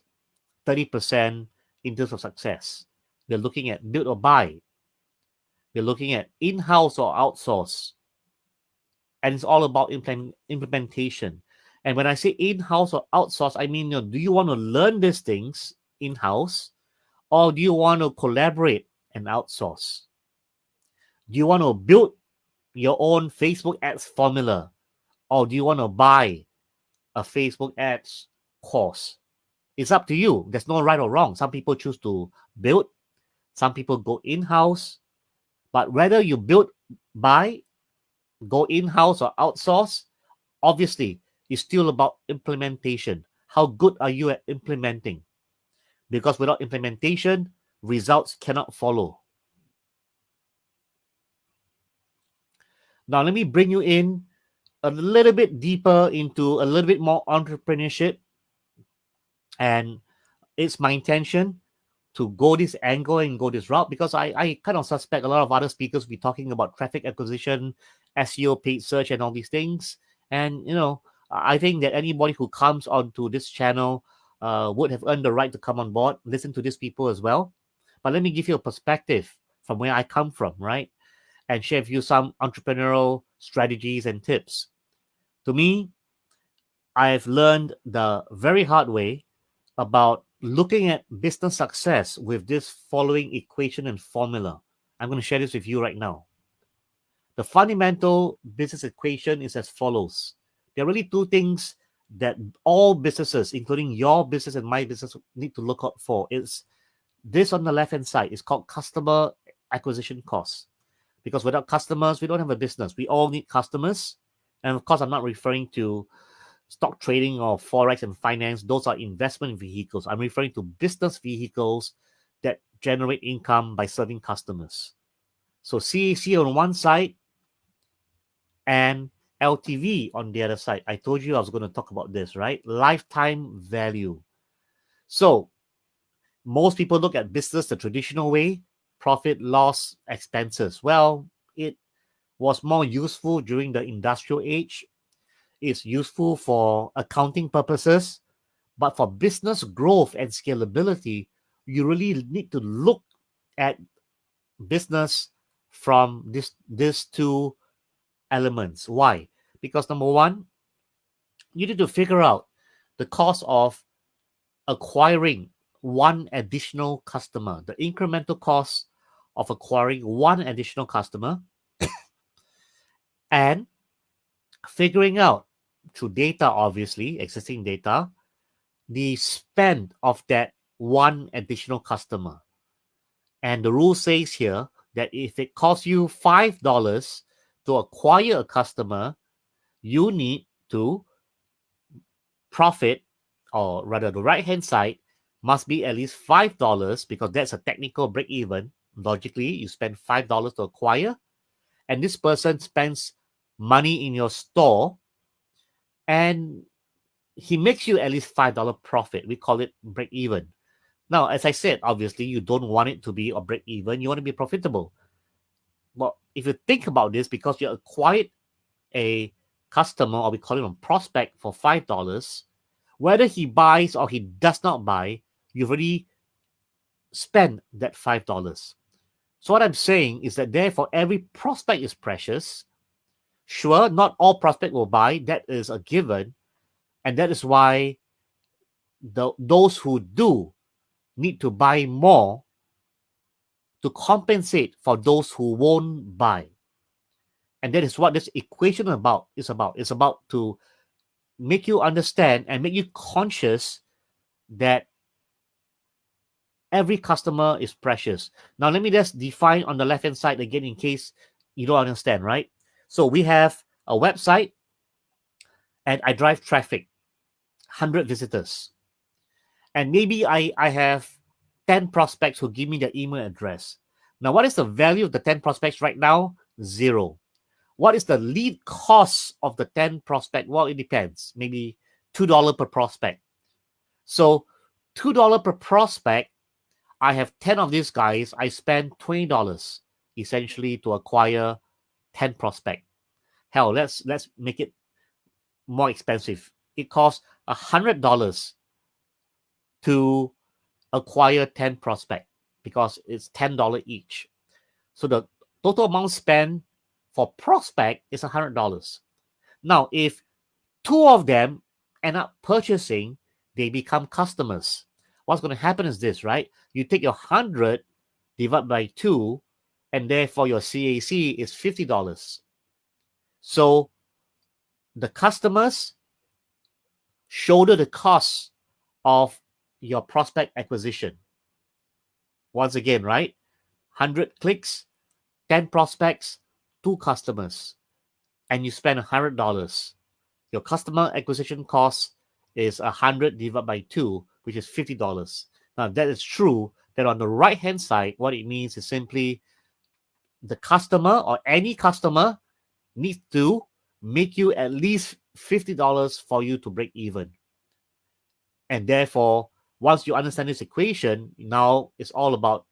30% in terms of success. We're looking at build or buy. We're looking at in-house or outsource. And it's all about implementation. And when I say in-house or outsource, I mean, do you want to learn these things in-house, or do you want to collaborate and outsource? Do you want to build your own Facebook ads formula, or do you want to buy a Facebook ads course? It's up to you. There's no right or wrong. Some people choose to build, some people go in-house. But whether you build, buy, go in-house or outsource, obviously, it's still about implementation. How good are you at implementing? Because without implementation, results cannot follow. Now, let me bring you in a little bit deeper into a little bit more entrepreneurship. And it's my intention to go this angle and go this route, because I kind of suspect a lot of other speakers will be talking about traffic acquisition, SEO, paid search, and all these things. And, I think that anybody who comes onto this channel would have earned the right to come on board, listen to these people as well. But let me give you a perspective from where I come from, right? And share with you some entrepreneurial strategies and tips. To me, I've learned the very hard way about looking at business success with this following equation and formula. I'm going to share this with you right now. The fundamental business equation is as follows. There are really two things that all businesses, including your business and my business, need to look out for. It's this on the left-hand side. It's called customer acquisition costs. Because without customers, we don't have a business. We all need customers. And of course, I'm not referring to stock trading or forex and finance. Those are investment vehicles. I'm referring to business vehicles that generate income by serving customers. So CAC on one side and LTV on the other side. I told you I was going to talk about this, right? Lifetime value. So most people look at business the traditional way, profit, loss, expenses. Well, it was more useful during the industrial age. It's useful for accounting purposes, but for business growth and scalability, you really need to look at business from these two elements. Why? Because number one, you need to figure out the cost of acquiring one additional customer, the incremental cost of acquiring one additional customer, and figuring out through data, obviously, existing data, the spend of that one additional customer. And the rule says here that if it costs you $5 to acquire a customer, you need to profit, or rather the right-hand side must be at least $5, because that's a technical break-even. Logically, you spend $5 to acquire, and this person spends money in your store, and he makes you at least $5 profit. We call it break-even. Now, as I said, obviously, you don't want it to be a break-even. You want to be profitable. Well, if you think about this, because you acquired a customer, or we call him a prospect, for $5, whether he buys or he does not buy, you've already spent that $5. So what I'm saying is that therefore every prospect is precious. Sure, not all prospect will buy. That is a given. And that is why those who do need to buy more to compensate for those who won't buy. And that is what this equation is about. It's about to make you understand and make you conscious that every customer is precious. Now, let me just define on the left-hand side again in case you don't understand, right? So we have a website and I drive traffic, 100 visitors. And maybe I have 10 prospects who give me their email address. Now, what is the value of the 10 prospects right now? $0. What is the lead cost of the 10 prospect? Well, it depends. Maybe $2 per prospect. So $2 per prospect, I have 10 of these guys. I spend $20 essentially to acquire 10 prospect. Hell, let's make it more expensive. It costs $100 to acquire 10 prospect because it's $10 each. So the total amount spent for prospect is $100. Now, if 2 of them end up purchasing, they become customers. What's going to happen is this, right? You take your 100 divided by 2, and therefore your CAC is $50. So the customers shoulder the cost of your prospect acquisition. Once again, right? 100 clicks, 10 prospects, 2 customers, and you spend $100. Your customer acquisition cost is 100 divided by 2, which is $50. Now, if that is true, then on the right-hand side, what it means is simply the customer or any customer needs to make you at least $50 for you to break even. And therefore, once you understand this equation, now it's all about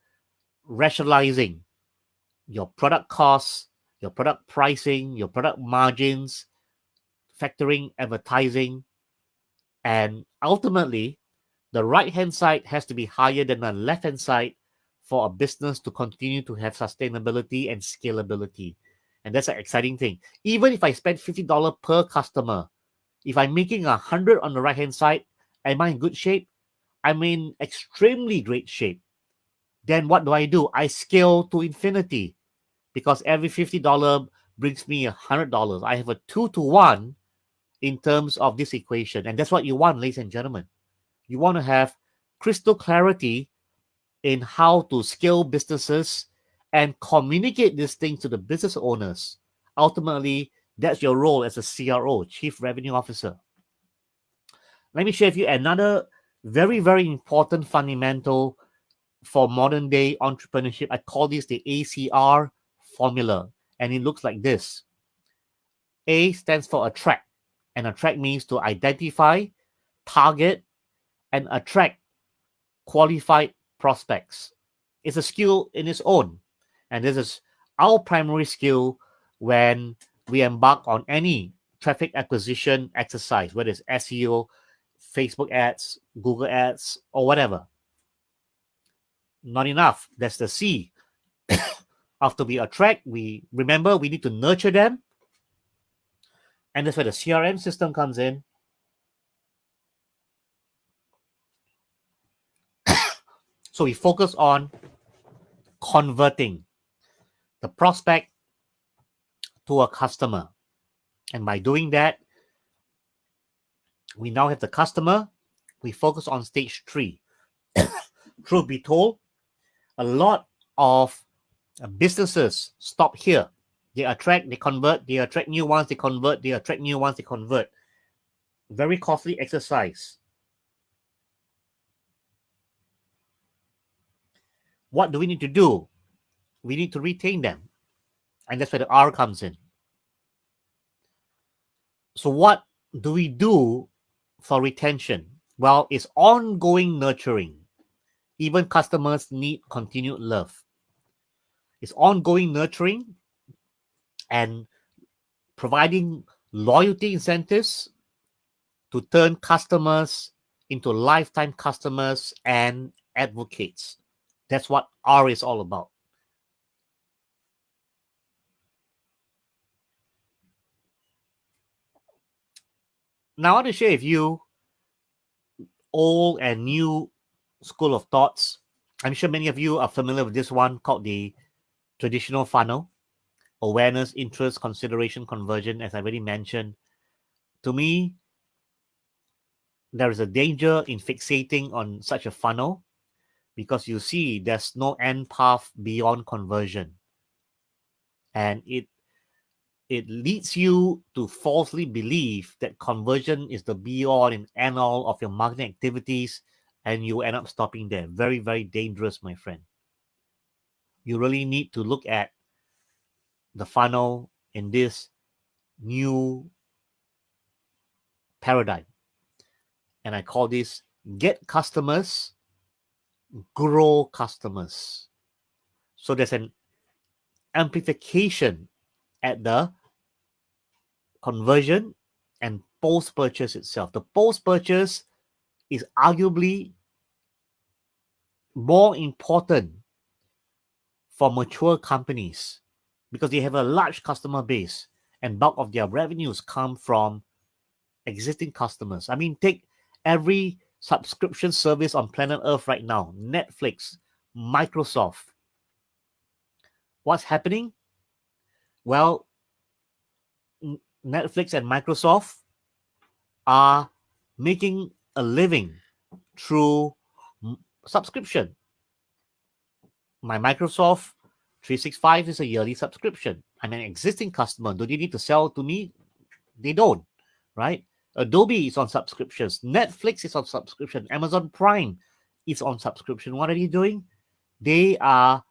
rationalizing your product costs, your product pricing, your product margins, factoring advertising, and ultimately, the right-hand side has to be higher than the left-hand side for a business to continue to have sustainability and scalability. And that's an exciting thing. Even if I spend $50 per customer, if I'm making 100 on the right-hand side, am I in good shape? I'm in extremely great shape. Then what do? I scale to infinity because every $50 brings me $100. I have a 2-to-1 in terms of this equation. And that's what you want, ladies and gentlemen. You want to have crystal clarity in how to scale businesses and communicate these things to the business owners. Ultimately, that's your role as a CRO, Chief Revenue Officer. Let me share with you another very, very important fundamental for modern day entrepreneurship. I call this the ACR formula, and it looks like this. A stands for attract, and attract means to identify, target, and attract qualified prospects. It's a skill in its own, and this is our primary skill when we embark on any traffic acquisition exercise, whether it's SEO, Facebook ads, Google ads, or whatever. Not enough. That's the C. After we attract, we need to nurture them. And that's where the CRM system comes in. So we focus on converting the prospect to a customer. And by doing that, we now have the customer. We focus on stage 3. Truth be told, a lot of businesses stop here. They attract, they convert, they attract new ones, they convert, they attract new ones, they convert. Very costly exercise. What do we need to do? We need to retain them. And that's where the R comes in. So what do we do for retention? Well, it's ongoing nurturing. Even customers need continued love. It's ongoing nurturing and providing loyalty incentives to turn customers into lifetime customers and advocates. That's what R is all about. Now, I want to share with you old and new school of thoughts. I'm sure many of you are familiar with this one called the traditional funnel. Awareness, interest, consideration, conversion, as I already mentioned. To me, there is a danger in fixating on such a funnel because you see there's no end path beyond conversion. And it leads you to falsely believe that conversion is the be-all and end-all of your marketing activities, and you end up stopping there. Very, very dangerous, my friend. You really need to look at the funnel in this new paradigm. And I call this get customers, grow customers. So there's an amplification at the conversion and post-purchase itself. The post-purchase is arguably more important for mature companies because they have a large customer base and bulk of their revenues come from existing customers. I mean, take every subscription service on planet Earth right now, Netflix, Microsoft. What's happening? Well, Netflix and Microsoft are making a living through subscription. My Microsoft 365 is a yearly subscription. I'm an existing customer. Do they need to sell to me? They don't, right? Adobe is on subscriptions. Netflix is on subscription. Amazon Prime is on subscription. What are they doing? They are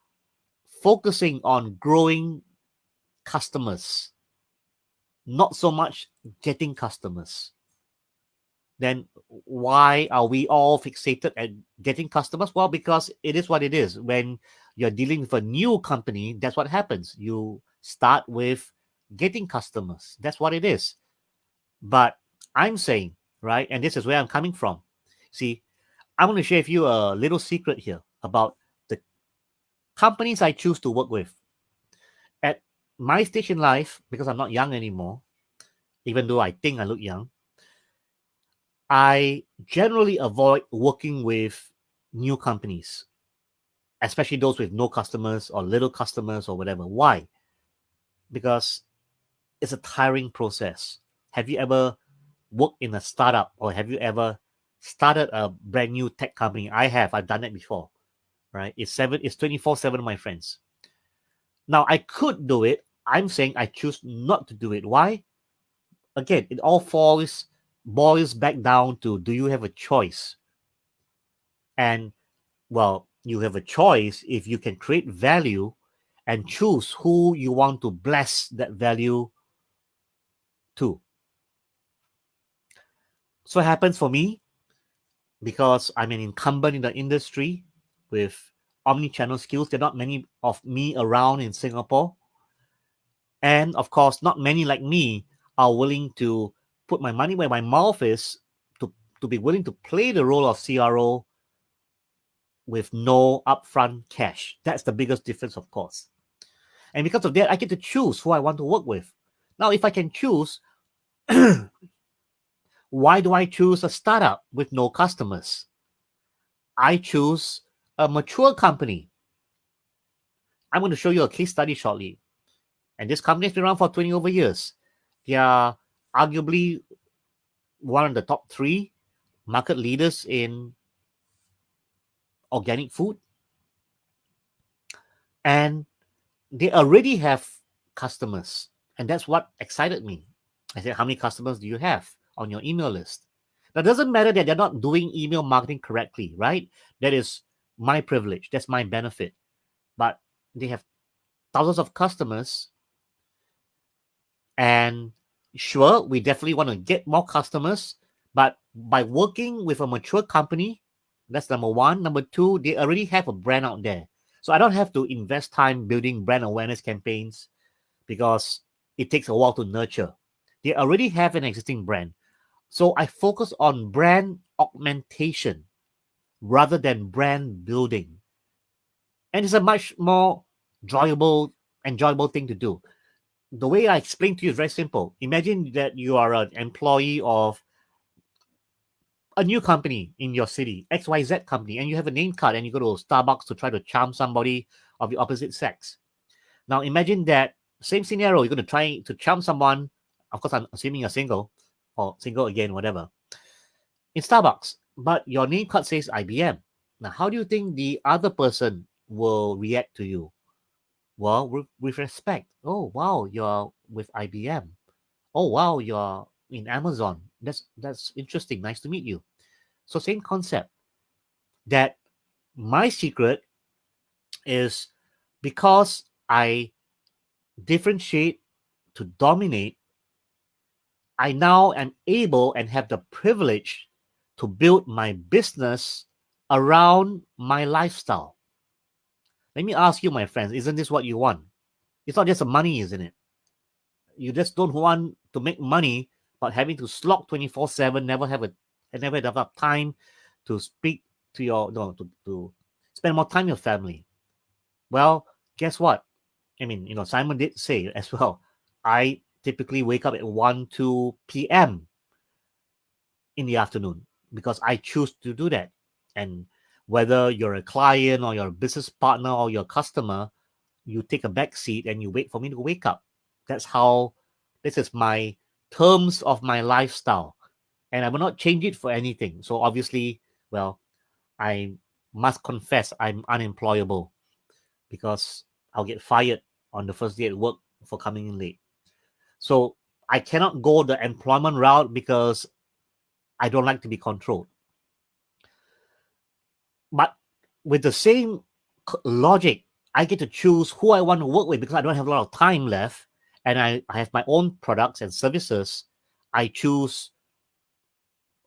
focusing on growing customers, not so much getting customers. Then why are we all fixated at getting customers? Well, because it is what it is. When you're dealing with a new company, that's what happens. You start with getting customers. That's what it is. But I'm saying, right, and this is where I'm coming from. See, I'm going to share with you a little secret here about the companies I choose to work with. At my stage in life, because I'm not young anymore, even though I think I look young, I generally avoid working with new companies, especially those with no customers or little customers or whatever. Why? Because it's a tiring process. Have you ever worked in a startup, or have you ever started a brand new tech company? I have. I've done it before, right? It's 24/7, my friends. Now, I could do it. I'm saying I choose not to do it. Why? Again, it all boils back down to, do you have a choice? And, well, you have a choice if you can create value and choose who you want to bless that value to. So it happens for me, because I'm an incumbent in the industry with omni-channel skills. There are not many of me around in Singapore. And of course, not many like me are willing to put my money where my mouth is, to be willing to play the role of CRO with no upfront cash. That's the biggest difference, of course. And because of that, I get to choose who I want to work with. Now, if I can choose, why do I choose a startup with no customers? I choose a mature company. I'm going to show you a case study shortly. And this company has been around for 20 over years. They are arguably one of the top 3 market leaders in organic food. And they already have customers. And that's what excited me. I said, how many customers do you have on your email list? Now, it doesn't matter that they're not doing email marketing correctly, right? That is my privilege. That's my benefit. But they have thousands of customers. And sure, we definitely want to get more customers. But by working with a mature company, that's number one. Number two, they already have a brand out there. So I don't have to invest time building brand awareness campaigns, because it takes a while to nurture. They already have an existing brand. So I focus on brand augmentation rather than brand building. And it's a much more enjoyable thing to do. The way I explain to you is very simple. Imagine that you are an employee of a new company in your city, XYZ company, and you have a name card and you go to Starbucks to try to charm somebody of the opposite sex. Now imagine that same scenario, you're going to try to charm someone, of course I'm assuming you're single, or single again, whatever, in Starbucks, but your name card says IBM. Now how do you think the other person will react to you? Well, with respect. Oh, wow, you're with IBM. Oh, wow, you're in Amazon. That's interesting. Nice to meet you. So same concept. That my secret is, because I differentiate to dominate, I now am able and have the privilege to build my business around my lifestyle. Let me ask you, my friends, isn't this what you want? It's not just the money, isn't it? You just don't want to make money, but having to slog 24/7, never have enough time to speak to to spend more time with your family. Well, guess what? I mean, Simon did say as well, I typically wake up at 1-2 p.m. in the afternoon, because I choose to do that. And whether you're a client or you're a business partner or your customer, you take a back seat and you wait for me to wake up. This is my terms of my lifestyle. And I will not change it for anything. So obviously, well, I must confess I'm unemployable because I'll get fired on the first day at work for coming in late. So I cannot go the employment route because I don't like to be controlled. But with the same logic, I get to choose who I want to work with because I don't have a lot of time left and I have my own products and services. I choose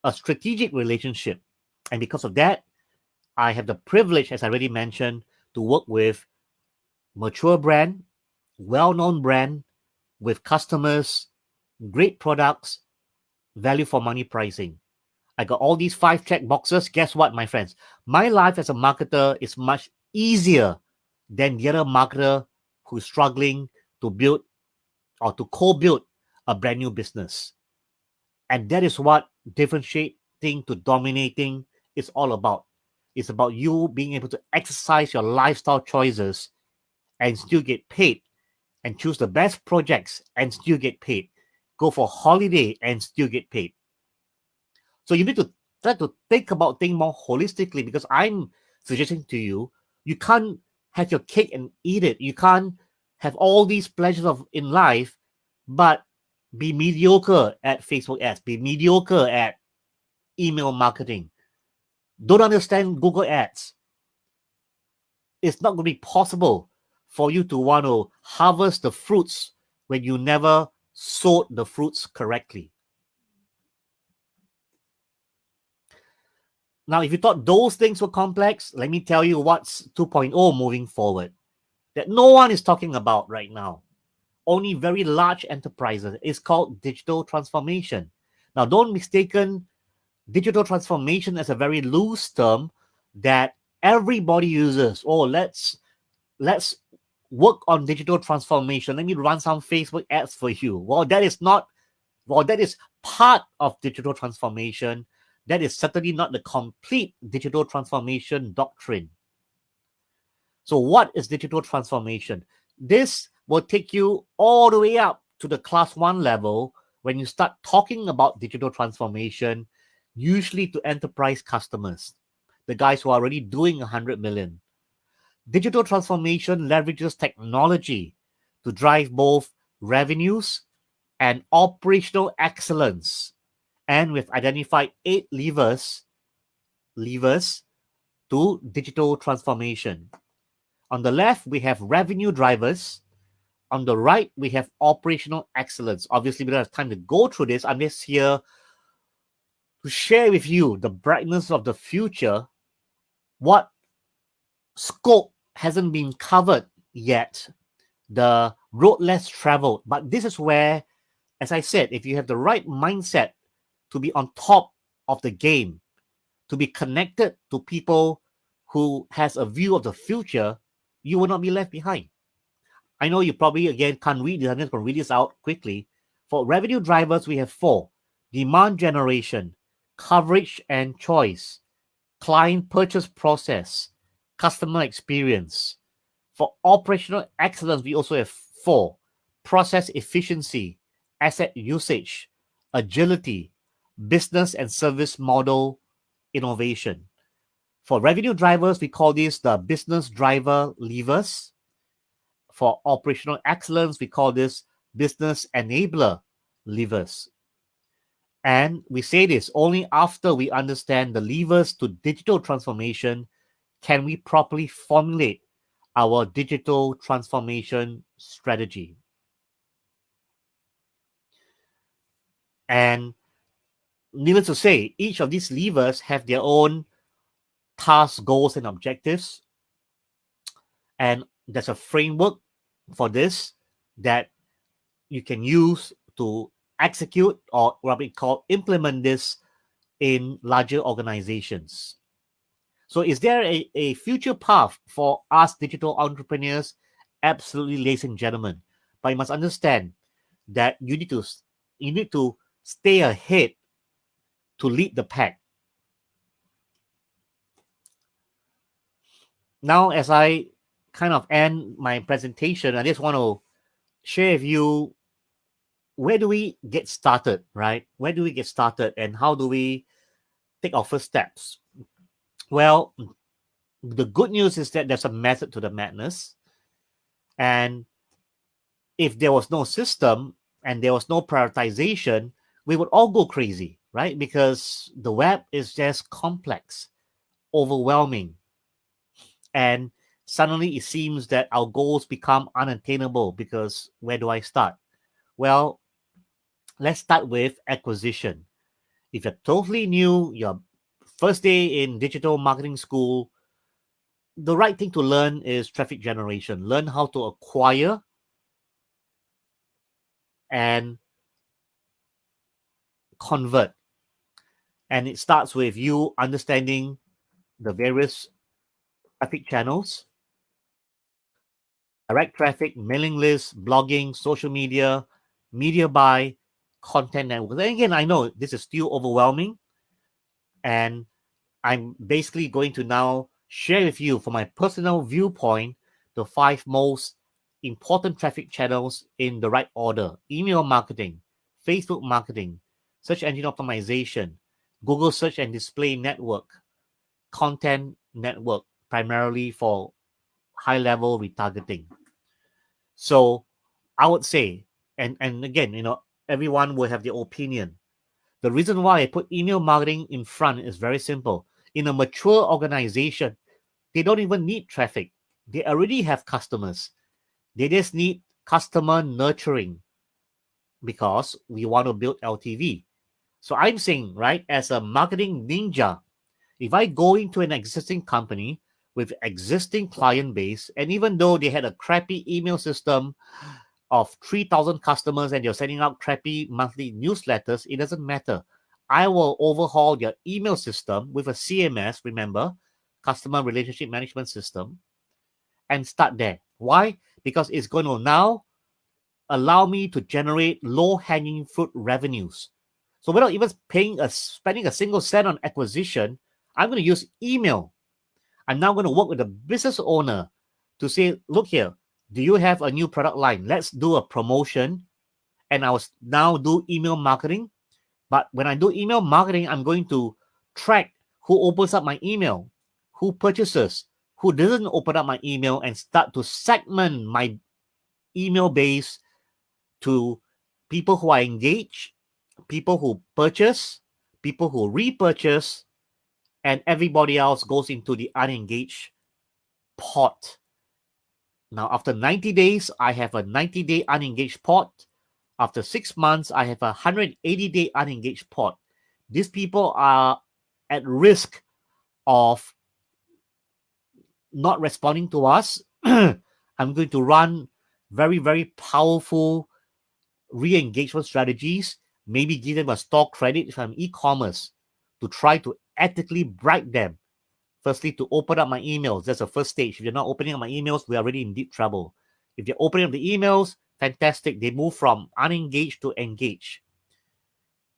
a strategic relationship. And because of that, I have the privilege, as I already mentioned, to work with mature brand, well-known brand, with customers, great products, value for money pricing. I got all these 5 check boxes. Guess what, my friends? My life as a marketer is much easier than the other marketer who's struggling to build or to co-build a brand new business. And that is what differentiating to dominating is all about. It's about you being able to exercise your lifestyle choices and still get paid, and choose the best projects and still get paid. Go for holiday and still get paid. So you need to try to think about things more holistically, because I'm suggesting to you, you can't have your cake and eat it. You can't have all these pleasures in life, but be mediocre at Facebook ads, be mediocre at email marketing, don't understand Google ads. It's not going to be possible for you to want to harvest the fruits when you never sowed the fruits correctly. Now, if you thought those things were complex, let me tell you what's 2.0 moving forward that no one is talking about right now. Only very large enterprises. It's called digital transformation. Now, don't mistaken digital transformation as a very loose term that everybody uses. Oh, let's work on digital transformation. Let me run some Facebook ads for you. Well, that is part of digital transformation. That is certainly not the complete digital transformation doctrine. So what is digital transformation? This will take you all the way up to the class 1 level when you start talking about digital transformation, usually to enterprise customers, the guys who are already doing 100 million. Digital transformation leverages technology to drive both revenues and operational excellence. And we've identified 8 levers to digital transformation. On the left, we have revenue drivers. On the right, we have operational excellence. Obviously, we don't have time to go through this. I'm just here to share with you the brightness of the future, what scope hasn't been covered yet, the road less traveled. But this is where, as I said, if you have the right mindset to be on top of the game, to be connected to people who has a view of the future, you will not be left behind. I know you probably, again, can't read this. I'm just going to read this out quickly. For revenue drivers, we have 4. Demand generation, coverage and choice, client purchase process, customer experience. For operational excellence, we also have 4. Process efficiency, asset usage, agility, business and service model innovation. For revenue drivers, we call these the business driver levers. For operational excellence, we call this business enabler levers. And we say this only after we understand the levers to digital transformation can we properly formulate our digital transformation strategy. And needless to say, each of these levers have their own tasks, goals, and objectives. And there's a framework for this that you can use to execute, or what we call implement this in larger organizations. So is there a future path for us digital entrepreneurs? Absolutely, ladies and gentlemen. But you must understand that you need to stay ahead to lead the pack. Now, as I kind of end my presentation, I just want to share with you, where do we get started, right? Where do we get started and how do we take our first steps? Well, the good news is that there's a method to the madness. And if there was no system and there was no prioritization, we would all go crazy, right? Because the web is just complex, overwhelming. And suddenly it seems that our goals become unattainable because where do I start? Well, let's start with acquisition. If you're totally new, your first day in digital marketing school, the right thing to learn is traffic generation. Learn how to acquire and convert. And it starts with you understanding the various traffic channels, direct traffic, mailing lists, blogging, social media, media buy, content network. And again, I know this is still overwhelming, and I'm basically going to now share with you, from my personal viewpoint, the 5 most important traffic channels in the right order: email marketing, Facebook marketing, search engine optimization, Google search and display network, content network, primarily for high level retargeting. So I would say, and again, everyone will have their opinion. The reason why I put email marketing in front is very simple. In a mature organization, they don't even need traffic. They already have customers. They just need customer nurturing because we want to build LTV. So I'm saying, right, as a marketing ninja, if I go into an existing company with existing client base, and even though they had a crappy email system of 3,000 customers and you're sending out crappy monthly newsletters, it doesn't matter. I will overhaul their email system with a CMS, remember, Customer Relationship Management System, and start there. Why? Because it's going to now allow me to generate low-hanging fruit revenues. So without even spending a single cent on acquisition, I'm going to use email. I'm now going to work with the business owner to say, look here, do you have a new product line? Let's do a promotion. And I will now do email marketing. But when I do email marketing, I'm going to track who opens up my email, who purchases, who doesn't open up my email, and start to segment my email base to people who are engaged, people who purchase, people who repurchase, and everybody else goes into the unengaged pot. Now, after 90 days, I have a 90-day unengaged pot. After 6 months, I have a 180-day unengaged pot. These people are at risk of not responding to us. I'm going to run very, very powerful re-engagement strategies, maybe give them a store credit if I'm e-commerce, to try to ethically bribe them. Firstly, to open up my emails. That's the first stage. If you're not opening up my emails, we're already in deep trouble. If you're opening up the emails, fantastic. They move from unengaged to engaged.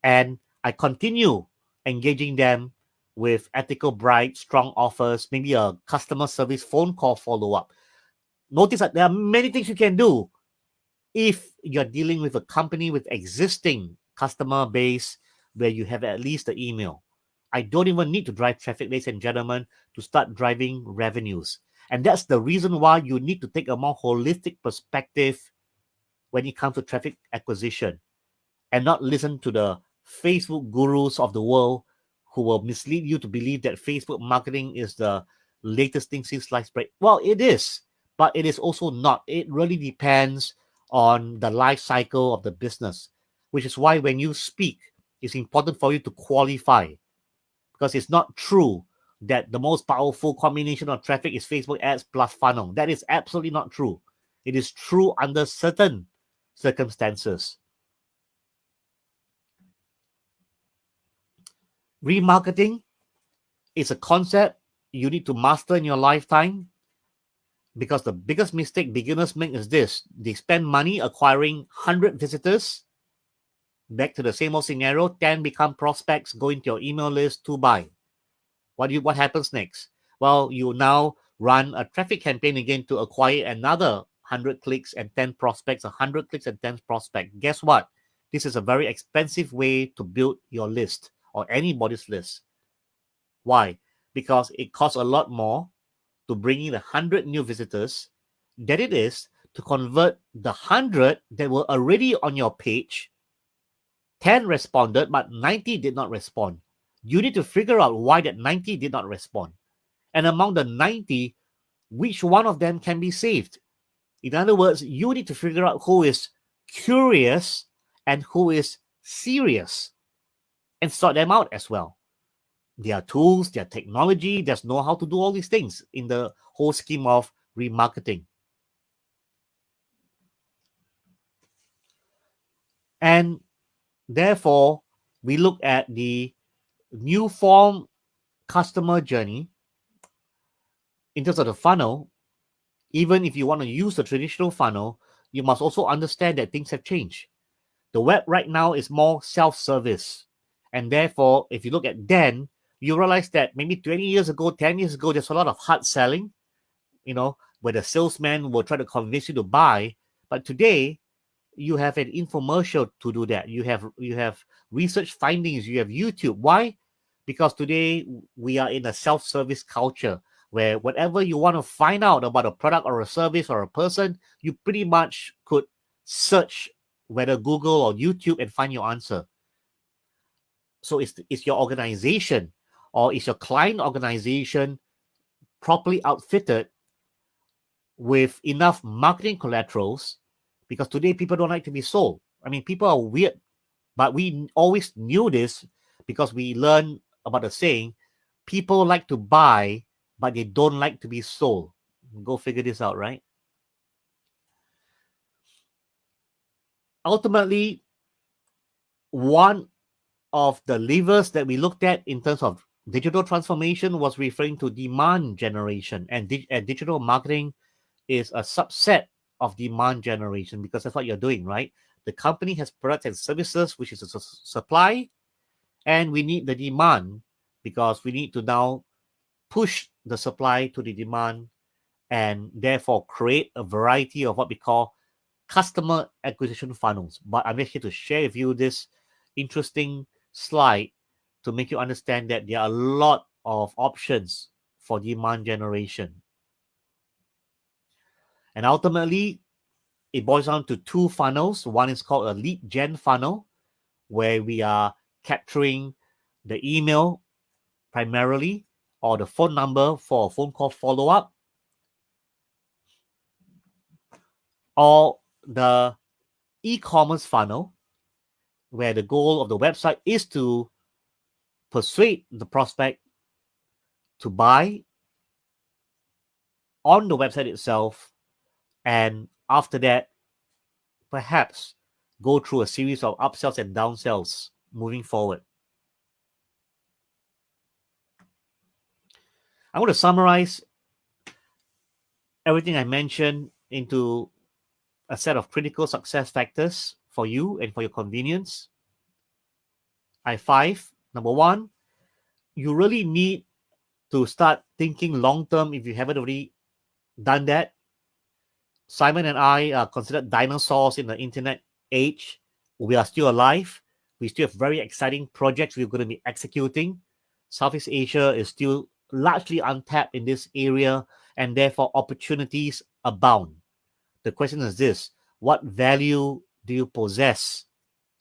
And I continue engaging them with ethical bribe, strong offers, maybe a customer service phone call follow-up. Notice that there are many things you can do if you're dealing with a company with existing customer base where you have at least the email. I don't even need to drive traffic, ladies and gentlemen, to start driving revenues. And that's the reason why you need to take a more holistic perspective when it comes to traffic acquisition, and not listen to the Facebook gurus of the world who will mislead you to believe that Facebook marketing is the latest thing since sliced bread. Well, it is, but it is also not. It really depends on the life cycle of the business, which is why when you speak, it's important for you to qualify, because it's not true that the most powerful combination of traffic is Facebook ads plus funnel. That is absolutely not true. It is true under certain circumstances. Remarketing is a concept you need to master in your lifetime, because the biggest mistake beginners make is this: they spend money acquiring 100 visitors. Back to the same old scenario, 10 become prospects, go into your email list to buy. What happens next? Well, you now run a traffic campaign again to acquire another 100 clicks and 10 prospects, 100 clicks and 10 prospects. Guess what? This is a very expensive way to build your list or anybody's list. Why? because it costs a lot more to bring in 100 new visitors than it is to convert the 100 that were already on your page. 10 responded, but 90 did not respond. You need to figure out why that 90 did not respond. And among the 90, which one of them can be saved? In other words, you need to figure out who is curious and who is serious and sort them out as well. There are tools, there are technology, there's know how to do all these things in the whole scheme of remarketing. And therefore, we look at the new form customer journey in terms of the funnel. Even if you want to use the traditional funnel, you must also understand that things have changed. The web right now is more self-service. And therefore, if you look at then, you realize that maybe 20 years ago, 10 years ago, there's a lot of hard selling, where the salesman will try to convince you to buy. But today, you have an infomercial to do that. You have research findings, you have YouTube. Why? Because today we are in a self-service culture where whatever you want to find out about a product or a service or a person, you pretty much could search whether Google or YouTube and find your answer. So is your organization or is your client organization properly outfitted with enough marketing collaterals? Because today people don't like to be sold. I mean, people are weird, but we always knew this because we learned about the saying, people like to buy, but they don't like to be sold. Go figure this out, right? Ultimately, one of the levers that we looked at in terms of digital transformation was referring to demand generation, and digital marketing is a subset of demand generation because that's what you're doing, right? The company has products and services, which is a supply, and we need the demand because we need to now push the supply to the demand and therefore create a variety of what we call customer acquisition funnels. But I'm just here to share with you this interesting slide to make you understand that there are a lot of options for demand generation. And ultimately, it boils down to two funnels. One is called a lead gen funnel, where we are capturing the email primarily or the phone number for a phone call follow-up, or the e-commerce funnel, where the goal of the website is to persuade the prospect to buy on the website itself, and after that, perhaps go through a series of upsells and downsells moving forward. I want to summarize everything I mentioned into a set of critical success factors for you and for your convenience. I have 5. Number 1, you really need to start thinking long-term if you haven't already done that. Simon and I are considered dinosaurs in the internet age. We are still alive. We still have very exciting projects we're going to be executing. Southeast Asia is still largely untapped in this area, and therefore opportunities abound. The question is this: what value do you possess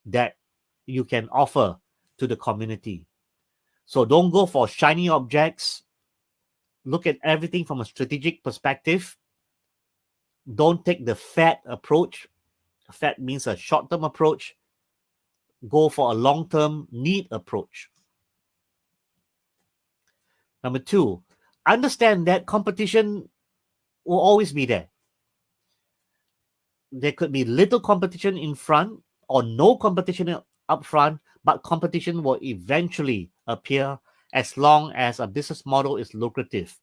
that you can offer to the community? So don't go for shiny objects. Look at everything from a strategic perspective. Don't take the fad approach. Fad means a short-term approach. Go for a long-term need approach. Number 2, understand that competition will always be there. There could be little competition in front or no competition up front, but competition will eventually appear as long as a business model is lucrative.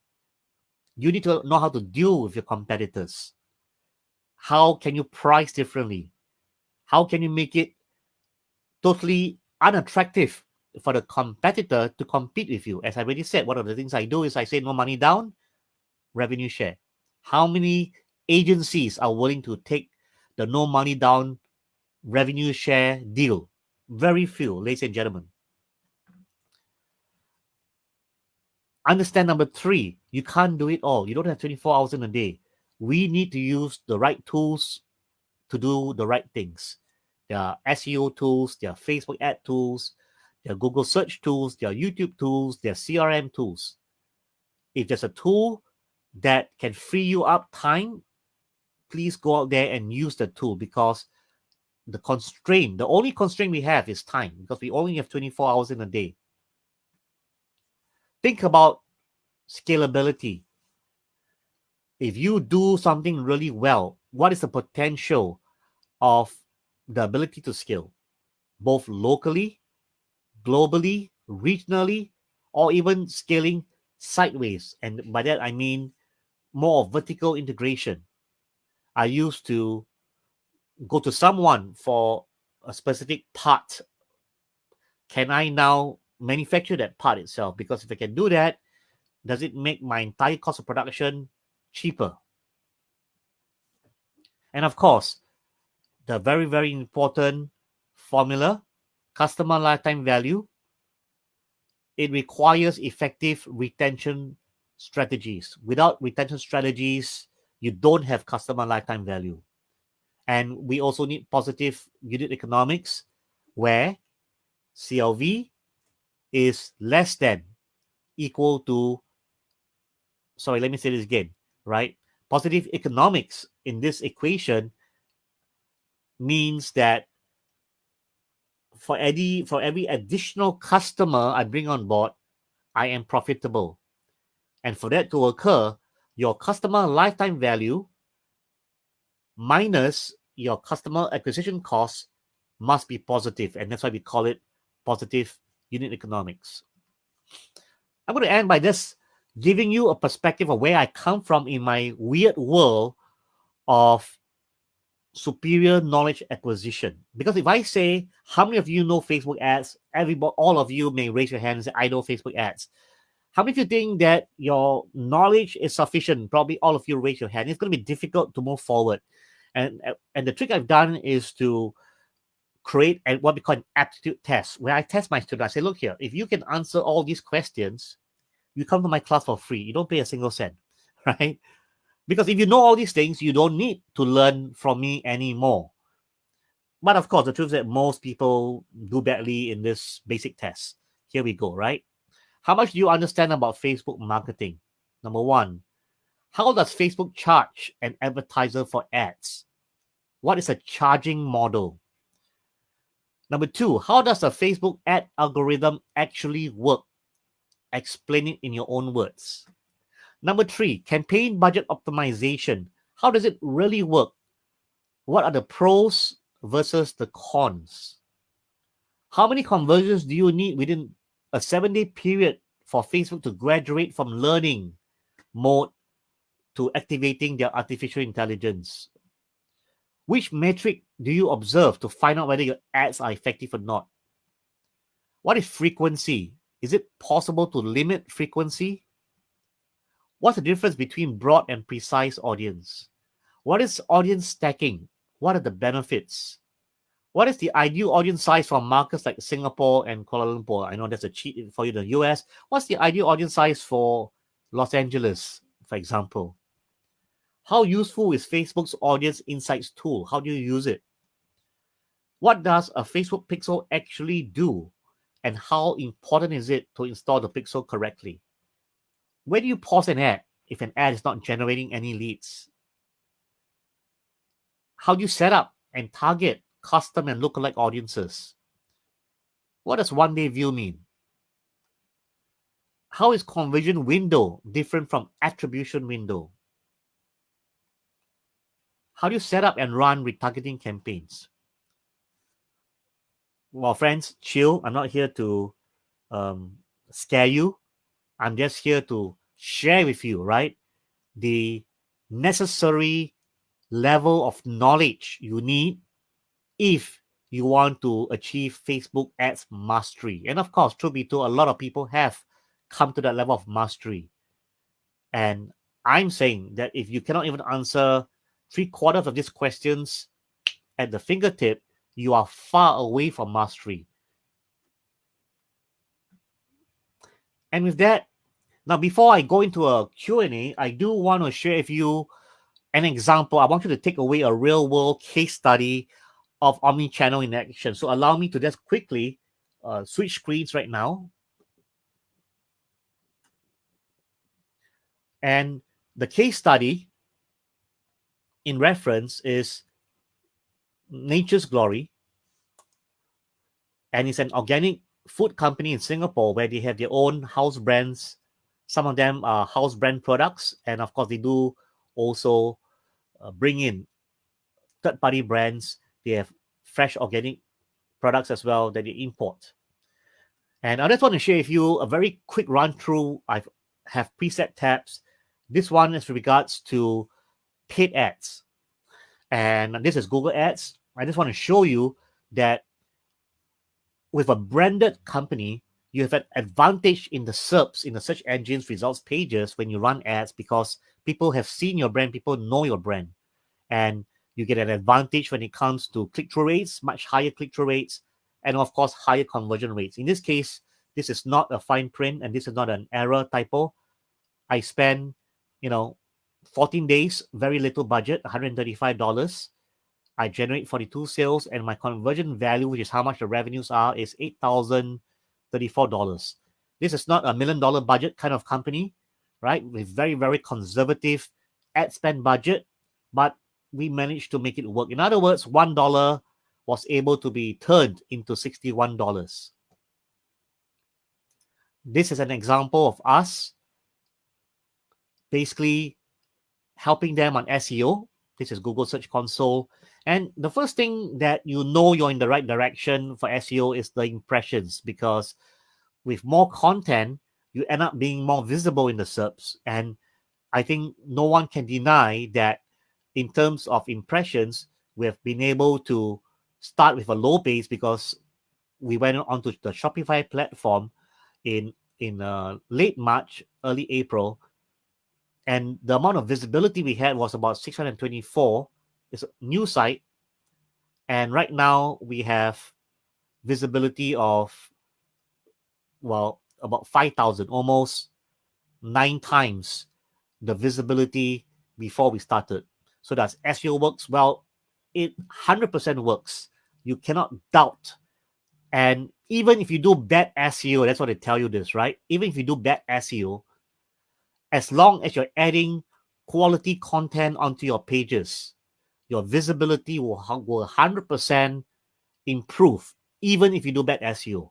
You need to know how to deal with your competitors. How can you price differently? How can you make it totally unattractive for the competitor to compete with you? As I already said, one of the things I do is I say no money down, revenue share. How many agencies are willing to take the no money down revenue share deal? Very few, ladies and gentlemen. Understand number 3, you can't do it all. You don't have 24 hours in a day. We need to use the right tools to do the right things. There are SEO tools, there are Facebook ad tools, there are Google search tools, there are YouTube tools, there are CRM tools. If there's a tool that can free you up time, please go out there and use the tool, because the only constraint we have is time, because we only have 24 hours in a day. Think about scalability. If you do something really well, what is the potential of the ability to scale, both locally, globally, regionally, or even scaling sideways? And by that, I mean more vertical integration. I used to go to someone for a specific part. Can I now manufacture that part itself? Because if I can do that, does it make my entire cost of production cheaper? And of course, the very, very important formula, customer lifetime value, it requires effective retention strategies. Without retention strategies, you don't have customer lifetime value. And we also need positive unit economics, where CLV is less than equal to, sorry, let me say this again, right? Positive economics in this equation means that for every additional customer I bring on board, I am profitable. And for that to occur, your customer lifetime value minus your customer acquisition cost must be positive. And that's why we call it positive unit economics. I'm going to end by this, giving you a perspective of where I come from in my weird world of superior knowledge acquisition. Because if I say, how many of you know Facebook ads? All of you may raise your hand and say, I know Facebook ads. How many of you think that your knowledge is sufficient? Probably all of you raise your hand. It's going to be difficult to move forward. And the trick I've done is to create what we call an aptitude test, where I test my students. I say, look here, if you can answer all these questions, you come to my class for free. You don't pay a single cent, right? Because if you know all these things, you don't need to learn from me anymore. But of course, the truth is that most people do badly in this basic test. Here we go, right? How much do you understand about Facebook marketing? Number 1, how does Facebook charge an advertiser for ads? What is a charging model? Number 2, how does a Facebook ad algorithm actually work? Explain it in your own words. Number 3, campaign budget optimization. How does it really work? What are the pros versus the cons? How many conversions do you need within a 7-day period for Facebook to graduate from learning mode to activating their artificial intelligence? Which metric do you observe to find out whether your ads are effective or not? What is frequency? Is it possible to limit frequency? What's the difference between broad and precise audience? What is audience stacking? What are the benefits? What is the ideal audience size for markets like Singapore and Kuala Lumpur? I know that's a cheat for you in the US. What's the ideal audience size for Los Angeles, for example? How useful is Facebook's audience insights tool? How do you use it? What does a Facebook pixel actually do? And how important is it to install the pixel correctly? Where do you pause an ad if an ad is not generating any leads? How do you set up and target custom and lookalike audiences? What does one-day view mean? How is conversion window different from attribution window? How do you set up and run retargeting campaigns? Well, friends, chill. I'm not here to scare you. I'm just here to share with you, right, the necessary level of knowledge you need if you want to achieve Facebook ads mastery. And of course, truth be told, a lot of people have come to that level of mastery. And I'm saying that if you cannot even answer 3/4 of these questions at the fingertip, you are far away from mastery. And with that, Now, before I go into a Q&A, I do want to share with you an example. I want you to take away a real-world case study of omnichannel in action. So allow me to just quickly switch screens right now. And the case study in reference is Nature's Glory. And it's an organic food company in Singapore where they have their own house brands. Some of them are house brand products. And of course, they do also bring in third-party brands. They have fresh organic products as well that they import. And I just want to share with you a very quick run through. I have preset tabs. This one is with regards to paid ads. And this is Google Ads. I just want to show you that with a branded company, you have an advantage in the SERPs, in the search engines results pages when you run ads, because people have seen your brand, people know your brand. And you get an advantage when it comes to click-through rates, much higher click-through rates, and of course, higher conversion rates. In this case, this is not a fine print and this is not an error typo. I spent, 14 days, very little budget, $135. I generate 42 sales, and my conversion value, which is how much the revenues are, is $8,034. This is not a $1 million budget kind of company, right? With very, very conservative ad spend budget, but we managed to make it work. In other words, $1 was able to be turned into $61. This is an example of us basically helping them on SEO. This is Google Search Console. And the first thing that you're in the right direction for SEO is the impressions, because with more content, you end up being more visible in the SERPs. And I think no one can deny that in terms of impressions, we have been able to start with a low base because we went onto the Shopify platform in late March, early April. And the amount of visibility we had was about 624. It's a new site. And right now we have visibility of, about 5,000, almost 9 times the visibility before we started. So does SEO works? Well, it 100% works. You cannot doubt. And even if you do bad SEO, that's what they tell you this, right? Even if you do bad SEO, as long as you're adding quality content onto your pages, your visibility will 100% improve, even if you do bad SEO,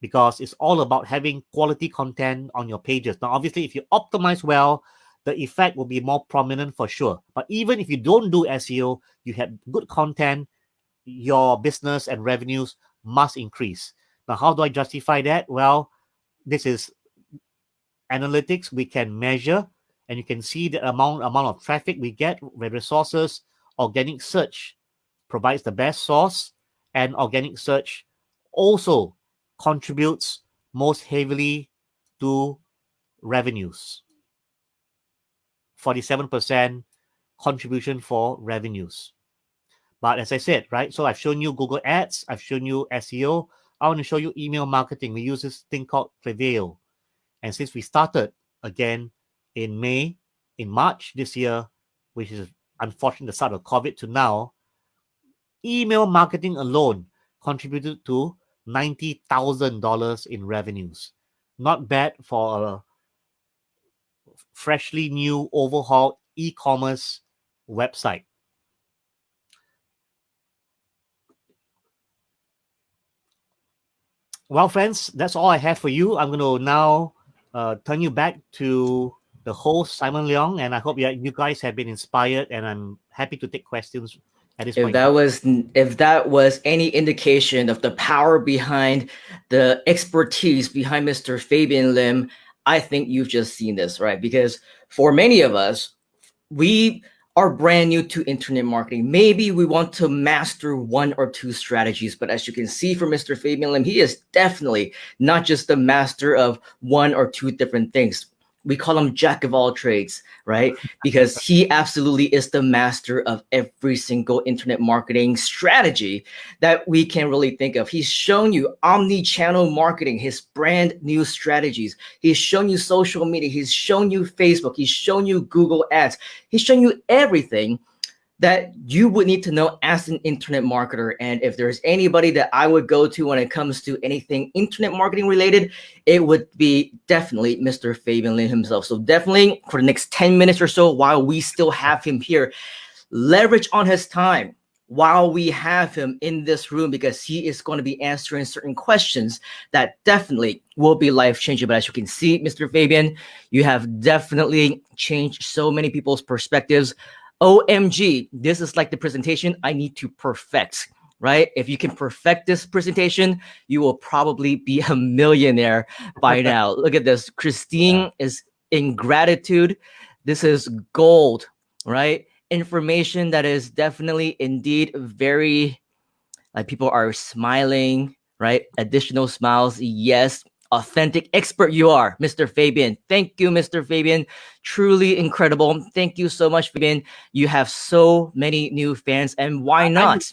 because it's all about having quality content on your pages. Now, obviously, if you optimize well, the effect will be more prominent for sure. But even if you don't do SEO, you have good content, your business and revenues must increase. Now, how do I justify that? Well, this is analytics we can measure, and you can see the amount of traffic we get with resources. Organic search provides the best source, and organic search also contributes most heavily to revenues. 47% contribution for revenues. But as I said, right, so I've shown you Google Ads, I've shown you SEO. I want to show you email marketing. We use this thing called Prevail. And since we started again in March this year, which is unfortunately the start of COVID to now, email marketing alone contributed to $90,000 in revenues. Not bad for a freshly new overhauled e-commerce website. Well, friends, that's all I have for you. I'm going to now turn you back to the host, Simon Leong, and I hope you guys have been inspired, and I'm happy to take questions at this point. If that was any indication of the power behind the expertise behind Mr. Fabian Lim, I think you've just seen this, right? Because for many of us, we are brand new to internet marketing. Maybe we want to master 1 or 2 strategies, but as you can see from Mr. Fabian Lim, he is definitely not just the master of 1 or 2 different things. We call him Jack of all trades, right? Because he absolutely is the master of every single internet marketing strategy that we can really think of. He's shown you omni-channel marketing, his brand new strategies. He's shown you social media. He's shown you Facebook. He's shown you Google Ads. He's shown you everything that you would need to know as an internet marketer. And if there's anybody that I would go to when it comes to anything internet marketing related, it would be definitely Mr. Fabian Lin himself. So definitely for the next 10 minutes or so, while we still have him here, leverage on his time while we have him in this room, because he is going to be answering certain questions that definitely will be life-changing. But as you can see, Mr. Fabian, you have definitely changed so many people's perspectives. OMG, this is like the presentation I need to perfect, right? If you can perfect this presentation, you will probably be a millionaire by now. Look at this. Christine is in gratitude. This is gold, right? Information that is definitely indeed very, like, people are smiling, right? Additional smiles. Yes. Authentic expert you are, Mr. Fabian. Thank you, Mr. Fabian. Truly incredible. Thank you so much, Fabian. You have so many new fans, and why not?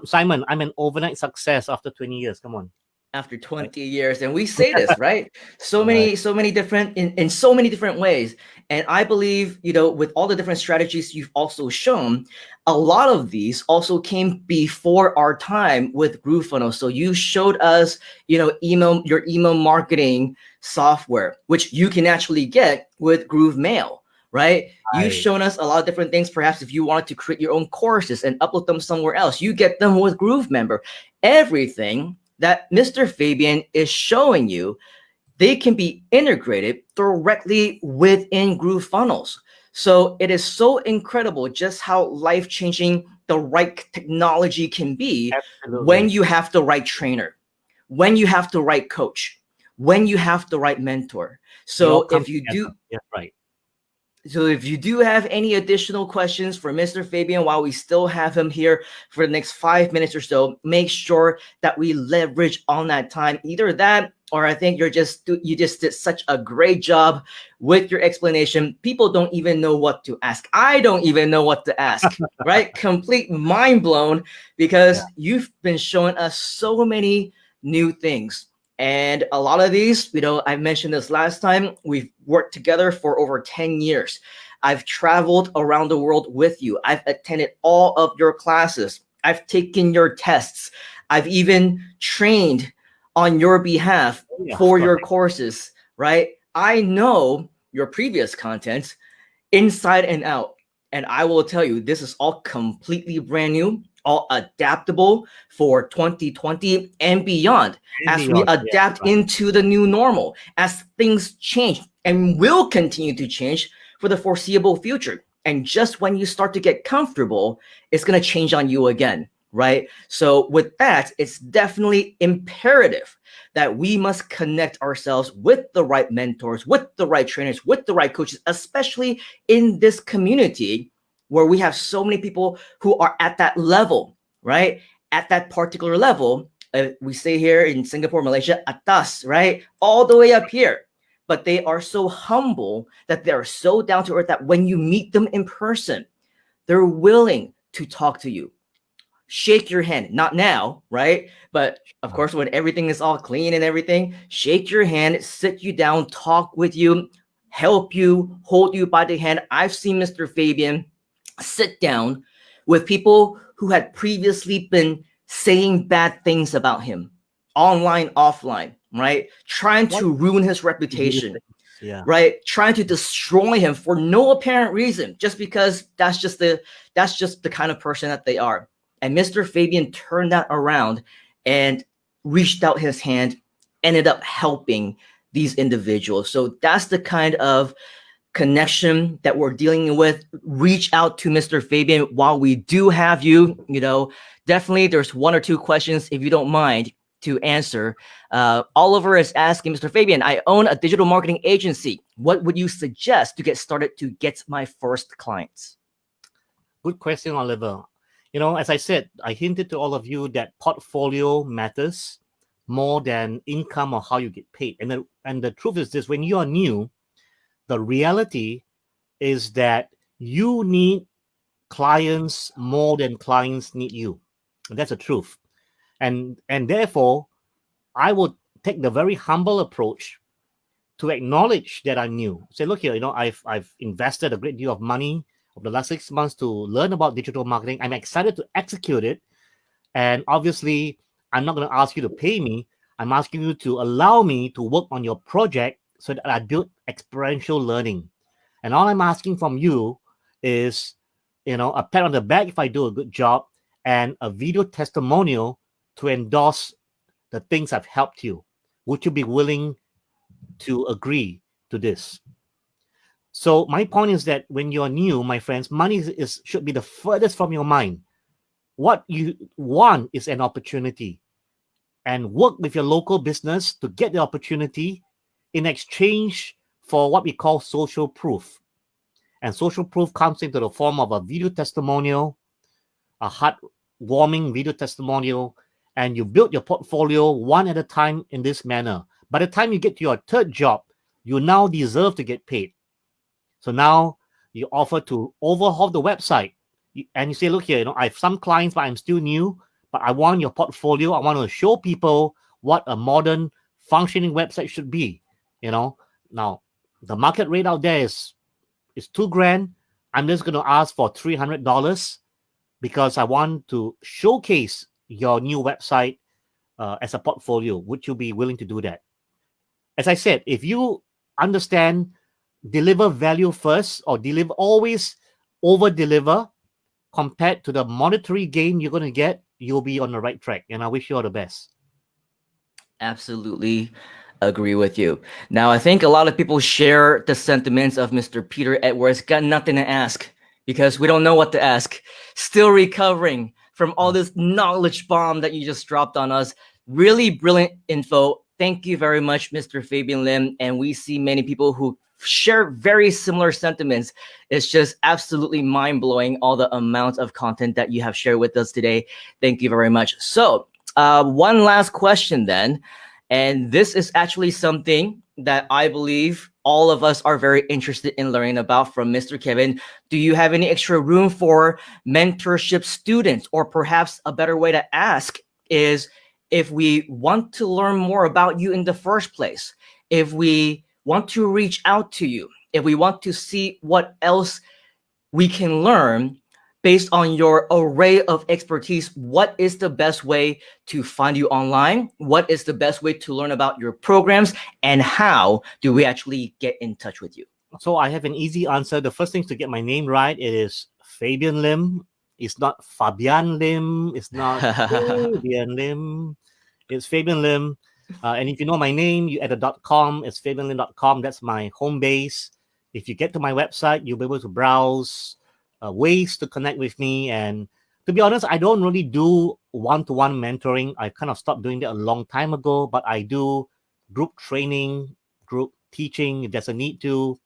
Simon, I'm an overnight success after 20 years. Come on. After 20 years, and we say this, right? So many different in so many different ways. And I believe, you know, with all the different strategies you've also shown, a lot of these also came before our time with GrooveFunnels. So you showed us, you know, your email marketing software, which you can actually get with GrooveMail, right? You've shown us a lot of different things. Perhaps if you wanted to create your own courses and upload them somewhere else, you get them with GrooveMember. Everything that Mr. Fabian is showing you, they can be integrated directly within GrooveFunnels. So it is so incredible just how life-changing the right technology can be. Absolutely. When you have the right trainer, when you have the right coach, when you have the right mentor. So if you do, right. So if you do have any additional questions for Mr. Fabian while we still have him here for the next 5 minutes or so, make sure that we leverage on that time. Either that, or I think you just did such a great job with your explanation. People don't even know what to ask. I don't even know what to ask, right? Complete mind blown, because you've been showing us so many new things. And a lot of these, you know, I mentioned this last time, we've worked together for over 10 years. I've traveled around the world with you. I've attended all of your classes. I've taken your tests. I've even trained on your behalf for your courses, right? I know your previous content inside and out. And I will tell you, this is all completely brand new, all adaptable for 2020 and beyond, as we adapt into the new normal, as things change and will continue to change for the foreseeable future. And just when you start to get comfortable, it's going to change on you again, right? So with that, it's definitely imperative that we must connect ourselves with the right mentors, with the right trainers, with the right coaches, especially in this community where we have so many people who are at that level, right? At that particular level, we say here in Singapore, Malaysia, atas, right? All the way up here. But they are so humble that they are so down to earth that when you meet them in person, they're willing to talk to you. Shake your hand, not now, right? But of course, when everything is all clean and everything, shake your hand, sit you down, talk with you, help you, hold you by the hand. I've seen Mr. Fabian sit down with people who had previously been saying bad things about him, online, offline, right? Trying to ruin his reputation, right? Trying to destroy him for no apparent reason, just because that's just the kind of person that they are. And Mr. Fabian turned that around and reached out his hand, ended up helping these individuals. So that's the kind of connection that we're dealing with. Reach out to Mr. Fabian while we do have you. You know, definitely there's one or two questions, if you don't mind, to answer. Oliver is asking, Mr. Fabian, I own a digital marketing agency. What would you suggest to get started to get my first clients? Good question, Oliver. You know, as I said, I hinted to all of you that portfolio matters more than income or how you get paid. And the truth is this: when you are new, the reality is that you need clients more than clients need you. And that's the truth. And therefore, I would take the very humble approach to acknowledge that I'm new. Say, look here, I've invested a great deal of money over the last 6 months to learn about digital marketing. I'm excited to execute it. And obviously, I'm not going to ask you to pay me. I'm asking you to allow me to work on your project so that I build experiential learning. And all I'm asking from you is, a pat on the back if I do a good job and a video testimonial to endorse the things I've helped you. Would you be willing to agree to this? So my point is that when you're new, my friends, money should be the furthest from your mind. What you want is an opportunity, and work with your local business to get the opportunity in exchange for what we call social proof. And social proof comes into the form of a video testimonial, a heartwarming video testimonial, and you build your portfolio one at a time in this manner. By the time you get to your third job, you now deserve to get paid. So now you offer to overhaul the website. And you say, look here, I have some clients, but I'm still new, but I want your portfolio. I want to show people what a modern functioning website should be. Now the market rate out there is $2,000. I'm just going to ask for $300 because I want to showcase your new website as a portfolio. Would you be willing to do that? As I said, if you understand, deliver value first, or always over deliver compared to the monetary gain you're going to get, you'll be on the right track. And I wish you all the best. Absolutely agree with you. Now, I think a lot of people share the sentiments of Mr. Peter Edwards. Got nothing to ask because we don't know what to ask. Still recovering from all this knowledge bomb that you just dropped on us. Really brilliant info. Thank you very much, Mr. Fabian Lim. And we see many people who share very similar sentiments. It's just absolutely mind-blowing, all the amount of content that you have shared with us today. Thank you very much. So one last question then. And this is actually something that I believe all of us are very interested in learning about from Mr. Kevin. Do you have any extra room for mentorship students? Or perhaps a better way to ask is, if we want to learn more about you in the first place, if we want to reach out to you, if we want to see what else we can learn based on your array of expertise, what is the best way to find you online? What is the best way to learn about your programs? And how do we actually get in touch with you? So I have an easy answer. The first thing to get my name right, it is Fabian Lim. It's not Fabian Lim. It's not Fabian Lim. It's Fabian Lim. And if you know my name, you add a .com. It's fabianlim.com. That's my home base. If you get to my website, you'll be able to browse ways to connect with me. And to be honest, I don't really do one-to-one mentoring. I kind of stopped doing that a long time ago, but I do group training, group teaching if there's a need to.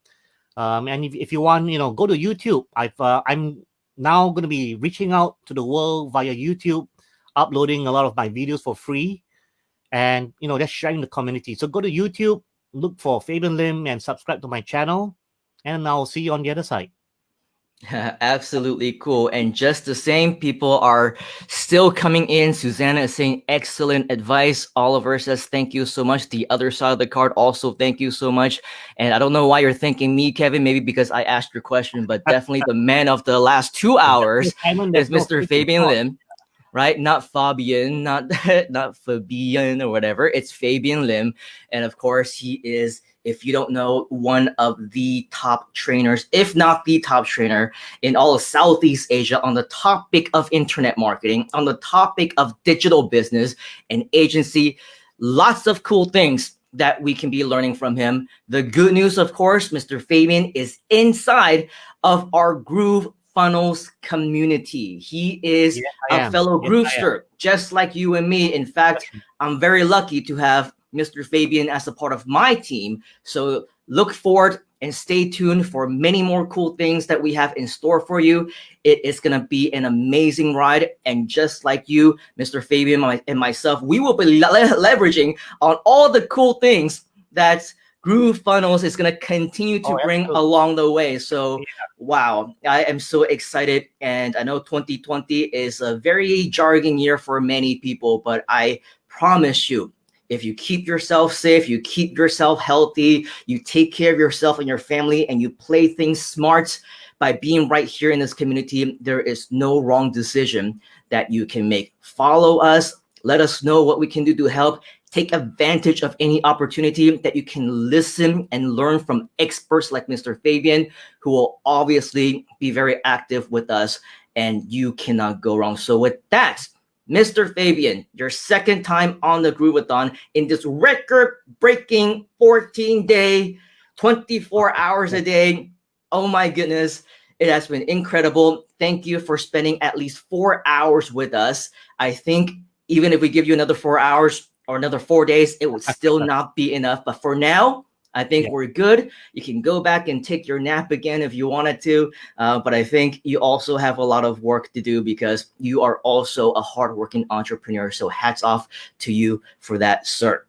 And if you want, go to YouTube. I'm now going to be reaching out to the world via YouTube, uploading a lot of my videos for free, and just sharing the community. So go to YouTube, look for Fabian Lim, and subscribe to my channel, and I'll see you on the other side. Absolutely cool. And just the same, people are still coming in. Susanna is saying excellent advice. Oliver says thank you so much. The other side of the card also thank you so much. And I don't know why you're thanking me, Kevin, maybe because I asked your question, but definitely the man of the last 2 hours is Mr. Fabian Lim. Right? Not Fabian, not Fabian or whatever. It's Fabian Lim. And of course, he is, if you don't know, one of the top trainers, if not the top trainer in all of Southeast Asia on the topic of internet marketing, on the topic of digital business and agency. Lots of cool things that we can be learning from him. The good news, of course, Mr. Fabian is inside of our GrooveFunnels community. He is a fellow Groovester, just like you and me. In fact, I'm very lucky to have Mr. Fabian as a part of my team. So look forward and stay tuned for many more cool things that we have in store for you. It is going to be an amazing ride. And just like you, Mr. Fabian and myself, we will be leveraging on all the cool things that GrooveFunnels is going to continue to bring along the way. So, wow, I am so excited. And I know 2020 is a very jarring year for many people, but I promise you, if you keep yourself safe, you keep yourself healthy, you take care of yourself and your family, and you play things smart by being right here in this community, there is no wrong decision that you can make. Follow us. Let us know what we can do to help. Take advantage of any opportunity that you can listen and learn from experts like Mr. Fabian, who will obviously be very active with us, and you cannot go wrong. So with that, Mr. Fabian, your second time on the Grooveathon in this record-breaking 14-day, 24 hours a day. Oh my goodness, it has been incredible. Thank you for spending at least 4 hours with us. I think even if we give you another 4 hours or another 4 days, it would still not be enough. But for now, I think we're good. You can go back and take your nap again if you wanted to. But I think you also have a lot of work to do because you are also a hardworking entrepreneur. So hats off to you for that, sir.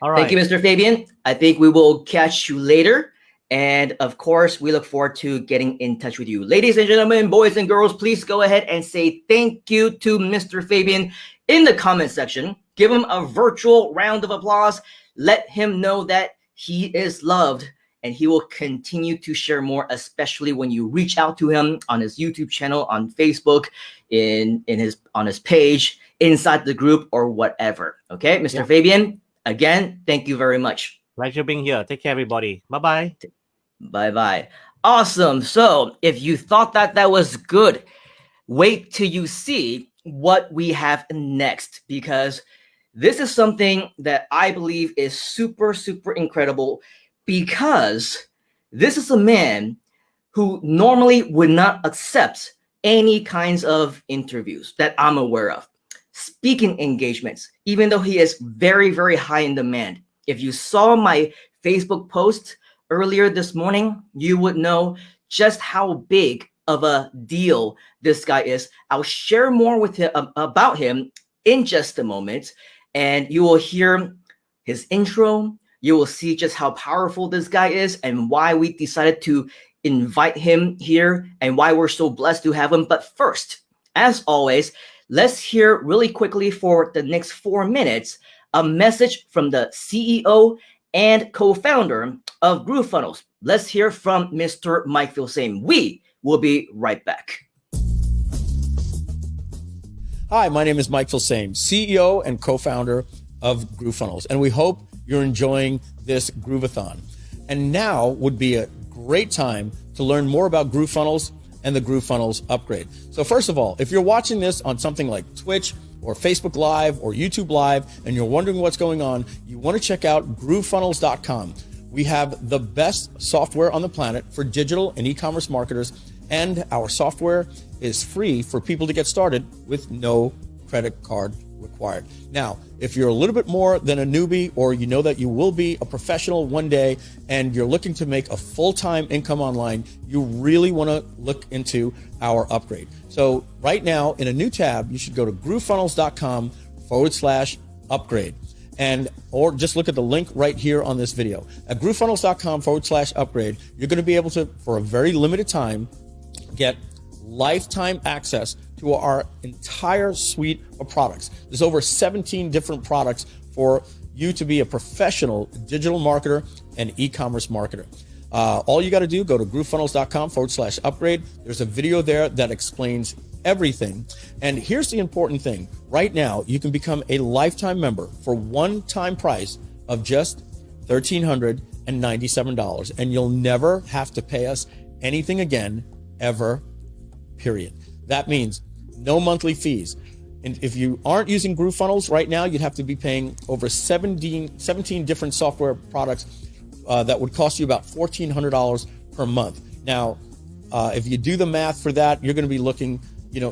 All right. Thank you, Mr. Fabian. I think we will catch you later. And of course, we look forward to getting in touch with you. Ladies and gentlemen, boys and girls, please go ahead and say thank you to Mr. Fabian in the comment section. Give him a virtual round of applause. Let him know that he is loved, and he will continue to share more, especially when you reach out to him on his YouTube channel, on Facebook, on his page, inside the group, or whatever. Okay, Mr. Fabian, again, thank you very much. Pleasure being here. Take care, everybody. Bye-bye. Bye-bye. Awesome. So if you thought that was good, wait till you see what we have next, because this is something that I believe is super, super incredible, because this is a man who normally would not accept any kinds of interviews that I'm aware of. Speaking engagements, even though he is very, very high in demand. If you saw my Facebook post earlier this morning, you would know just how big of a deal this guy is. I'll share more with him about him in just a moment, and you will hear his intro. You will see just how powerful this guy is and why we decided to invite him here and why we're so blessed to have him. But first, as always, let's hear really quickly for the next 4 minutes a message from the CEO and co-founder of GrooveFunnels. Let's hear from Mr. Mike Filsaime. We will be right back. Hi, my name is Mike Filsaime, CEO and co-founder of GrooveFunnels, and we hope you're enjoying this Grooveathon. And now would be a great time to learn more about GrooveFunnels and the GrooveFunnels upgrade. So first of all, if you're watching this on something like Twitch or Facebook Live or YouTube Live, and you're wondering what's going on, you want to check out groovefunnels.com. We have the best software on the planet for digital and e-commerce marketers, and our software is free for people to get started with no credit card required. Now, if you're a little bit more than a newbie, or you know that you will be a professional one day and you're looking to make a full-time income online, you really want to look into our upgrade. So right now in a new tab, you should go to groovefunnels.com/upgrade. Or just look at the link right here on this video. At groovefunnels.com/upgrade, you're going to be able to, for a very limited time, get lifetime access to our entire suite of products. There's over 17 different products for you to be a professional digital marketer and e-commerce marketer. All you got to do, go to groovefunnels.com/upgrade. There's a video there that explains everything. And here's the important thing. Right now, you can become a lifetime member for one-time price of just $1,397. And you'll never have to pay us anything again, ever, period. That means no monthly fees. And if you aren't using GrooveFunnels right now, you'd have to be paying over 17 different software products that would cost you about $1,400 per month. Now, if you do the math for that, you're going to be looking,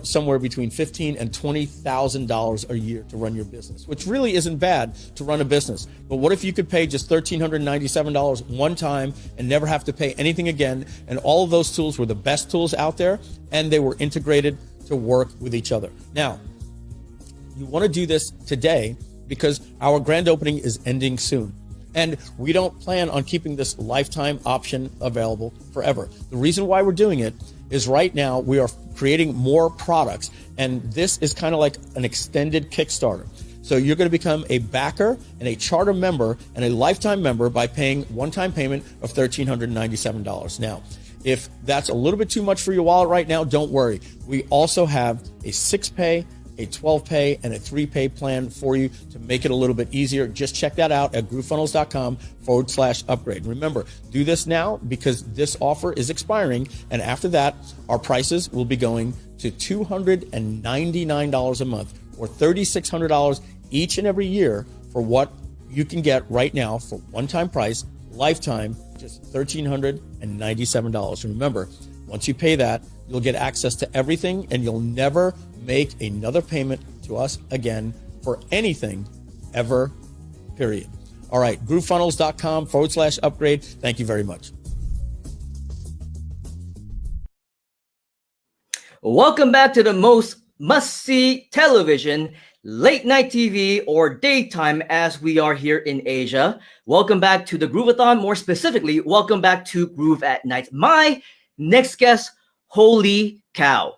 somewhere between $15,000 and $20,000 a year to run your business, which really isn't bad to run a business. But what if you could pay just $1,397 one time and never have to pay anything again? And all of those tools were the best tools out there, and they were integrated to work with each other. Now, you want to do this today because our grand opening is ending soon. And we don't plan on keeping this lifetime option available forever. The reason why we're doing it is right now we are creating more products, and this is kind of like an extended Kickstarter. So you're going to become a backer and a charter member and a lifetime member by paying one-time payment of $1,397. Now, if that's a little bit too much for your wallet right now, don't worry. We also have a 6-pay, a 12-pay, and a 3-pay plan for you to make it a little bit easier. Just check that out at groovefunnels.com/upgrade. Remember, do this now because this offer is expiring, and after that, our prices will be going to $299 a month or $3,600 each and every year for what you can get right now for one-time price, lifetime, just $1,397. Remember, once you pay that, you'll get access to everything and you'll never make another payment to us again for anything ever, period. All right, groovefunnels.com/upgrade. Thank you very much. Welcome back to the most must-see television, late night TV, or daytime as we are here in Asia. Welcome back to the Grooveathon. More specifically, welcome back to Groove at Night. My next guest, holy cow.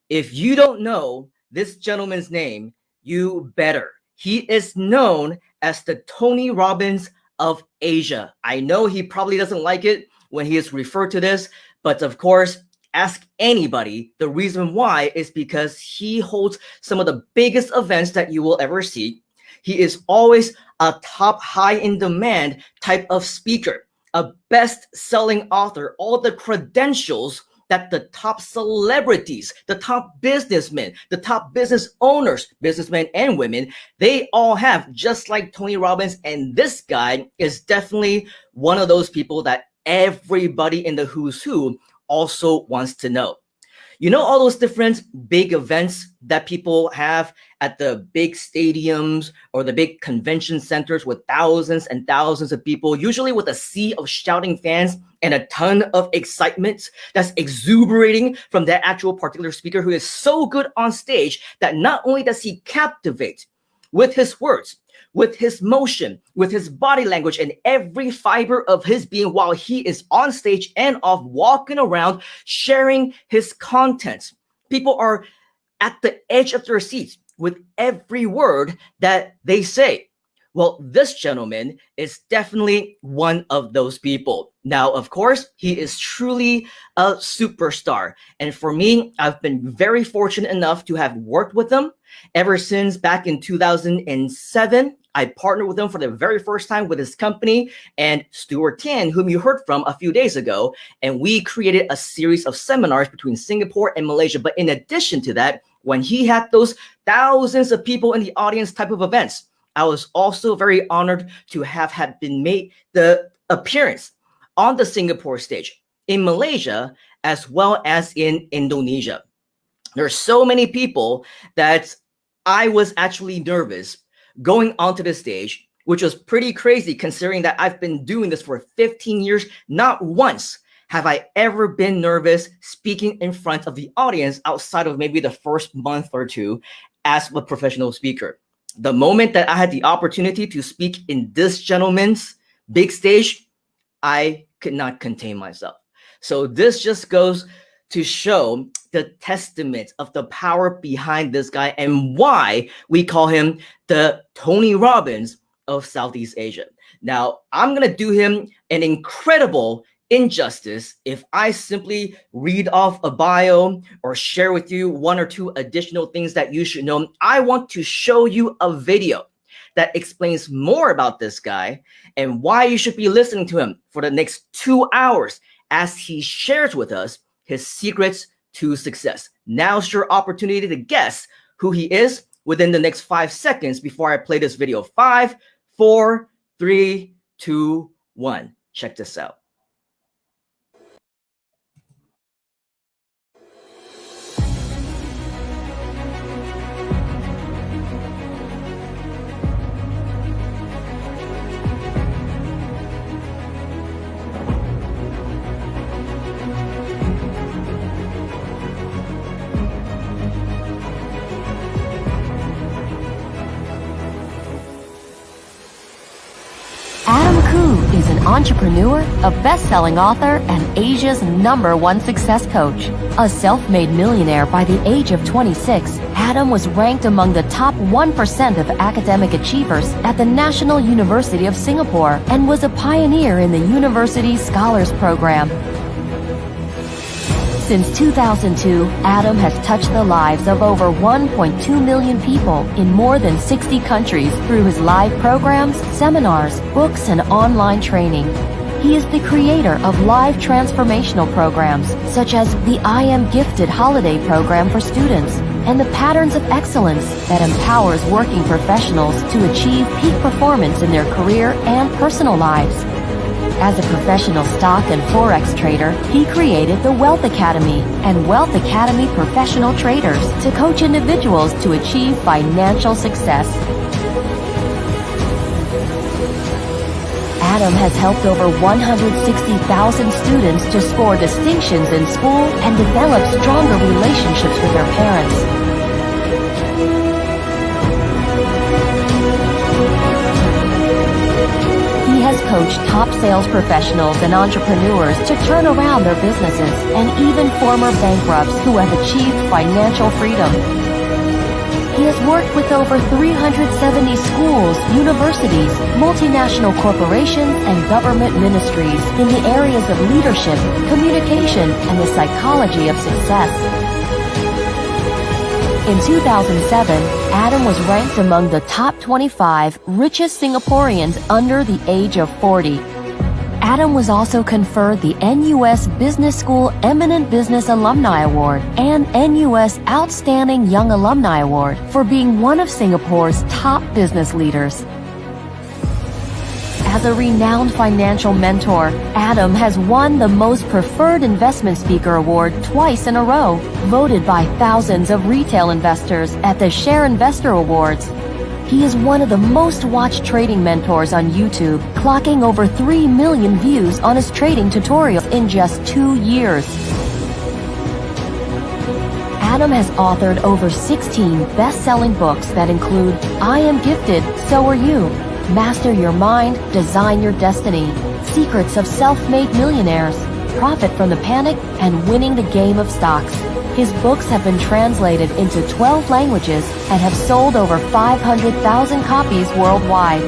If you don't know this gentleman's name, you better. He is known as the Tony Robbins of Asia. I know he probably doesn't like it when he is referred to this, but of course, ask anybody. The reason why is because he holds some of the biggest events that you will ever see. He is always a top high in demand type of speaker, a best-selling author, all the credentials that the top celebrities, the top businessmen, the top business owners, businessmen and women, they all have, just like Tony Robbins. And this guy is definitely one of those people that everybody in the who's who also wants to know. You know, all those different big events that people have at the big stadiums or the big convention centers with thousands and thousands of people, usually with a sea of shouting fans and a ton of excitement that's exuberating from that actual particular speaker who is so good on stage that not only does he captivate with his words, with his motion, with his body language, and every fiber of his being while he is on stage and off walking around sharing his content. People are at the edge of their seats with every word that they say. Well, this gentleman is definitely one of those people. Now, of course, he is truly a superstar. And for me, I've been very fortunate enough to have worked with him ever since back in 2007. I partnered with him for the very first time with his company and Stuart Tan, whom you heard from a few days ago. And we created a series of seminars between Singapore and Malaysia. But in addition to that, when he had those thousands of people in the audience type of events, I was also very honored to have had been made the appearance on the Singapore stage, in Malaysia, as well as in Indonesia. There are so many people that I was actually nervous going onto the stage, which was pretty crazy considering that I've been doing this for 15 years. Not once have I ever been nervous speaking in front of the audience outside of maybe the first month or two as a professional speaker. The moment that I had the opportunity to speak in this gentleman's big stage, I could not contain myself. So this just goes to show the testament of the power behind this guy and why we call him the Tony Robbins of Southeast Asia. Now, I'm going to do him an incredible injustice if I simply read off a bio or share with you one or two additional things that you should know. I want to show you a video that explains more about this guy and why you should be listening to him for the next 2 hours as he shares with us his secrets to success. Now's your opportunity to guess who he is within the next 5 seconds before I play this video. 5, 4, 3, 2, 1. Check this out. entrepreneur, a best-selling author, and Asia's #1 success coach. A self-made millionaire by the age of 26, Adam was ranked among the top 1% of academic achievers at the National University of Singapore and was a pioneer in the University Scholars Program. Since 2002, Adam has touched the lives of over 1.2 million people in more than 60 countries through his live programs, seminars, books, and online training. He is the creator of live transformational programs, such as the I Am Gifted holiday program for students, and the Patterns of Excellence that empowers working professionals to achieve peak performance in their career and personal lives. As a professional stock and forex trader, he created the Wealth Academy and Wealth Academy Professional Traders to coach individuals to achieve financial success. Adam has helped over 160,000 students to score distinctions in school and develop stronger relationships with their parents. He has coached top sales professionals and entrepreneurs to turn around their businesses, and even former bankrupts who have achieved financial freedom. He has worked with over 370 schools, universities, multinational corporations, and government ministries in the areas of leadership, communication, and the psychology of success. In 2007, Adam was ranked among the top 25 richest Singaporeans under the age of 40. Adam was also conferred the NUS Business School Eminent Business Alumni Award and NUS Outstanding Young Alumni Award for being one of Singapore's top business leaders. As a renowned financial mentor, Adam has won the Most Preferred Investment Speaker Award twice in a row, voted by thousands of retail investors at the Share Investor Awards. He is one of the most watched trading mentors on YouTube, clocking over 3 million views on his trading tutorials in just 2 years. Adam has authored over 16 best-selling books that include I Am Gifted, So Are You, Master Your Mind, Design Your Destiny, Secrets of Self-Made Millionaires, Profit from the Panic, and Winning the Game of Stocks. His books have been translated into 12 languages and have sold over 500,000 copies worldwide.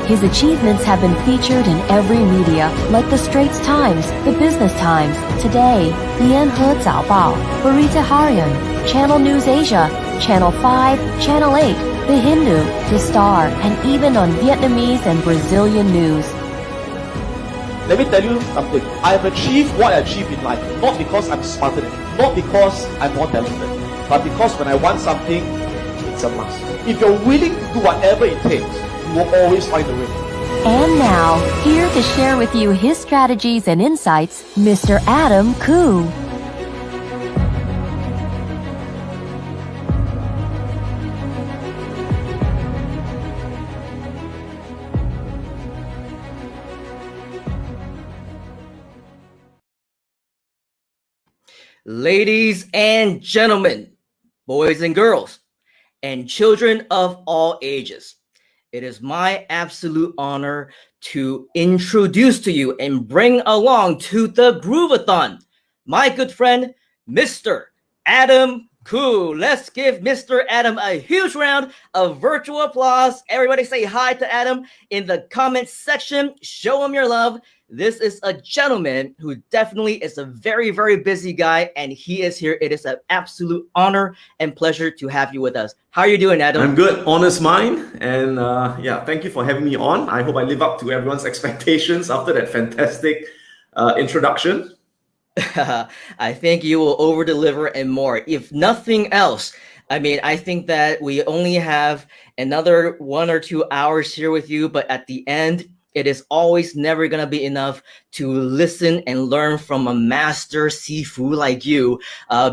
His achievements have been featured in every media, like the Straits Times, the Business Times, Today, Lianhe Zaobao, Berita Harian, Channel News Asia, Channel 5, Channel 8, The Hindu, The Star, and even on Vietnamese and Brazilian news. Let me tell you something. I have achieved what I achieved in life, not because I'm smarter than you, not because I'm more talented, but because when I want something, it's a must. If you're willing to do whatever it takes, you will always find a way. And now, here to share with you his strategies and insights, Mr. Adam Khoo. Ladies and gentlemen, boys and girls, and children of all ages, it is my absolute honor to introduce to you and bring along to the Grooveathon my good friend, Mr. Adam Khoo. Let's give Mr. Adam a huge round of virtual applause. Everybody say hi to Adam in the comments section. Show him your love. This is a gentleman who definitely is a very, very busy guy, and he is here. It is an absolute honor and pleasure to have you with us. How are you doing, Adam? I'm good. Honor's mine. And yeah, thank you for having me on. I hope I live up to everyone's expectations after that fantastic introduction. I think you will over-deliver and more. If nothing else, I mean, I think that we only have another 1 or 2 hours here with you, but at the end, it is always never going to be enough to listen and learn from a master Sifu like you,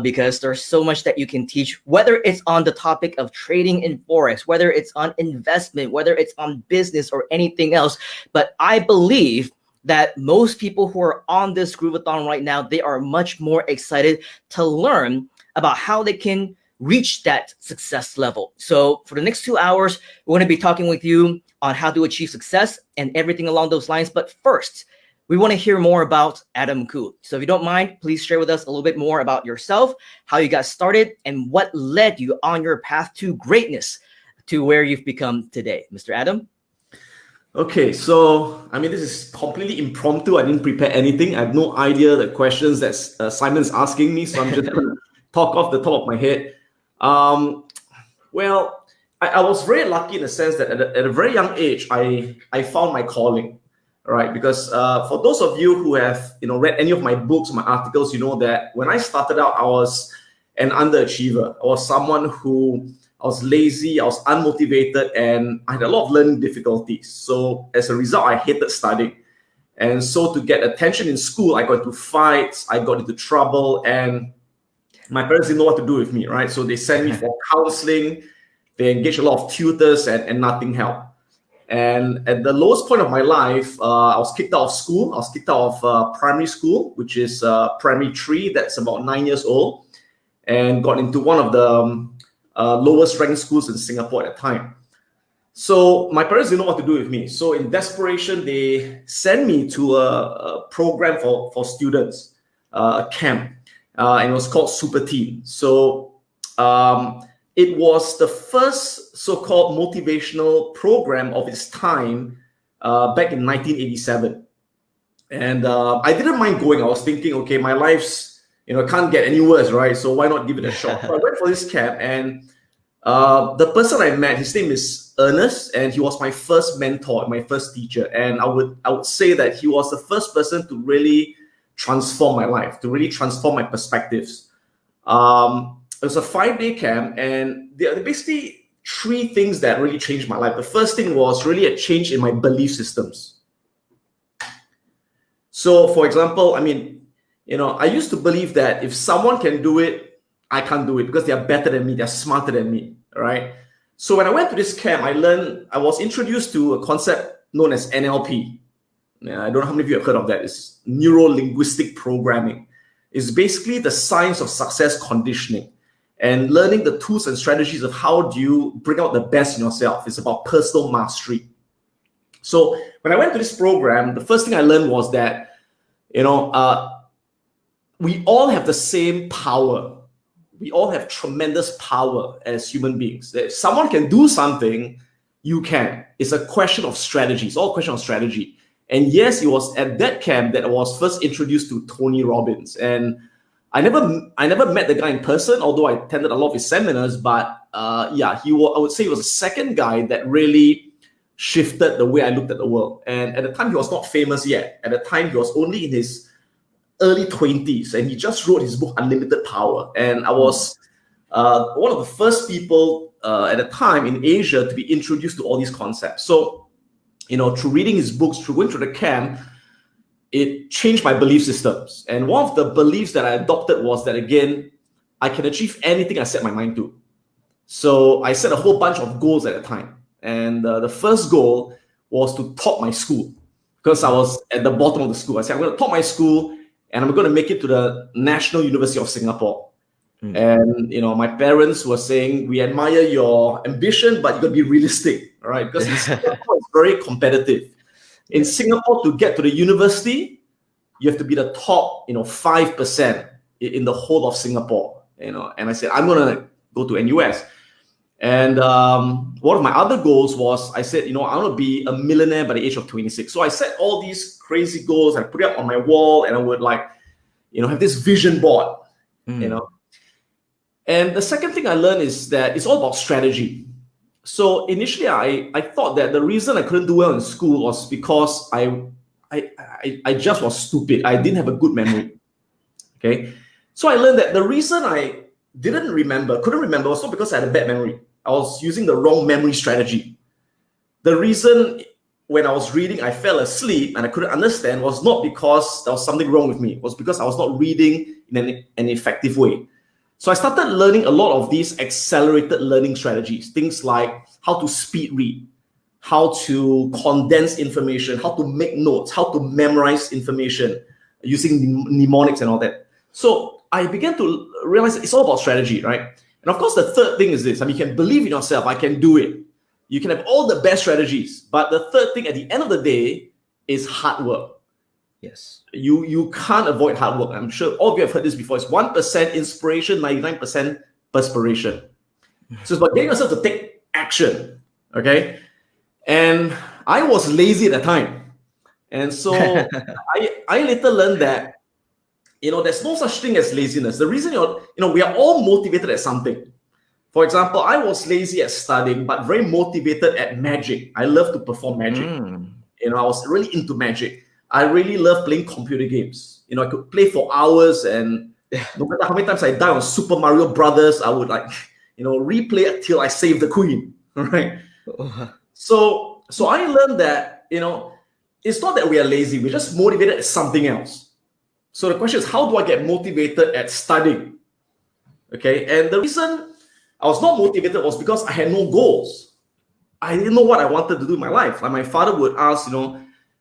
because there's so much that you can teach, whether it's on the topic of trading in Forex, whether it's on investment, whether it's on business or anything else. But I believe that most people who are on this Grooveathon right now, they are much more excited to learn about how they can reach that success level. So for the next 2 hours, we're going to be talking with you on how to achieve success and everything along those lines. But first, we want to hear more about Adam Khoo. So if you don't mind, please share with us a little bit more about yourself, how you got started, and what led you on your path to greatness to where you've become today. Mr. Adam? Okay, so I mean, this is completely impromptu. I didn't prepare anything. I have no idea the questions that Simon's asking me, so I'm just going to talk off the top of my head. Well, I was very lucky in the sense that at a very young age, I found my calling, right? Because for those of you who have read any of my books, my articles, you know that when I started out, I was an underachiever. I was someone who I was lazy, I was unmotivated, and I had a lot of learning difficulties. So as a result, I hated studying. And so to get attention in school, I got into fights, I got into trouble, and my parents didn't know what to do with me, right? So they sent me for counseling, they engaged a lot of tutors, and nothing helped. And at the lowest point of my life, I was kicked out of school. I was kicked out of primary school, which is primary 3, that's about 9 years old, and got into one of the lowest ranked schools in Singapore at the time. So my parents didn't know what to do with me. So in desperation, they sent me to a program for students, a camp, and it was called Super Team. So it was the first so-called motivational program of its time back in 1987. And I didn't mind going. I was thinking, okay, my life's can't get any worse, right? So why not give it a shot? So I went for this camp, and the person I met, his name is Ernest, and he was my first mentor, my first teacher. And I would say that he was the first person to really transform my life, to really transform my perspectives. It was a 5-day camp, and there are basically 3 things that really changed my life. The first thing was really a change in my belief systems. So, for example, I mean, I used to believe that if someone can do it, I can't do it because they are better than me, they're smarter than me, right? So when I went to this camp, I was introduced to a concept known as NLP. I don't know how many of you have heard of that. It's neuro-linguistic programming. It's basically the science of success conditioning and learning the tools and strategies of how do you bring out the best in yourself. It's about personal mastery. So when I went to this program, the first thing I learned was that, we all have the same power. We all have tremendous power as human beings. If someone can do something, you can. It's a question of strategy. It's all a question of strategy. And yes, it was at that camp that I was first introduced to Tony Robbins. And I never met the guy in person, although I attended a lot of his seminars. But I would say he was the second guy that really shifted the way I looked at the world. And at the time, he was not famous yet. At the time, he was only in his early 20s, and he just wrote his book Unlimited Power. And I was one of the first people at the time in Asia to be introduced to all these concepts. So, through reading his books, through going through the camp, it changed my belief systems. And one of the beliefs that I adopted was that, again, I can achieve anything I set my mind to. So I set a whole bunch of goals at the time. And the first goal was to top my school, because I was at the bottom of the school. I said, I'm going to top my school, and I'm going to make it to the National University of Singapore. And, my parents were saying, we admire your ambition, but you got to be realistic, right? Because in Singapore, it's very competitive. In Singapore, to get to the university, you have to be the top, 5% in the whole of Singapore, And I said, I'm going to go to NUS. And one of my other goals was, I said, I want to be a millionaire by the age of 26. So I set all these crazy goals. I put it up on my wall, and I would have this vision board, And the second thing I learned is that it's all about strategy. So initially, I thought that the reason I couldn't do well in school was because I just was stupid. I didn't have a good memory. Okay, so I learned that the reason I couldn't remember was not because I had a bad memory. I was using the wrong memory strategy. The reason when I was reading, I fell asleep and I couldn't understand was not because there was something wrong with me. It was because I was not reading in an effective way. So I started learning a lot of these accelerated learning strategies, things like how to speed read, how to condense information, how to make notes, how to memorize information using mnemonics and all that. So I began to realize it's all about strategy, right? And of course, the third thing is this. I mean, you can believe in yourself. I can do it. You can have all the best strategies. But the third thing at the end of the day is hard work. Yes. You can't avoid hard work. I'm sure all of you have heard this before. It's 1% inspiration, 99% perspiration. So it's about getting yourself to take action. Okay. And I was lazy at the time. And so I later learned that, there's no such thing as laziness. The reason we are all motivated at something. For example, I was lazy at studying, but very motivated at magic. I love to perform magic. I was really into magic. I really love playing computer games. I could play for hours, and no matter how many times I die on Super Mario Brothers, I would replay it till I save the queen. Right? So I learned that, it's not that we are lazy. We're just motivated at something else. So the question is, how do I get motivated at studying? Okay. And the reason I was not motivated was because I had no goals. I didn't know what I wanted to do in my life. Like my father would ask,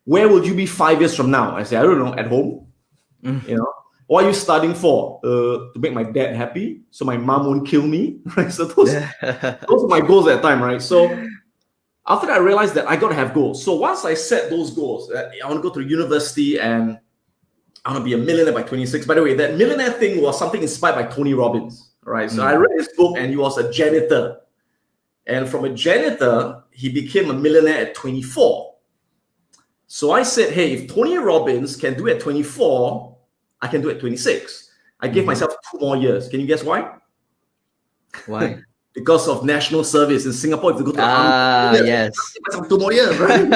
where will you be 5 years from now? I say, I don't know, at home. What are you studying for? To make my dad happy, so my mom won't kill me. Right? So those were my goals at the time, right? So after that, I realized that I got to have goals. So once I set those goals, I want to go to university and I want to be a millionaire by 26. By the way, that millionaire thing was something inspired by Tony Robbins. Right, so I read his book, and he was a janitor, and from a janitor he became a millionaire at 24. So I said, hey, if Tony Robbins can do it at 24, I can do it at 26. I gave myself 2 more years. Can you guess why? Why? Because of national service in Singapore. If you go to the army, yes, 2 more years, right?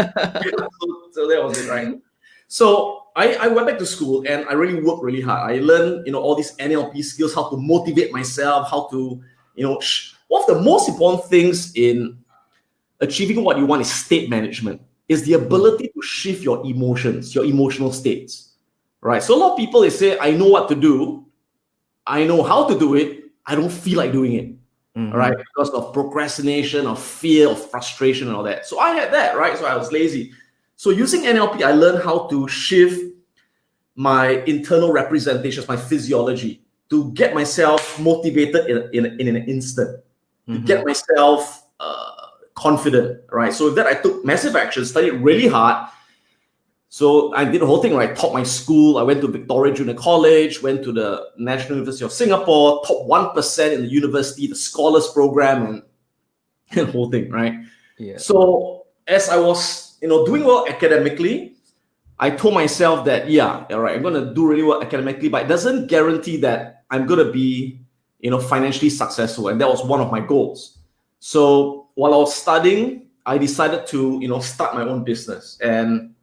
so that was it, right? So I went back to school and I really worked really hard. I learned, all these NLP skills, how to motivate myself, how to, one of the most important things in achieving what you want is state management, is the ability to shift your emotions, your emotional states, right? So a lot of people, they say, I know what to do. I know how to do it. I don't feel like doing it, right? Because of procrastination, of fear, of frustration and all that. So I had that, right? So I was lazy. So using NLP, I learned how to shift my internal representations, my physiology, to get myself motivated in an instant, to get myself confident, right? So with that, I took massive action, studied really hard. So I did the whole thing, right? I taught my school. I went to Victoria Junior College, went to the National University of Singapore, top 1% in the university, the scholars program, and the whole thing, right? Yeah. So as I was doing well academically, I told myself that, all right, I'm going to do really well academically, but it doesn't guarantee that I'm going to be, financially successful. And that was one of my goals. So while I was studying, I decided to, start my own business. And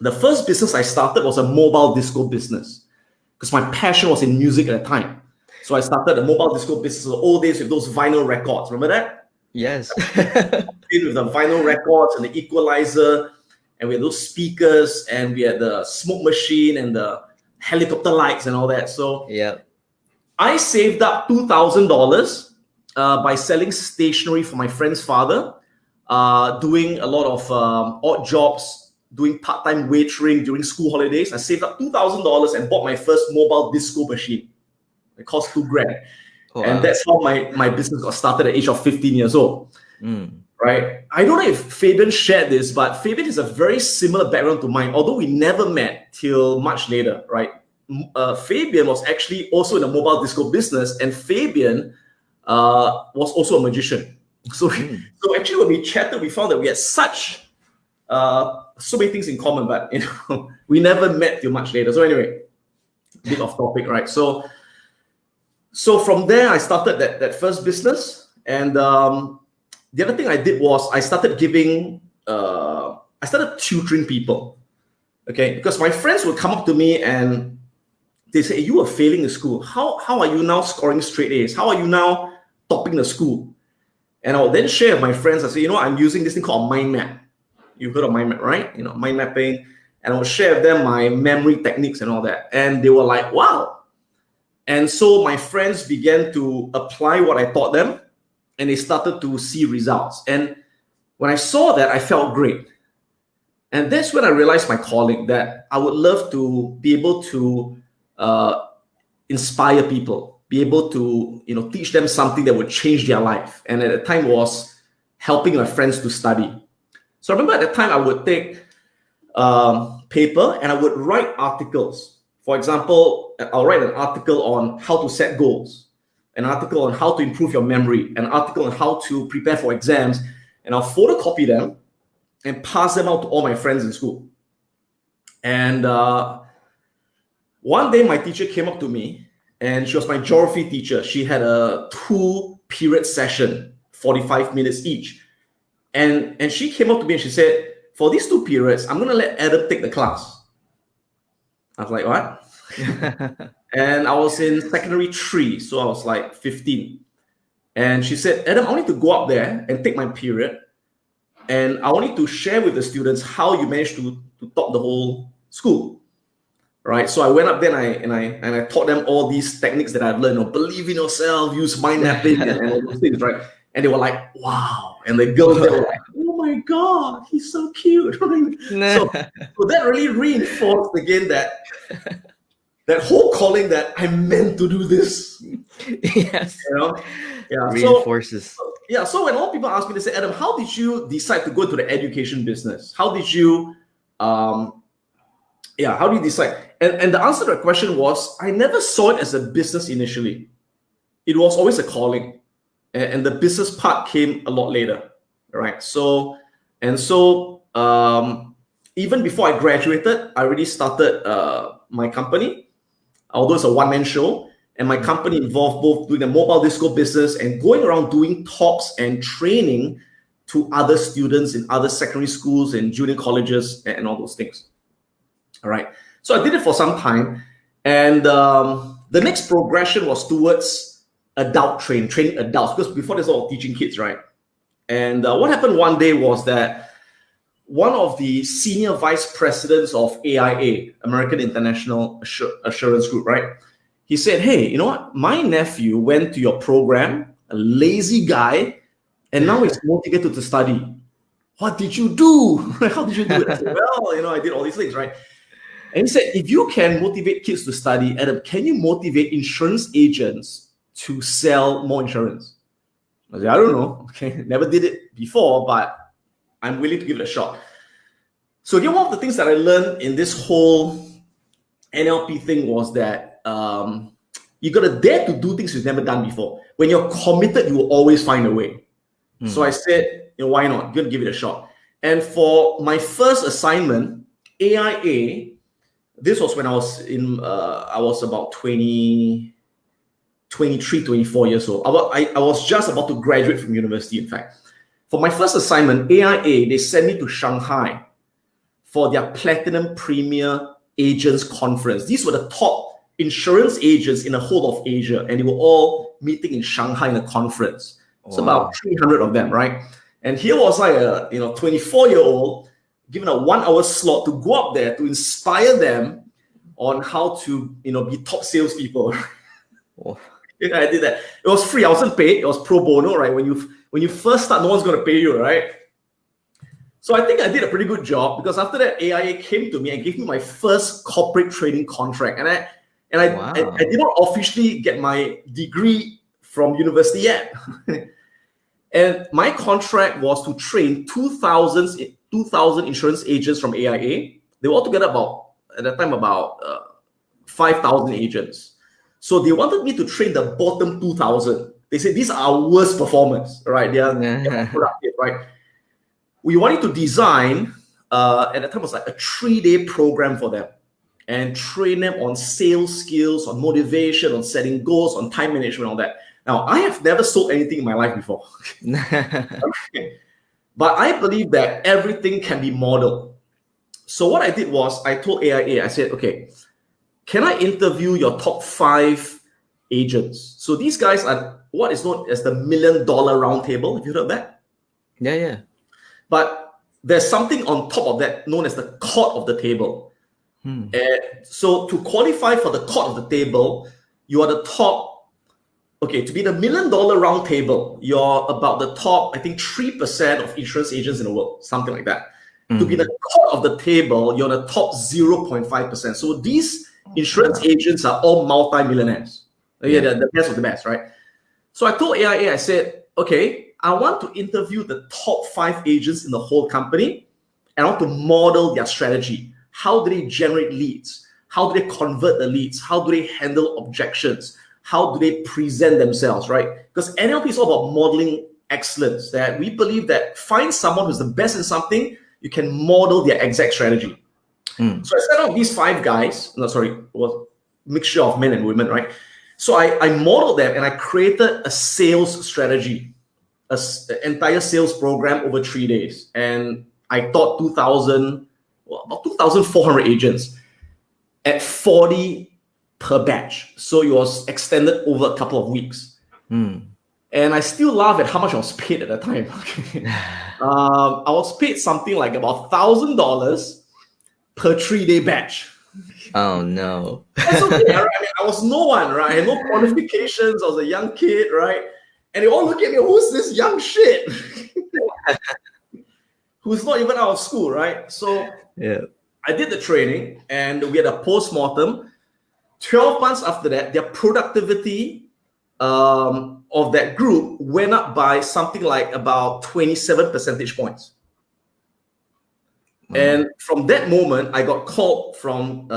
the first business I started was a mobile disco business because my passion was in music at the time. So I started a mobile disco business in the old days with those vinyl records. Remember that? Yes. With the vinyl records and the equalizer, and we had those speakers, and we had the smoke machine and the helicopter lights and all that. So I saved up $2,000 by selling stationery for my friend's father, doing a lot of odd jobs, doing part-time waitering during school holidays. I saved up $2,000 and bought my first mobile disco machine. It cost $2,000. Wow. And that's how my business got started at the age of 15 years old. Right? I don't know if Fabian shared this, but Fabian has a very similar background to mine, although we never met till much later, right? Fabian was actually also in the mobile disco business, and Fabian was also a magician. So actually when we chatted, we found that we had such so many things in common, but we never met till much later. So anyway, bit off topic, right? So from there, I started that first business. And the other thing I did was I started tutoring people. Okay, because my friends would come up to me and they say, you are failing in school. How are you now scoring straight A's? How are you now topping the school? And I would then share with my friends. I say, I'm using this thing called mind map. You've heard of mind map, right? Mind mapping. And I would share with them my memory techniques and all that. And they were like, wow. And so my friends began to apply what I taught them, and they started to see results. And when I saw that, I felt great. And that's when I realized my calling, that I would love to be able to inspire people, be able to, teach them something that would change their life. And at the time was helping my friends to study. So I remember at the time I would take paper and I would write articles. For example, I'll write an article on how to set goals, an article on how to improve your memory, an article on how to prepare for exams, and I'll photocopy them and pass them out to all my friends in school. And one day my teacher came up to me, and she was my geography teacher. She had a 2-period session, 45 minutes each. And she came up to me and she said, for these 2 periods, I'm going to let Adam take the class. I was like, what? And I was in secondary 3, so I was like 15. And she said, Adam, I need to go up there and take my period. And I wanted to share with the students how you managed to top the whole school. Right? So I went up there and I taught them all these techniques that I've learned. Believe in yourself, use mind mapping and all those things, right? And they were like, wow. And the girls there were like, oh my God, he's so cute. So that really reinforced again that whole calling that I meant to do this. Yes. Yeah. Reinforces. So when all people ask me, they say, Adam, how did you decide to go into the education business? How did you how do you decide? And the answer to that question was, I never saw it as a business initially. It was always a calling. And the business part came a lot later, right? So even before I graduated, I already started my company, although it's a one-man show. And my company involved both doing the mobile disco business and going around doing talks and training to other students in other secondary schools and junior colleges and all those things. All right. So I did it for some time. And the next progression was towards training adults, because before there's all teaching kids, right? And what happened one day was that one of the senior vice presidents of AIA, American International Assurance Group, right? He said, hey, you know what? My nephew went to your program, a lazy guy, and now he's motivated to study. What did you do? How did you do it? I said, well, I did all these things, right? And he said, if you can motivate kids to study, Adam, can you motivate insurance agents to sell more insurance? I said, I don't know. Okay, never did it before, but I'm willing to give it a shot. So again, one of the things that I learned in this whole NLP thing was that you got to dare to do things you've never done before. When you're committed, you will always find a way. So I said, why not? I'm going to give it a shot. And for my first assignment, AIA, this was when I was I was about 23, 24 years old. I was just about to graduate from university, in fact. For my first assignment, AIA, they sent me to Shanghai for their Platinum Premier Agents Conference. These were the top insurance agents in the whole of Asia, and they were all meeting in Shanghai in a conference. It's about 300 of them, right? And here was I, a 24-year-old, given a 1-hour slot to go up there to inspire them on how to, be top salespeople. Yeah, I did that. It was free. I wasn't paid. It was pro bono, right? When you first start, no one's going to pay you, right? So I think I did a pretty good job, because after that, AIA came to me and gave me my first corporate training contract. And I did not officially get my degree from university yet. And my contract was to train 2,000 insurance agents from AIA. They were altogether at that time about 5,000 agents. So they wanted me to train the bottom 2,000. They said, these are our worst performers, right? They're productive, right? We wanted to design, at the time it was like a 3-day program for them, and train them on sales skills, on motivation, on setting goals, on time management, all that. Now, I have never sold anything in my life before. Okay. But I believe that everything can be modeled. So what I did was, I told AIA, I said, okay, can I interview your top 5 agents? So these guys are what is known as the $1 million roundtable. Have you heard of that? Yeah. But there's something on top of that known as the court of the table. So to qualify for the court of the table, you are the top. Okay, to be the $1 million roundtable, you're about the top, I think, 3% of insurance agents in the world, something like that. To be the court of the table, you're the top 0.5%. So these insurance agents are all multi-millionaires. The best of the best, right? So I told AIA, I said, okay, I want to interview the top 5 agents in the whole company, and I want to model their strategy. How do they generate leads? How do they convert the leads? How do they handle objections? How do they present themselves, right? Because NLP is all about modeling excellence, that we believe that find someone who's the best in something, you can model their exact strategy. So I set out these 5 guys, well, mixture of men and women, right? So I modeled them and I created a sales strategy, an entire sales program over 3 days. And I taught about 2,400 agents at 40 per batch. So it was extended over a couple of weeks. And I still laugh at how much I was paid at the time. I was paid something like about $1,000 per 3-day batch. Oh no. That's okay, right? I mean, I was no one, right? I had no qualifications. I was a young kid, right? And they all look at me, who's this young shit? Who's not even out of school, right? So I did the training and we had a post-mortem. 12 months after that, their productivity of that group went up by something like about 27 percentage points. And from that moment, I got calls from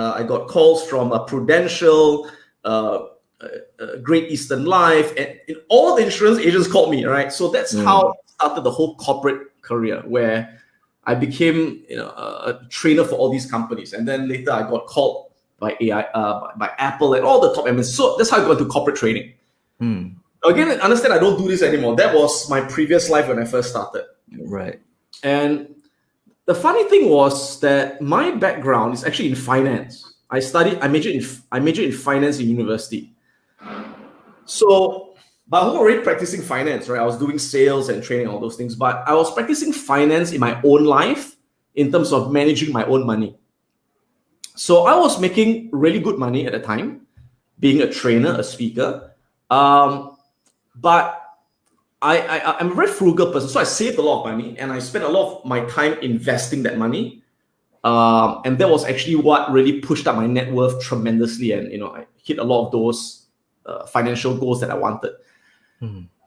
Prudential, Great Eastern Life, and all the insurance agents called me, right? So that's how I started the whole corporate career, where I became a trainer for all these companies, and then later I got called by by Apple and all the top MNCs. So that's how I got into corporate training. Again, understand I don't do this anymore. That was my previous life when I first started. Right. And the funny thing was that my background is actually in finance. I majored in finance in university. So, but I was already practicing finance, right? I was doing sales and training, all those things. But I was practicing finance in my own life in terms of managing my own money. So I was making really good money at the time, being a trainer, a speaker. But I'm a very frugal person, so I saved a lot of money and I spent a lot of my time investing that money. And that was actually what really pushed up my net worth tremendously. And, I hit a lot of those financial goals that I wanted.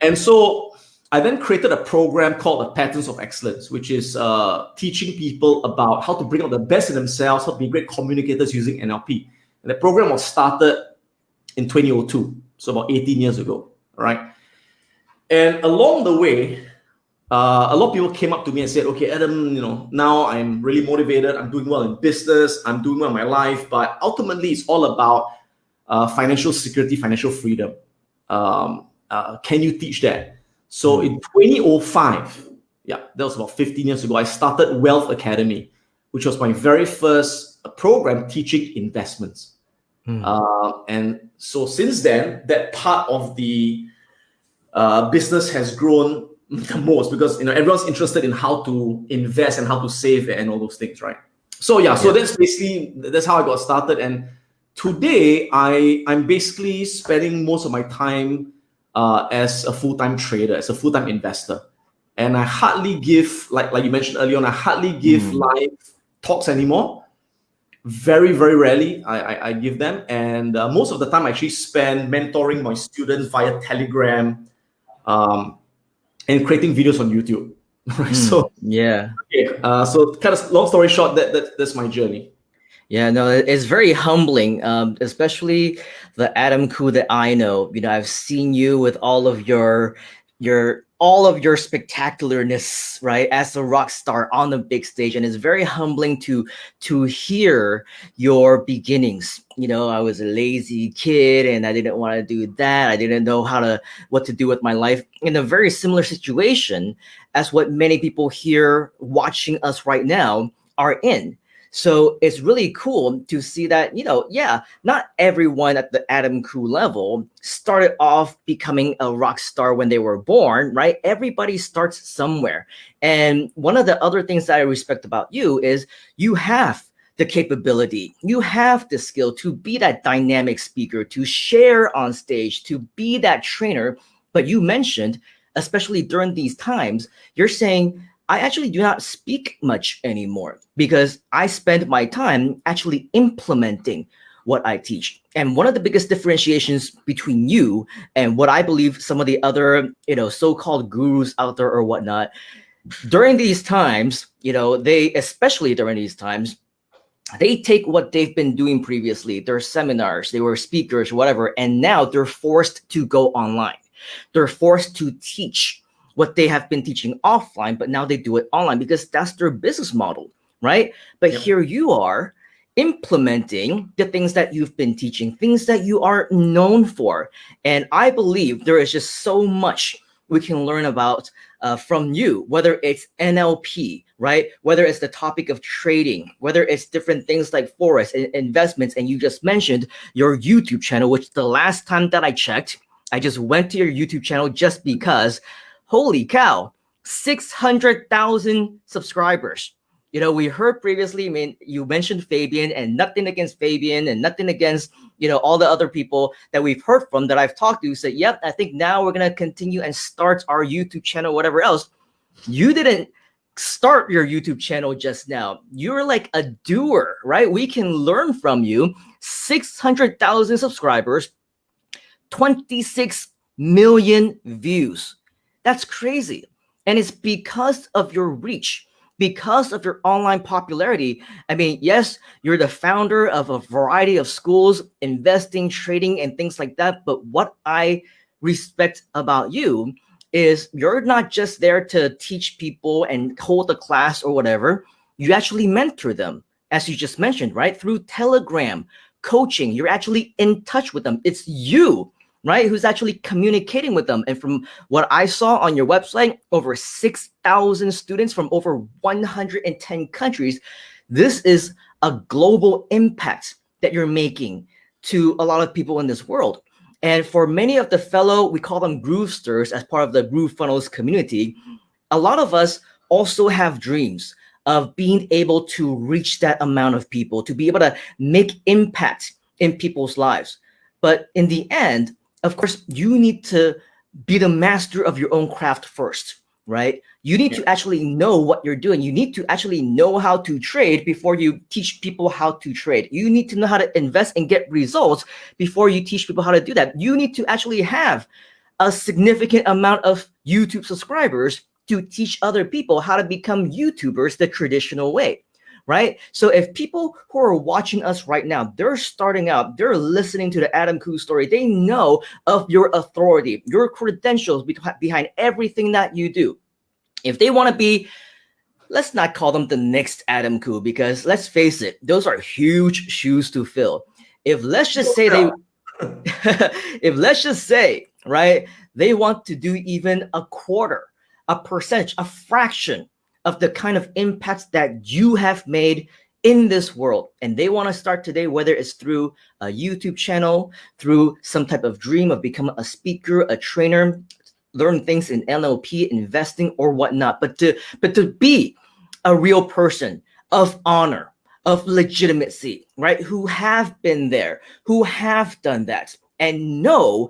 And so I then created a program called the Patterns of Excellence, which is teaching people about how to bring out the best in themselves, how to be great communicators using NLP. And the program was started in 2002, so about 18 years ago, right? And along the way, a lot of people came up to me and said, okay, Adam, now I'm really motivated. I'm doing well in business. I'm doing well in my life. But ultimately, it's all about financial security, financial freedom. Can you teach that? So in 2005, that was about 15 years ago, I started Wealth Academy, which was my very first program teaching investments. And so since then, that part of the business has grown the most because everyone's interested in how to invest and how to save and all those things, right? So so that's how I got started. And today I'm basically spending most of my time as a full-time trader, as a full-time investor, and I hardly give, like you mentioned earlier on, I hardly give live talks anymore. Very, very rarely I give them, and most of the time I actually spend mentoring my students via Telegram. And creating videos on YouTube. Right? So so kind of long story short, that's my journey. Yeah, no, it's very humbling, especially the Adam Khoo that I know. I've seen you with all of your spectacularness, right, as a rock star on the big stage, and it's very humbling to hear your beginnings. I was a lazy kid and I didn't want to do that. I didn't know what to do with my life, in a very similar situation as what many people here watching us right now are in. So it's really cool to see that, not everyone at the Adam Khoo level started off becoming a rock star when they were born, right? Everybody starts somewhere. And one of the other things that I respect about you is you have the capability, you have the skill to be that dynamic speaker, to share on stage, to be that trainer. But you mentioned, especially during these times, you're saying, I actually do not speak much anymore because I spend my time actually implementing what I teach. And one of the biggest differentiations between you and what I believe some of the other, so-called gurus out there or whatnot, during these times, especially during these times, they take what they've been doing previously, their seminars, they were speakers, whatever, and now they're forced to go online. They're forced to teach what they have been teaching offline, but now they do it online because that's their business model, right? But here you are implementing the things that you've been teaching, things that you are known for. And I believe there is just so much we can learn about from you, whether it's NLP, right? Whether it's the topic of trading, whether it's different things like forex and investments. And you just mentioned your YouTube channel, which the last time that I checked, I just went to your YouTube channel just because, holy cow, 600,000 subscribers. We heard previously, you mentioned Fabian, and nothing against Fabian and nothing against, all the other people that we've heard from that I've talked to said, yep, I think now we're going to continue and start our YouTube channel, whatever else. You didn't start your YouTube channel just now. You're like a doer, right? We can learn from you. 600,000 subscribers, 26 million views. That's crazy. And it's because of your reach, because of your online popularity. Yes, you're the founder of a variety of schools, investing, trading, and things like that. But what I respect about you is you're not just there to teach people and hold a class or whatever. You actually mentor them, as you just mentioned, right? Through Telegram, coaching, you're actually in touch with them. It's you, right, who's actually communicating with them. And from what I saw on your website, over 6,000 students from over 110 countries. This is a global impact that you're making to a lot of people in this world. And for many of the fellow, we call them Groovesters as part of the GrooveFunnels community, a lot of us also have dreams of being able to reach that amount of people, to be able to make impact in people's lives. But in the end, of course, you need to be the master of your own craft first, right? You need to actually know what you're doing. You need to actually know how to trade before you teach people how to trade. You need to know how to invest and get results before you teach people how to do that. You need to actually have a significant amount of YouTube subscribers to teach other people how to become YouTubers the traditional way. Right? So if people who are watching us right now, they're starting out, they're listening to the Adam Khoo story, they know of your authority, your credentials behind everything that you do. If they want to be, let's not call them the next Adam Khoo, because let's face it, those are huge shoes to fill. If let's just say if let's just say, right, they want to do even a quarter, a percentage, a fraction of the kind of impact that you have made in this world, and they want to start today, whether it's through a YouTube channel, through some type of dream of becoming a speaker, a trainer, learn things in NLP, investing, or whatnot, but to be a real person of honor, of legitimacy, right? Who have been there, who have done that, and know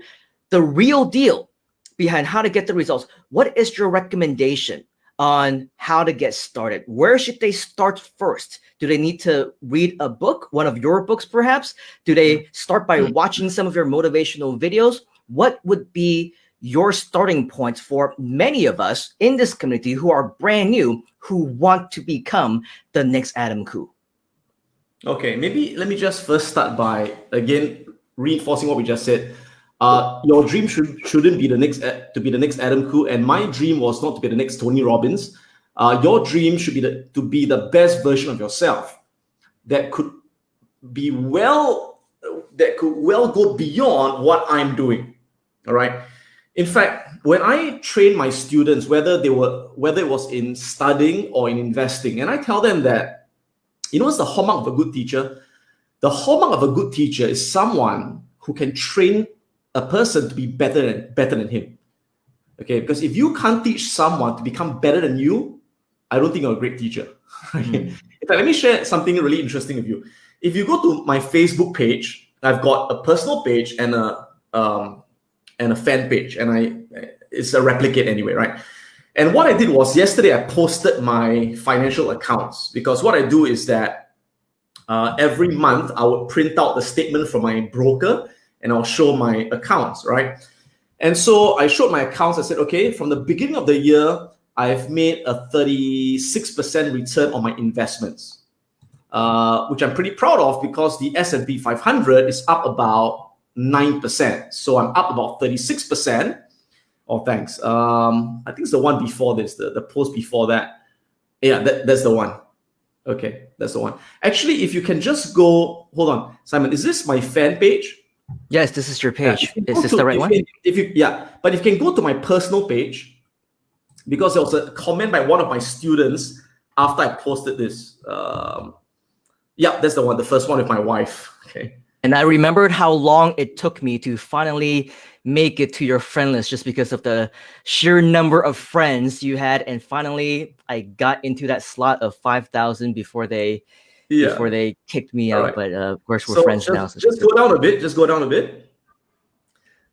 the real deal behind how to get the results. What is your recommendation on how to get started? Where should they start first? Do they need to read a book, one of your books perhaps? Do they start by watching some of your motivational videos? What would be your starting point for many of us in this community who are brand new, who want to become the next Adam Khoo? Okay, maybe let me just first start by, again, reinforcing what we just said. Your dream shouldn't be the next Adam Khoo, and my dream was not to be the next Tony Robbins. Your dream should be to be the best version of yourself that could well go beyond what I'm doing. All right. In fact, when I train my students, whether it was in studying or in investing, and I tell them that, what's the hallmark of a good teacher? The hallmark of a good teacher is someone who can train a person to be better than him. Okay, because if you can't teach someone to become better than you, I don't think you're a great teacher. In fact, let me share something really interesting with you. If you go to my Facebook page, I've got a personal page and a fan page, and it's a replicate anyway, right? And what I did was yesterday I posted my financial accounts, because what I do is that every month I would print out the statement from my broker and I'll show my accounts, right? And so I showed my accounts. I said, okay, from the beginning of the year, I've made a 36% return on my investments, which I'm pretty proud of because the S&P 500 is up about 9%. So I'm up about 36%. Oh, thanks. I think it's the one before this, the post before that. Yeah, that's the one. Okay, that's the one. Actually, if you can just go, hold on, Simon, is this my fan page? Yes, this is your page. Is this the right one? But if you can go to my personal page, because there was a comment by one of my students after I posted this. Yeah, that's the one, the first one with my wife. Okay. And I remembered how long it took me to finally make it to your friend list just because of the sheer number of friends you had. And finally, I got into that slot of 5,000 before they kicked me out. Right. But of course, we're friends now. So just go down a bit. Just go down a bit.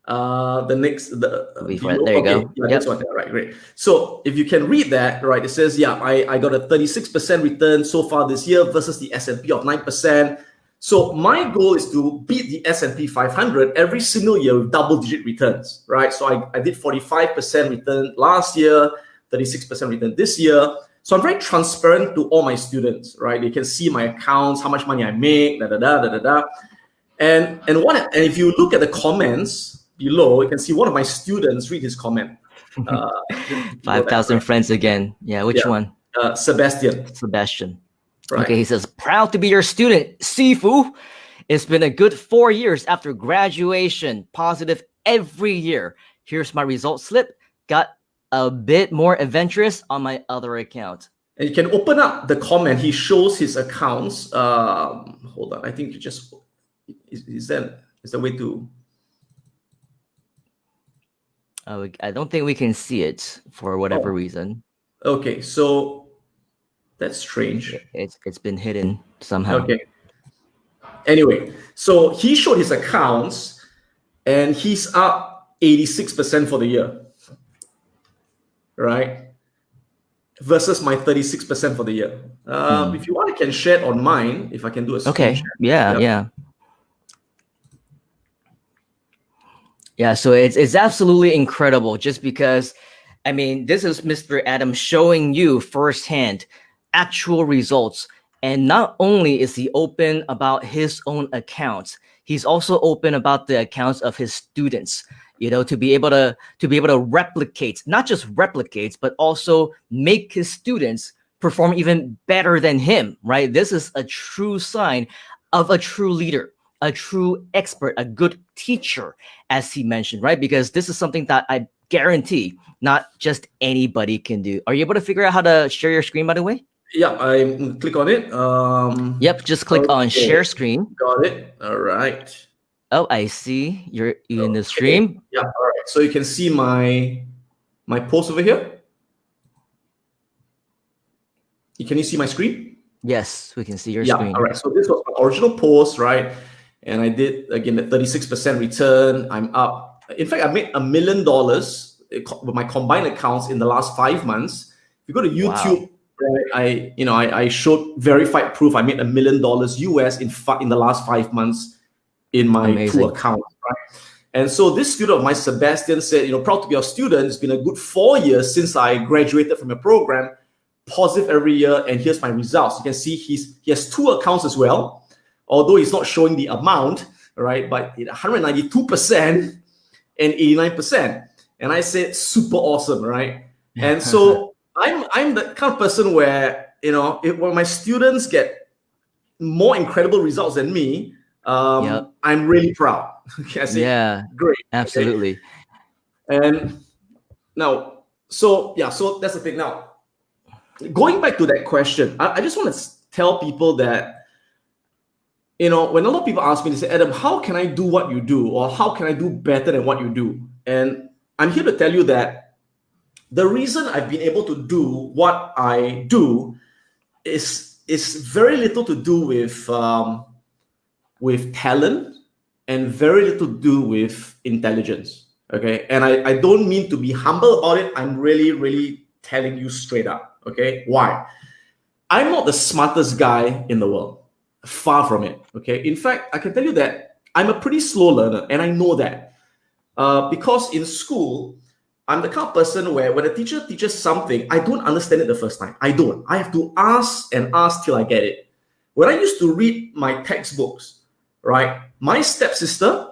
The next, there you go. Yeah, this one. Right, great. So if you can read that, right, it says, yeah, I got a 36% return so far this year versus the S&P of 9%. So my goal is to beat the S&P 500 every single year with double-digit returns, right? So I did 45% return last year, 36% return this year. So I'm very transparent to all my students, right? They can see my accounts, how much money I make, And if you look at the comments below, you can see one of my students read his comment. 5,000 friends again. Yeah, which one? Sebastian. Right. Okay, he says, proud to be your student, Sifu. It's been a good 4 years after graduation. Positive every year. Here's my result slip. Got a bit more adventurous on my other account. And you can open up the comment. He shows his accounts. Hold on. I think you just... Is there a way to... I don't think we can see it for whatever reason. Okay, so... That's strange. It's been hidden somehow. Okay. Anyway, so he showed his accounts and he's up 86% for the year. Right? Versus my 36% for the year. If you want, I can share it on mine. If I can do a screen share. Yeah, so it's absolutely incredible just because, I mean, this is Mr. Adam showing you firsthand actual results. And not only is he open about his own accounts, he's also open about the accounts of his students, you know, to be able to replicate, not just replicate, but also make his students perform even better than him, right? This is a true sign of a true leader, a true expert, a good teacher, as he mentioned, right? Because this is something that I guarantee not just anybody can do. Are you able to figure out how to share your screen, by the way? Yeah, I click on it. Yep, just click on share screen. Got it. All right. Oh, I see. You're in the stream. Yeah, all right. So you can see my post over here. Can you see my screen? Yes, we can see your screen. All right. So this was my original post, right? And I did, again, the 36% return. I'm up. In fact, I made $1 million with my combined accounts in the last 5 months. If you go to YouTube, I showed verified proof. I made $1 million US in the last 5 months in my two accounts, right? And so this student of mine, Sebastian, said, proud to be your student. It's been a good 4 years since I graduated from your program. Positive every year, and here's my results. You can see he has 2 accounts as well, although he's not showing the amount, right? But 192% and 89%. And I said, super awesome, right? And so I'm the kind of person where, when my students get more incredible results than me, I'm really proud. Okay, I say, great. Absolutely. Okay. And now, so that's the thing. Now, going back to that question, I just want to tell people that, when a lot of people ask me, they say, Adam, how can I do what you do? Or how can I do better than what you do? And I'm here to tell you that the reason I've been able to do what I do is very little to do with talent and very little to do with intelligence. Okay. And I don't mean to be humble about it. I'm really, really telling you straight up. Okay. Why? I'm not the smartest guy in the world. Far from it. Okay. In fact, I can tell you that I'm a pretty slow learner, and I know that because in school, I'm the kind of person where when a teacher teaches something, I don't understand it the first time. I don't. I have to ask and ask till I get it. When I used to read my textbooks, right? My stepsister,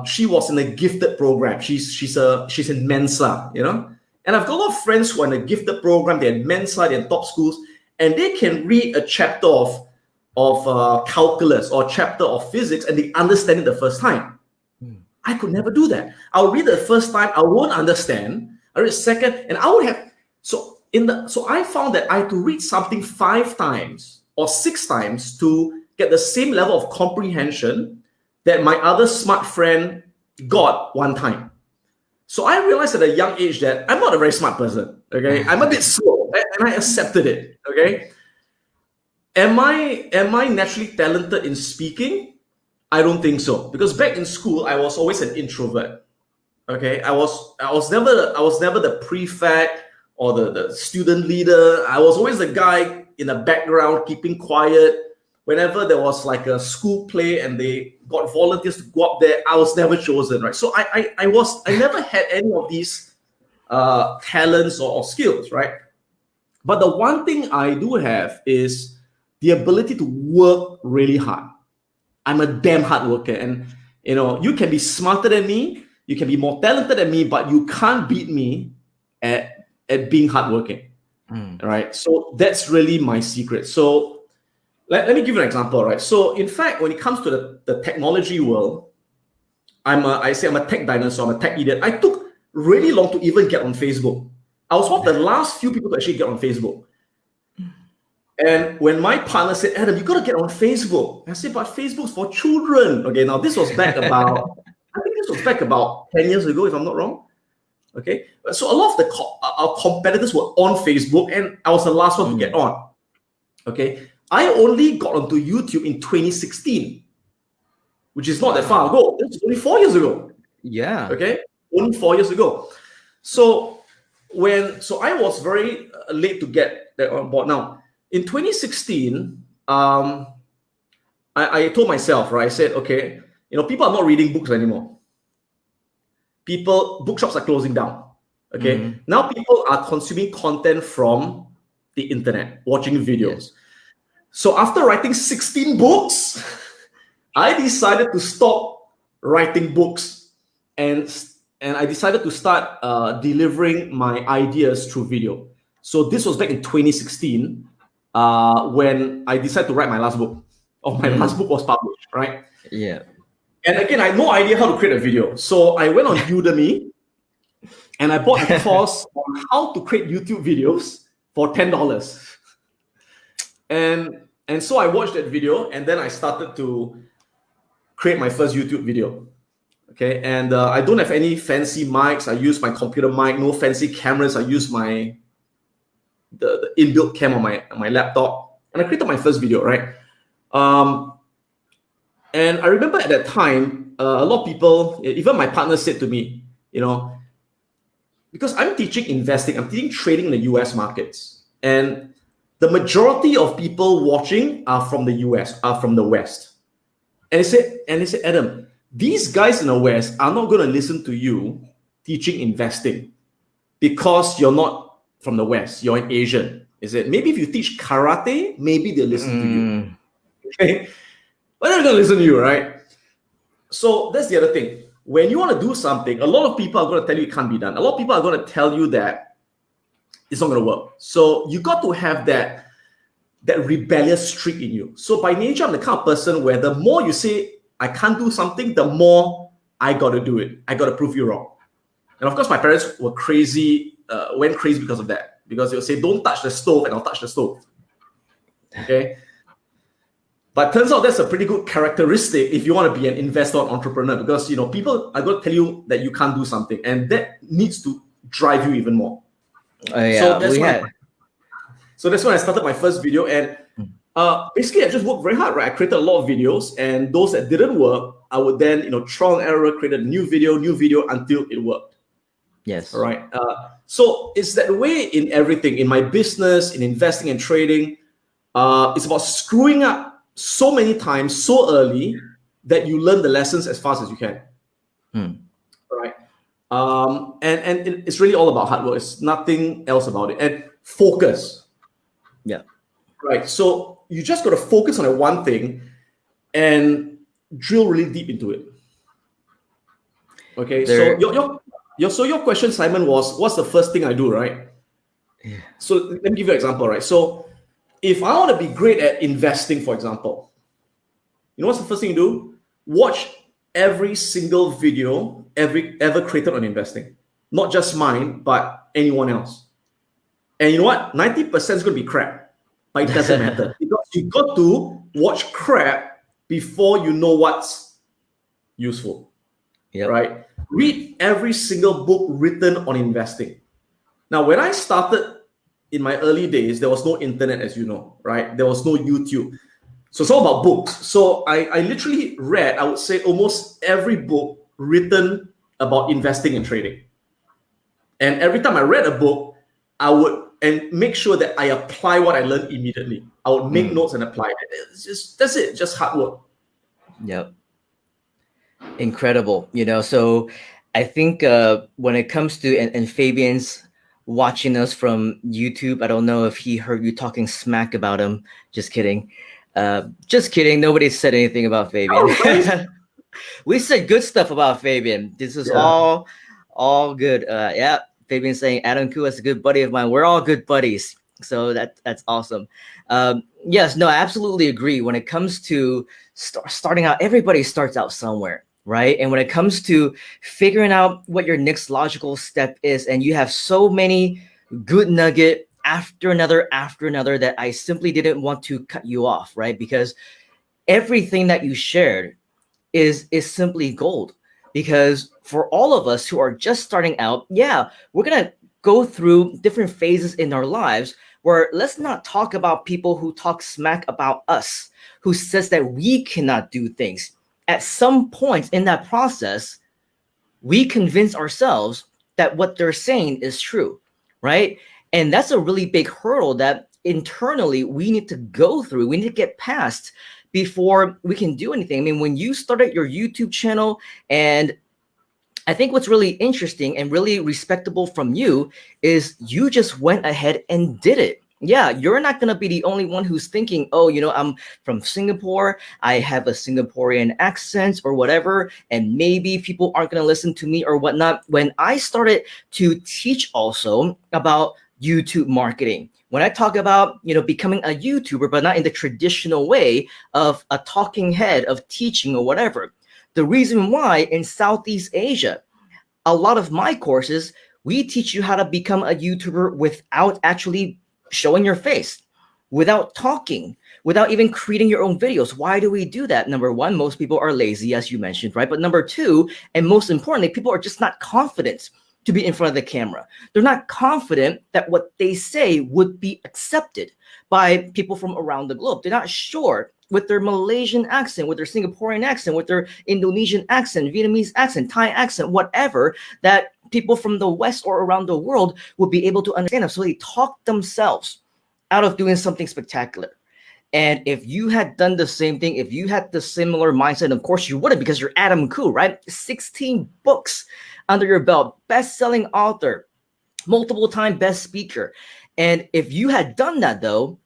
she was in a gifted program. She's in Mensa, you know. And I've got a lot of friends who are in a gifted program. They're in Mensa, they're in top schools, and they can read a chapter of calculus or a chapter of physics, and they understand it the first time. I could never do that. I'll read the first time, I won't understand. I read the second, and I would have so I found that I had to read something 5 times or 6 times to get the same level of comprehension that my other smart friend got one time. So I realized at a young age that I'm not a very smart person. Okay, I'm a bit slow, and I accepted it. Okay, am I naturally talented in speaking? I don't think so, because back in school I was always an introvert. Okay, I was never the prefect or the student leader. I was always the guy in the background keeping quiet. Whenever there was like a school play and they got volunteers to go up there, I was never chosen, right? So I never had any of these talents or skills, right? But the one thing I do have is the ability to work really hard. I'm a damn hard worker, and you know, you can be smarter than me, you can be more talented than me, but you can't beat me at being hardworking. Right? So that's really my secret. So let me give you an example, right? So in fact, when it comes to the technology world, I say I'm a tech dinosaur, I'm a tech idiot. I took really long to even get on Facebook. I was one of the last few people to actually get on Facebook. And when my partner said, Adam, you got to get on Facebook. I said, but Facebook's for children. Okay, now this was back about, I think this was back about 10 years ago, if I'm not wrong. Okay, so a lot of our competitors were on Facebook, and I was the last one to get on. Okay, I only got onto YouTube in 2016, which is not that far ago. It's only 4 years ago. Yeah. Okay, only 4 years ago. So I was very late to get that on board. Now, in 2016, I told myself, right? I said, okay, you know, people are not reading books anymore. Bookshops are closing down. Okay, now people are consuming content from the internet, watching videos. Yes. So after writing 16 books, I decided to stop writing books, and I decided to start delivering my ideas through video. So this was back in 2016. When I decided to write my last book, or my last book was published, right? Yeah. And again, I had no idea how to create a video. So I went on Udemy and I bought a course on how to create YouTube videos for $10. And so I watched that video, and then I started to create my first YouTube video. Okay, and I don't have any fancy mics. I use my computer mic, no fancy cameras. I use the inbuilt cam on my laptop, and I created my first video, right? And I remember at that time, a lot of people, even my partner, said to me, you know, because I'm teaching investing, I'm teaching trading in the US markets, and the majority of people watching are from the US, are from the West. And they said, Adam, these guys in the West are not going to listen to you teaching investing because you're not from the West, you're an Asian. Is it? Maybe if you teach karate, maybe they'll listen to you. Okay? But they're going to listen to you, right? So that's the other thing. When you want to do something, a lot of people are going to tell you it can't be done. A lot of people are going to tell you that it's not going to work. So you got to have that rebellious streak in you. So by nature, I'm the kind of person where the more you say I can't do something, the more I got to do it. I got to prove you wrong. And of course, my parents were crazy, went crazy because of that. Because they would say, don't touch the stove, and I'll touch the stove. Okay? But turns out that's a pretty good characteristic if you want to be an investor or entrepreneur, because you know people are going to tell you that you can't do something, and that needs to drive you even more. Yeah, so that's when I started my first video, and basically I just worked very hard, right? I created a lot of videos, and those that didn't work, I would then trial and error, create a new video until it worked. Yes. All right. So it's that way in everything, in my business, in investing and trading. It's about screwing up so many times, so early, that you learn the lessons as fast as you can. Right? And it's really all about hard work. It's nothing else about it. And focus. Yeah. Right. So you just got to focus on that one thing and drill really deep into it. Okay. So your question, Simon, was what's the first thing I do, right? Yeah. So let me give you an example, right? So if I want to be great at investing, for example, you know what's the first thing you do? Watch every single video ever created on investing. Not just mine, but anyone else. And you know what? 90% is going to be crap. But it doesn't matter. Because you got to watch crap before you know what's useful. Yep. Right? Read every single book written on investing. Now, when I started in my early days, there was no internet, as you know, right? There was no YouTube. So it's all about books. So I literally read, I would say, almost every book written about investing and trading. And every time I read a book, I would make sure that I apply what I learned immediately. I would make notes and apply it. That's it, just hard work. Yep. Incredible. So I think when it comes to, and Fabian's watching us from YouTube, I don't know if he heard you talking smack about him. Just kidding. Just kidding. Nobody said anything about Fabian. We said good stuff about Fabian. This is all good. Yeah. Fabian saying Adam Koo is a good buddy of mine. We're all good buddies. So that's awesome. Yes, no, I absolutely agree. When it comes to starting out, everybody starts out somewhere, right? And when it comes to figuring out what your next logical step is, and you have so many good nugget after another that I simply didn't want to cut you off, right? Because everything that you shared is simply gold. Because for all of us who are just starting out, we're going to go through different phases in our lives where let's not talk about people who talk smack about us, who says that we cannot do things. At some point in that process, we convince ourselves that what they're saying is true, right? And that's a really big hurdle that internally we need to go through. We need to get past before we can do anything. I mean, when you started your YouTube channel, and I think what's really interesting and really respectable from you is you just went ahead and did it. Yeah, you're not going to be the only one who's thinking, oh, I'm from Singapore, I have a Singaporean accent or whatever, and maybe people aren't going to listen to me or whatnot. When I started to teach also about YouTube marketing, when I talk about, becoming a YouTuber, but not in the traditional way of a talking head of teaching or whatever, the reason why in Southeast Asia, a lot of my courses, we teach you how to become a YouTuber without actually showing your face, without talking, without even creating your own videos. Why do we do that? Number one, most people are lazy, as you mentioned, right? But number two, and most importantly, people are just not confident to be in front of the camera. They're not confident that what they say would be accepted by people from around the globe. They're not sure with their Malaysian accent, with their Singaporean accent, with their Indonesian accent, Vietnamese accent, Thai accent, whatever, that people from the West or around the world would be able to understand them. So they talk themselves out of doing something spectacular. And if you had done the same thing, if you had the similar mindset, of course you wouldn't, because you're Adam Koo, right? 16 books under your belt, best-selling author, multiple-time best speaker. And if you had done that, though,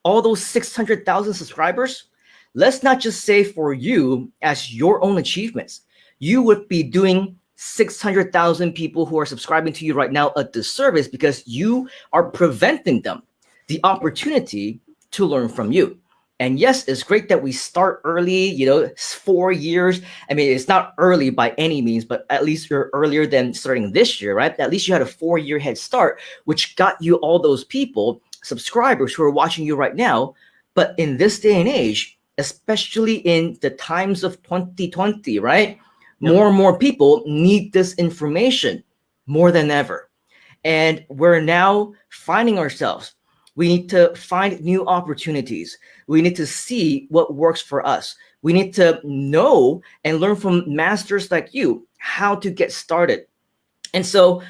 all those 600,000 subscribers, let's not just say for you as your own achievements, you would be doing 600,000 people who are subscribing to you right now a disservice, because you are preventing them the opportunity to learn from you. And yes, it's great that we start early, 4 years. I mean, it's not early by any means, but at least you're earlier than starting this year, right? At least you had a 4-year head start, which got you all those people, subscribers who are watching you right now. But in this day and age, especially in the times of 2020, right? More and more people need this information more than ever. And we're now finding ourselves. We need to find new opportunities. We need to see what works for us. We need to know and learn from masters like you how to get started. And so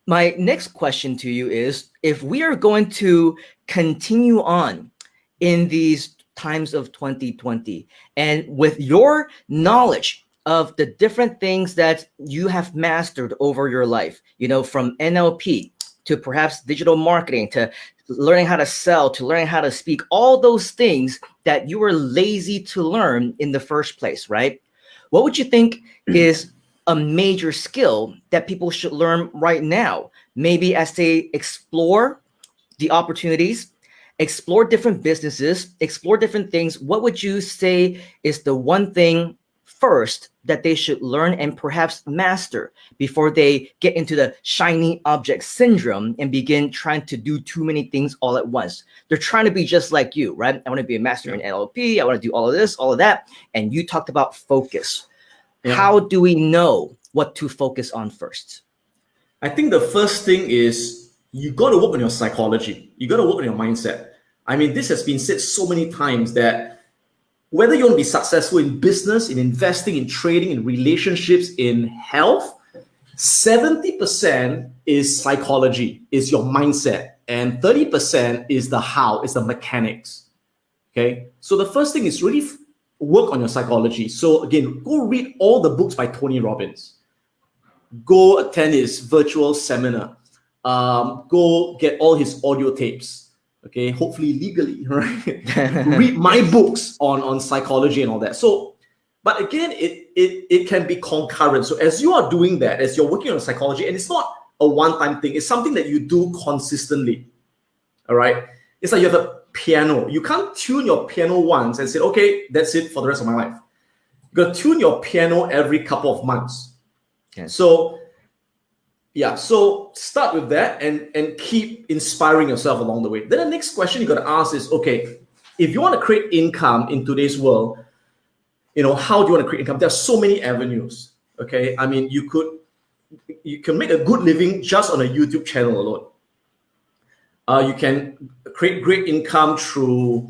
my next question to you is, if we are going to continue on in these times of 2020. And with your knowledge of the different things that you have mastered over your life, you know, from NLP to perhaps digital marketing, to learning how to sell, to learning how to speak, all those things that you were lazy to learn in the first place, right? What would you think is a major skill that people should learn right now? Maybe as they explore the opportunities, explore different businesses, explore different things. What would you say is the one thing first that they should learn and perhaps master before they get into the shiny object syndrome and begin trying to do too many things all at once? They're trying to be just like you, right? I want to be a master in NLP. I want to do all of this, all of that. And you talked about focus. How do we know what to focus on first? I think the first thing is you got to work on your psychology. You got to work on your mindset. I mean, this has been said so many times that whether you want to be successful in business, in investing, in trading, in relationships, in health, 70% is psychology, is your mindset. And 30% is the how, is the mechanics. Okay. So the first thing is really work on your psychology. So again, go read all the books by Tony Robbins. Go attend his virtual seminar. Go get all his audio tapes. Okay, hopefully legally, right? Read my books on psychology and all that. So, but again, it can be concurrent. So as you are doing that, as you're working on psychology, and it's not a one-time thing, it's something that you do consistently. All right. It's like you have a piano. You can't tune your piano once and say, okay, that's it for the rest of my life. You got to tune your piano every couple of months. Okay. So so start with that and keep inspiring yourself along the way. Then the next question you got to ask is, okay, if you want to create income in today's world, you know, how do you want to create income? There are so many avenues. Okay, I mean, you can make a good living just on a YouTube channel alone. You can create great income through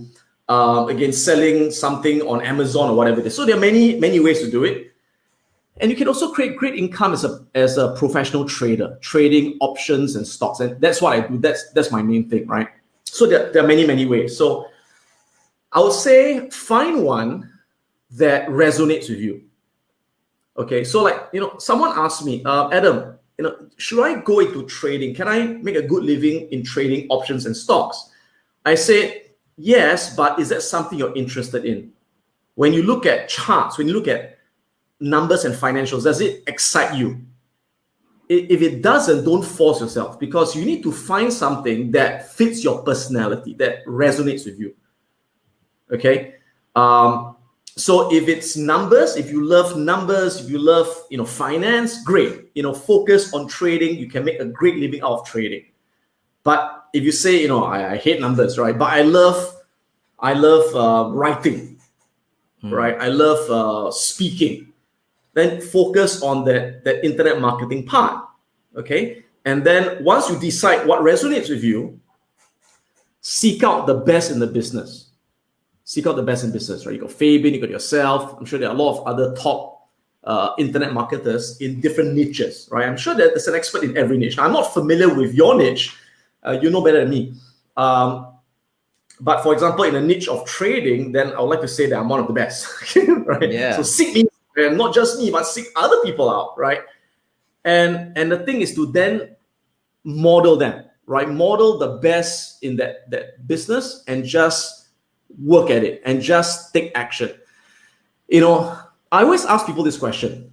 again selling something on Amazon or whatever it is. So there are many ways to do it. And you can also create great income as a professional trader, trading options and stocks. And that's what I do. That's my main thing, right? So there are many ways. So I would say find one that resonates with you. Okay, so like, you know, someone asked me, Adam, you know, should I go into trading? Can I make a good living in trading options and stocks? I said, yes, but is that something you're interested in? When you look at charts, when you look at numbers and financials, does it excite you? If it doesn't, don't force yourself, because you need to find something that fits your personality, that resonates with you. Okay. So if it's numbers, if you love numbers, if you love, you know, finance, great. You know, focus on trading. You can make a great living out of trading. But if you say, you know, I hate numbers, right? But I love writing, right? I love speaking. Then focus on that internet marketing part, okay? And then once you decide what resonates with you, seek out the best in the business. Seek out the best in business, right? You got Fabian, you got yourself. I'm sure there are a lot of other top internet marketers in different niches, right? I'm sure that there's an expert in every niche. Now, I'm not familiar with your niche. You know better than me. But for example, in a niche of trading, then I would like to say that I'm one of the best, right? Yeah. So seek me. And not just me, but seek other people out, right? And the thing is to then model them, right? Model the best in that business and just work at it and just take action. You know, I always ask people this question.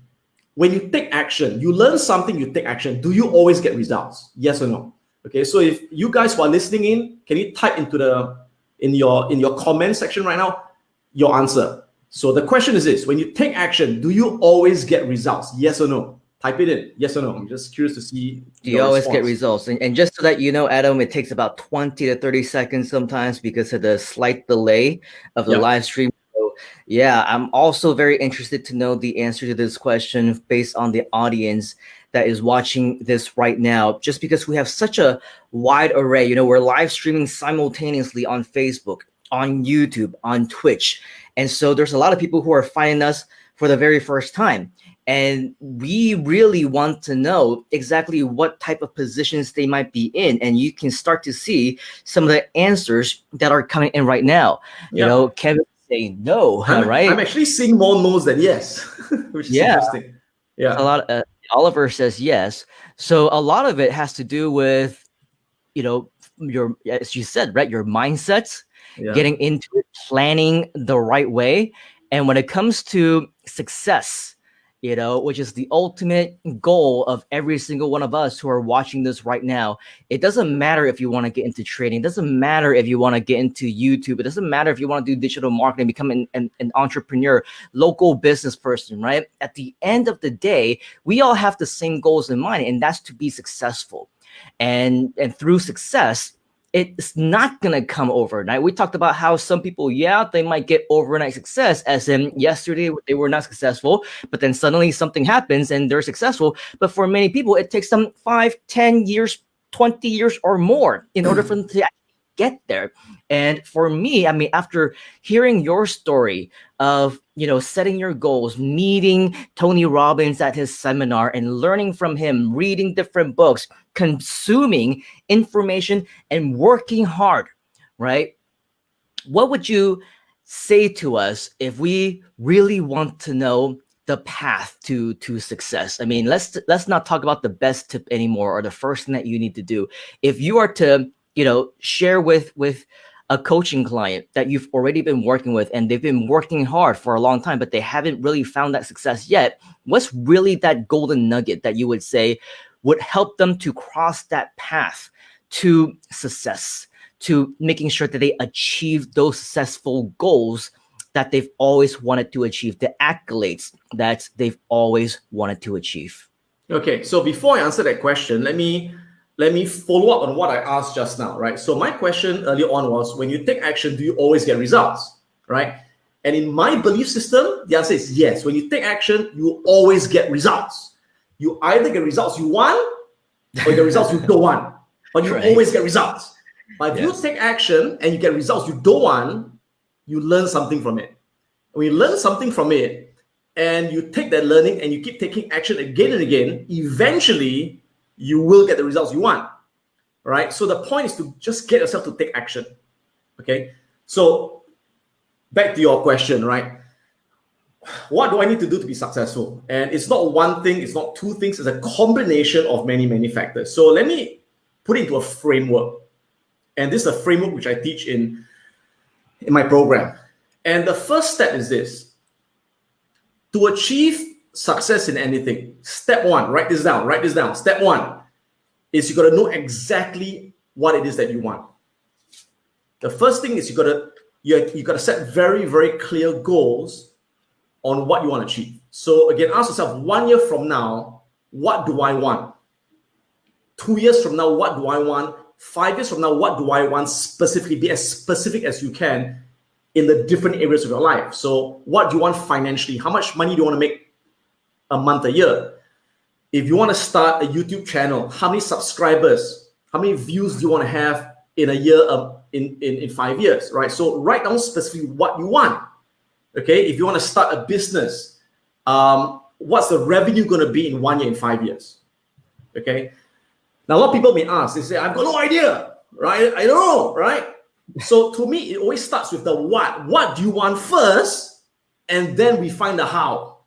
When you take action, you learn something, you take action, do you always get results? Yes or no? Okay, so if you guys who are listening in, can you type in your comment section right now your answer? So the question is this: when you take action, do you always get results? Yes or no? Type it in. Yes or no? I'm just curious to see. Do you always get results? And just so that you know, Adam, it takes about 20 to 30 seconds sometimes because of the slight delay of the live stream. So yeah, I'm also very interested to know the answer to this question based on the audience that is watching this right now, just because we have such a wide array. You know, we're live streaming simultaneously on Facebook, on YouTube, on Twitch. And so there's a lot of people who are finding us for the very first time. And we really want to know exactly what type of positions they might be in. And you can start to see some of the answers that are coming in right now. You know, Kevin saying no, right? I'm actually seeing more no's than yes, which is interesting. Yeah. A lot. Oliver says yes. So a lot of it has to do with, you know, your, as you said, right, your mindsets, getting into it, planning the right way. And when it comes to success, you know, which is the ultimate goal of every single one of us who are watching this right now, it doesn't matter if you want to get into trading. It doesn't matter if you want to get into YouTube. It doesn't matter if you want to do digital marketing, become an entrepreneur, local business person, right? At the end of the day, we all have the same goals in mind, and that's to be successful. And through success, it's not going to come overnight. We talked about how some people, they might get overnight success, as in yesterday they were not successful, but then suddenly something happens and they're successful. But for many people, it takes them 5, 10 years, 20 years or more in order for them to get there. And for me, I mean, after hearing your story of, you know, setting your goals, meeting Tony Robbins at his seminar and learning from him, reading different books, consuming information and working hard, right? What would you say to us if we really want to know the path to success? I mean, let's not talk about the best tip anymore or the first thing that you need to do. If you are to, you know, share with a coaching client that you've already been working with and they've been working hard for a long time, but they haven't really found that success yet, what's really that golden nugget that you would say would help them to cross that path to success, to making sure that they achieve those successful goals that they've always wanted to achieve, the accolades that they've always wanted to achieve? Okay, so before I answer that question, let me follow up on what I asked just now, right? So my question earlier on was, when you take action, do you always get results, right? And in my belief system, the answer is yes. When you take action, you always get results. You either get results you want or you get results you don't want, but you always get results. But if you take action and you get results you don't want, you learn something from it. When you learn something from it and you take that learning and you keep taking action again and again, eventually you will get the results you want, right? So the point is to just get yourself to take action, okay? So back to your question, right? What do I need to do to be successful? And it's not one thing, it's not two things, it's a combination of many, many factors. So let me put it into a framework. And this is a framework which I teach in my program. And the first step is this. To achieve success in anything, step one, write this down. Step one is you got to know exactly what it is that you want. The first thing is you got to set very, very clear goals on what you want to achieve. So again, ask yourself, 1 year from now, what do I want? 2 years from now, what do I want? 5 years from now, what do I want specifically? Be as specific as you can in the different areas of your life. So what do you want financially? How much money do you want to make a month, a year? If you want to start a YouTube channel, how many subscribers, how many views do you want to have in a year, in 5 years, right? So write down specifically what you want. Okay, if you want to start a business, what's the revenue going to be in 1 year, in 5 years? Okay, now a lot of people may ask, they say, I've got no idea, right? I don't know, right? So to me, it always starts with the what. What do you want first? And then we find the how.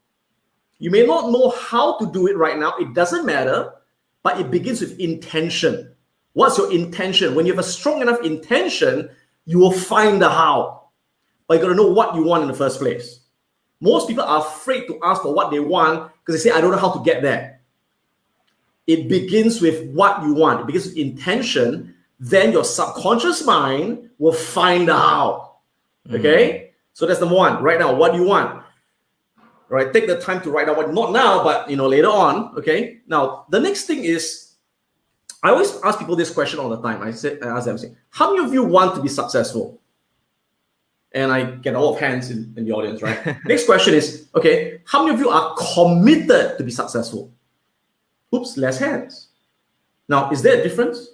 You may not know how to do it right now. It doesn't matter, but it begins with intention. What's your intention? When you have a strong enough intention, you will find the how. But you got to know what you want in the first place. Most people are afraid to ask for what they want because they say, I don't know how to get there. It begins with what you want. It begins with intention. Then your subconscious mind will find the how. Okay? So that's number one. Right now, what do you want? Right? Take the time to write down what, not now, but later on. Okay? Now, the next thing is, I always ask people this question all the time. I ask them, how many of you want to be successful? And I get a lot of hands in the audience, right? Next question is, okay, how many of you are committed to be successful? Oops, less hands. Now, is there a difference?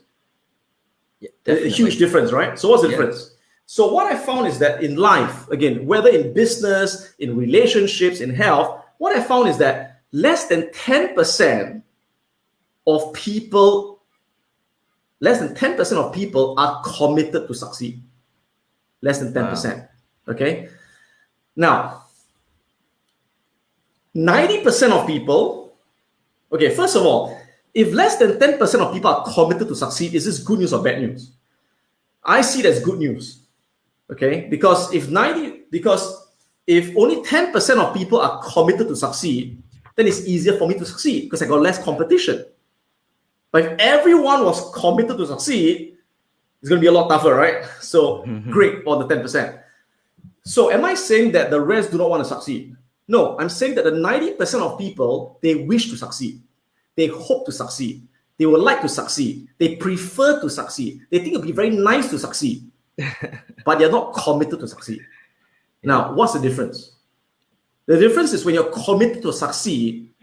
Yeah, a huge difference, right? So what's the difference? So what I found is that in life, again, whether in business, in relationships, in health, what I found is that less than 10% of people, are committed to succeed. Less than 10%. Wow. Okay. Now, 90% of people, okay, first of all, if less than 10% of people are committed to succeed, is this good news or bad news? I see it as good news. Okay, because if only 10% of people are committed to succeed, then it's easier for me to succeed because I got less competition. But if everyone was committed to succeed, it's going to be a lot tougher, right? So great for the 10%. So am I saying that the rest do not want to succeed? No, I'm saying that the 90% of people, they wish to succeed. They hope to succeed. They would like to succeed. They prefer to succeed. They think it would be very nice to succeed. But they're not committed to succeed. Now, what's the difference? The difference is when you're committed to succeed,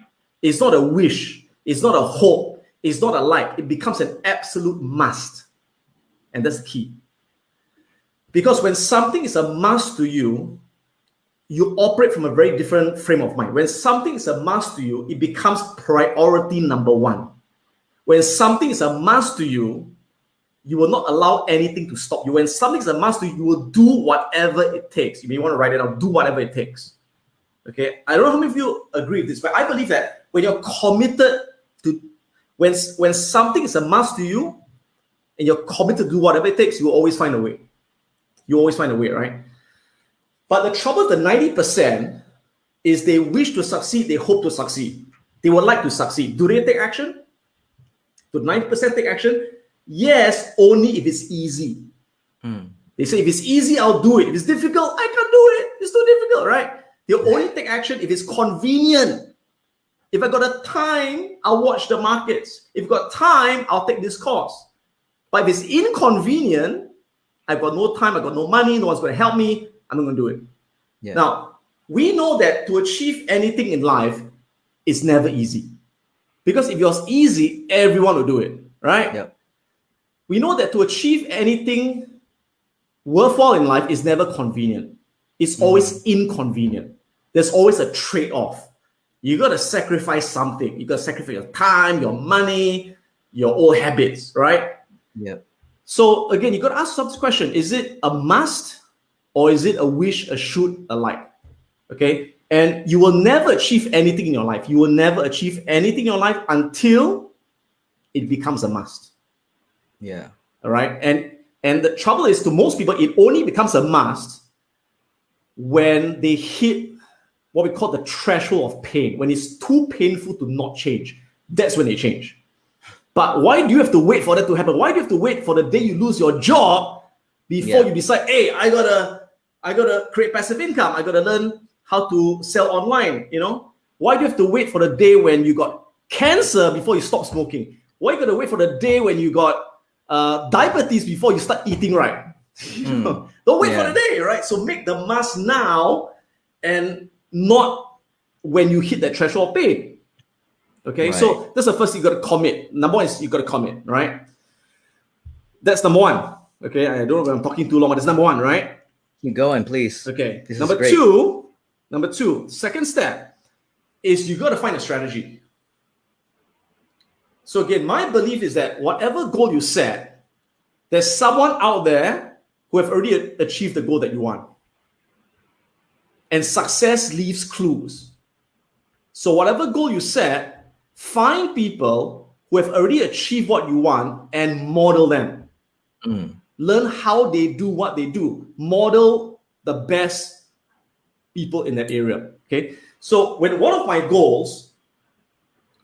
it's not a wish, it's not a hope, it's not a like. It becomes an absolute must. And that's the key. Because when something is a must to you, you operate from a very different frame of mind. When something is a must to you, it becomes priority number one. When something is a must to you, you will not allow anything to stop you. When something is a must to you, you will do whatever it takes. You may want to write it down, do whatever it takes. Okay? I don't know how many of you agree with this, but I believe that when you're committed to, when something is a must to you, and you're committed to do whatever it takes, you will always find a way. You always find a way, right? But the trouble with the 90% is they wish to succeed, they hope to succeed. They would like to succeed. Do they take action? Do 90% take action? Yes, only if it's easy. They say, if it's easy, I'll do it. If it's difficult, I can't do it. It's too difficult, right? They only take action if it's convenient. If I got a time, I'll watch the markets. If I've got time, I'll take this course. But if it's inconvenient, I've got no time, I've got no money, no one's going to help me, I'm not going to do it. Yeah. Now, we know that to achieve anything in life is never easy. Because if it was easy, everyone would do it, right? Yep. We know that to achieve anything worthwhile in life is never convenient. It's always inconvenient. There's always a trade-off. You got to sacrifice something. You got to sacrifice your time, your money, your old habits, right? Yeah. So again, you got to ask yourself this question: is it a must, or is it a wish, a should, a like? Okay, and you will never achieve anything in your life. You will never achieve anything in your life until it becomes a must. Yeah. All right. And the trouble is, to most people, it only becomes a must when they hit what we call the threshold of pain. When it's too painful to not change, that's when they change. But why do you have to wait for that to happen? Why do you have to wait for the day you lose your job before you decide, hey, I gotta create passive income. I gotta learn how to sell online, you know? Why do you have to wait for the day when you got cancer before you stop smoking? Why you gotta wait for the day when you got diabetes before you start eating right? Don't wait for the day, right? So make the must now and not when you hit that threshold of pain. Okay, so that's the first thing you got to commit. Number one is you got to commit, right? That's number one. Okay, I don't know if I'm talking too long, but that's number one, right? Keep going, please. Okay, number two, second step is you got to find a strategy. So again, my belief is that whatever goal you set, there's someone out there who have already achieved the goal that you want. And success leaves clues. So whatever goal you set, find people who have already achieved what you want and model them. Learn how they do what they do. Model the best people in that area. Okay. So when one of my goals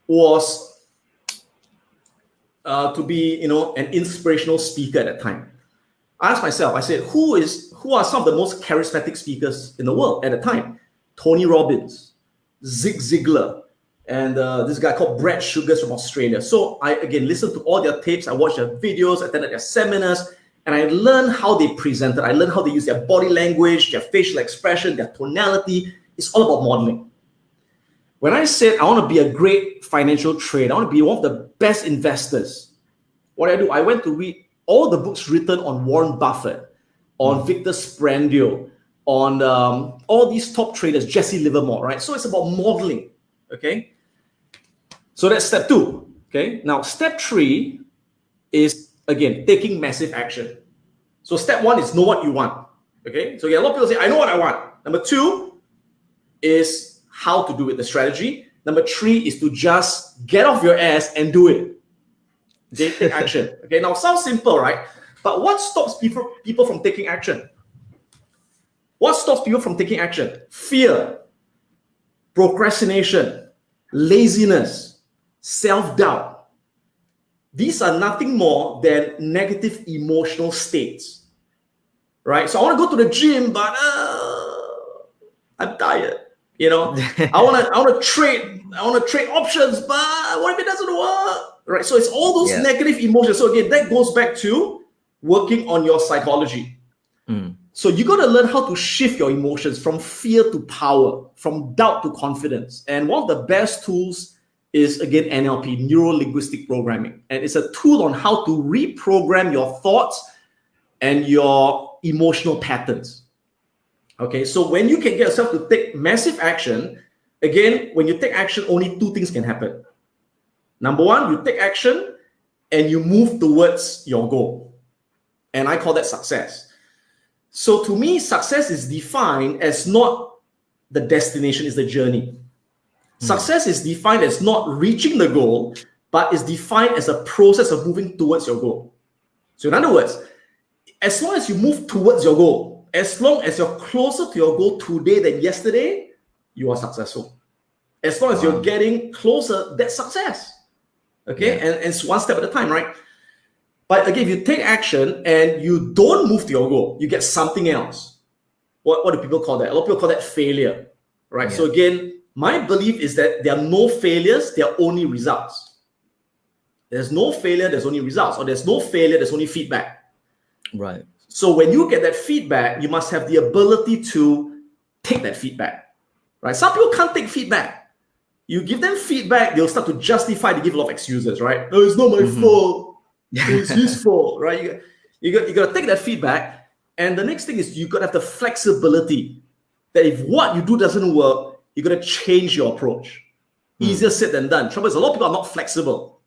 was to be, an inspirational speaker at that time, I asked myself, I said, who are some of the most charismatic speakers in the world at the time? Tony Robbins, Zig Ziglar, and this guy called Brad Sugars from Australia. So I, again, listened to all their tapes. I watched their videos, attended their seminars, and I learned how they presented. I learned how they use their body language, their facial expression, their tonality. It's all about modeling. When I said I want to be a great financial trader, I want to be one of the best investors, what I do, I went to read all the books written on Warren Buffett, on Victor Sprandio, on all these top traders, Jesse Livermore, right? So it's about modeling, okay? So that's step 2. Okay. Now, step 3 is, again, taking massive action. So step 1 is know what you want. Okay. So a lot of people say, I know what I want. Number 2 is how to do it, the strategy. Number 3 is to just get off your ass and do it. Okay, take action. Okay. Now, sounds simple, right? But what stops people from taking action? What stops people from taking action? Fear, procrastination, laziness, self-doubt. These are nothing more than negative emotional states, right? So I want to go to the gym, but I'm tired. You know, I want to trade options, but what if it doesn't work? Right? So it's all those negative emotions. So again, that goes back to working on your psychology. So you got to learn how to shift your emotions from fear to power, from doubt to confidence. And one of the best tools is, again, NLP, neuro-linguistic programming. And it's a tool on how to reprogram your thoughts and your emotional patterns. Okay, so when you can get yourself to take massive action, again, when you take action, only 2 things can happen. Number 1, you take action and you move towards your goal. And I call that success. So to me, success is defined as not the destination, is the journey. Success is defined as not reaching the goal, but is defined as a process of moving towards your goal. So in other words, as long as you move towards your goal, as long as you're closer to your goal today than yesterday, you are successful. As long as you're getting closer, that's success. Okay, and it's one step at a time, right? But again, if you take action and you don't move to your goal, you get something else. What do people call that? A lot of people call that failure, right? So again, my belief is that there are no failures, there are only results. There's no failure, there's only results. Or there's no failure, there's only feedback. Right. So when you get that feedback, you must have the ability to take that feedback, right? Some people can't take feedback. You give them feedback, they'll start to justify, they give a lot of excuses, right? No, it's not my fault. It's his fault, right? You got to take that feedback. And the next thing is you got to have the flexibility that if what you do doesn't work, you got to change your approach. Easier said than done. Trouble is a lot of people are not flexible,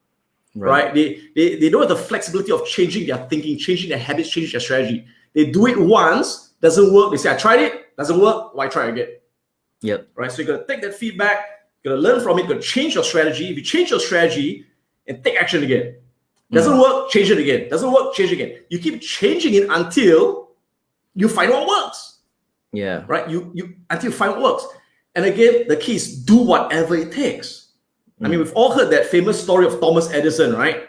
right? They don't have the flexibility of changing their thinking, changing their habits, changing their strategy. They do it once, doesn't work. They say, I tried it, doesn't work. Why try again? Right? So you got to take that feedback, you got to learn from it, you got to change your strategy. If you change your strategy and take action again, doesn't work, change it again. Doesn't work, change it again. You keep changing it until you find what works. Right? You until you find what works. And again, the key is do whatever it takes. I mean, we've all heard that famous story of Thomas Edison, right?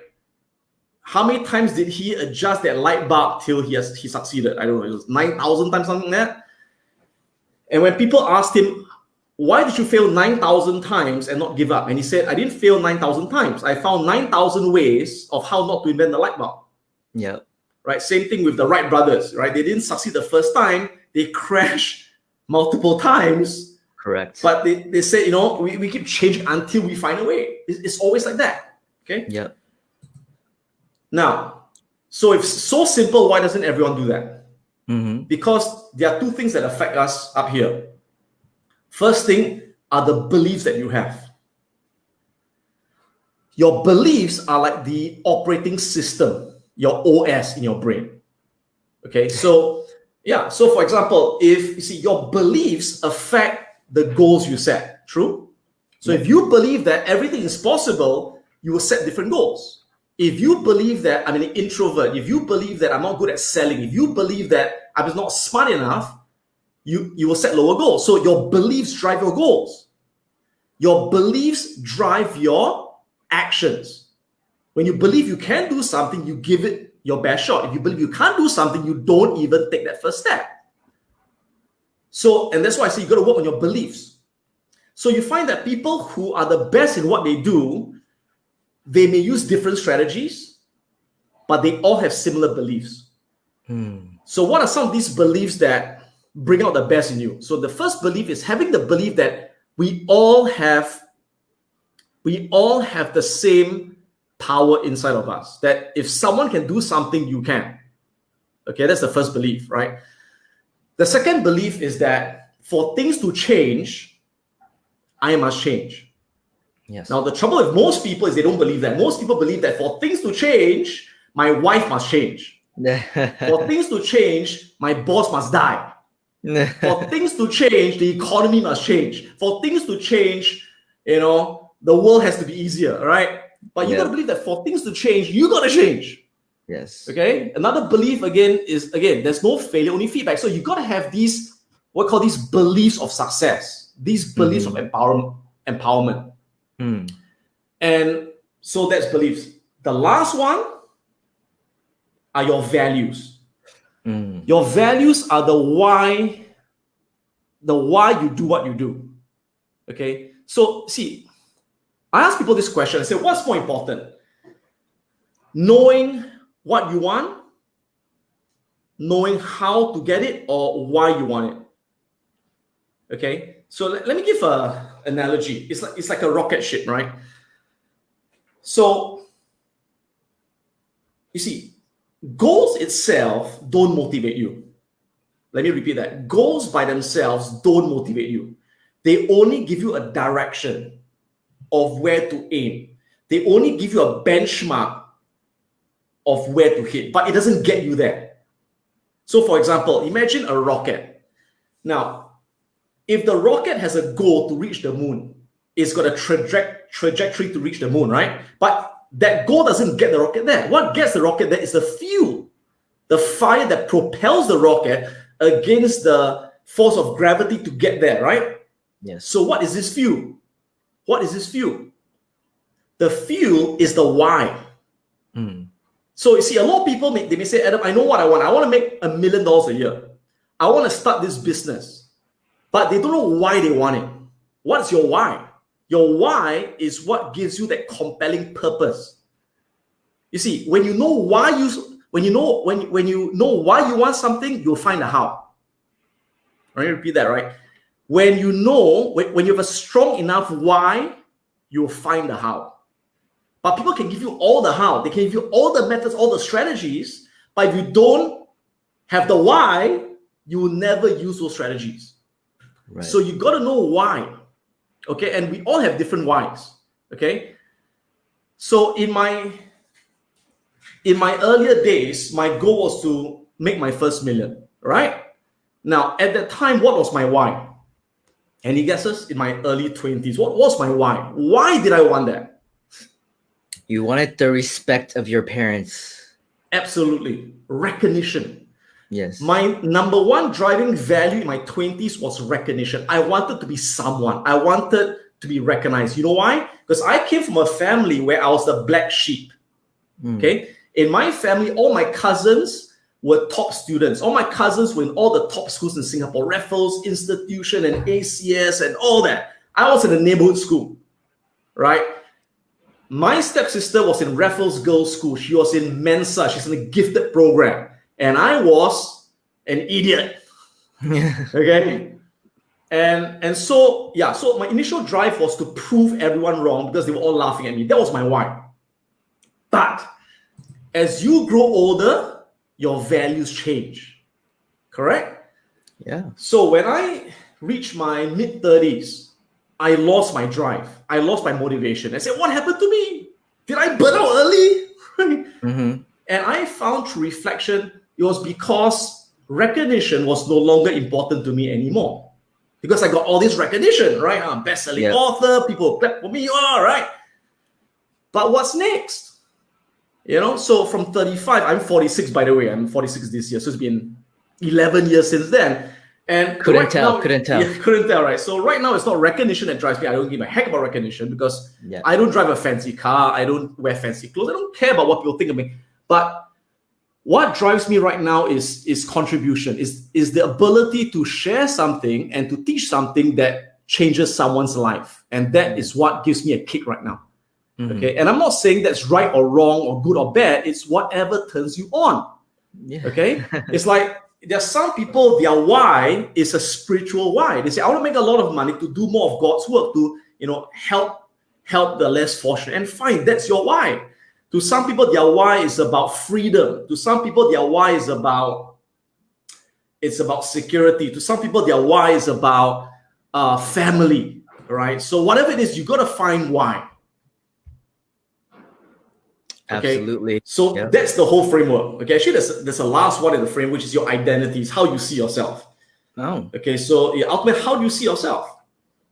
How many times did he adjust that light bulb till he succeeded? I don't know, it was 9,000 times, something like that. And when people asked him, why did you fail 9,000 times and not give up? And he said, I didn't fail 9,000 times. I found 9,000 ways of how not to invent the light bulb. Right? Same thing with the Wright brothers, right? They didn't succeed the first time. They crashed multiple times. Correct. But they said, you know, we keep changing until we find a way. It's always like that. Okay? Now, so if it's so simple, why doesn't everyone do that? Because there are 2 things that affect us up here. First thing are the beliefs that you have. Your beliefs are like the operating system, your OS in your brain. Okay, so so for example, if you see your beliefs affect the goals you set, true? So if you believe that everything is possible, you will set different goals. If you believe that I'm an introvert, if you believe that I'm not good at selling, if you believe that I'm not smart enough, you will set lower goals. So your beliefs drive your goals. Your beliefs drive your actions. When you believe you can do something, you give it your best shot. If you believe you can't do something, you don't even take that first step. So, and that's why I say you got to work on your beliefs. So you find that people who are the best in what they do, they may use different strategies, but they all have similar beliefs. So what are some of these beliefs that bring out the best in you? So the first belief is having the belief that we all have the same power inside of us. That if someone can do something, you can. Okay, that's the first belief, right? The second belief is that for things to change, I must change. Yes. Now, the trouble with most people is they don't believe that. Most people believe that for things to change, my wife must change. For things to change, my boss must die. For things to change, the economy must change. For things to change, you know, the world has to be easier, right? But you got to believe that for things to change, you got to change. Yes. Okay. Another belief is there's no failure, only feedback. So you got to have these, what we call these beliefs of success, these beliefs of empowerment. And so that's beliefs. The last one are your values. Your values are the why you do what you do. Okay. So see, I ask people this question. I say, what's more important? Knowing what you want, knowing how to get it, or why you want it. Okay. So let me give an analogy. It's like a rocket ship, right? So you see, goals itself don't motivate you. Let me repeat that. Goals by themselves don't motivate you. They only give you a direction of where to aim. They only give you a benchmark of where to hit, but it doesn't get you there. So for example, imagine a rocket. Now, if the rocket has a goal to reach the moon, it's got a trajectory to reach the moon, right? But that goal doesn't get the rocket there. What gets the rocket there is the fuel, the fire that propels the rocket against the force of gravity to get there, right? Yes. So what is this fuel? What is this fuel? The fuel is the why. So you see, a lot of people, they may say, Adam, I know what I want. I want to make $1 million a year. I want to start this business. But they don't know why they want it. What's your why? Your why is what gives you that compelling purpose. You see, when you know why when you know why you want something, you'll find a how. Let me repeat that, right? When you have a strong enough why, you'll find the how. But people can give you all the how. They can give you all the methods, all the strategies. But if you don't have the why, you will never use those strategies. Right. So you got to know why. Okay, and we all have different whys. Okay, so in my earlier days, my goal was to make my first million. Right now, at that time, what was my why? Any guesses? In my early 20s, what was my why? Why did I want that? You wanted the respect of your parents. Absolutely, recognition. Yes. My number one driving value in my 20s was recognition. I wanted to be someone. I wanted to be recognized. You know why? Because I came from a family where I was the black sheep. Okay. In my family, all my cousins were top students. All my cousins were in all the top schools in Singapore, Raffles Institution and ACS and all that. I was in a neighborhood school, right? My stepsister was in Raffles Girls' School. She was in Mensa. She's in a gifted program. And I was an idiot. Okay. And so my initial drive was to prove everyone wrong because they were all laughing at me. That was my why. But as you grow older, your values change. Correct? Yeah. So when I reached my mid-30s, I lost my drive. I lost my motivation. I said, what happened to me? Did I burn out early? And I found through reflection, it was because recognition was no longer important to me anymore. Because I got all this recognition, right? I'm a best-selling author, people clap for me, all right. But what's next? You know, so from 35, I'm 46, by the way. I'm 46 this year, so it's been 11 years since then. And couldn't tell. Yeah, couldn't tell, right? So right now, it's not recognition that drives me. I don't give a heck about recognition because I don't drive a fancy car. I don't wear fancy clothes. I don't care about what people think of me. But what drives me right now is contribution, is the ability to share something and to teach something that changes someone's life. And that is what gives me a kick right now. Okay. And I'm not saying that's right or wrong or good or bad. It's whatever turns you on. Okay. It's like there are some people, their why is a spiritual why. They say, I want to make a lot of money to do more of God's work, to, help the less fortunate. And fine, that's your why. To some people, their why is about freedom. To some people, their why is about security. To some people, their why is about family. right? So whatever it is, you got to find why. Okay? Absolutely. So that's the whole framework. Okay, actually, there's a last one in the frame, which is your identities, how you see yourself. Oh. Okay, so ultimately, how do you see yourself?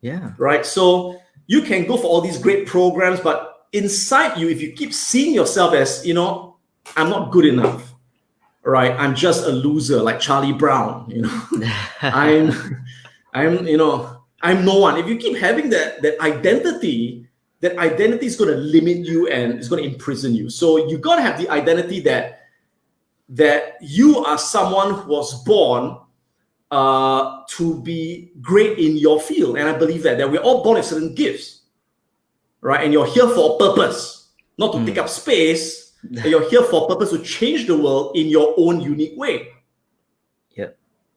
Yeah. Right. So you can go for all these great programs, but inside you, if you keep seeing yourself as, you know, I'm not good enough, right? I'm just a loser, like Charlie Brown. You know, you know, I'm no one. If you keep having that identity is going to limit you and it's going to imprison you. So you got to have the identity that you are someone who was born to be great in your field. And I believe that we're all born with certain gifts, right? And you're here for a purpose, not to take up space. You're here for a purpose to change the world in your own unique way. Yeah.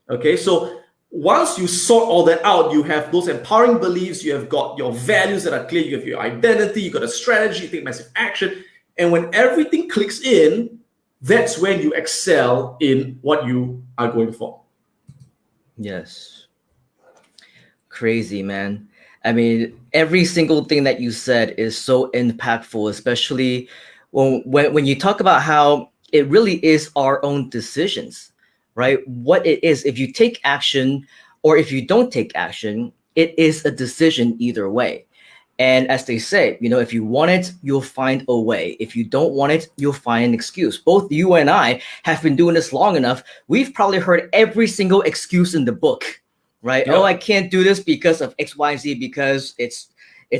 Okay, so once you sort all that out, you have those empowering beliefs, you have got your values that are clear, you have your identity, you got a strategy, you take massive action. And when everything clicks in, that's when you excel in what you are going for. Yes. Crazy, man. I mean, every single thing that you said is so impactful, especially when you talk about how it really is our own decisions, right? What it is, if you take action or if you don't take action, it is a decision either way. And as they say, you know, if you want it, you'll find a way. If you don't want it, you'll find an excuse. Both you and I have been doing this long enough. We've probably heard every single excuse in the book, right? Yeah. Oh, I can't do this because of X, Y, Z, because it's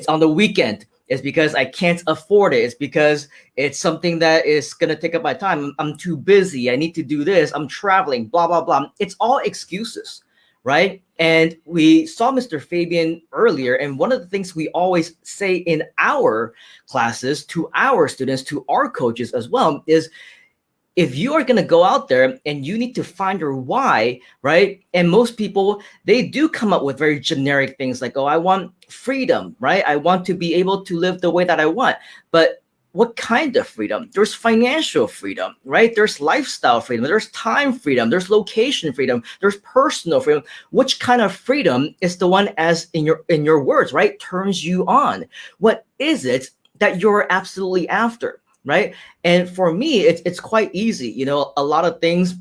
on the weekend. It's because I can't afford it. It's because it's something that is going to take up my time. I'm too busy. I need to do this. I'm traveling, blah, blah, blah. It's all excuses, right? And we saw Mr. Fabian earlier. And one of the things we always say in our classes to our students, to our coaches as well, is if you are going to go out there and you need to find your why, right? And most people, they do come up with very generic things like, oh, I want freedom, right? I want to be able to live the way that I want. But what kind of freedom? There's financial freedom, right? There's lifestyle freedom. There's time freedom. There's location freedom. There's personal freedom. Which kind of freedom is the one, as in your words, right, turns you on? What is it that you're absolutely after? Right. And for me, it's quite easy. You know, a lot of things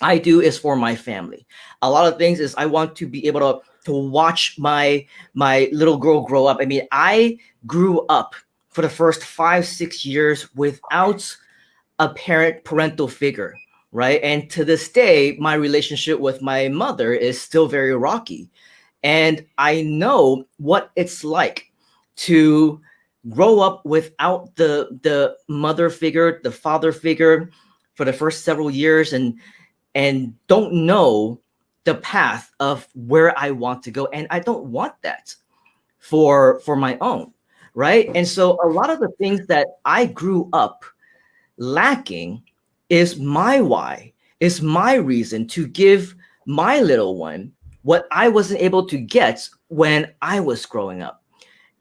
I do is for my family. A lot of things is I want to be able to watch my little girl grow up. I mean, I grew up for the first 5-6 years without a parental figure. Right. And to this day, my relationship with my mother is still very rocky. And I know what it's like to grow up without the mother figure, the father figure for the first several years and don't know the path of where I want to go. And I don't want that for my own, right? And so a lot of the things that I grew up lacking is my why, is my reason to give my little one what I wasn't able to get when I was growing up.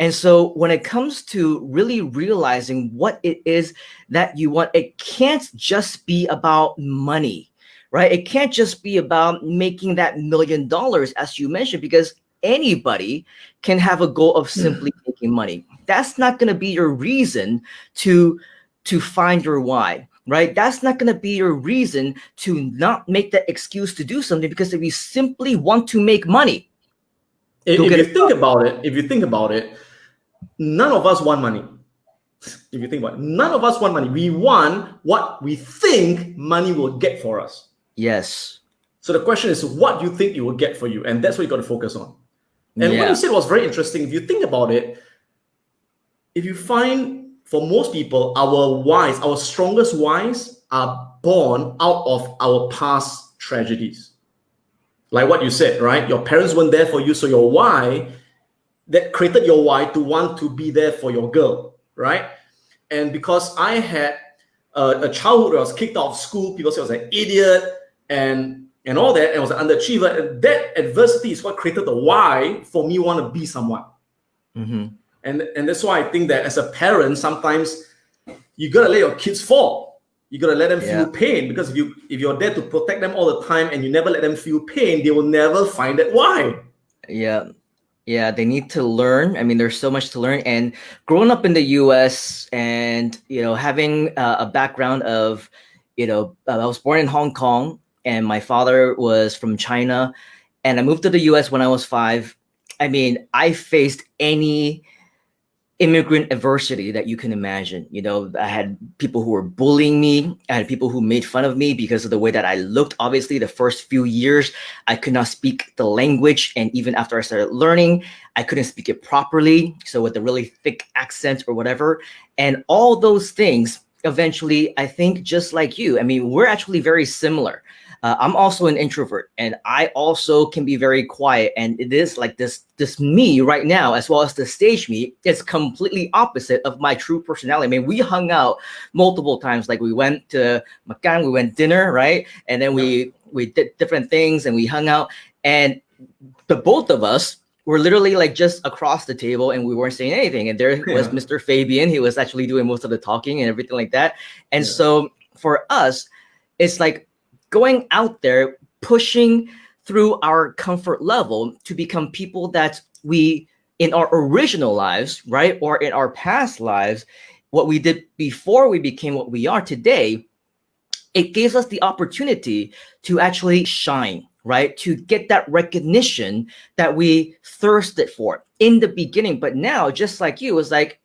And so when it comes to really realizing what it is that you want, it can't just be about money, right? It can't just be about making that $1 million, as you mentioned, because anybody can have a goal of simply making money. That's not going to be your reason to find your why, right? That's not going to be your reason to not make that excuse to do something, because if you simply want to make money, if you think about it, none of us want money. If you think about it, none of us want money. We want what we think money will get for us. Yes. So the question is, what do you think it will get for you? And that's what you got to focus on. And what you said was very interesting. If you think about it, if you find, for most people, our whys, our strongest whys are born out of our past tragedies. Like what you said, right? Your parents weren't there for you, so your why, that created your why to want to be there for your girl, right? And because I had a childhood where I was kicked out of school, people said I was an idiot and all that, and I was an underachiever, and that adversity is what created the why for me want to be someone. Mm-hmm. And that's why I think that as a parent, sometimes you gotta let your kids fall. You gotta let them feel pain, because if you're there to protect them all the time and you never let them feel pain, they will never find that why. Yeah. Yeah, they need to learn. I mean, there's so much to learn. And growing up in the U.S. and, having a background of, I was born in Hong Kong and my father was from China. And I moved to the U.S. when I was 5. I mean, I faced any immigrant adversity that you can imagine. I had people who were bullying me. I had people who made fun of me because of the way that I looked. Obviously, the first few years, I could not speak the language. And even after I started learning, I couldn't speak it properly. So with a really thick accent or whatever. And all those things, eventually, I think just like you, I mean, we're actually very similar. I'm also an introvert, and I also can be very quiet. And it is like this me right now, as well as the stage me, is completely opposite of my true personality. I mean, we hung out multiple times. Like we went to Makan, we went dinner, right? And then we did different things and we hung out. And the both of us were literally like just across the table and we weren't saying anything. And there was Mr. Fabian. He was actually doing most of the talking and everything like that. And so for us, it's like going out there, pushing through our comfort level to become people that we, in our original lives, right, or in our past lives, what we did before we became what we are today, it gives us the opportunity to actually shine, right, to get that recognition that we thirsted for in the beginning. But now, just like you, it's like,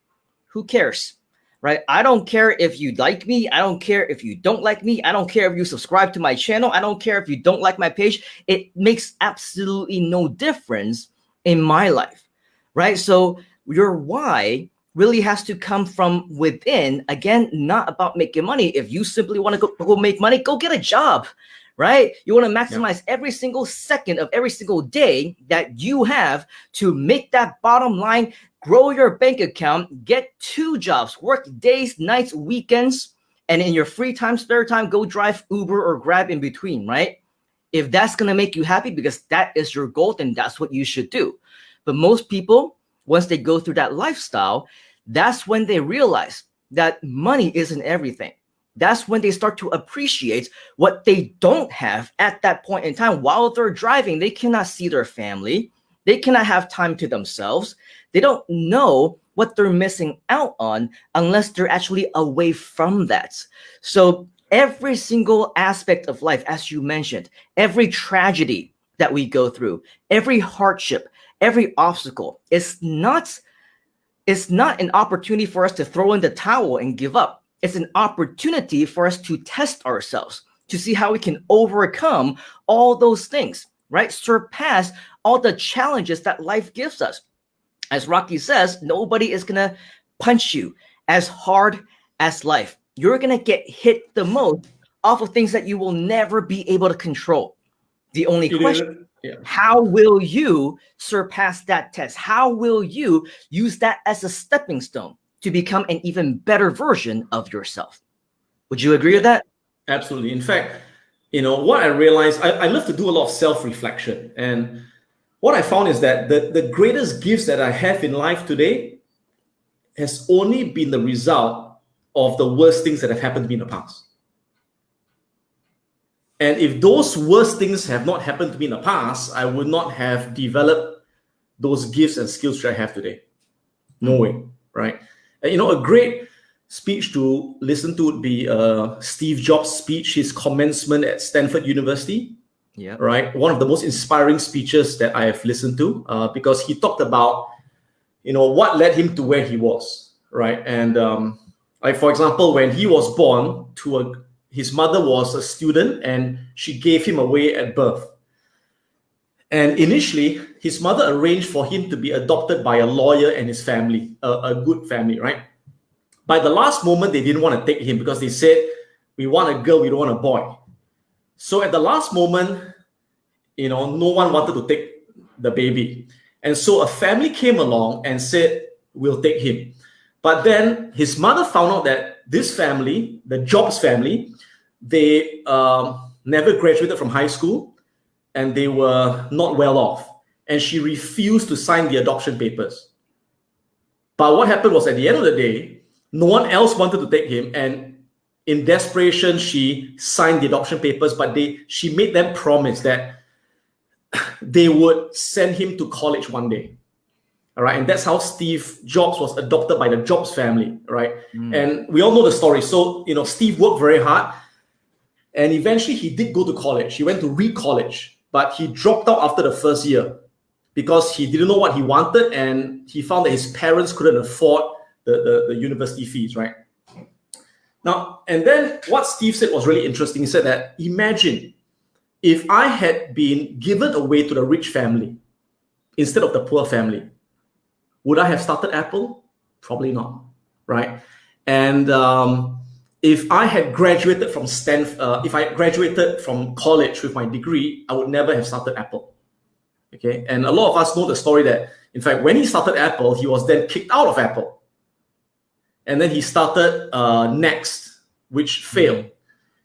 who cares? Right? I don't care if you like me. I don't care if you don't like me. I don't care if you subscribe to my channel. I don't care if you don't like my page. It makes absolutely no difference in my life, right? So your why really has to come from within. Again, not about making money. If you simply want to go make money, go get a job, right? You want to maximize every single second of every single day that you have to make that bottom line, grow your bank account, get 2 jobs, work days, nights, weekends, and in your free time, spare time, go drive Uber or Grab in between, right? If that's going to make you happy because that is your goal, then that's what you should do. But most people, once they go through that lifestyle, that's when they realize that money isn't everything. That's when they start to appreciate what they don't have at that point in time. While they're driving, they cannot see their family. They cannot have time to themselves. They don't know what they're missing out on unless they're actually away from that. So every single aspect of life, as you mentioned, every tragedy that we go through, every hardship, every obstacle is not an opportunity for us to throw in the towel and give up. It's an opportunity for us to test ourselves, to see how we can overcome all those things, right? Surpass all the challenges that life gives us. As Rocky says, nobody is going to punch you as hard as life. You're going to get hit the most off of things that you will never be able to control. The only question, how will you surpass that test? How will you use that as a stepping stone to become an even better version of yourself? Would you agree with that? Absolutely. In fact, what I realized, I love to do a lot of self-reflection. And what I found is that the greatest gifts that I have in life today has only been the result of the worst things that have happened to me in the past. And if those worst things have not happened to me in the past, I would not have developed those gifts and skills that I have today. No way, right? And, a great speech to listen to would be Steve Jobs' speech, his commencement at Stanford University. Yeah. Right. One of the most inspiring speeches that I have listened to, because he talked about, what led him to where he was. Right. And like, for example, when he was born, his mother was a student and she gave him away at birth. And initially, his mother arranged for him to be adopted by a lawyer and his family, a good family. Right. By the last moment, they didn't want to take him because they said, we want a girl, we don't want a boy. So at the last moment, no one wanted to take the baby. And so a family came along and said, we'll take him. But then his mother found out that this family, the Jobs family, they never graduated from high school and they were not well off. And she refused to sign the adoption papers. But what happened was at the end of the day, no one else wanted to take him. And in desperation, she signed the adoption papers, but she made them promise that they would send him to college one day. All right, and that's how Steve Jobs was adopted by the Jobs family, right? And we all know the story. So, Steve worked very hard, and eventually he did go to college. He went to Reed College, but he dropped out after the first year because he didn't know what he wanted, and he found that his parents couldn't afford the university fees, right? Now, and then what Steve said was really interesting. He said that, imagine if I had been given away to the rich family instead of the poor family, would I have started Apple? Probably not, right? And if I had graduated from Stanford, if I graduated from college with my degree, I would never have started Apple. Okay, and a lot of us know the story that, in fact, when he started Apple, he was then kicked out of Apple, and then he started Next, which failed.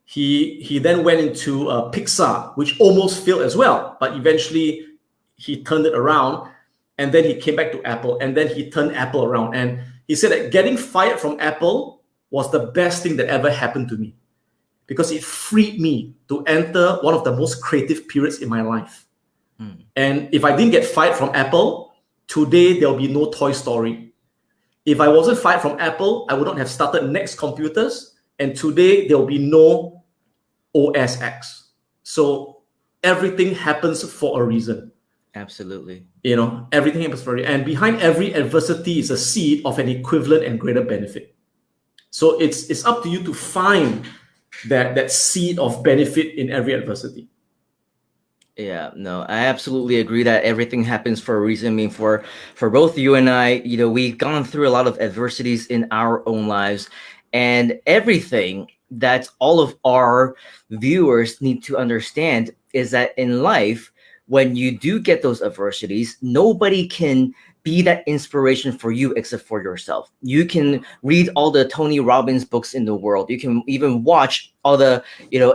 He then went into Pixar, which almost failed as well, but eventually he turned it around, and then he came back to Apple, and then he turned Apple around. And he said that getting fired from Apple was the best thing that ever happened to me, because it freed me to enter one of the most creative periods in my life. And if I didn't get fired from Apple, today there'll be no Toy Story. If I wasn't fired from Apple, I would not have started Next Computers, and today there'll be no OS X. So everything happens for a reason. Absolutely. Everything happens for a reason. And behind every adversity is a seed of an equivalent and greater benefit. So it's up to you to find that seed of benefit in every adversity. Yeah, no, I absolutely agree that everything happens for a reason. I mean, for both you and I, we've gone through a lot of adversities in our own lives, and everything that all of our viewers need to understand is that in life, when you do get those adversities, nobody can be that inspiration for you except for yourself. You can read all the Tony Robbins books in the world. You can even watch all the,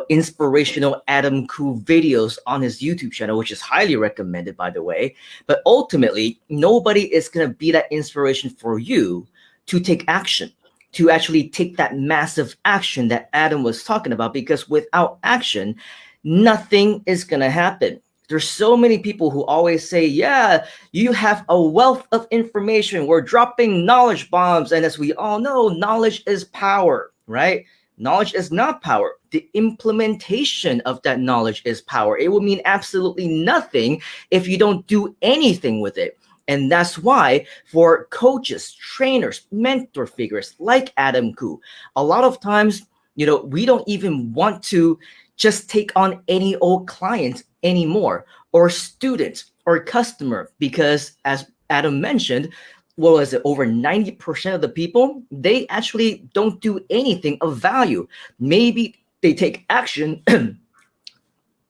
inspirational Adam Khoo videos on his YouTube channel, which is highly recommended, by the way. But ultimately, nobody is going to be that inspiration for you to take action, to actually take that massive action that Adam was talking about, because without action, nothing is going to happen. There's so many people who always say, yeah, you have a wealth of information. We're dropping knowledge bombs. And as we all know, knowledge is power, right? Knowledge is not power. The implementation of that knowledge is power. It will mean absolutely nothing if you don't do anything with it. And that's why for coaches, trainers, mentor figures like Adam Khoo, a lot of times, we don't even want to just take on any old client anymore, or student or customer, because as Adam mentioned, what was it, over 90% of the people, they actually don't do anything of value. Maybe they take action,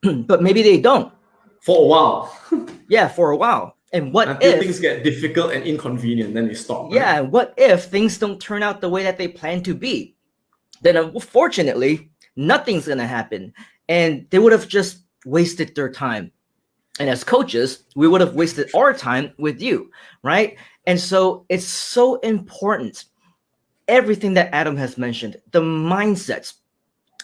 but maybe they don't. For a while. Yeah, for a while. And what until if things get difficult and inconvenient, then they stop. Right? Yeah, what if things don't turn out the way that they plan to be? Then unfortunately, nothing's gonna happen, and they would have just wasted their time. And as coaches, we would have wasted our time with you, right? And so it's so important. Everything that Adam has mentioned, the mindsets,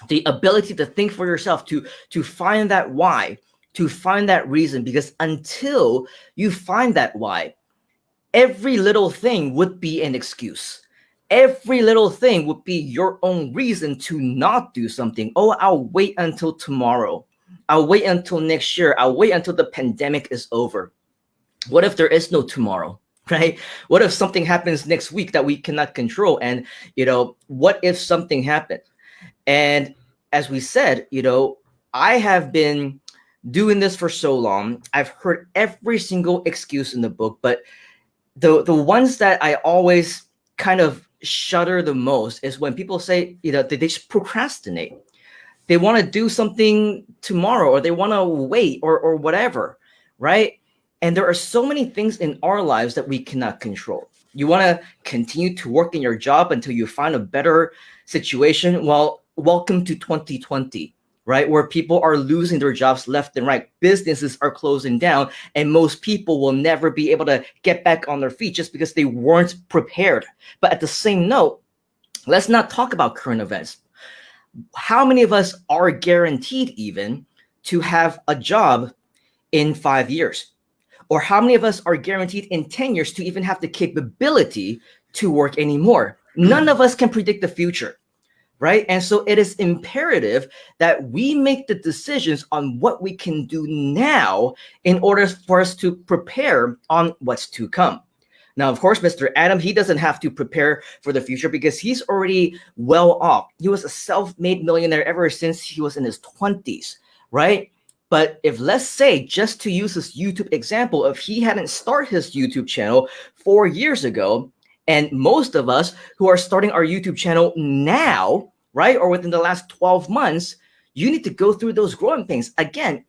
the ability to think for yourself, to find that why, to find that reason, because until you find that why, every little thing would be an excuse. Every little thing would be your own reason to not do something. Oh, I'll wait until tomorrow. I'll wait until next year. I'll wait until the pandemic is over. What if there is no tomorrow, right? What if something happens next week that we cannot control? And, what if something happened? And as we said, I have been doing this for so long. I've heard every single excuse in the book, but the ones that I always kind of shudder the most is when people say, they just procrastinate. They want to do something tomorrow, or they want to wait, or whatever, right? And there are so many things in our lives that we cannot control. You want to continue to work in your job until you find a better situation. Well, welcome to 2020, right? Where people are losing their jobs left and right. Businesses are closing down, and most people will never be able to get back on their feet just because they weren't prepared. But at the same note, let's not talk about current events. How many of us are guaranteed even to have a job in 5 years? Or how many of us are guaranteed in 10 years to even have the capability to work anymore? None of us can predict the future, right? And so it is imperative that we make the decisions on what we can do now in order for us to prepare on what's to come. Now, of course, Mr. Adam, he doesn't have to prepare for the future because he's already well off. He was a self-made millionaire ever since he was in his 20s, right? But if, let's say, just to use this YouTube example, if he hadn't started his YouTube channel 4 years ago, and most of us who are starting our YouTube channel now, right, or within the last 12 months, you need to go through those growing pains. Again,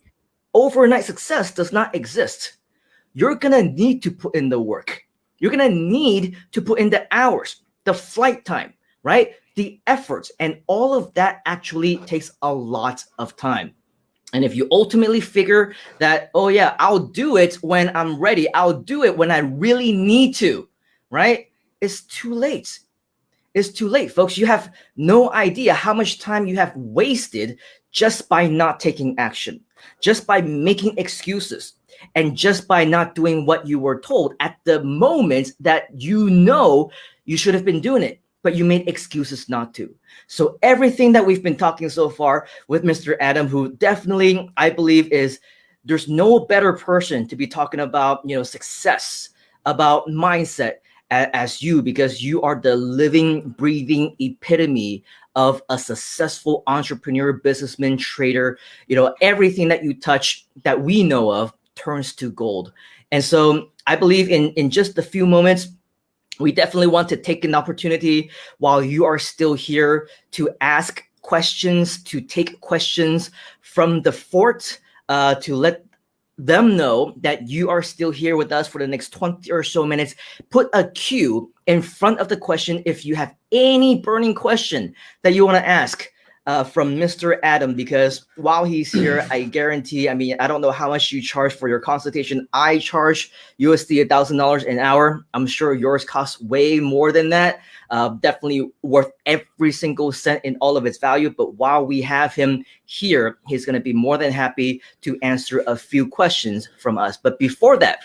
overnight success does not exist. You're going to need to put in the work. You're going to need to put in the hours, the flight time, right? The efforts, and all of that actually takes a lot of time. And if you ultimately figure that, oh yeah, I'll do it when I'm ready, I'll do it when I really need to, right? It's too late. It's too late, folks. You have no idea how much time you have wasted just by not taking action, just by making excuses, and just by not doing what you were told at the moment that you know you should have been doing it, but you made excuses not to. So everything that we've been talking so far with Mr. Adam, who definitely, I believe, there's no better person to be talking about, success, about mindset as you, because you are the living, breathing epitome of a successful entrepreneur, businessman, trader. Everything that you touch that we know of turns to gold. And so I believe in just a few moments, we definitely want to take an opportunity while you are still here to ask questions, to take questions from the fort, to let them know that you are still here with us for the next 20 or so minutes. Put a Q in front of the question if you have any burning question that you want to ask from Mr. Adam, because while he's here, I guarantee, I don't know how much you charge for your consultation. I charge USD $1,000 an hour. I'm sure yours costs way more than that. Definitely worth every single cent in all of its value. But while we have him here, he's going to be more than happy to answer a few questions from us. But before that,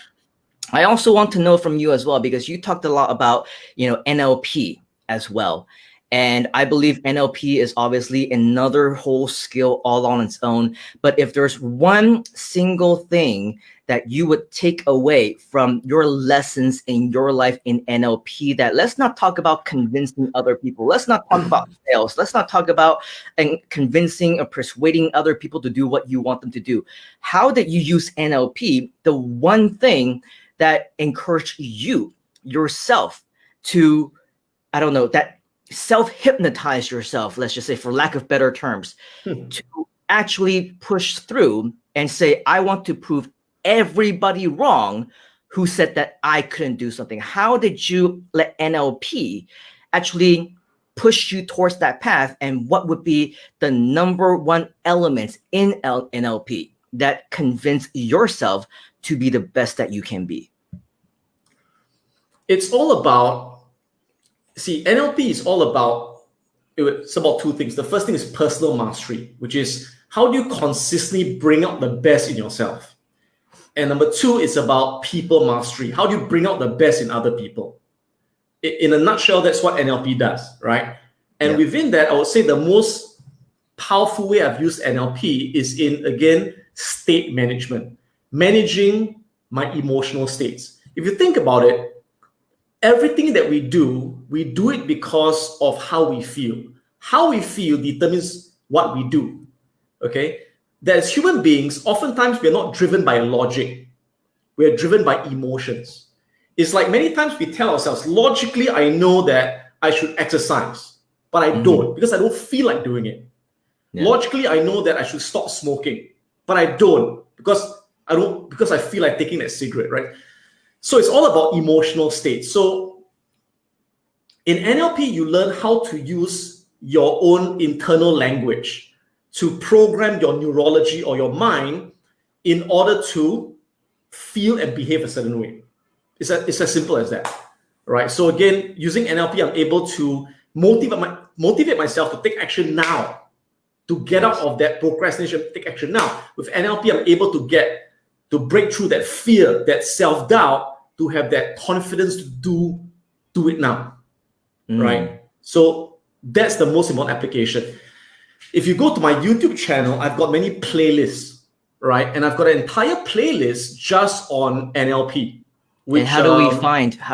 I also want to know from you as well, because you talked a lot about, NLP as well. And I believe NLP is obviously another whole skill all on its own. But if there's one single thing that you would take away from your lessons in your life in NLP, that let's not talk about convincing other people. Let's not talk about sales. Let's not talk about convincing or persuading other people to do what you want them to do. How did you use NLP, the one thing that encouraged you yourself to, that self-hypnotize yourself, let's just say, for lack of better terms, to actually push through and say, I want to prove everybody wrong who said that I couldn't do something? How did you let NLP actually push you towards that path? And what would be the number one element in NLP that convince yourself to be the best that you can be? It's all about, NLP is all about, it's about two things. The first thing is personal mastery, which is how do you consistently bring out the best in yourself? And number two is about people mastery. How do you bring out the best in other people? In a nutshell, that's what NLP does, right? And within that, I would say the most powerful way I've used NLP is in, again, state management, managing my emotional states. If you think about it, everything that we do it because of how we feel. How we feel determines what we do, okay? That as human beings, oftentimes we're not driven by logic. We're driven by emotions. It's like many times we tell ourselves, logically, I know that I should exercise, but I don't because I don't feel like doing it. Yeah. Logically, I know that I should stop smoking, but I don't because I feel like taking that cigarette, right? So it's all about emotional states. So in NLP, you learn how to use your own internal language to program your neurology or your mind in order to feel and behave a certain way. It's as simple as that, right? So again, using NLP, I'm able to motivate myself to take action now, to get out of that procrastination, take action now. With NLP, I'm able to get to break through that fear, that self-doubt, to have that confidence to do it now, right? So that's the most important application. If you go to my YouTube channel, I've got many playlists, right? And I've got an entire playlist just on NLP. Which, and how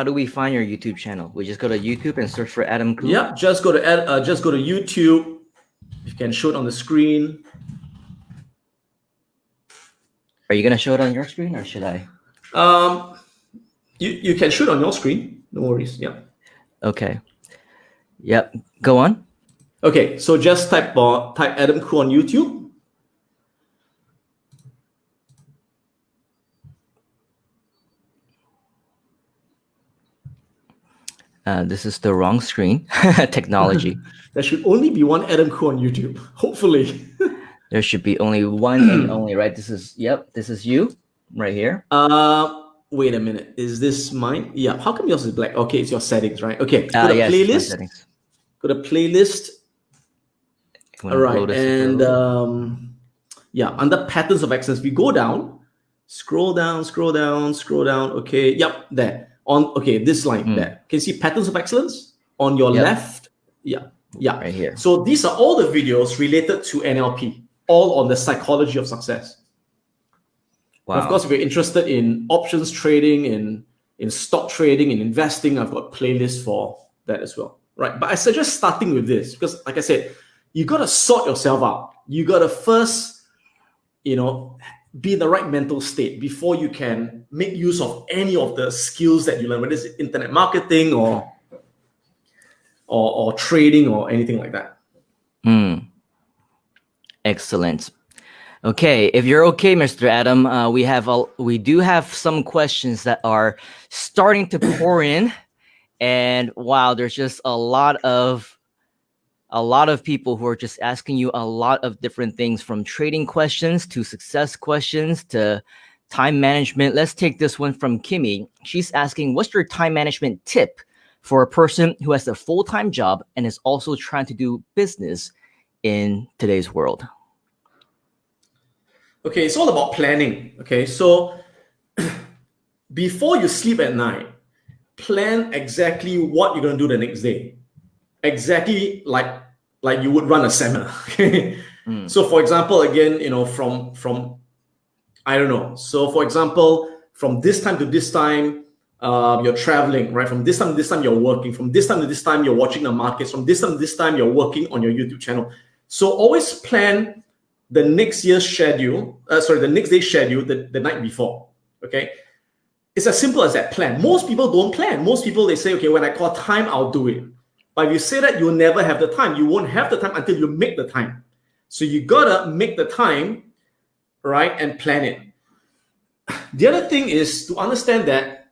do we find your YouTube channel? We just go to YouTube and search for Adam Khoo. Yeah, just go to YouTube. You can show it on the screen. Are you gonna show it on your screen, or should I? You can show it on your screen. No worries. Yeah. Okay. Yep. Go on. Okay. So just type Adam Khoo on YouTube. This is the wrong screen. Technology. There should only be one Adam Khoo on YouTube. Hopefully. There should be only one and only, right? This is you right here. Wait a minute. Is this mine? Yeah. How come yours is black? Okay, it's your settings, right? Okay. Go to yes, playlist. Go to playlist. All right. And yeah, under patterns of excellence, we go down, scroll down. Okay. Yep. There. This line there. Can you see patterns of excellence on your left? Yeah. Yeah. Right here. So these are all the videos related to NLP, all on the psychology of success. Wow. And of course, if you're interested in options trading, in stock trading, in investing, I've got playlists for that as well. Right. But I suggest starting with this because, like I said, you got to sort yourself out. You got to first, be in the right mental state before you can make use of any of the skills that you learn, whether it's internet marketing or trading or anything like that. Excellent. Okay, if you're okay, Mr. Adam, we do have some questions that are starting to pour in, and wow, there's just a lot of people who are just asking you a lot of different things, from trading questions to success questions to time management. Let's take this one from Kimmy. She's asking, what's your time management tip for a person who has a full-time job and is also trying to do business in today's world? Okay, it's all about planning. Okay, so before you sleep at night, plan exactly what you're going to do the next day. Exactly like you would run a seminar. So for example, again, from I don't know. So for example, from this time to this time, you're traveling, right? From this time to this time, you're working. From this time to this time, you're watching the markets. From this time to this time, you're working on your YouTube channel. So always plan the next year's schedule, the next day's schedule the night before, okay? It's as simple as that. Plan. Most people don't plan. Most people, they say, okay, when I call time, I'll do it. But if you say that, you'll never have the time. You won't have the time until you make the time. So you gotta make the time, right, and plan it. The other thing is to understand that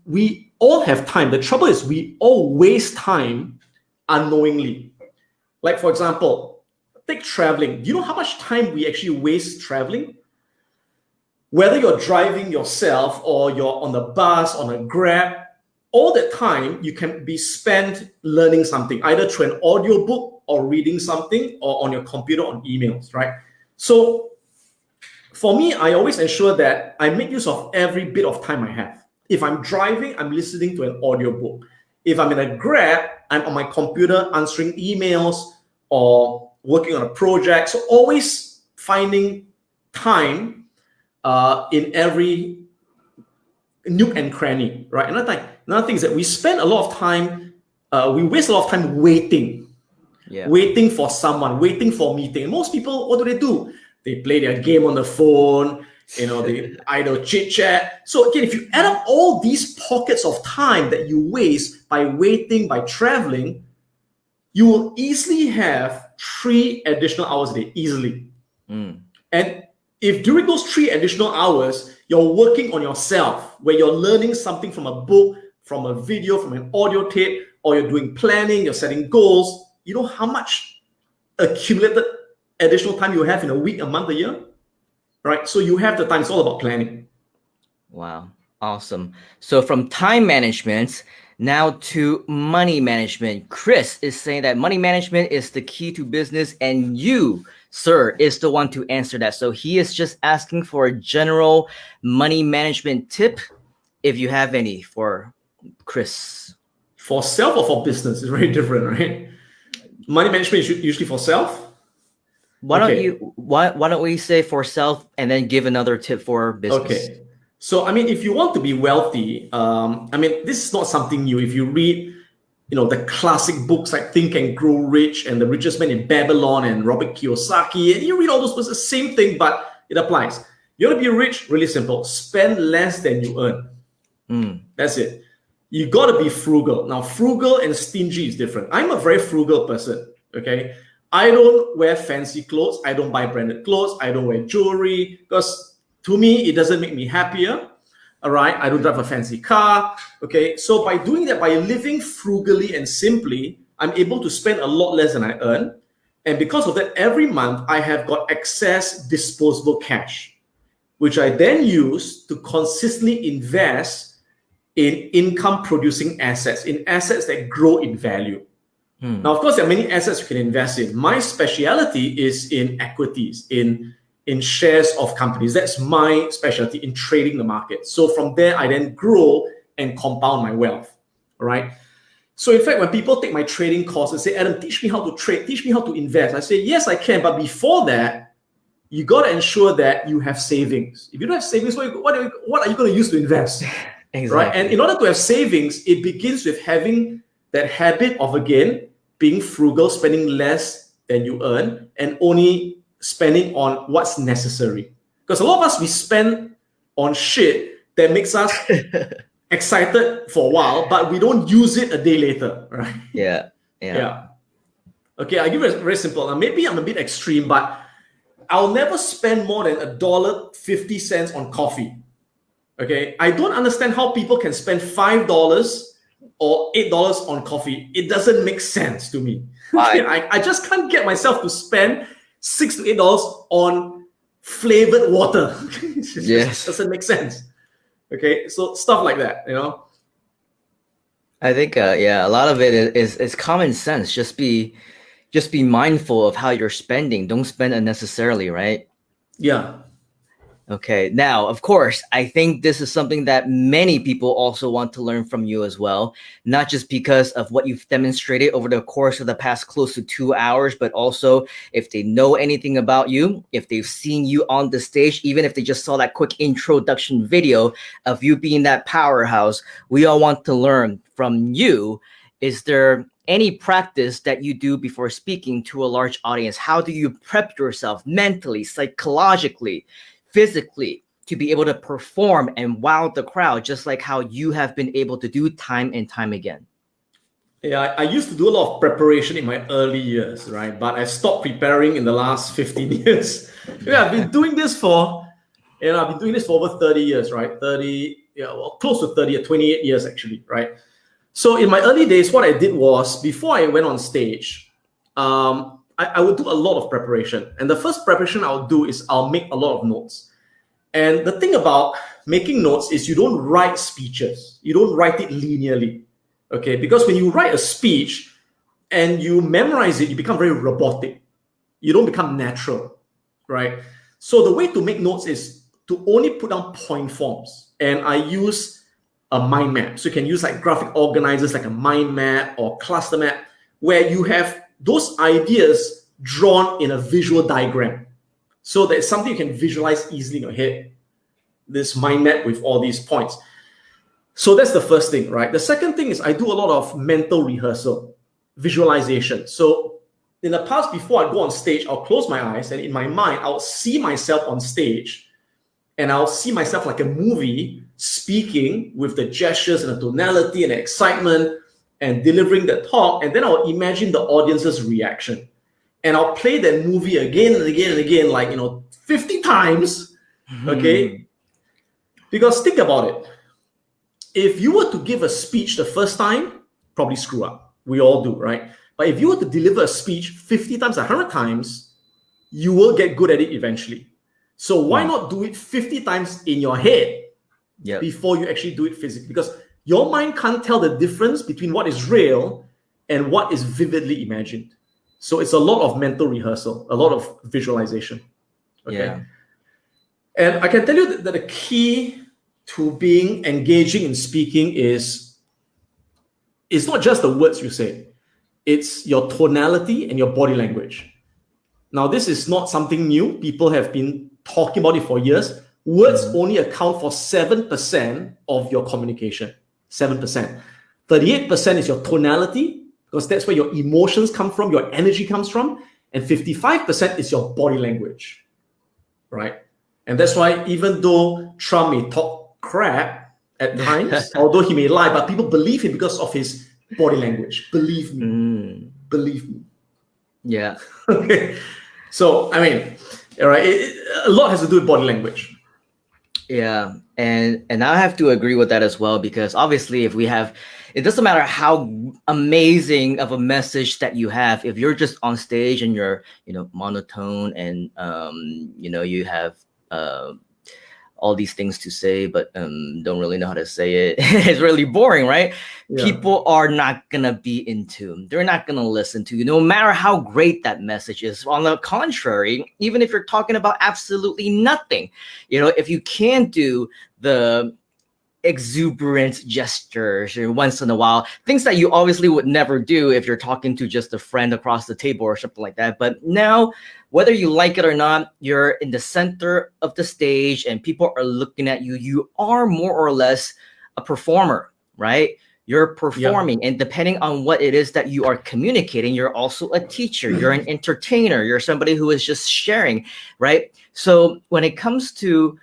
we all have time. The trouble is we all waste time unknowingly. Like, for example, take traveling. Do you know how much time we actually waste traveling? Whether you're driving yourself or you're on the bus, on a Grab, all that time you can be spent learning something, either through an audio book or reading something or on your computer on emails, right? So for me, I always ensure that I make use of every bit of time I have. If I'm driving, I'm listening to an audio book. If I'm in a Grab, I'm on my computer answering emails or working on a project. So always finding time in every nook and cranny, right? Another thing is that we spend a lot of time, we waste a lot of time waiting. Waiting for someone, waiting for a meeting. And most people, what do? They play their game on the phone, they idle chit chat. So again, if you add up all these pockets of time that you waste by waiting, by traveling, you will easily have 3 additional hours a day, easily. And if during those 3 additional hours, you're working on yourself, where you're learning something from a book, from a video, from an audio tape, or you're doing planning, you're setting goals, you know how much accumulated additional time you have in a week, a month, a year? Right? So you have the time. It's all about planning. Wow. Awesome. So from time management, now to money management. Chris is saying that money management is the key to business, and you sir is the one to answer that. So he is just asking for a general money management tip, if you have any, for Chris. For self or for business? It's very different, right? Money management is usually for self. Why don't we say for self and then give another tip for business? Okay. So, I mean, if you want to be wealthy, I mean, this is not something new. If you read, the classic books like Think and Grow Rich and The Richest Man in Babylon and Robert Kiyosaki, and you read all those books, the same thing, but it applies. You want to be rich? Really simple. Spend less than you earn. That's it. You got to be frugal. Now, frugal and stingy is different. I'm a very frugal person, okay? I don't wear fancy clothes. I don't buy branded clothes. I don't wear jewelry because to me, it doesn't make me happier. All right. I don't drive a fancy car. Okay. So by doing that, by living frugally and simply, I'm able to spend a lot less than I earn. And because of that, every month I have got excess disposable cash, which I then use to consistently invest in income producing assets, in assets that grow in value. Now, of course, there are many assets you can invest in. My specialty is in equities, in shares of companies. That's my specialty in trading the market. So from there, I then grow and compound my wealth, all right? So in fact, when people take my trading course and say, Adam, teach me how to trade, teach me how to invest, I say, yes, I can. But before that, you got to ensure that you have savings. If you don't have savings, what are you going to use to invest? Exactly. Right? And in order to have savings, it begins with having that habit of, again, being frugal, spending less than you earn, and only spending on what's necessary. Because a lot of us, we spend on shit that makes us excited for a while, but we don't use it a day later, right? Yeah. Okay, I'll give it very simple. Now, maybe I'm a bit extreme, but I'll never spend more than $1.50 on coffee. Okay, I don't understand how people can spend $5 or $8 on coffee. It doesn't make sense to me. I just can't get myself to spend $6 to $8 on flavored water. It just doesn't make sense. Okay, so stuff like that, I think a lot of it is common sense. Just be mindful of how you're spending. Don't spend unnecessarily, right? Yeah. Okay. Now, of course, I think this is something that many people also want to learn from you as well, not just because of what you've demonstrated over the course of the past close to 2 hours, but also if they know anything about you, if they've seen you on the stage, even if they just saw that quick introduction video of you being that powerhouse, we all want to learn from you. Is there any practice that you do before speaking to a large audience? How do you prep yourself mentally, psychologically, physically to be able to perform and wow the crowd, just like how you have been able to do time and time again? Yeah, I used to do a lot of preparation in my early years, right? But I stopped preparing in the last 15 years. I've been doing this for over 30 years, right? Close to 30, 28 years actually, right? So in my early days, what I did was, before I went on stage, I would do a lot of preparation. And the first preparation I'll do is I'll make a lot of notes. And the thing about making notes is you don't write speeches. You don't write it linearly, okay? Because when you write a speech and you memorize it, you become very robotic. You don't become natural, right? So the way to make notes is to only put down point forms. And I use a mind map. So you can use like graphic organizers like a mind map or cluster map, where you have those ideas drawn in a visual diagram. So that it's something you can visualize easily in your head, this mind map with all these points. So that's the first thing, right? The second thing is I do a lot of mental rehearsal, visualization. So in the past, before I go on stage, I'll close my eyes and in my mind, I'll see myself on stage and I'll see myself like a movie speaking with the gestures and the tonality and the excitement and delivering the talk, and then I'll imagine the audience's reaction. And I'll play that movie again and again and again, like, 50 times, okay? Because think about it. If you were to give a speech the first time, probably screw up. We all do, right? But if you were to deliver a speech 50 times, 100 times, you will get good at it eventually. So why not do it 50 times in your head before you actually do it physically? Because your mind can't tell the difference between what is real and what is vividly imagined. So it's a lot of mental rehearsal, a lot of visualization. Okay. Yeah. And I can tell you that the key to being engaging in speaking is it's not just the words you say, it's your tonality and your body language. Now, this is not something new. People have been talking about it for years. Words only account for 7% of your communication. 7%. 38% is your tonality, because that's where your emotions come from, your energy comes from. And 55% is your body language, right? And that's why even though Trump may talk crap at times, although he may lie, but people believe him because of his body language. Believe me. Believe me. Yeah. Okay. So, I mean, all right, a lot has to do with body language. Yeah, and I have to agree with that as well, because obviously if we have, it doesn't matter how amazing of a message that you have, if you're just on stage and you're, you know, monotone and you know, you have all these things to say, but don't really know how to say it. It's really boring, right? Yeah. People are not gonna be in tune. They're not gonna listen to you, no matter how great that message is. On the contrary, even if you're talking about absolutely nothing, you know, if you can't do the exuberant gestures or once in a while, things that you obviously would never do if you're talking to just a friend across the table or something like that. But now, whether you like it or not, you're in the center of the stage and people are looking at you. You are more or less a performer, right? You're performing, and depending on what it is that you are communicating, you're also a teacher, you're an entertainer, you're somebody who is just sharing, right? So when it comes to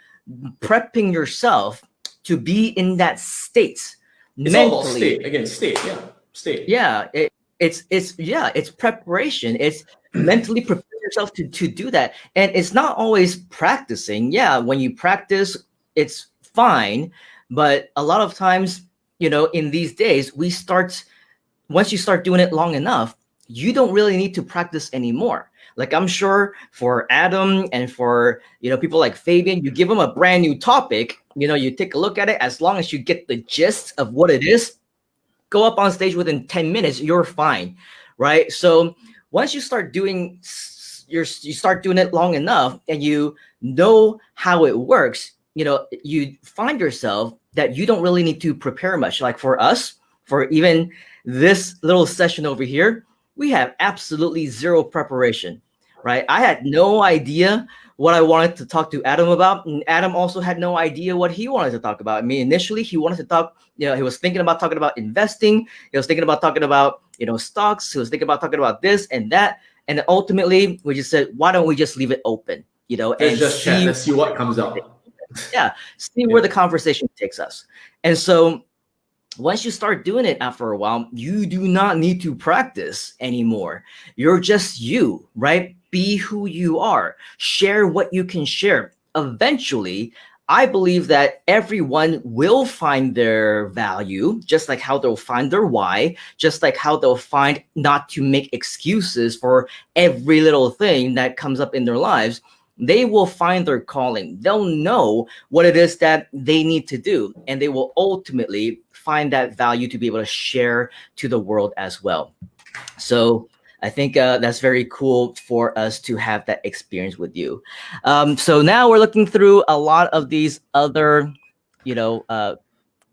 prepping yourself to be in that state, It's mentally, all about state. Again, state. Yeah. State. Yeah, it's preparation. It's mentally prepare yourself to do that. And it's not always practicing. Yeah, when you practice, it's fine. But a lot of times, you know, in these days, once you start doing it long enough, you don't really need to practice anymore. Like, I'm sure for Adam and for, you know, people like Fabian, you give them a brand new topic, you know, you take a look at it, as long as you get the gist of what it is, go up on stage within 10 minutes, you're fine, right? So once you start doing, you start doing it long enough and you know how it works, you know, you find yourself that you don't really need to prepare much. Like for us, for even this little session over here, we have absolutely zero preparation, right? I had no idea what I wanted to talk to Adam about, and Adam also had no idea what he wanted to talk about. I mean, initially he wanted to talk, you know, he was thinking about talking about investing, he was thinking about talking about, you know, stocks, he was thinking about talking about this and that, and ultimately we just said, why don't we just leave it open, you know, and Let's chat. Let's see what comes out. Yeah, see where the conversation takes us. And so once you start doing it after a while, you do not need to practice anymore. You're just you, right? Be who you are. Share what you can share. Eventually, I believe that everyone will find their value, just like how they'll find their why, just like how they'll find not to make excuses for every little thing that comes up in their lives. They will find their calling. They'll know what it is that they need to do, and they will ultimately find that value to be able to share to the world as well. So I think that's very cool for us to have that experience with you. So now we're looking through a lot of these other, you know,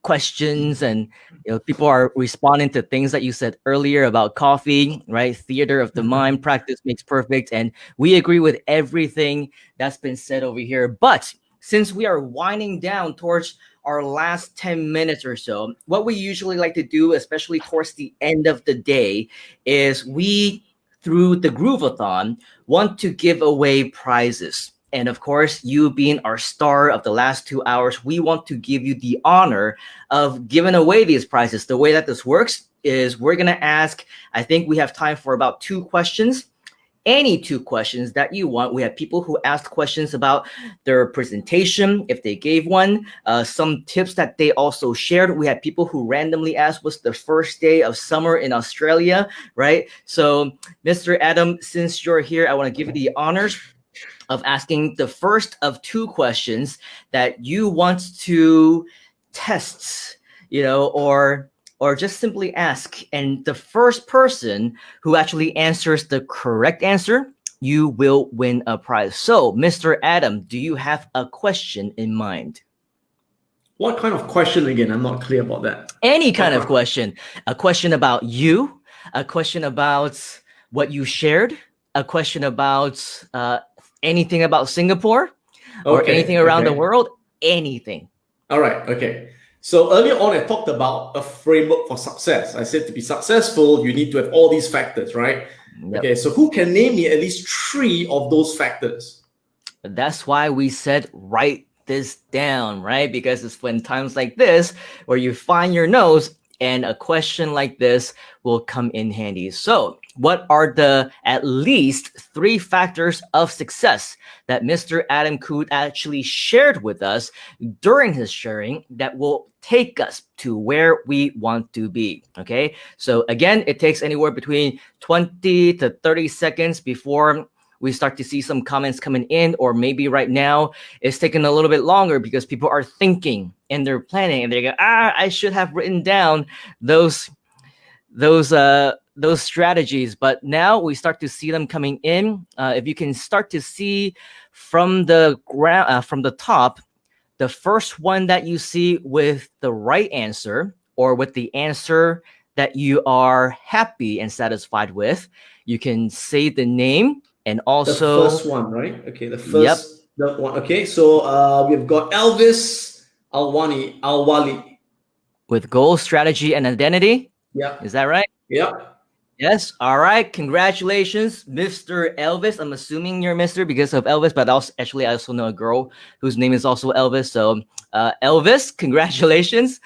questions, and you know, people are responding to things that you said earlier about coffee, right? Theater of the mind, practice makes perfect, and we agree with everything that's been said over here. But since we are winding down towards our last 10 minutes or so, what we usually like to do, especially towards the end of the day, is we, through the Grooveathon, want to give away prizes. And of course, you being our star of the last 2 hours, we want to give you the honor of giving away these prizes. The way that this works is we're going to ask, I think we have time for about 2 questions. Any 2 questions that you want. We have people who asked questions about their presentation, if they gave one, some tips that they also shared. We had people who randomly asked what's the first day of summer in Australia, right? So Mr. Adam, since you're here, I want to give you the honors of asking the first of 2 questions that you want to test, you know, or or just simply ask. And the first person who actually answers the correct answer, you will win a prize. So, Mr. Adam, do you have a question in mind? What kind of question again? I'm not clear about that. Any kind of question. A question about you, a question about what you shared, a question about anything about Singapore, or anything around the world, anything. All right, okay. So earlier on, I talked about a framework for success. I said to be successful, you need to have all these factors, right? Yep. Okay, so who can name me at least 3 of those factors? That's why we said write this down, right? Because it's when times like this where you find your notes and a question like this will come in handy. So what are the at least 3 factors of success that Mr. Adam Khoo actually shared with us during his sharing that will take us to where we want to be? Okay, so again, it takes anywhere between 20 to 30 seconds before we start to see some comments coming in, or maybe right now it's taking a little bit longer because people are thinking and they're planning and they go, I should have written down those strategies. But now we start to see them coming in. If you can start to see from the ground, from the top, the first one that you see with the right answer, or with the answer that you are happy and satisfied with, you can say the name. And also the first one, right? Okay, the first one. Okay, so we've got Elvis Alwali with goal, strategy, and identity. Yeah, is that right? Yep. Yes. All right. Congratulations, Mr. Elvis. I'm assuming you're Mr. because of Elvis, but I also know a girl whose name is also Elvis. So Elvis, congratulations.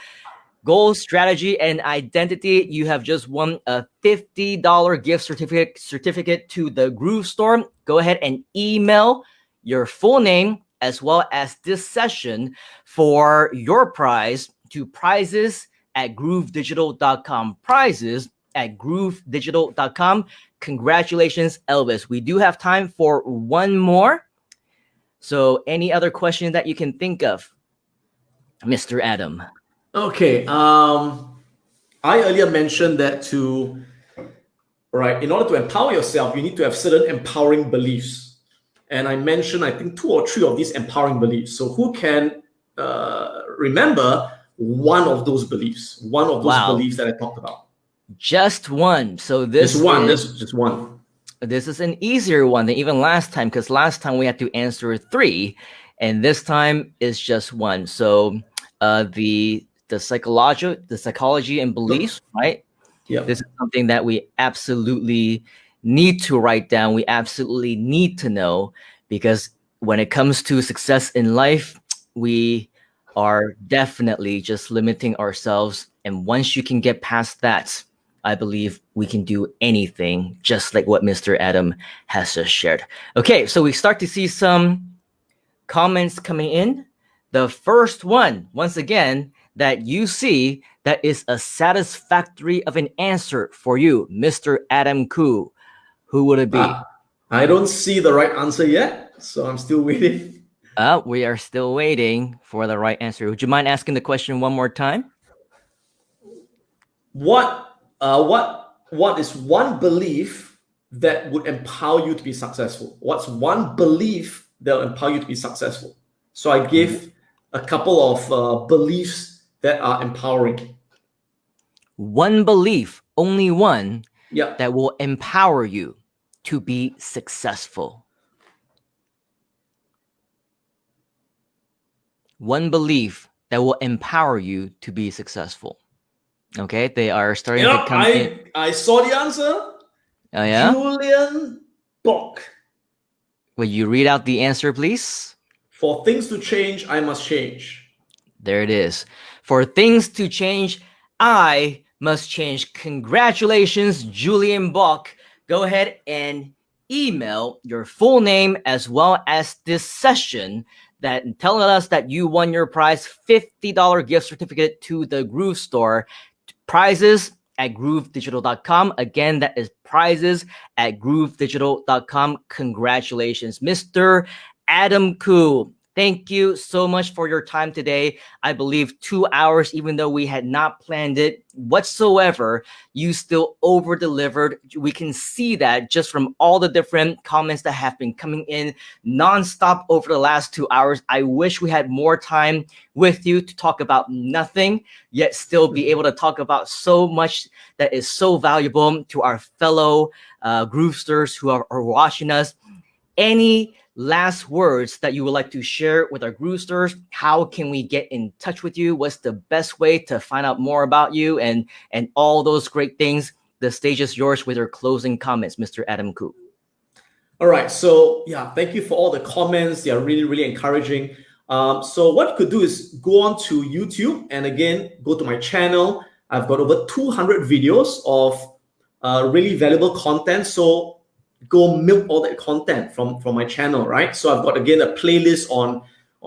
Goal, strategy, and identity. You have just won a $50 gift certificate to the Groove store. Go ahead and email your full name as well as this session for your prize to prizes@groovedigital.com. Prizes@groovedigital.com. Congratulations, Elvis. We do have time for one more. So any other question that you can think of, Mr. Adam? Okay. I earlier mentioned that in order to empower yourself, you need to have certain empowering beliefs. And I mentioned, I think, 2 or 3 of these empowering beliefs. So who can remember one of those beliefs? One of those beliefs that I talked about. Just one. So this is just one. This is an easier one than even last time, because last time we had to answer 3, and this time is just one. So the psychology and beliefs, right? Yeah. This is something that we absolutely need to write down. We absolutely need to know, because when it comes to success in life, we are definitely just limiting ourselves. And once you can get past that, I believe we can do anything, just like what Mr. Adam has just shared. Okay, so we start to see some comments coming in. The first one, once again, that you see that is a satisfactory of an answer for you, Mr. Adam Khoo. Who would it be? I don't see the right answer yet, so I'm still waiting. We are still waiting for the right answer. Would you mind asking the question one more time? What is one belief that would empower you to be successful? What's one belief that will empower you to be successful? So I give a couple of beliefs that are empowering. One belief, only one, yeah, that will empower you to be successful. One belief that will empower you to be successful. Okay, they are starting to come in. I saw the answer. Oh, yeah? Julian Bock. Will you read out the answer, please? For things to change, I must change. There it is. For things to change, I must change. Congratulations, Julian Bock. Go ahead and email your full name as well as this session that telling us that you won your prize, $50 gift certificate to the Groove store. Prizes@groovedigital.com. Again, that is prizes@groovedigital.com. Congratulations, Mr. Adam Khoo. Thank you so much for your time today. I believe 2 hours, even though we had not planned it whatsoever, you still over-delivered. We can see that just from all the different comments that have been coming in nonstop over the last 2 hours. I wish we had more time with you to talk about nothing, yet still be able to talk about so much that is so valuable to our fellow Groovesters who are watching us. Any last words that you would like to share with our Groovesters? How can we get in touch with you? What's the best way to find out more about you and all those great things? The stage is yours with your closing comments, Mr. Adam Koo. All right. So yeah, thank you for all the comments. They are really, really encouraging. So what you could do is go on to YouTube and again, go to my channel. I've got over 200 videos of really valuable content. So go milk all that content from my channel, right? So I've got, again, a playlist on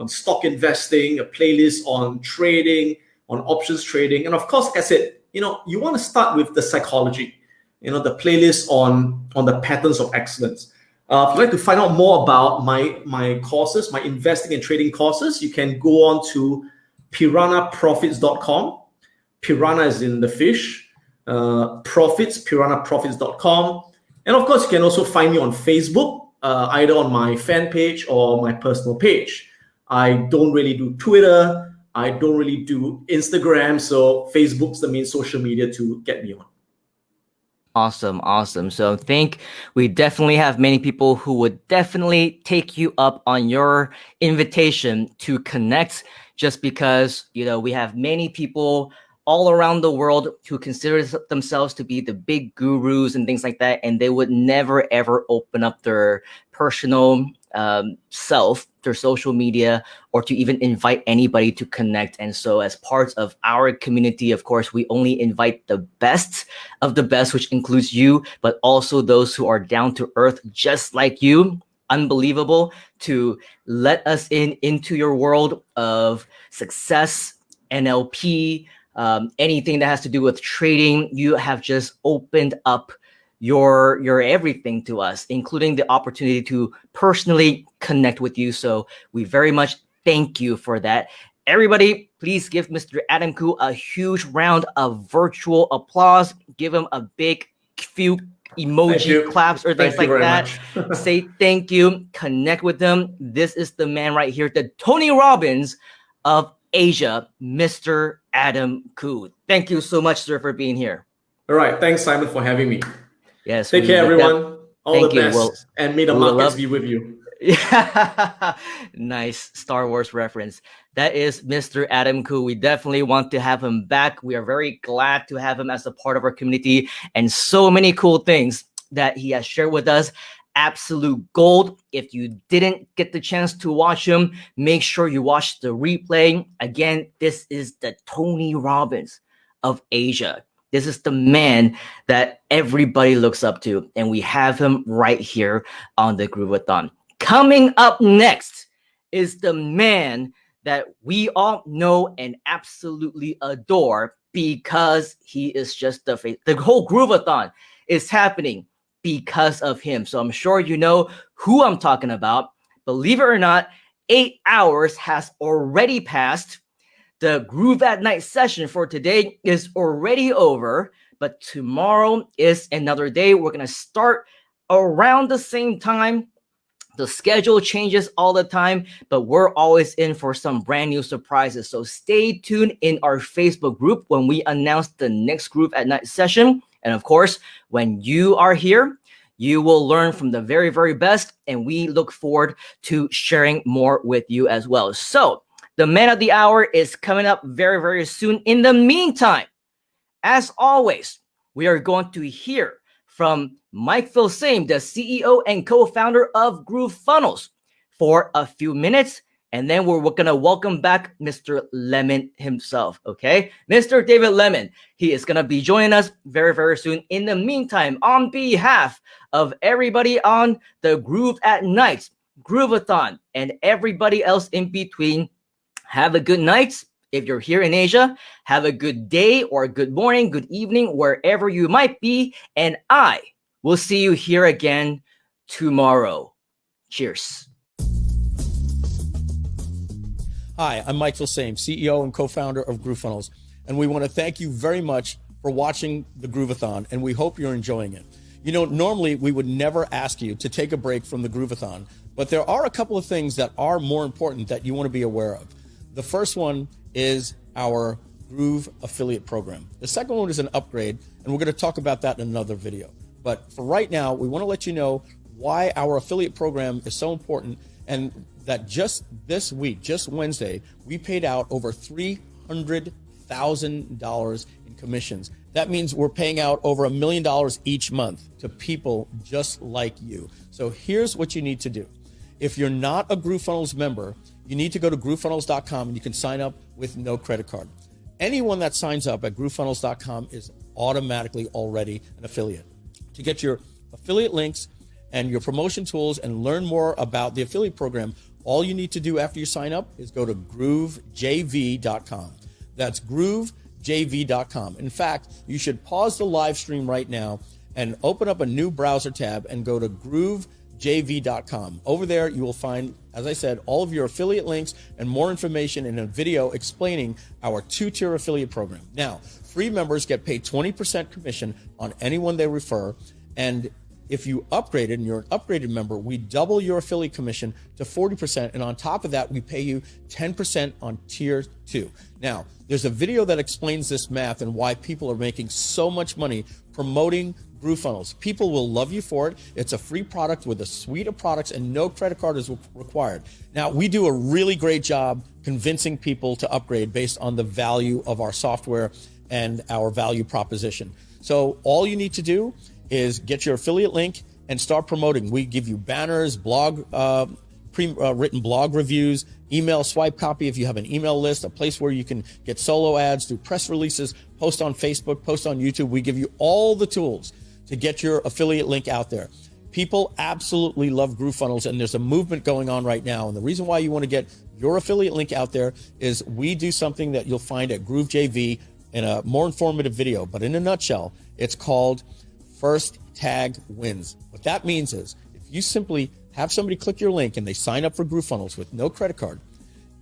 stock investing, a playlist on trading, on options trading. And of course, like I said, you want to start with the psychology, the playlist on the patterns of excellence. If you'd like to find out more about my courses, my investing and trading courses, you can go on to piranhaprofits.com. Piranha is in the fish, piranhaprofits.com. And of course, you can also find me on Facebook, either on my fan page or my personal page. I don't really do Twitter. I don't really do Instagram. So Facebook's the main social media to get me on. Awesome. So I think we definitely have many people who would definitely take you up on your invitation to connect, just because, we have many people all around the world who consider themselves to be the big gurus and things like that, and they would never ever open up their personal self, their social media, or to even invite anybody to connect. And so as part of our community, of course, we only invite the best of the best, which includes you, but also those who are down to earth just like you. Unbelievable, to let us into your world of success, NLP, anything that has to do with trading. You have just opened up your everything to us, including the opportunity to personally connect with you. So we very much thank you for that. Everybody, please give Mr. Adam Koo a huge round of virtual applause. Give him a big few emoji claps or things like that. Say thank you. Connect with them. This is the man right here, the Tony Robbins of Asia, Mr. Adam Koo. Thank you so much, sir, for being here. All right. Thanks, Simon, for having me. Yes. Take care, everyone. All the best. And may the markets be with you. Yeah. Nice Star Wars reference. That is Mr. Adam Koo. We definitely want to have him back. We are very glad to have him as a part of our community, and so many cool things that he has shared with us. Absolute gold. If you didn't get the chance to watch him, make sure you watch the replay. Again, this is the Tony Robbins of Asia. This is the man that everybody looks up to, and we have him right here on the Grooveathon. Coming up next is the man that we all know and absolutely adore, because he is just the face. The whole Grooveathon is happening because of him. So I'm sure you know who I'm talking about. Believe it or not, 8 hours has already passed. The Groove at Night session for today is already over, but tomorrow is another day. We're going to start around the same time. The schedule changes all the time, but we're always in for some brand new surprises. So stay tuned in our Facebook group when we announce the next Groove at Night session. And of course, when you are here, you will learn from the very, very best. And we look forward to sharing more with you as well. So the man of the hour is coming up very, very soon. In the meantime, as always, we are going to hear from Mike Filsaime, the CEO and co-founder of GrooveFunnels, for a few minutes. And then we're going to welcome back Mr. Lemon himself, okay? Mr. David Lemon, he is going to be joining us very, very soon. In the meantime, on behalf of everybody on the Groove at Night, Grooveathon, and everybody else in between, have a good night. If you're here in Asia, have a good day or good morning, good evening, wherever you might be. And I will see you here again tomorrow. Cheers. Hi, I'm Mike Filsaime, CEO and co-founder of GrooveFunnels, and we want to thank you very much for watching the Grooveathon, and we hope you're enjoying it. You know, normally we would never ask you to take a break from the Grooveathon, but there are a couple of things that are more important that you want to be aware of. The first one is our Groove affiliate program. The second one is an upgrade, and we're going to talk about that in another video. But for right now, we want to let you know why our affiliate program is so important, and that just this week, just Wednesday, we paid out over $300,000 in commissions. That means we're paying out over $1 million each month to people just like you. So here's what you need to do. If you're not a GrooveFunnels member, you need to go to groovefunnels.com and you can sign up with no credit card. Anyone that signs up at groovefunnels.com is automatically already an affiliate. To get your affiliate links and your promotion tools and learn more about the affiliate program, all you need to do after you sign up is go to groovejv.com. That's groovejv.com. In fact, you should pause the live stream right now and open up a new browser tab and go to groovejv.com. Over there, you will find, as I said, all of your affiliate links and more information in a video explaining our two-tier affiliate program. Now, free members get paid 20% commission on anyone they refer, and if you upgraded and you're an upgraded member, we double your affiliate commission to 40. And on top of that, we pay you 10% on tier 2. Now, there's a video that explains this math and why people are making so much money promoting GrooveFunnels. People will love you for it. It's a free product with a suite of products and no credit card is required. Now, we do a really great job convincing people to upgrade based on the value of our software and our value proposition. So all you need to do is get your affiliate link and start promoting. We give you banners, blog, written blog reviews, email swipe copy if you have an email list, a place where you can get solo ads, do press releases, post on Facebook, post on YouTube. We give you all the tools to get your affiliate link out there. People absolutely love GrooveFunnels, and there's a movement going on right now. And the reason why you want to get your affiliate link out there is we do something that you'll find at GrooveJV in a more informative video. But in a nutshell, it's called First Tag Wins. What that means is if you simply have somebody click your link and they sign up for GrooveFunnels with no credit card,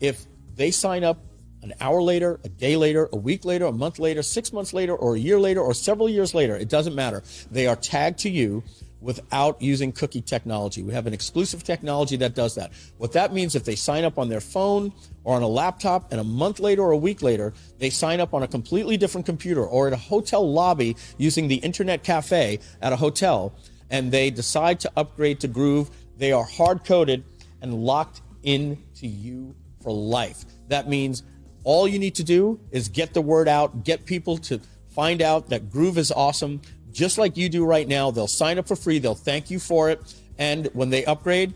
if they sign up an hour later, a day later, a week later, a month later, 6 months later, or a year later, or several years later, it doesn't matter. They are tagged to you without using cookie technology. We have an exclusive technology that does that. What that means, if they sign up on their phone or on a laptop and a month later or a week later, they sign up on a completely different computer or at a hotel lobby using the internet cafe at a hotel, and they decide to upgrade to Groove, they are hard-coded and locked into you for life. That means all you need to do is get the word out, get people to find out that Groove is awesome, just like you do right now. They'll sign up for free. They'll thank you for it. And when they upgrade,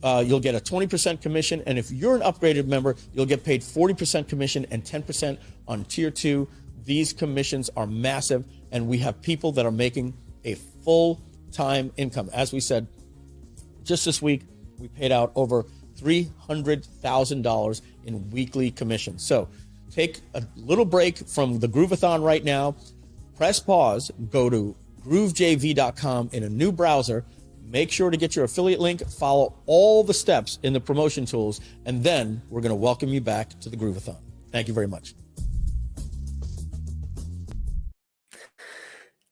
you'll get a 20% commission. And if you're an upgraded member, you'll get paid 40% commission and 10% on tier 2. These commissions are massive. And we have people that are making a full-time income. As we said, just this week, we paid out over $300,000 in weekly commissions. So take a little break from the Grooveathon right now. Press pause, go to groovejv.com in a new browser, make sure to get your affiliate link, follow all the steps in the promotion tools, and then we're going to welcome you back to the Grooveathon. Thank you very much.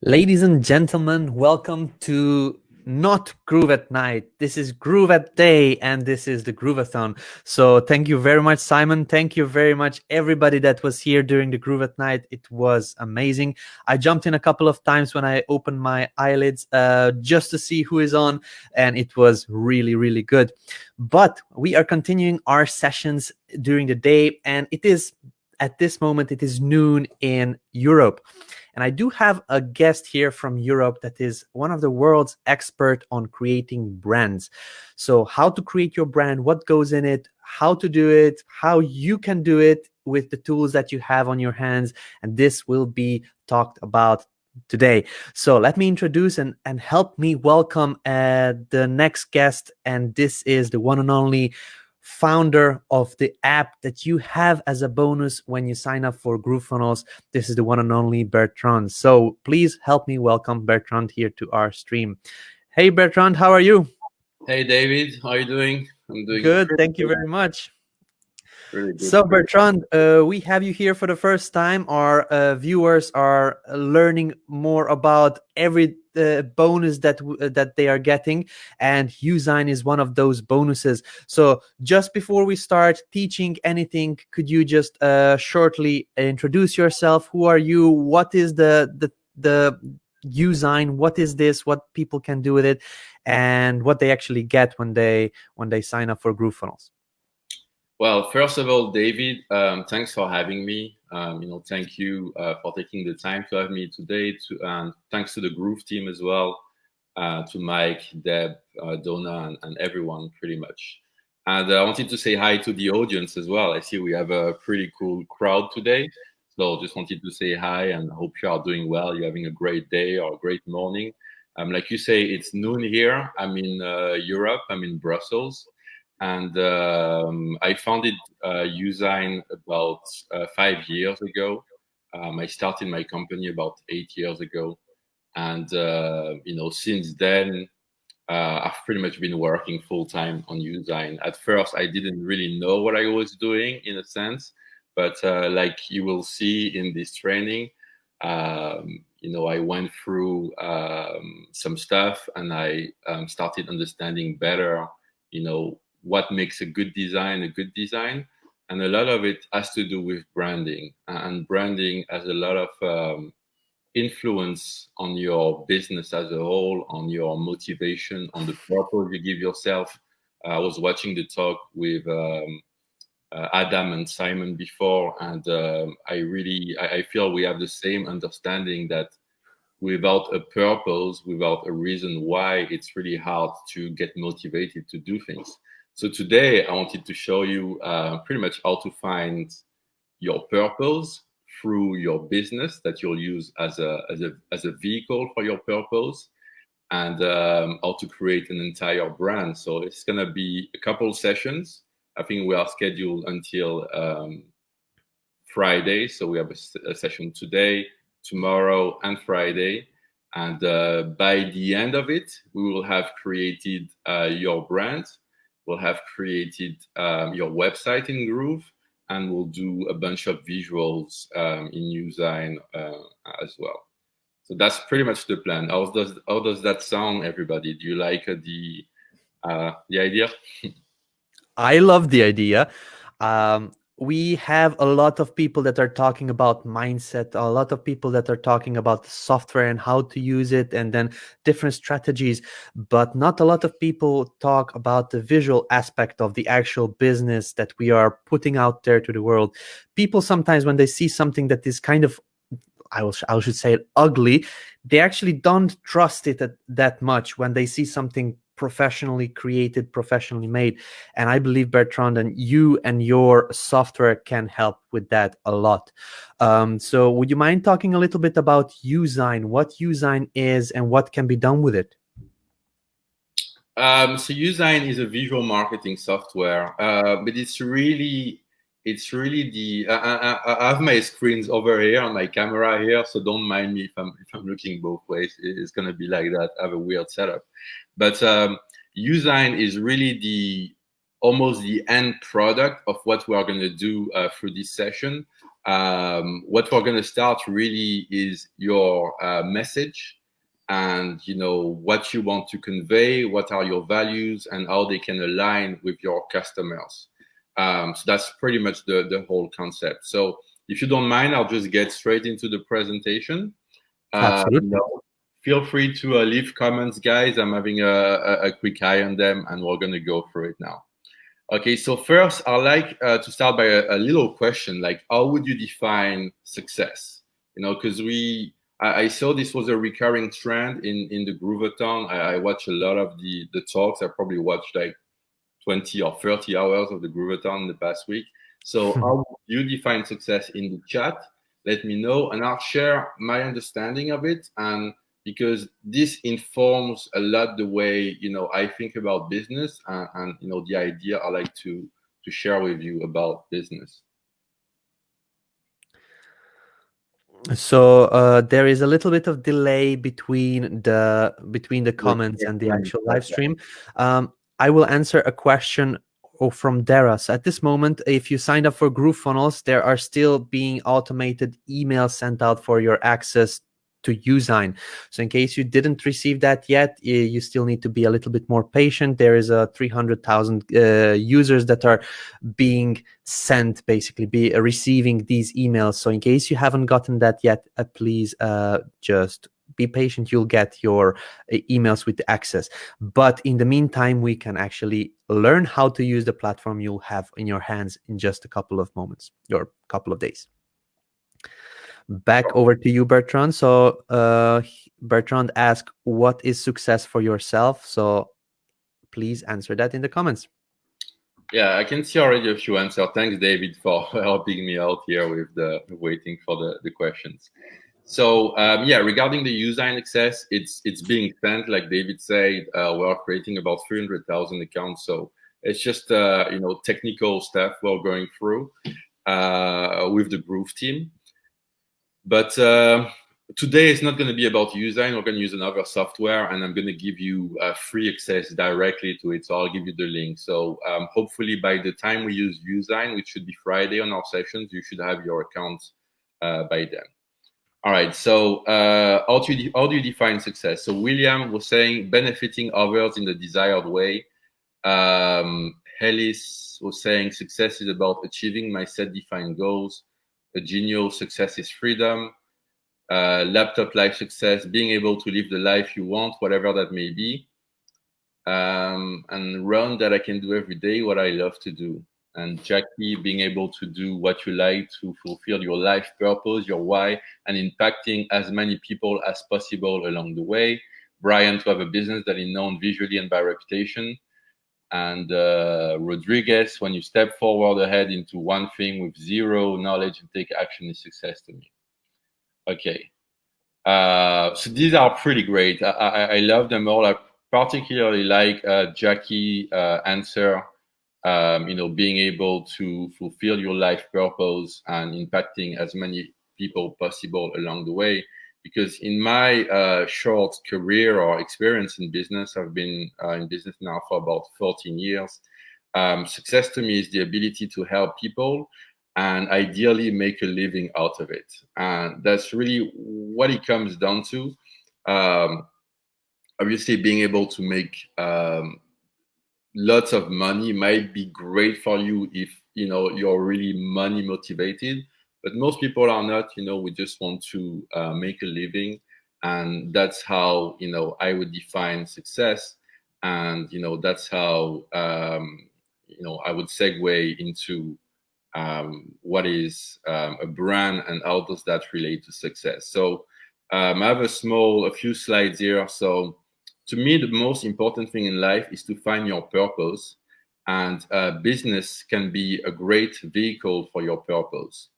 Ladies and gentlemen, welcome to not Groove at Night. This is Groove at Day, and this is the Grooveathon. So thank you very much, Simon. Thank you very much, everybody that was here during the Groove at Night. It was amazing. I jumped in a couple of times when I opened my eyelids just to see who is on, and it was really, really good. But we are continuing our sessions during the day, and it is, at this moment, it is noon in Europe. And I do have a guest here from Europe that is one of the world's expert on creating brands. So how to create your brand, what goes in it, how to do it, how you can do it with the tools that you have on your hands. And this will be talked about today. So let me introduce and help me welcome the next guest. And this is the one and only founder of the app that you have as a bonus when you sign up for GrooveFunnels. This is the one and only Bertrand. So please help me welcome Bertrand here to our stream. Hey Bertrand, how are you? Hey David, how are you doing? I'm doing good. Thank you very much. Really good. So Bertrand, we have you here for the first time. Our viewers are learning more about every bonus that they are getting, and Usign is one of those bonuses. So just before we start teaching anything, could you just shortly introduce yourself? Who are you? What is the Usign? What is this? What people can do with it, and what they actually get when they sign up for GrooveFunnels? Well, first of all, David, thanks for having me. Thank you for taking the time to have me today. Thanks to the Groove team as well, to Mike, Deb, Donna, and everyone pretty much. And I wanted to say hi to the audience as well. I see we have a pretty cool crowd today. So just wanted to say hi and hope you are doing well. You're having a great day or a great morning. Like you say, it's noon here. I'm in Europe. I'm in Brussels. And I founded Usign about 5 years ago. I started my company about 8 years ago. And, since then, I've pretty much been working full time on Usign. At first, I didn't really know what I was doing in a sense. But like you will see in this training, I went through some stuff and I started understanding better, what makes a good design. And a lot of it has to do with branding. And branding has a lot of influence on your business as a whole, on your motivation, on the purpose you give yourself. I was watching the talk with Adam and Simon before, and I feel we have the same understanding that without a purpose, without a reason why, it's really hard to get motivated to do things. So today I wanted to show you pretty much how to find your purpose through your business that you'll use as a vehicle for your purpose, and how to create an entire brand. So it's gonna be a couple sessions. I think we are scheduled until Friday. So we have a session today, tomorrow, and Friday. And by the end of it, we will have created your brand. We'll have created your website in Groove, and we'll do a bunch of visuals in Usign as well. So that's pretty much the plan. How does that sound, everybody? Do you like the idea? I love the idea. We have a lot of people that are talking about mindset, a lot of people that are talking about the software and how to use it, and then different strategies, but not a lot of people talk about the visual aspect of the actual business that we are putting out there to the world. People sometimes, when they see something that is kind of, I should say it, ugly, they actually don't trust it that much when they see something professionally created, professionally made. And I believe, Bertrand, and you and your software can help with that a lot. So would you mind talking a little bit about Usign, what Usign is and what can be done with it? So Usign is a visual marketing software, but it's really the I have my screens over here on my camera here, so don't mind me if I'm looking both ways. It's gonna be like that. I have a weird setup, but Usign is really almost the end product of what we are gonna do through this session. What we're gonna start really is your message, and what you want to convey, what are your values, and how they can align with your customers. So that's pretty much the whole concept. So if you don't mind, I'll just get straight into the presentation. Absolutely. Feel free to leave comments, guys. I'm having a quick eye on them, and we're going to go through it now. Okay, so first, I'd like to start by a little question, like how would you define success? Because I saw this was a recurring trend in the Grooveathon. I watched a lot of the talks. I probably watched like 20 or 30 hours of the Grooveathon in the past week. So how you define success in the chat? Let me know, and I'll share my understanding of it. And because this informs a lot the way I think about business, and the idea I like to share with you about business. So there is a little bit of delay between the comments and the actual live stream. I will answer a question from Deras. At this moment, if you signed up for GrooveFunnels, there are still being automated emails sent out for your access to Usign. So in case you didn't receive that yet, you still need to be a little bit more patient. There is a 300,000 users that are being sent, basically receiving these emails. So in case you haven't gotten that yet, please just be patient. You'll get your emails with the access. But in the meantime, we can actually learn how to use the platform you'll have in your hands in just a couple of moments or couple of days. Back over to you, Bertrand. So Bertrand asked, what is success for yourself? So please answer that in the comments. Yeah, I can see already a few answers. Thanks, David, for helping me out here with the waiting for the questions. So yeah, regarding the Usign access, it's being sent, like David said. We're creating about 300,000 accounts. So it's just technical stuff we're going through with the Groove team. But today it's not going to be about Usign. We're going to use another software, and I'm going to give you free access directly to it. So I'll give you the link. So hopefully by the time we use Usign, which should be Friday on our sessions, you should have your account by then. All right. So how do you define success? So William was saying benefiting others in the desired way. Hellis was saying success is about achieving my set defined goals. A genial success is freedom. Laptop life success, being able to live the life you want, whatever that may be. And Ron, that I can do every day what I love to do. And Jackie, being able to do what you like to fulfill your life purpose, your why, and impacting as many people as possible along the way. Brian, to have a business that is known visually and by reputation. And Rodriguez, when you step forward ahead into one thing with zero knowledge and take action, is success to me. Okay. So these are pretty great. I love them all. I particularly like Jackie answer, being able to fulfill your life purpose and impacting as many people possible along the way. Because in my short career or experience in business, I've been in business now for about 14 years. Success to me is the ability to help people and ideally make a living out of it. And that's really what it comes down to. Obviously, being able to make lots of money might be great for you if you're really money motivated. But most people are not. We just want to make a living, and that's how I would define success. And that's how I would segue into what is a brand and how does that relate to success. So I have a few slides here. So to me, the most important thing in life is to find your purpose, and business can be a great vehicle for your purpose.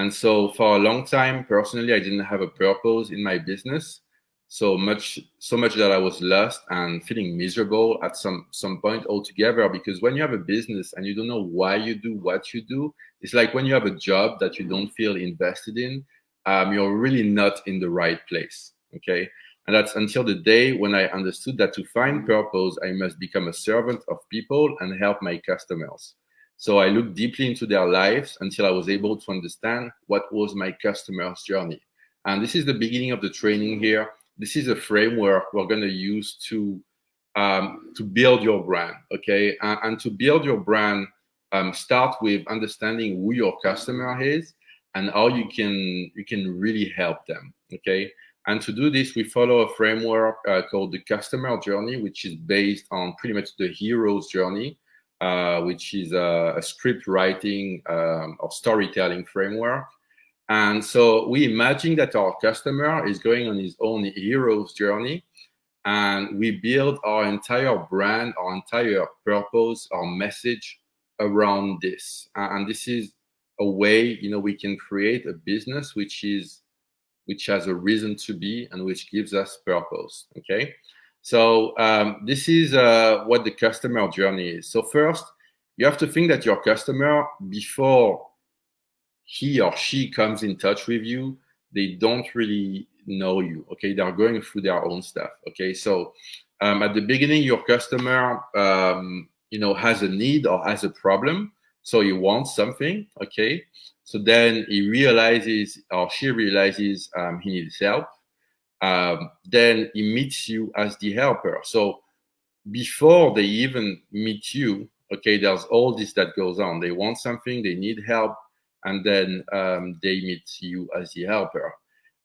And so for a long time, personally, I didn't have a purpose in my business, so much that I was lost and feeling miserable at some point altogether. Because when you have a business and you don't know why you do what you do, it's like when you have a job that you don't feel invested in, you're really not in the right place, okay? And that's until the day when I understood that to find purpose, I must become a servant of people and help my customers. So I looked deeply into their lives until I was able to understand what was my customer's journey. And this is the beginning of the training here. This is a framework we're going to use to build your brand, okay? And to build your brand, start with understanding who your customer is and how you can really help them, okay? And to do this, we follow a framework called the customer journey, which is based on pretty much the hero's journey. Which is a script writing or storytelling framework. And so we imagine that our customer is going on his own hero's journey, and we build our entire brand, our entire purpose, our message around this. And this is a way, we can create a business which has a reason to be and which gives us purpose, okay? So this is what the customer journey is. So first, you have to think that your customer, before he or she comes in touch with you, they don't really know you, okay? They're going through their own stuff, okay? So at the beginning, your customer has a need or has a problem. So he wants something, okay? So then he realizes, or she realizes, he needs help. Then he meets you as the helper. So before they even meet you, okay, there's all this that goes on. They want something, they need help, and then they meet you as the helper.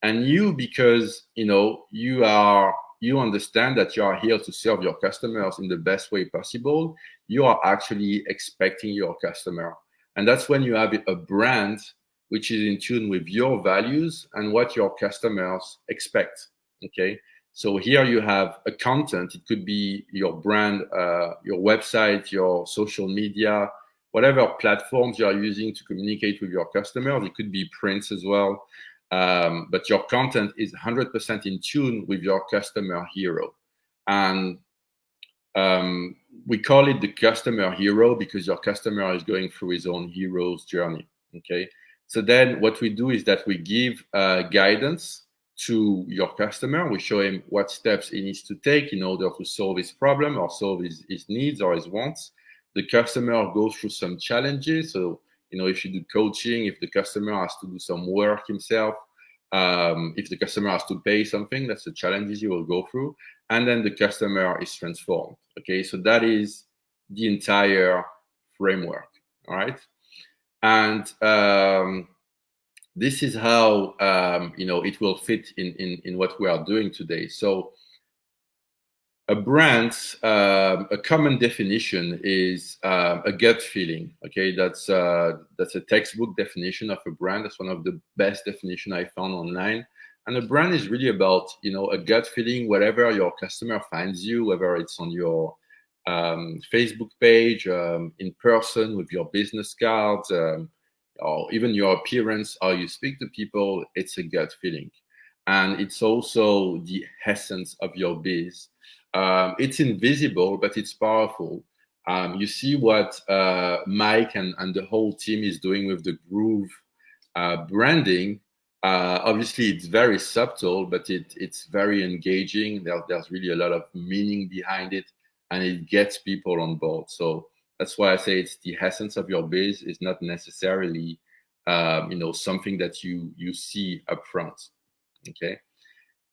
And you, because you understand that you are here to serve your customers in the best way possible, you are actually expecting your customer. And that's when you have a brand which is in tune with your values and what your customers expect, okay? So here you have a content. It could be your brand, your website, your social media, whatever platforms you are using to communicate with your customers. It could be prints as well. But your content is 100% in tune with your customer hero. And we call it the customer hero because your customer is going through his own hero's journey, okay? So then what we do is that we give guidance to your customer. We show him what steps he needs to take in order to solve his problem or solve his needs or his wants. The customer goes through some challenges. So, if you do coaching, if the customer has to do some work himself, if the customer has to pay something, that's the challenges you will go through. And then the customer is transformed. Okay, so that is the entire framework. All right. And this is how it will fit in what we are doing today. So a brand, a common definition is a gut feeling. Okay, that's a textbook definition of a brand. That's one of the best definitions I found online. And a brand is really about a gut feeling. Wherever your customer finds you, whether it's on your Facebook page, in person with your business cards, or even your appearance, how you speak to people, it's a gut feeling. And it's also the essence of your biz. It's invisible, but it's powerful. You see what Mike and the whole team is doing with the Groove branding. Obviously, it's very subtle, but it's very engaging. There's really a lot of meaning behind it, and it gets people on board. So that's why I say it's the essence of your biz. It's not necessarily something that you see up front. Okay.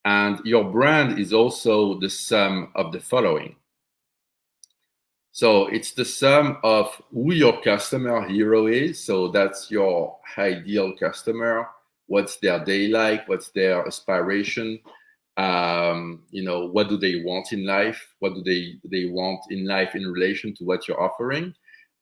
And your brand is also the sum of the following. So it's the sum of who your customer hero is. So that's your ideal customer. What's their day like? What's their aspiration? What do they want in life? What do they want in life in relation to what you're offering?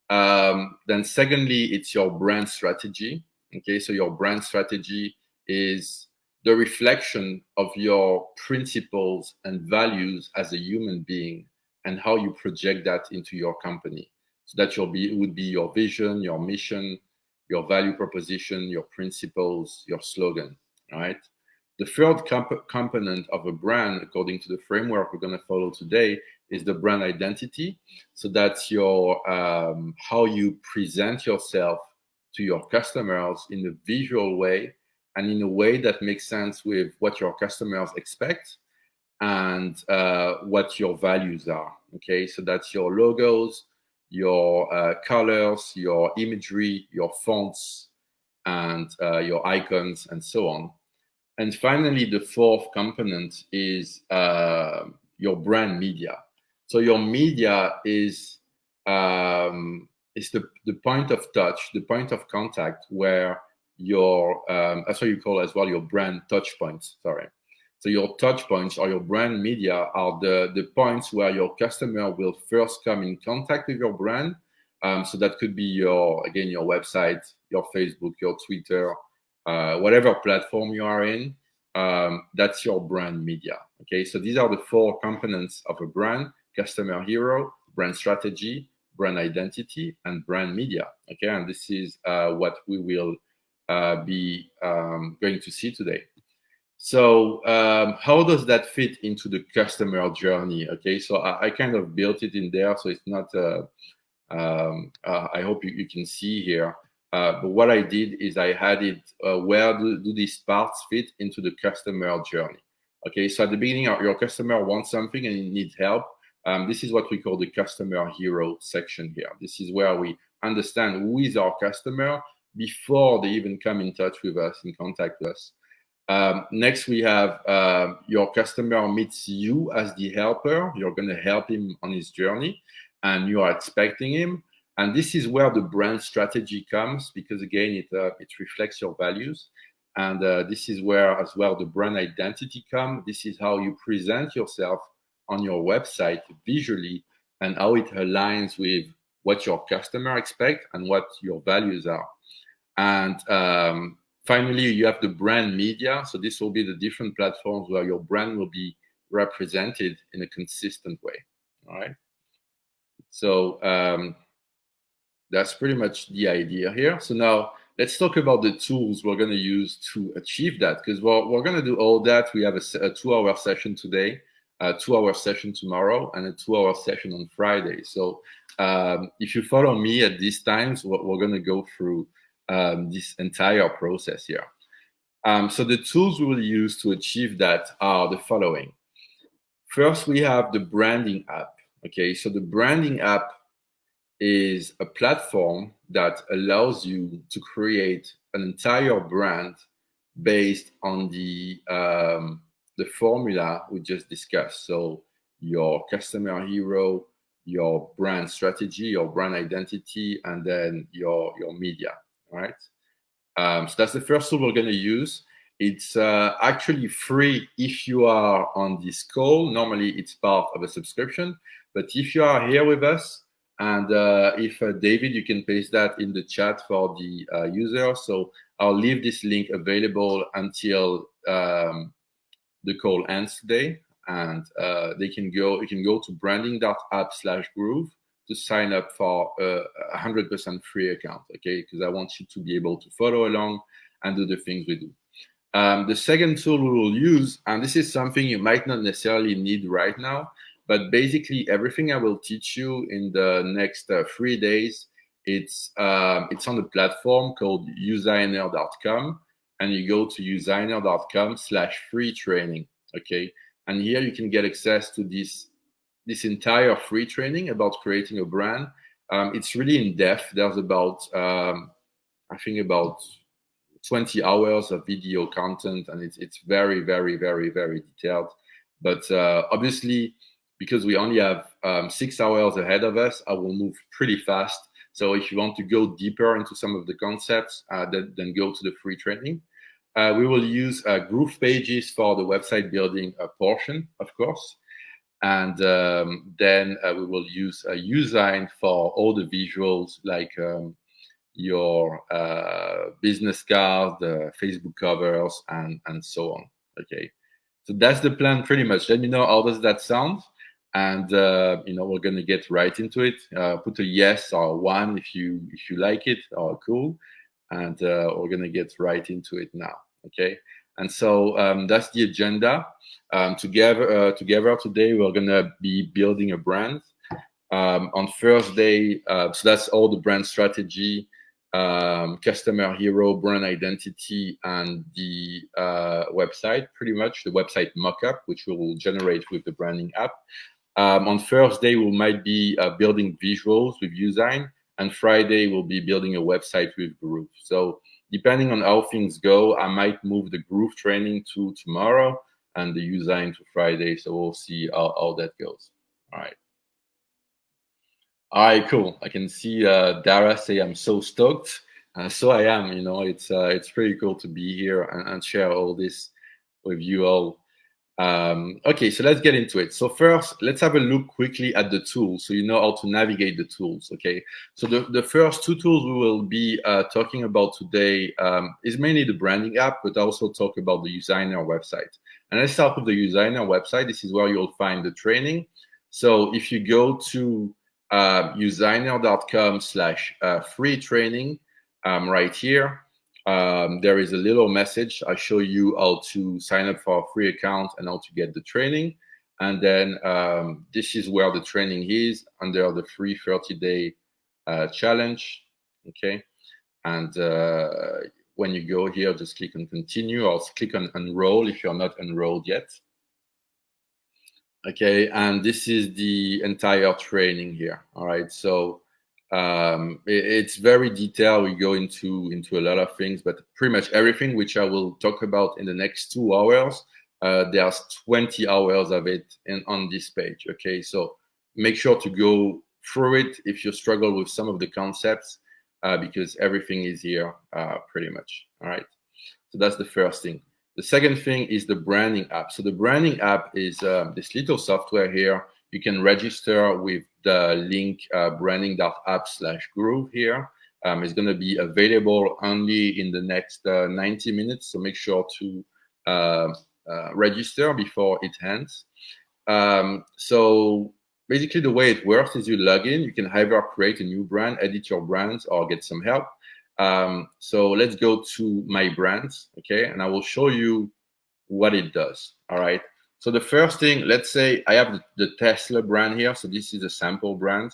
Then secondly, it's your brand strategy. Okay, so your brand strategy is the reflection of your principles and values as a human being and how you project that into your company. So that would be your vision, your mission, your value proposition, your principles, your slogan, right? The third component of a brand, according to the framework we're going to follow today, is the brand identity. So that's your how you present yourself to your customers in a visual way and in a way that makes sense with what your customers expect and what your values are. Okay, so that's your logos, your colors, your imagery, your fonts, and your icons, and so on. And finally, the fourth component is your brand media. So your media is the point of touch, the point of contact where your that's what you call as well your brand touch points. Sorry. So your touch points or your brand media are the points where your customer will first come in contact with your brand. So that could be your website, your Facebook, your Twitter, whatever platform you are in. That's your brand media. Okay, so these are the four components of a brand: customer hero, brand strategy, brand identity, and brand media. Okay, and this is what we will be going to see today. So how does that fit into the customer journey? Okay, so I kind of built it in there, so it's not I hope you can see here. But what I did is I had it where do these parts fit into the customer journey? Okay, so at the beginning, your customer wants something and he needs help. this is what we call the customer hero section here. This is where we understand who is our customer before they even come in touch with us, in contact with us. Next, we have your customer meets you as the helper. You're going to help him on his journey, and you are expecting him. And this is where the brand strategy comes, because again, it reflects your values. And this is where as well the brand identity comes. This is how you present yourself on your website visually, and how it aligns with what your customer expect and what your values are. And finally, you have the brand media. So this will be the different platforms where your brand will be represented in a consistent way. All right. So that's pretty much the idea here. So now let's talk about the tools we're going to use to achieve that, because we're going to do all that. We have a 2-hour session today, a 2-hour session tomorrow, and a 2-hour session on Friday. So if you follow me at these times, we're going to go through this entire process here. So the tools we will use to achieve that are the following. First, we have the branding app. Okay, so the branding app is a platform that allows you to create an entire brand based on the formula we just discussed. So your customer hero, your brand strategy, your brand identity, and then your media. All right. So that's the first tool we're going to use. It's actually free if you are on this call. Normally, it's part of a subscription. But if you are here with us, and if David, you can paste that in the chat for the user. So I'll leave this link available until the call ends today, and you can go to branding.app/groove to sign up for a 100% free account. Okay, because I want you to be able to follow along and do the things we do. The second tool we will use, and this is something you might not necessarily need right now, but basically everything I will teach you in the next 3 days, it's on the platform called usigner.com, and you go to usigner.com/free training. Okay, and here you can get access to this entire free training about creating a brand. It's really in depth. There's about I think about 20 hours of video content, and it's very, very, very, very detailed. But obviously, because we only have 6 hours ahead of us, I will move pretty fast. So if you want to go deeper into some of the concepts, then go to the free training. We will use GroovePages for the website building portion, of course. And then we will use Usign for all the visuals, like your business card, the Facebook covers, and so on. Okay, so that's the plan pretty much. Let me know how does that sound, and we're gonna get right into it. Put a yes or 1 if you like it, or cool, and we're gonna get right into it now. Okay, and so that's the agenda. Together today we're gonna be building a brand. On Thursday, so that's all the brand strategy, customer hero, brand identity, and the website, pretty much the website mockup, which we will generate with the branding app. On Thursday, we might be building visuals with Usign, and Friday we'll be building a website with Groove. So depending on how things go, I might move the Groove training to tomorrow and the Usign to Friday. So we'll see how that goes. All right. All right, cool. I can see Dara say I'm so stoked. So I am. It's pretty cool to be here and share all this with you all. Okay, so let's get into it. So first, let's have a look quickly at the tools, so you know how to navigate the tools. Okay, so the first 2 tools we will be talking about today is mainly the branding app, but also talk about the Usigner website. And let's start with the Usigner website. This is where you'll find the training. So if you go to usigner.com/free training, right here, there is a little message. I show you how to sign up for a free account and how to get the training. And then this is where the training is under the free 30-day challenge. Okay, and when you go here, just click on continue, or click on enroll if you're not enrolled yet. Okay, and this is the entire training here. All right, so it's very detailed. We go into a lot of things, but pretty much everything, which I will talk about in the next 2 hours. There's 20 hours of it on this page. Okay, so make sure to go through it if you struggle with some of the concepts, because everything is here pretty much. All right, so that's the first thing. The second thing is the branding app. So the branding app is this little software here. You can register with the link branding.app/groove here. It's going to be available only in the next 90 minutes. So make sure to register before it ends. So basically the way it works is you log in. You can either create a new brand, edit your brands, or get some help. So let's go to my brands, okay? And I will show you what it does, all right? So the first thing, let's say I have the Tesla brand here. So this is a sample brand.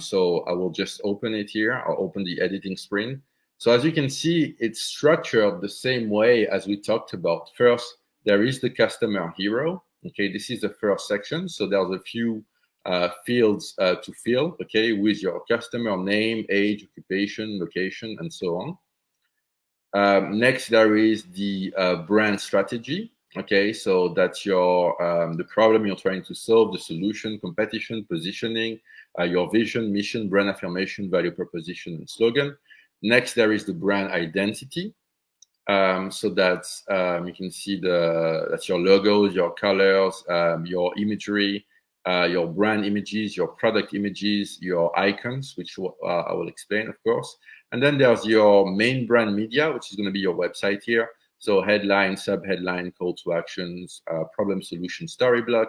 So I will just open it here. I'll open the editing screen. So as you can see, it's structured the same way as we talked about. First, there is the customer hero. Okay, this is the first section. So there's a few fields to fill, okay, with your customer name, age, occupation, location, and so on. Next, there is the brand strategy. Okay, so that's your the problem you're trying to solve, the solution, competition, positioning, your vision, mission, brand affirmation, value proposition, and slogan. Next, there is the brand identity. So that's you can see that's your logos, your colors, your imagery, your brand images, your product images, your icons, which I will explain, of course. And then there's your main brand media, which is going to be your website here. So headline, sub-headline, call to actions, problem, solution, story block,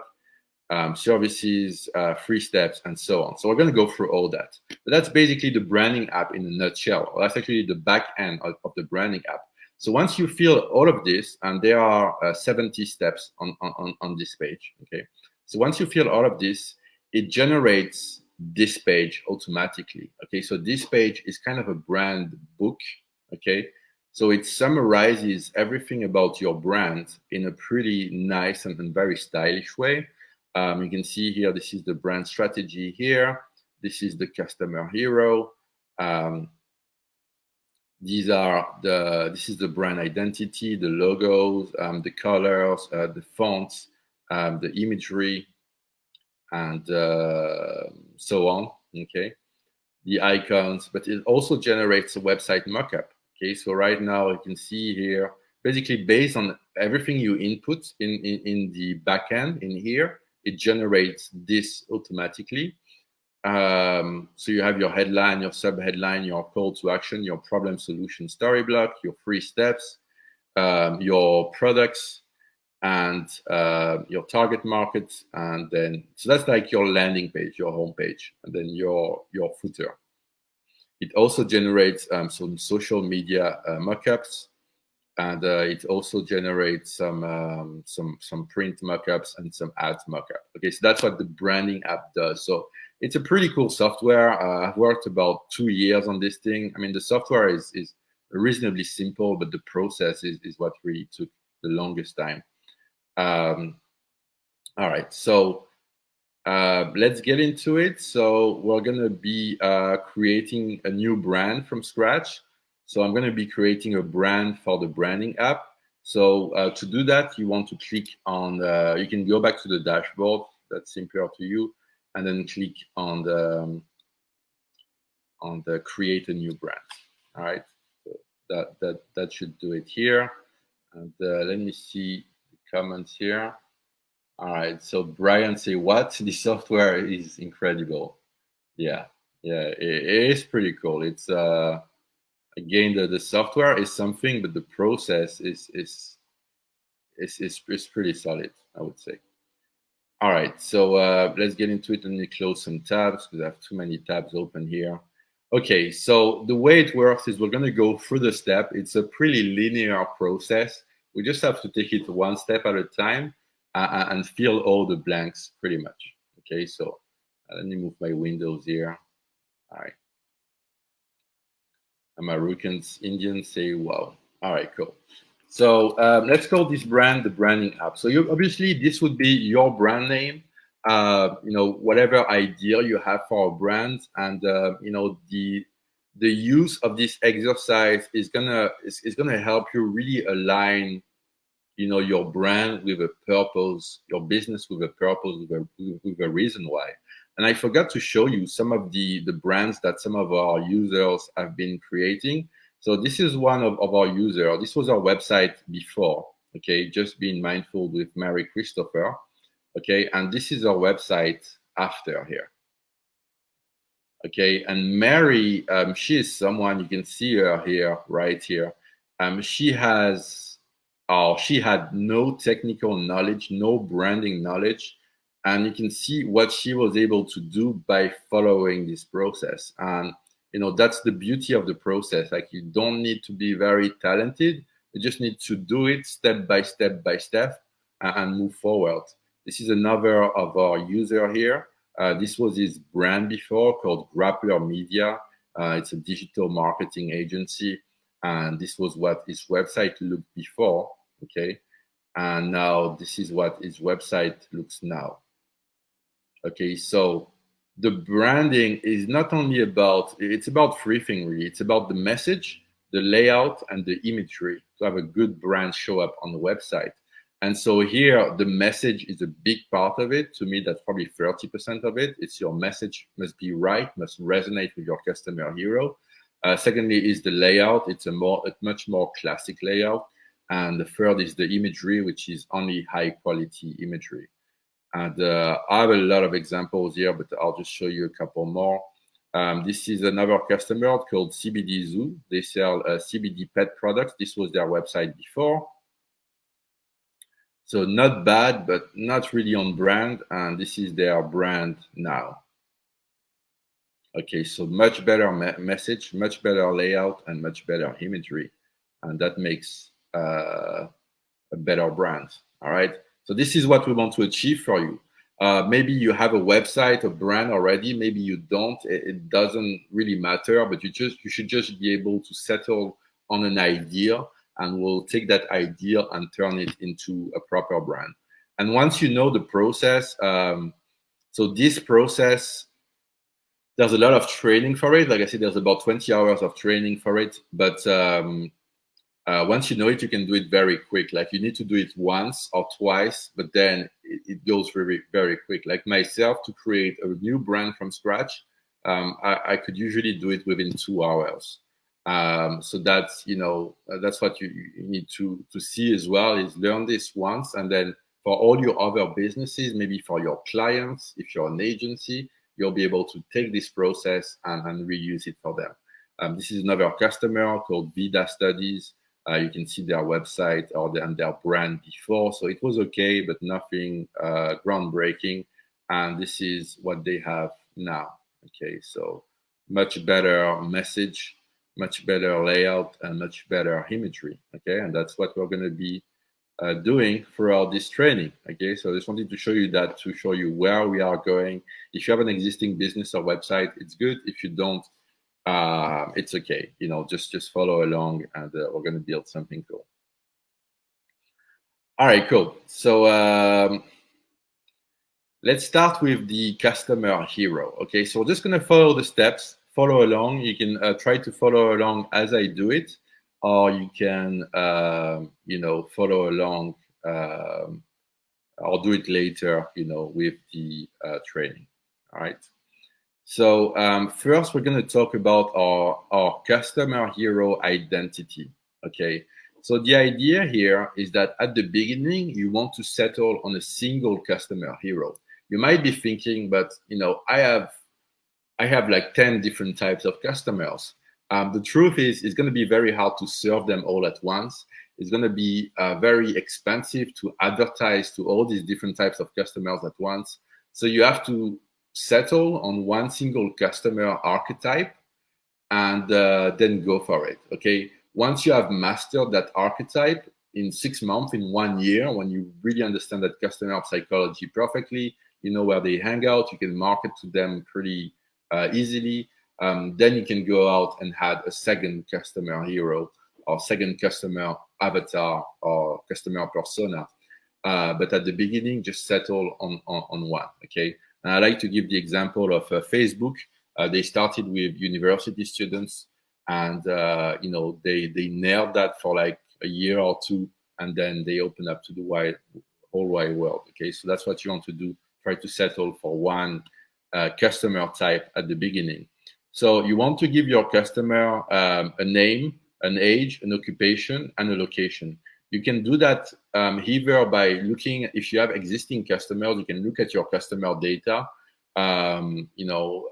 services, 3 steps, and so on. So we're going to go through all that. But that's basically the branding app in a nutshell. That's actually the back end of the branding app. So once you fill all of this, and there are 70 steps on this page, okay? So once you fill all of this, it generates this page automatically, okay? So this page is kind of a brand book, okay? So it summarizes everything about your brand in a pretty nice and very stylish way. You can see here, this is the brand strategy here. This is the customer hero. This is the brand identity, the logos, the colors, the fonts, the imagery, and so on, okay? The icons, but it also generates a website mockup, okay? So right now you can see here, basically based on everything you input in the backend in here, it generates this automatically. So you have your headline, your sub-headline, your call to action, your problem, solution, story block, your 3 steps, your products, and your target market, and then so that's like your landing page, your home page, and then your footer. It also generates some social media mockups, and it also generates some print mockups and some ads mockup. Okay, so that's what the branding app does. So it's a pretty cool software. I've worked about 2 years on this thing. I mean, the software is reasonably simple, but the process is what really took the longest time. All right, so let's get into it. So we're going to be creating a new brand from scratch. So I'm going to be creating a brand for the branding app. So to do that, you want to click on you can go back to the dashboard. That's simpler to you, and then click on the create a new brand. All right, so that should do it here. And let me see the comments here. All right, so Brian say, what? The software is incredible. Yeah, it is pretty cool. It's again, the software is something, but the process is pretty solid, I would say. All right, so let's get into it. Let me close some tabs because I have too many tabs open here. Okay, so the way it works is we're going to go through the step. It's a pretty linear process. We just have to take it one step at a time and fill all the blanks pretty much. Okay, so let me move my windows here. All right. Americans, Indians say, wow. All right, cool. So let's call this brand the branding app. So obviously this would be your brand name, whatever idea you have for a brand, and the use of this exercise is gonna help you really align your brand with a purpose, your business with a purpose, with a reason why. And I forgot to show you some of the brands that some of our users have been creating. So this is one of our users. This was our website before, okay? Just being mindful with Mary Christopher, okay? And this is our website after here, okay? And Mary, she is someone, you can see her here, right here. She had no technical knowledge, no branding knowledge. And you can see what she was able to do by following this process. And that's the beauty of the process. Like, you don't need to be very talented. You just need to do it step by step by step and move forward. This is another of our user here. This was his brand before, called Grappler Media. It's a digital marketing agency. And this was what his website looked before, okay? And now this is what his website looks now. Okay, so the branding is not only about, it's about three things really. It's about the message, the layout, and the imagery to have a good brand show up on the website. And so here, the message is a big part of it. To me, that's probably 30% of it. It's your message must be right, must resonate with your customer hero. Secondly is the layout. It's a much more classic layout. And the third is the imagery, which is only high quality imagery. And I have a lot of examples here, but I'll just show you a couple more. This is another customer called CBD Zoo. They sell CBD pet products. This was their website before. So not bad, but not really on brand. And this is their brand now. Okay, so much better message, much better layout, and much better imagery. And that makes a better brand, all right? So this is what we want to achieve for you. Maybe you have a website, a brand already. Maybe you don't. It doesn't really matter, but you should just be able to settle on an idea, and we'll take that idea and turn it into a proper brand. And once you know the process, so this process, there's a lot of training for it. Like I said, there's about 20 hours of training for it. But once you know it, you can do it very quick. Like, you need to do it once or twice, but then it goes very, very quick. Like myself, to create a new brand from scratch, I could usually do it within 2 hours. So that's, that's what you need to see as well, is learn this once. And then for all your other businesses, maybe for your clients, if you're an agency, you'll be able to take this process and reuse it for them. This is another customer called Vida Studies. You can see their website and their brand before. So it was okay, but nothing groundbreaking. And this is what they have now. Okay, so much better message, much better layout, and much better imagery. Okay, and that's what we're going to be doing throughout this training. Okay, so I just wanted to show you that, to show you where we are going. If you have an existing business or website, it's good. If you don't, it's okay. Just follow along, and we're going to build something cool. All right, cool. So let's start with the customer hero. Okay, so we're just going to follow the steps, follow along. You can try to follow along as I do it, or you can, follow along or do it later, with the training. All right. So first, we're going to talk about our customer hero identity. Okay. So the idea here is that at the beginning, you want to settle on a single customer hero. You might be thinking, but I have like 10 different types of customers. The truth is, it's going to be very hard to serve them all at once. It's going to be very expensive to advertise to all these different types of customers at once. So you have to settle on one single customer archetype and then go for it. Okay. Once you have mastered that archetype in 6 months, in 1 year, when you really understand that customer psychology perfectly, you know where they hang out, you can market to them pretty easily. Then you can go out and have a second customer hero second customer avatar or customer persona. But at the beginning, just settle on one, okay? And I like to give the example of Facebook. They started with university students, and you know, they nailed that for like a year or two, and then they open up to the whole wide world. Okay, so that's what you want to do. Try to settle for one customer type at the beginning. So you want to give your customer a name, an age, an occupation, and a location. You can do that either by looking, if you have existing customers, you can look at your customer data. You know,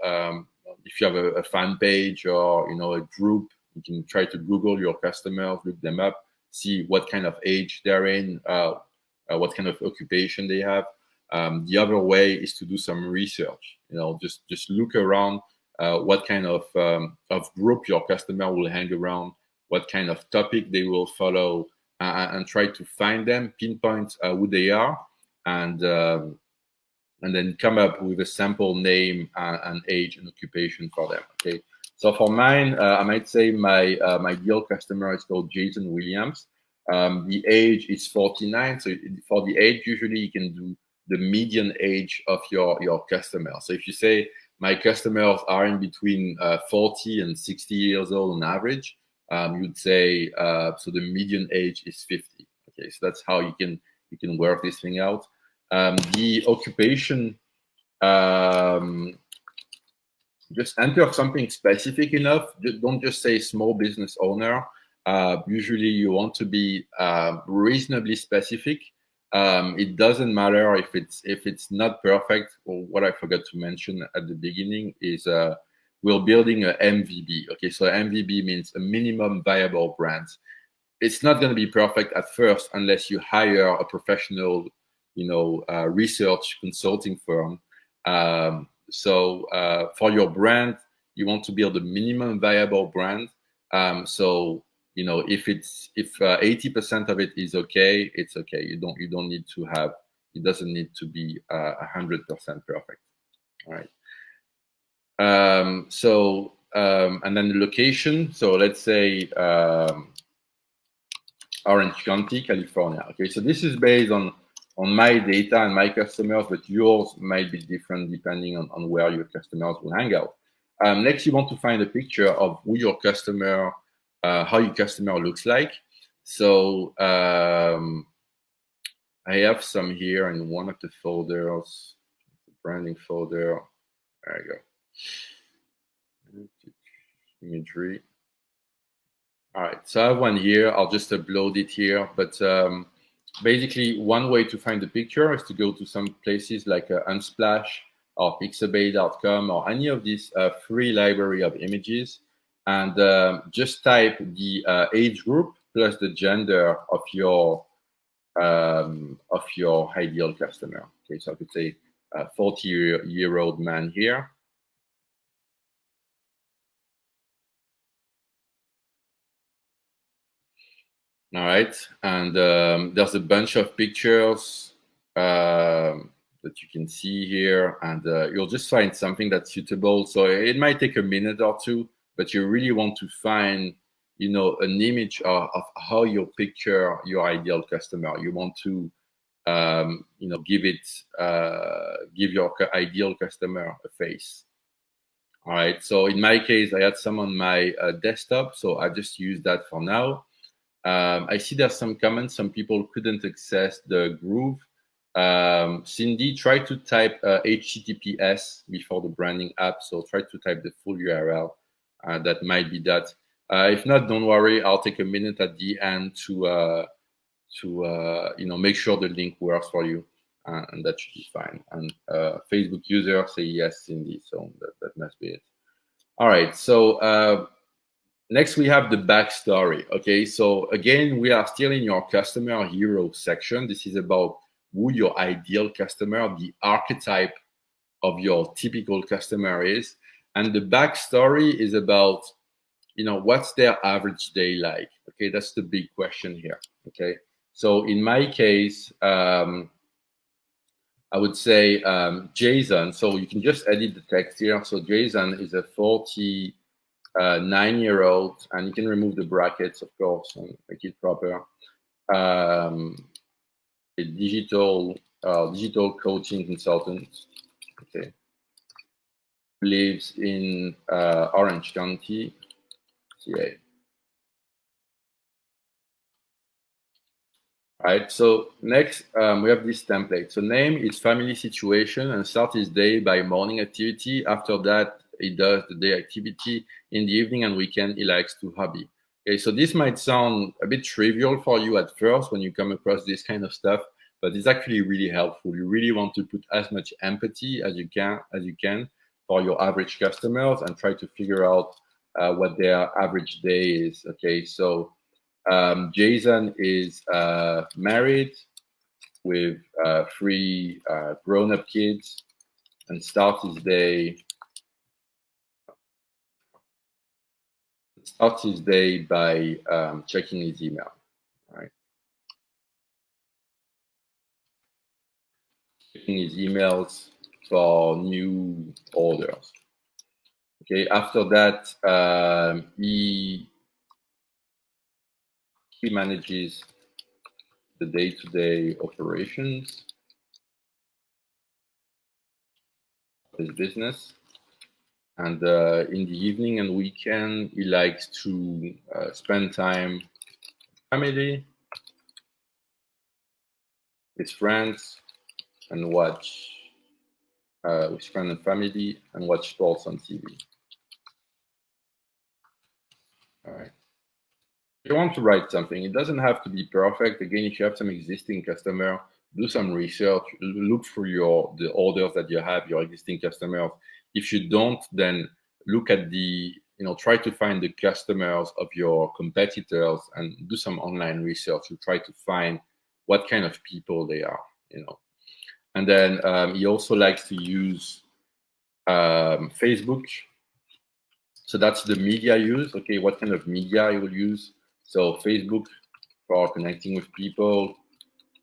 if you have a fan page or, you know, a group, you can try to Google your customers, look them up, see what kind of age they're in, what kind of occupation they have. The other way is to do some research. You know, just look around, what kind of group your customer will hang around, what kind of topic they will follow, and try to find them, pinpoint who they are, and then come up with a sample name and age and occupation for them. Okay. So for mine, I might say my ideal customer is called Jason Williams. The age is 49. So for the age, usually you can do the median age of your customer. So if you say my customers are in between 40 and 60 years old on average, you'd say so the median age is 50. Okay, so that's how you can work this thing out. The occupation, just enter something specific enough. Don't just say small business owner. Usually you want to be reasonably specific. It doesn't matter if it's not perfect. Or what I forgot to mention at the beginning is we're building a MVB. Okay, so MVB means a minimum viable brand. It's not going to be perfect at first unless you hire a professional, you know, research consulting firm. So for your brand, you want to build a minimum viable brand. So you know, if 80% of it is okay, it's okay. You don't need to have. It doesn't need to be 100% perfect. All right. And then the location. So let's say Orange County, California. Okay. So this is based on my data and my customers, but yours might be different depending on where your customers will hang out. Next, you want to find a picture of who your customer, how your customer looks like. So I have some here in one of the folders, the branding folder. There you go. Imagery. All right, so I have one here. I'll just upload it here. But basically, one way to find the picture is to go to some places like Unsplash or pixabay.com or any of these free library of images, and just type the age group plus the gender of your ideal customer. Okay, so I could say 40-year-old man here. All right, and there's a bunch of pictures that you can see here, and you'll just find something that's suitable. So it might take a minute or two, but you really want to find, you know, an image of how you picture your ideal customer. You want to, you know, give your ideal customer a face. All right. So in my case, I had some on my desktop, so I just use that for now. I see there's some comments. Some people couldn't access the Groove. Cindy, try to type HTTPS before the branding app. So try to type the full URL. That might be that. If not, don't worry. I'll take a minute at the end to you know, make sure the link works for you, and that should be fine. And Facebook user say yes, Cindy. So that must be it. All right. So next, we have the backstory. Okay, so again, we are still in your customer hero section. This is about who your ideal customer, the archetype of your typical customer is. And the backstory is about, you know, what's their average day like? Okay, that's the big question here. Okay, so in my case, I would say Jason. So you can just edit the text here. So Jason is a 40 9-year-old, and you can remove the brackets, of course, and make it proper. A digital coaching consultant. Okay, lives in Orange County, CA. Right, so next we have this template. So name is family situation and start his day by morning activity. After that, he does the day activity. In the evening and weekend, he likes to hobby. Okay, so this might sound a bit trivial for you at first when you come across this kind of stuff, but it's actually really helpful. You really want to put as much empathy as you can for your average customers and try to figure out what their average day is. Okay, so Jason is married with 3 grown-up kids and starts his day by checking his email. Right, checking his emails for new orders. Okay, after that, he manages the day-to-day operations of his business. And in the evening and weekend, he likes to spend time with family, with friends, and watch with friends and family, and watch sports on TV. All right. If you want to write something, it doesn't have to be perfect. Again, if you have some existing customer, do some research, look through the orders that you have, your existing customers. If you don't, then look at try to find the customers of your competitors and do some online research to try to find what kind of people they are, And then he also likes to use Facebook. So that's the media use. Okay, what kind of media he will use? So Facebook for connecting with people,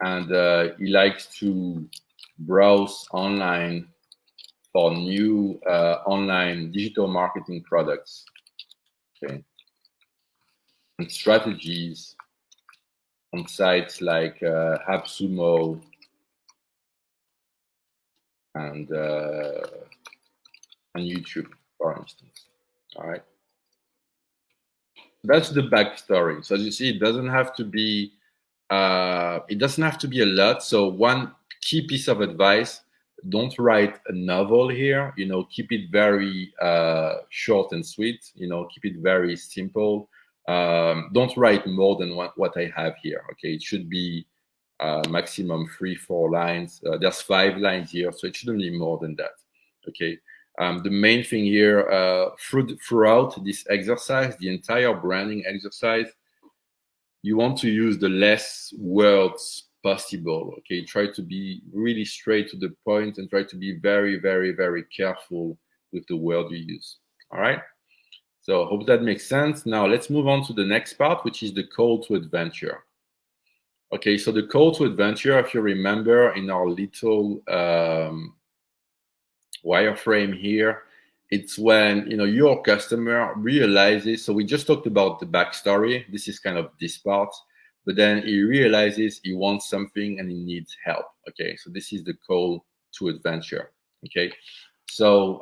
and he likes to browse online for new online digital marketing products, okay, and strategies on sites like AppSumo and YouTube, for instance. All right. That's the backstory. So as you see, it doesn't have to be a lot. So one key piece of advice: don't write a novel here. Keep it very short and sweet. Keep it very simple. Don't write more than what I have here. Okay, it should be maximum 3-4 lines. There's 5 lines here, so it shouldn't be more than that. Okay. The main thing here, throughout this exercise, the entire branding exercise, you want to use the less words possible. Okay, try to be really straight to the point and try to be very, very, very careful with the word you use. All right. So I hope that makes sense. Now let's move on to the next part, which is the call to adventure. Okay, so the call to adventure, if you remember in our little wireframe here, it's when your customer realizes. So we just talked about the backstory. This is kind of this part, but then he realizes he wants something and he needs help. Okay, so this is the call to adventure. Okay, so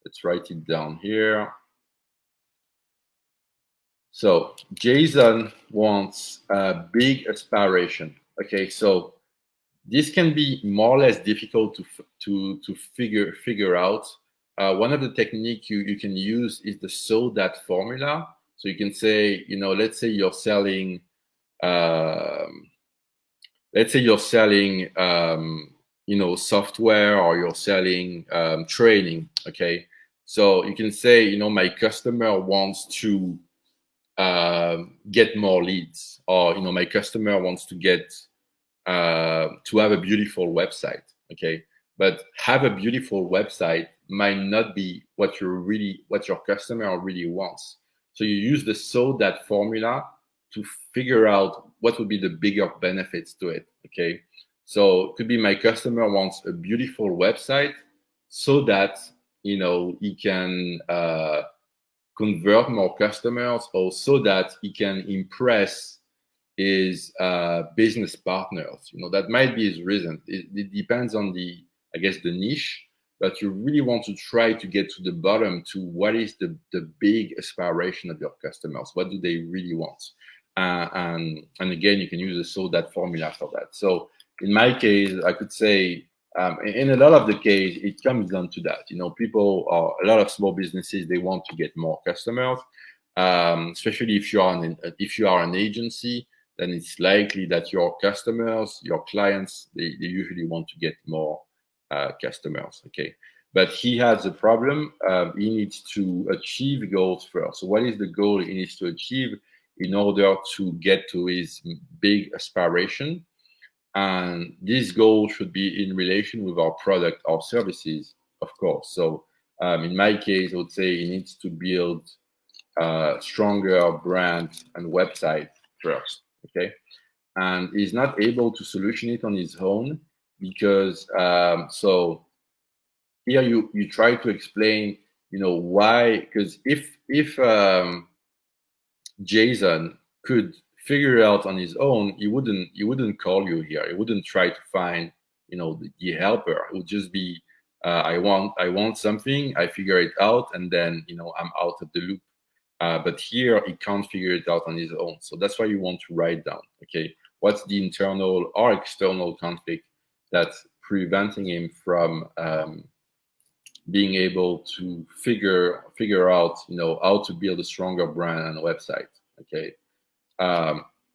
let's write it down here. So Jason wants a big aspiration. Okay, so this can be more or less difficult to figure out. One of the techniques you can use is the so that formula. So you can say, let's say you're selling, software, or you're selling training. Okay, so you can say, my customer wants to get more leads, or my customer wants to get to have a beautiful website. Okay, but have a beautiful website might not be what your customer really wants. So you use the so that formula to figure out what would be the bigger benefits to it. Okay, so it could be my customer wants a beautiful website so that you know, he can convert more customers, or so that he can impress his business partners. You know, that might be his reason. It depends on the, I guess, the niche, but you really want to try to get to the bottom to what is the big aspiration of your customers. What do they really want? And again, you can use the so that formula for that. So in my case, I could say, in a lot of the case, it comes down to that. You know, people, or a lot of small businesses, they want to get more customers, especially if you are an agency. Then it's likely that your customers, your clients, they usually want to get more customers. Okay, but he has a problem. He needs to achieve goals first. So what is the goal he needs to achieve in order to get to his big aspiration? And this goal should be in relation with our product or services, of course. So in my case, I would say he needs to build a stronger brand and website first. Okay, and he's not able to solution it on his own, because so here you try to explain, you know, why. Because if Jason could figure it out on his own, he wouldn't call you here. He wouldn't try to find, you know, the helper. It would just be I want something, I figure it out, and then, you know, I'm out of the loop. But here he can't figure it out on his own. So that's why you want to write down, okay, what's the internal or external conflict that's preventing him from being able to figure out, you know, how to build a stronger brand and website. Okay.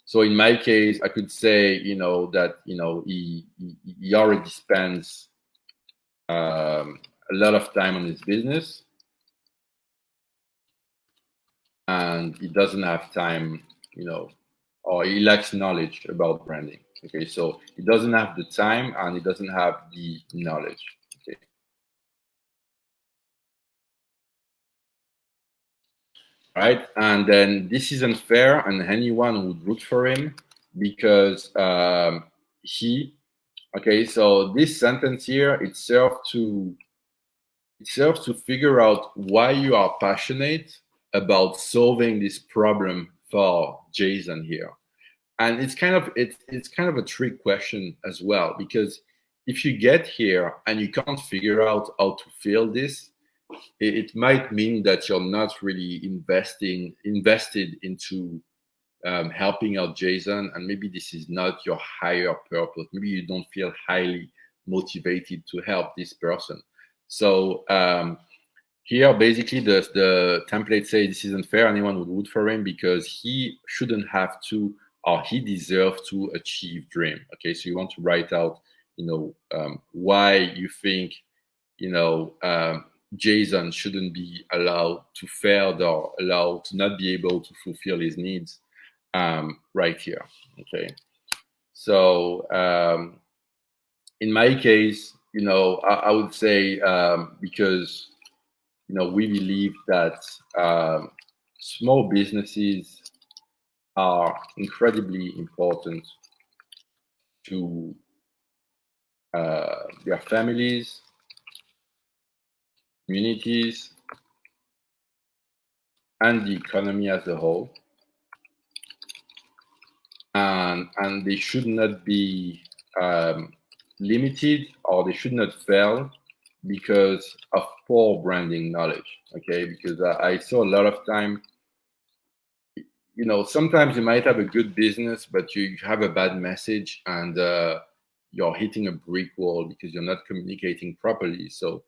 So in my case, I could say, you know, that, you know, he already spends a lot of time on his business, and he doesn't have time, you know, or he lacks knowledge about branding. Okay, so he doesn't have the time and he doesn't have the knowledge. Okay. Right, and then this isn't fair, and anyone would root for him, because okay, so this sentence here, it serves to figure out why you are passionate about solving this problem for Jason here. And it's kind of a trick question as well, because if you get here and you can't figure out how to fill this, it might mean that you're not really invested into helping out Jason, and maybe this is not your higher purpose. Maybe you don't feel highly motivated to help this person. So here, basically, the template says this isn't fair. Anyone would root for him because he shouldn't have to, or he deserves to achieve dream. Okay, so you want to write out, you know, why you think, you know, Jason shouldn't be allowed to fail or allowed to not be able to fulfill his needs, right here. Okay, so in my case, you know, I would say because, you know, we believe that small businesses are incredibly important to their families, communities, and the economy as a whole. And they should not be limited, or they should not fail because of poor branding knowledge. Okay, because I saw a lot of time, you know, sometimes you might have a good business, but you have a bad message, and you're hitting a brick wall because you're not communicating properly. So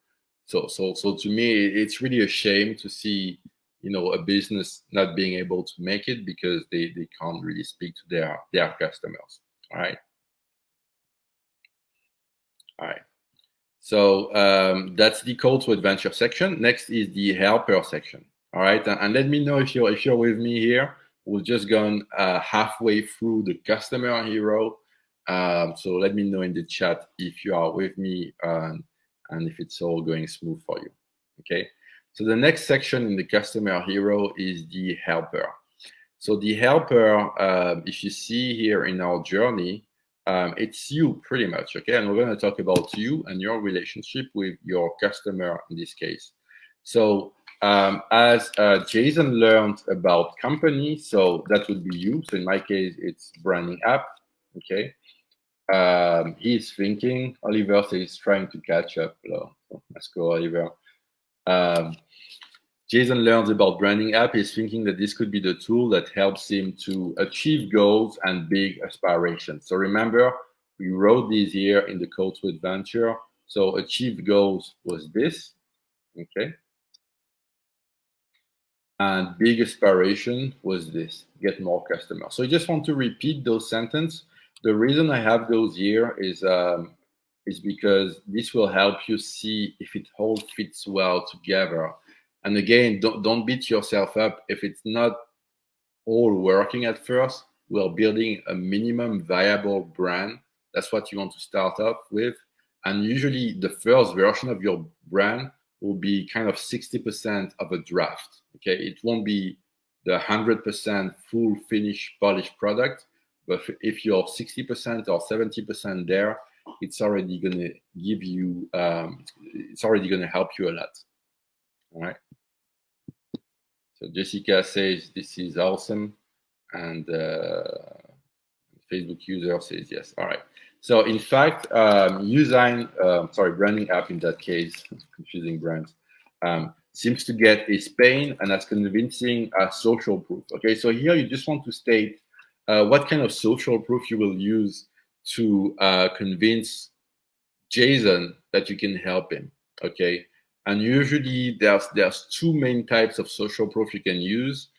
to me, it's really a shame to see, you know, a business not being able to make it because they can't really speak to their customers. All right. All right. So that's the call to adventure section. Next is the helper section. All right, and let me know if you're with me here. We've just gone halfway through the customer hero. So let me know in the chat if you are with me and if it's all going smooth for you. Okay. So the next section in the customer hero is the helper. So the helper, if you see here in our journey, it's you pretty much, okay? And we're going to talk about you and your relationship with your customer in this case. So as Jason learned about company, so that would be you. So in my case, it's branding app, okay? He's thinking. Oliver says he's trying to catch up. Let's go, Oliver. Jason learns about branding app. He's thinking that this could be the tool that helps him to achieve goals and big aspirations. So remember, we wrote these here in the code to adventure. So achieve goals was this, okay? And big aspiration was this, get more customers. So I just want to repeat those sentences. The reason I have those here is because this will help you see if it all fits well together. And again, don't beat yourself up if it's not all working at first. We're building a minimum viable brand. That's what you want to start off with. And usually the first version of your brand will be kind of 60% of a draft. Okay, it won't be the 100% full finished polished product, but if you're 60% or 70% there, it's already going to give you, it's already going to help you a lot. All right. So Jessica says this is awesome, and Facebook user says yes. All right. So in fact, branding app in that case, confusing brands, seems to get a Spain and as convincing as social proof. Okay, so here you just want to state what kind of social proof you will use to convince Jason that you can help him. Okay, and usually there's two main types of social proof you can use.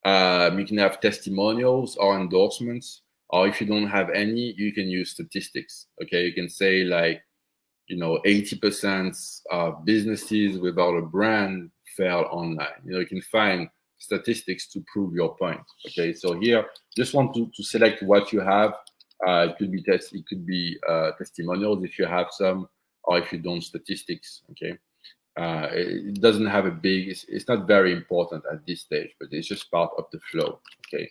You can have testimonials or endorsements, or if you don't have any, you can use statistics. Okay, you can say like, 80% of businesses without a brand fail online. You can find statistics to prove your point. Okay, so here, just want to select what you have. It could be testimonials if you have some, or if you don't, statistics. Okay, it doesn't have a big. It's not very important at this stage, but it's just part of the flow. Okay,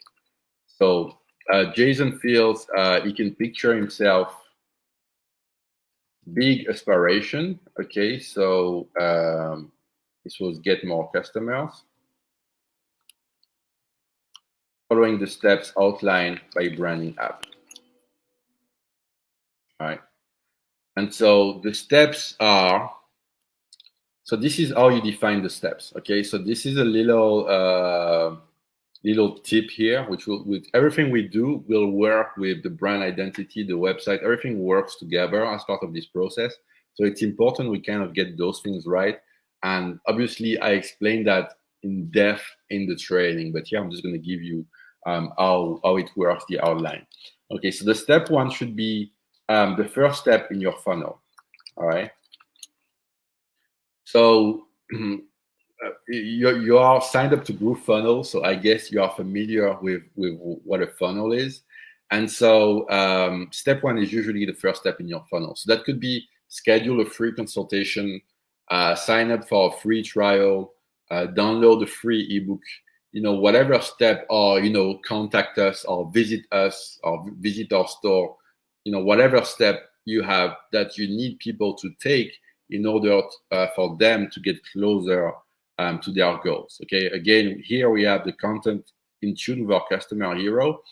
so Jason feels he can picture himself big aspiration. Okay, so this was get more customers, following the steps outlined by branding app. All right, and so the steps are, so this is how you define the steps. Okay, so this is a little tip here, which will, with everything we do, will work with the brand identity, the website, everything works together as part of this process. So it's important we kind of get those things right. And obviously I explained that in depth in the training, but here I'm just going to give you how it works, the outline. Okay, so the step one should be the first step in your funnel. All right. So you are signed up to GrooveFunnels, so I guess you are familiar with what a funnel is. And so step one is usually the first step in your funnel. So that could be schedule a free consultation, sign up for a free trial, download a free ebook, whatever step, or contact us or visit our store, whatever step you have that you need people to take in order for them to get closer to their goals. Okay, again, here we have the content in tune with our customer hero,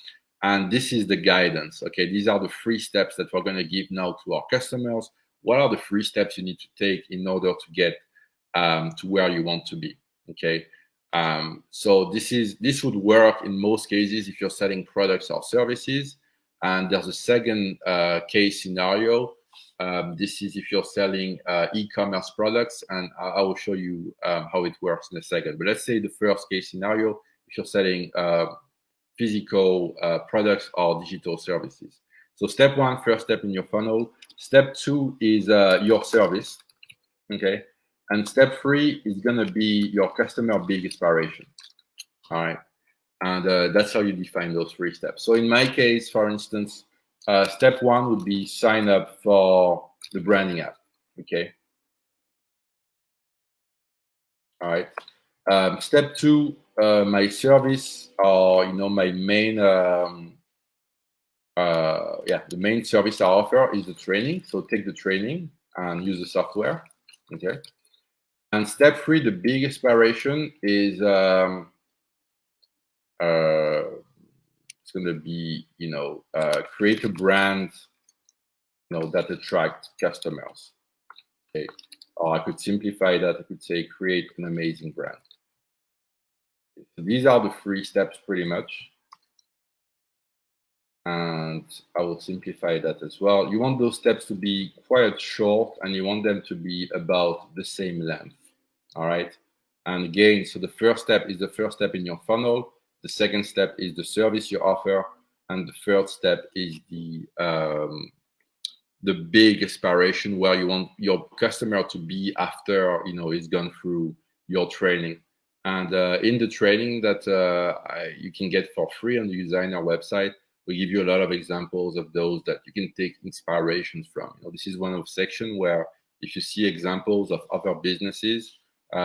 and this is the guidance. Okay, these are the 3 steps that we're going to give now to our customers. What are the 3 steps you need to take in order to get to where you want to be? Okay, so this would work in most cases if you're selling products or services. And there's a second case scenario. This is if you're selling e-commerce products, and I will show you how it works in a second. But let's say the first case scenario, if you're selling physical products or digital services. So step one, first step in your funnel. Step 2 is your service, okay? And step 3 is gonna be your customer big aspiration, all right? And that's how you define those 3 steps. So in my case, for instance, step 1 would be sign up for the branding app, okay? All right. Step 2, my service, or my main the main service I offer is the training. So take the training and use the software. Okay. And step 3, the big aspiration is it's going to be, create a brand, that attracts customers. Okay. Or I could simplify that. I could say create an amazing brand. So these are the 3 steps pretty much. And I will simplify that as well. You want those steps to be quite short, and you want them to be about the same length. All right. And again, so the first step is the first step in your funnel. The second step is the service you offer. And the third step is the big aspiration where you want your customer to be after, he's gone through your training. And in the training that you can get for free on the designer website, we give you a lot of examples of those that you can take inspirations from. This is one of the sections where if you see examples of other businesses,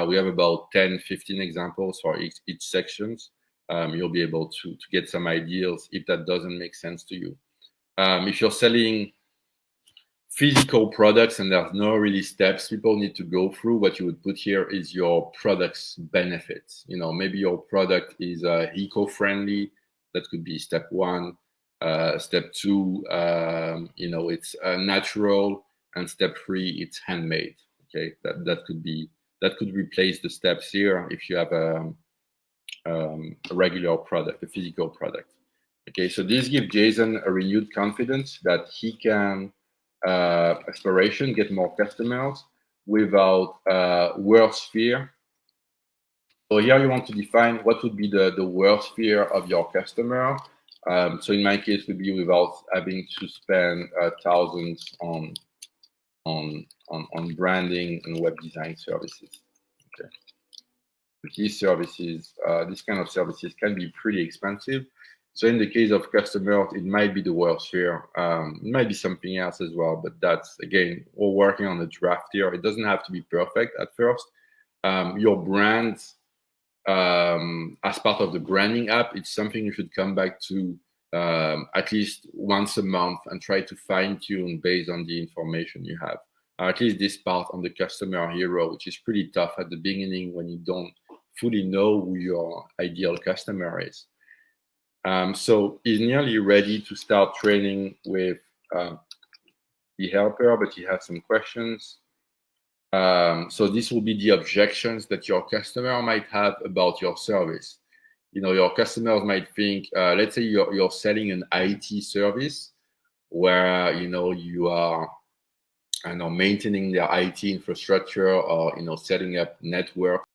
we have about 10, 15 examples for each sections. You'll be able to get some ideas if that doesn't make sense to you. If you're selling physical products and there's no really steps people need to go through, what you would put here is your product's benefits. Maybe your product is eco-friendly. That could be step 1. Step 2, it's natural, and step 3, it's handmade. Okay, that could replace the steps here if you have a regular product, a physical product. Okay, so this gives Jason a renewed confidence that he can aspiration get more customers without worst fear. So here you want to define what would be the worst fear of your customer. So in my case, would be without having to spend thousands on branding and web design services. Okay. These services, this kind of services can be pretty expensive. So in the case of customers, it might be the worst fear. It might be something else as well, but that's, again, we're working on the draft here. It doesn't have to be perfect at first. Your brand, as part of the branding app, it's something you should come back to at least once a month and try to fine tune based on the information you have. At least this part on the customer hero, which is pretty tough at the beginning when you don't fully know who your ideal customer is. So he's nearly ready to start training with the helper, but he has some questions. So this will be the objections that your customer might have about your service. Your customers might think, let's say you're selling an IT service where, you are, maintaining their IT infrastructure or, setting up network